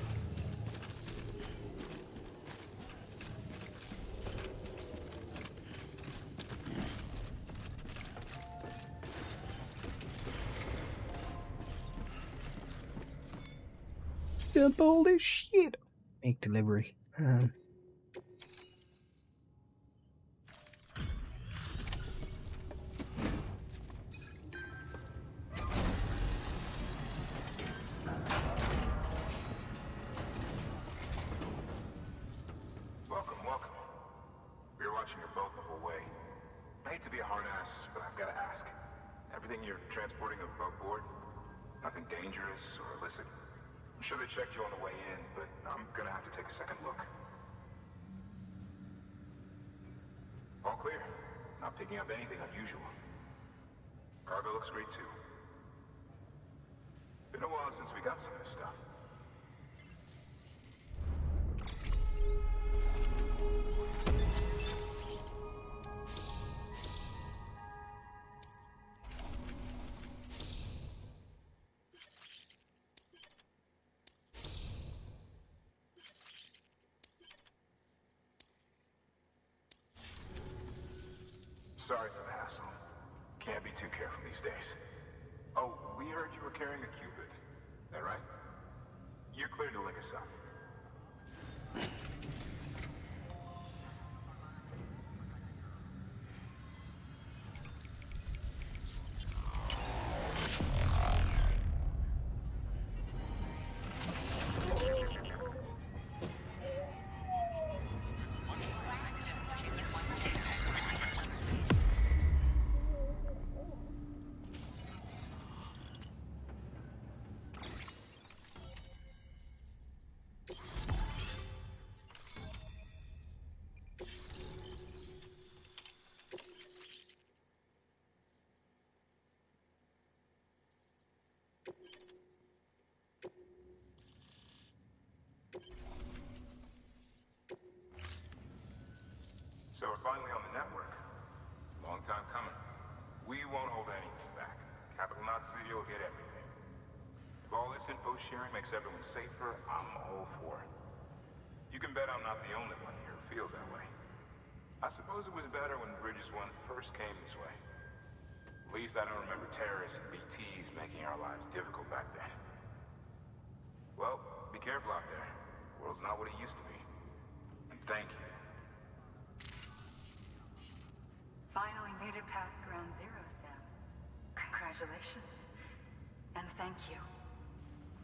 Dump all this shit. Make delivery. Welcome, welcome. We were watching your boat the whole way. I hate to be a hard ass, but I've got to ask. Everything you're transporting above board? Nothing dangerous or illicit? I'm sure they checked you on the way in, but I'm gonna have to take a second look. All clear. Not picking up anything unusual. Cargo looks great too. Been a while since we got some of this stuff. Sorry for the hassle. Can't be too careful these days. Oh, we heard you were carrying a Cupid. That right? You're clear to link us up. So we're finally on the network. Long time coming. We won't hold anything back. Capital Knot City will get everything. If all this info sharing makes everyone safer, I'm all for it. You can bet I'm not the only one here who feels that way. I suppose it was better when Bridges 1 first came this way. At least I don't remember terrorists and BTs making our lives difficult back then. Well, be careful out there. The world's not what it used to be. And thank you. Finally made it past ground zero, Sam. Congratulations. And thank you.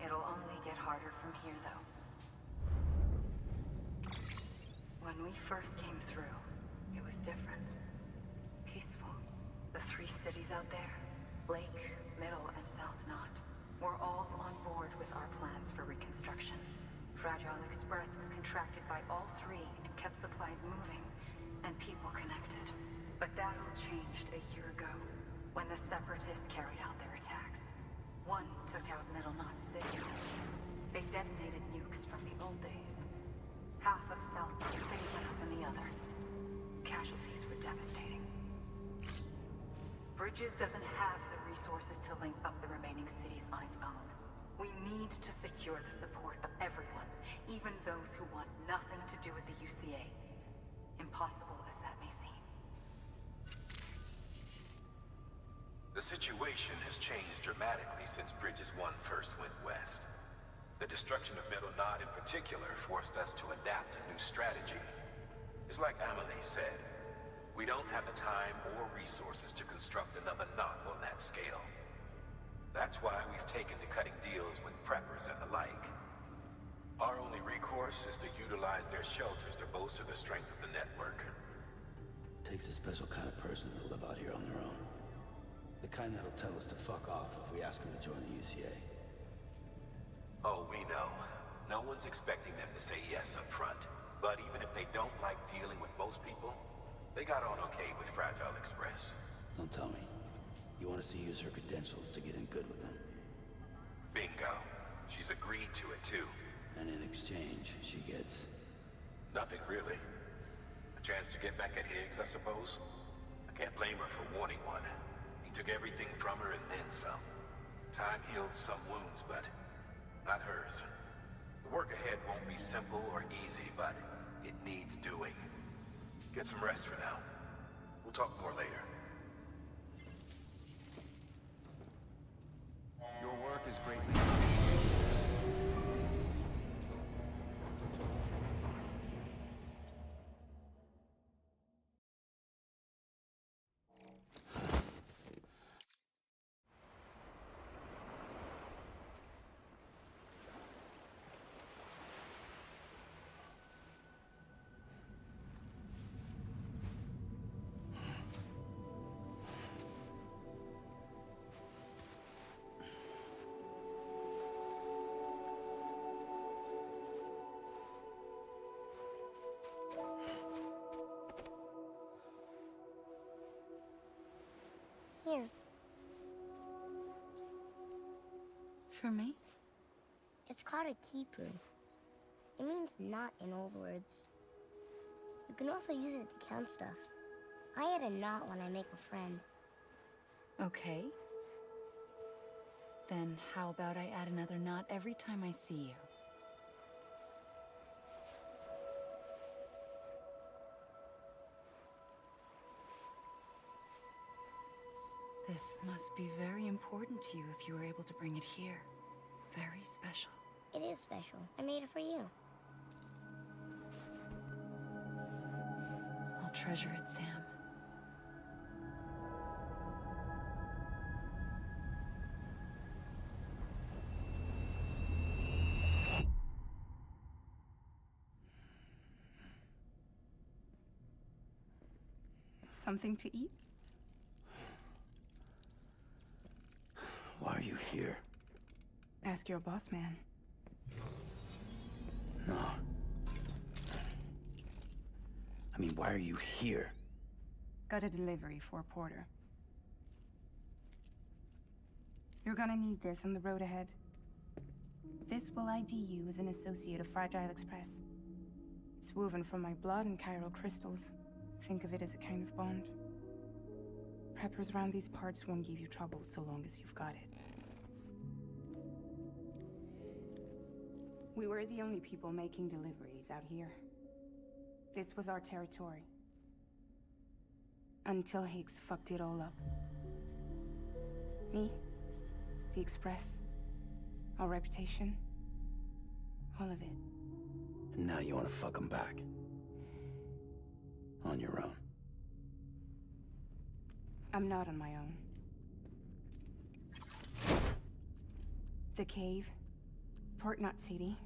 It'll only get harder from here, though. When we first came through, it was different. Peaceful. The 3 cities out there, Lake, Middle, and South Knot, were all on board with our plans for reconstruction. Fragile Express was contracted by all 3 and kept supplies moving, and people connected. But that all changed a year ago, when the Separatists carried out their attacks. One took out Middle Knot City. They detonated nukes from the old days. Half of South Knot City went up in the other. Casualties were devastating. Bridges doesn't have the resources to link up the remaining cities on its own. We need to secure the support of everyone, even those who want nothing to do with the UCA. Impossible as that may seem. The situation has changed dramatically since Bridges 1 first went west. The destruction of Middle Knot in particular forced us to adapt a new strategy. It's like Amelie said, we don't have the time or resources to construct another knot on that scale. That's why we've taken to cutting deals with preppers and the like. Our only recourse is to utilize their shelters to bolster the strength of the network. Takes a special kind of person to live out here on their own. The kind that'll tell us to fuck off if we ask them to join the UCA. Oh, we know. No one's expecting them to say yes up front. But even if they don't like dealing with most people, they got on okay with Fragile Express. Don't tell me. You want us to use her credentials to get in good with them. Bingo. She's agreed to it, too. And in exchange, she gets... Nothing, really. A chance to get back at Higgs, I suppose? I can't blame her for wanting one. He took everything from her and then some. Time heals some wounds, but not hers. The work ahead won't be simple or easy, but it needs doing. Get some rest for now. We'll talk more later. Your work is greatly appreciated. Here. For me? It's called a keeper. It means knot in old words. You can also use it to count stuff. I add a knot when I make a friend. Okay. Then how about I add another knot every time I see you? This must be very important to you if you were able to bring it here. Very special. It is special. I made it for you. I'll treasure it, Sam. Something to eat? Why are you here? Ask your boss man. No. I mean, why are you here? Got a delivery for Porter. You're gonna need this on the road ahead. This will ID you as an associate of Fragile Express. It's woven from my blood and chiral crystals. Think of it as a kind of bond. Preppers around these parts won't give you trouble so long as you've got it. We were the only people making deliveries out here. This was our territory. Until Higgs fucked it all up. Me, the Express, our reputation, all of it. And now you want to fuck them back. On your own. I'm not on my own. The cave, Port Knot City,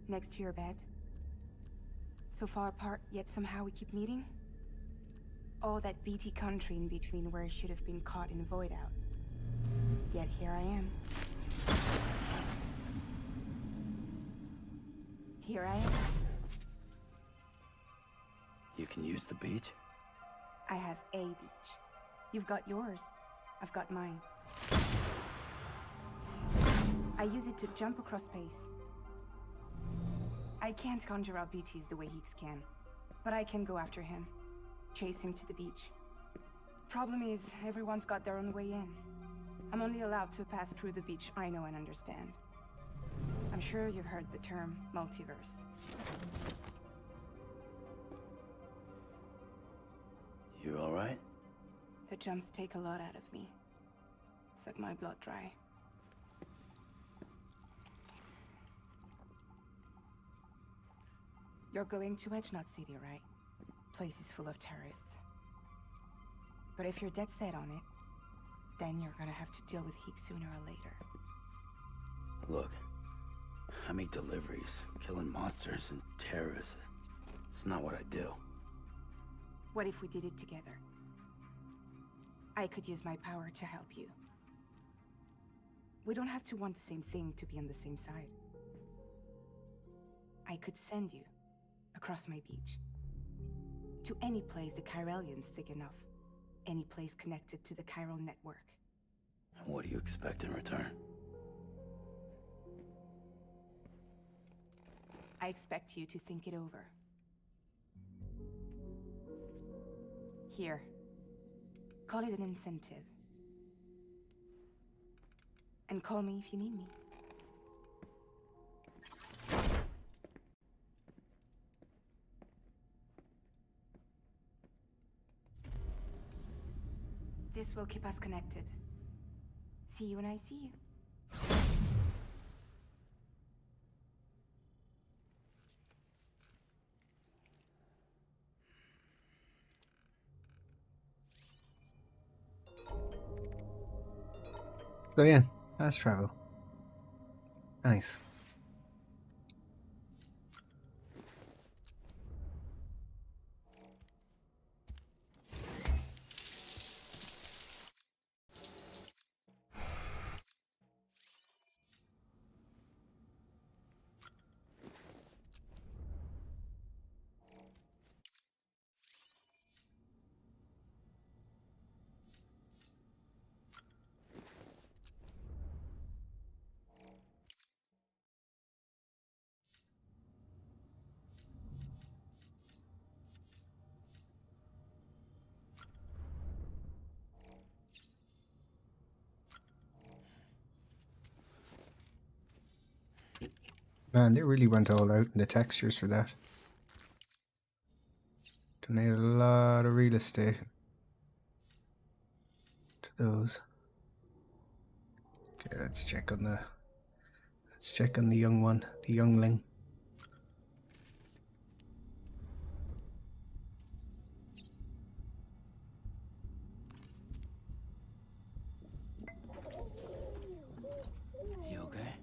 next to your bed. So far apart, yet somehow we keep meeting. All that BT country in between where I should have been caught in Void Out. Yet here I am. Here I am. You can use the beach? I have a beach. You've got yours. I've got mine. I use it to jump across space. I can't conjure up BTs the way Higgs can, but I can go after him, chase him to the beach. Problem is, everyone's got their own way in. I'm only allowed to pass through the beach I know and understand. I'm sure you've heard the term multiverse. You all right? The jumps take a lot out of me. Suck my blood dry. You're going to Edge Knot City, right? Place is full of terrorists. But if you're dead set on it, then you're gonna have to deal with Higgs sooner or later. Look, I make deliveries, killing monsters and terrorists. It's not what I do. What if we did it together? I could use my power to help you. We don't have to want the same thing to be on the same side. I could send you across my beach. To any place the Chiralian's thick enough. Any place connected to the chiral network. What do you expect in return? I expect you to think it over. Here. Call it an incentive. And call me if you need me. This will keep us connected. See you when I see you. So yeah, fast travel. Nice. Man, they really went all out in the textures for that. Donated a lot of real estate to those. Okay, let's check on the young one, the youngling. You okay?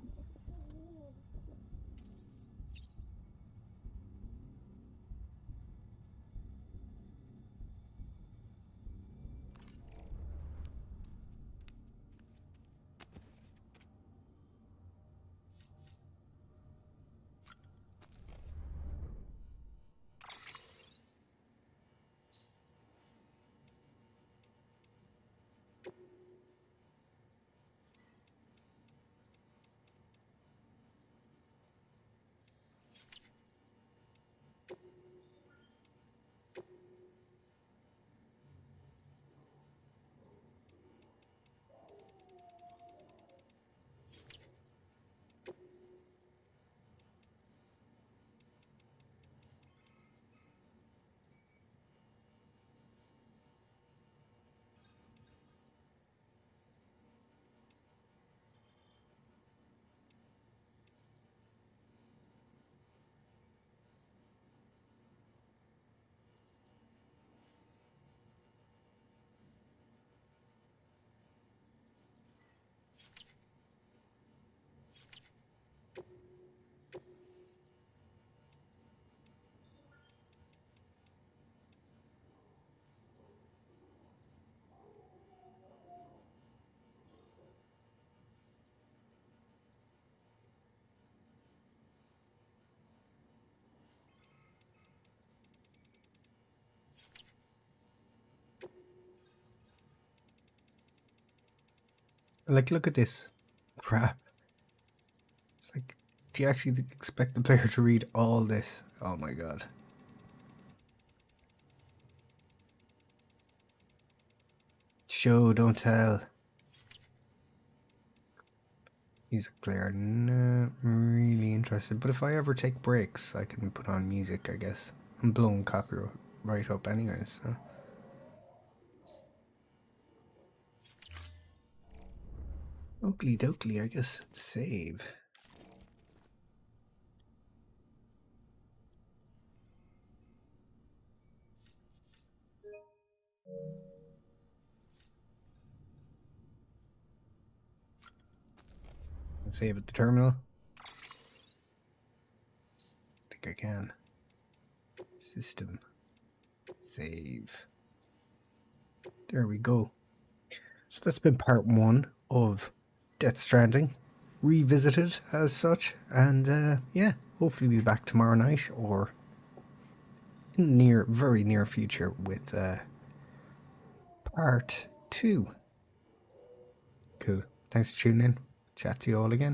Like, look at this crap. It's like, do you actually expect the player to read all this? Oh my god. Show, don't tell. Music player, not really interested. But if I ever take breaks, I can put on music, I guess. I'm blowing copyright up anyways, so. Oakley dokley, I guess. Save. Save at the terminal. I think I can. System. Save. There we go. So that's been part 1 of Death Stranding, revisited as such, and yeah, hopefully be back tomorrow night or in the very near future with part 2. Cool. Thanks for tuning in. Chat to you all again.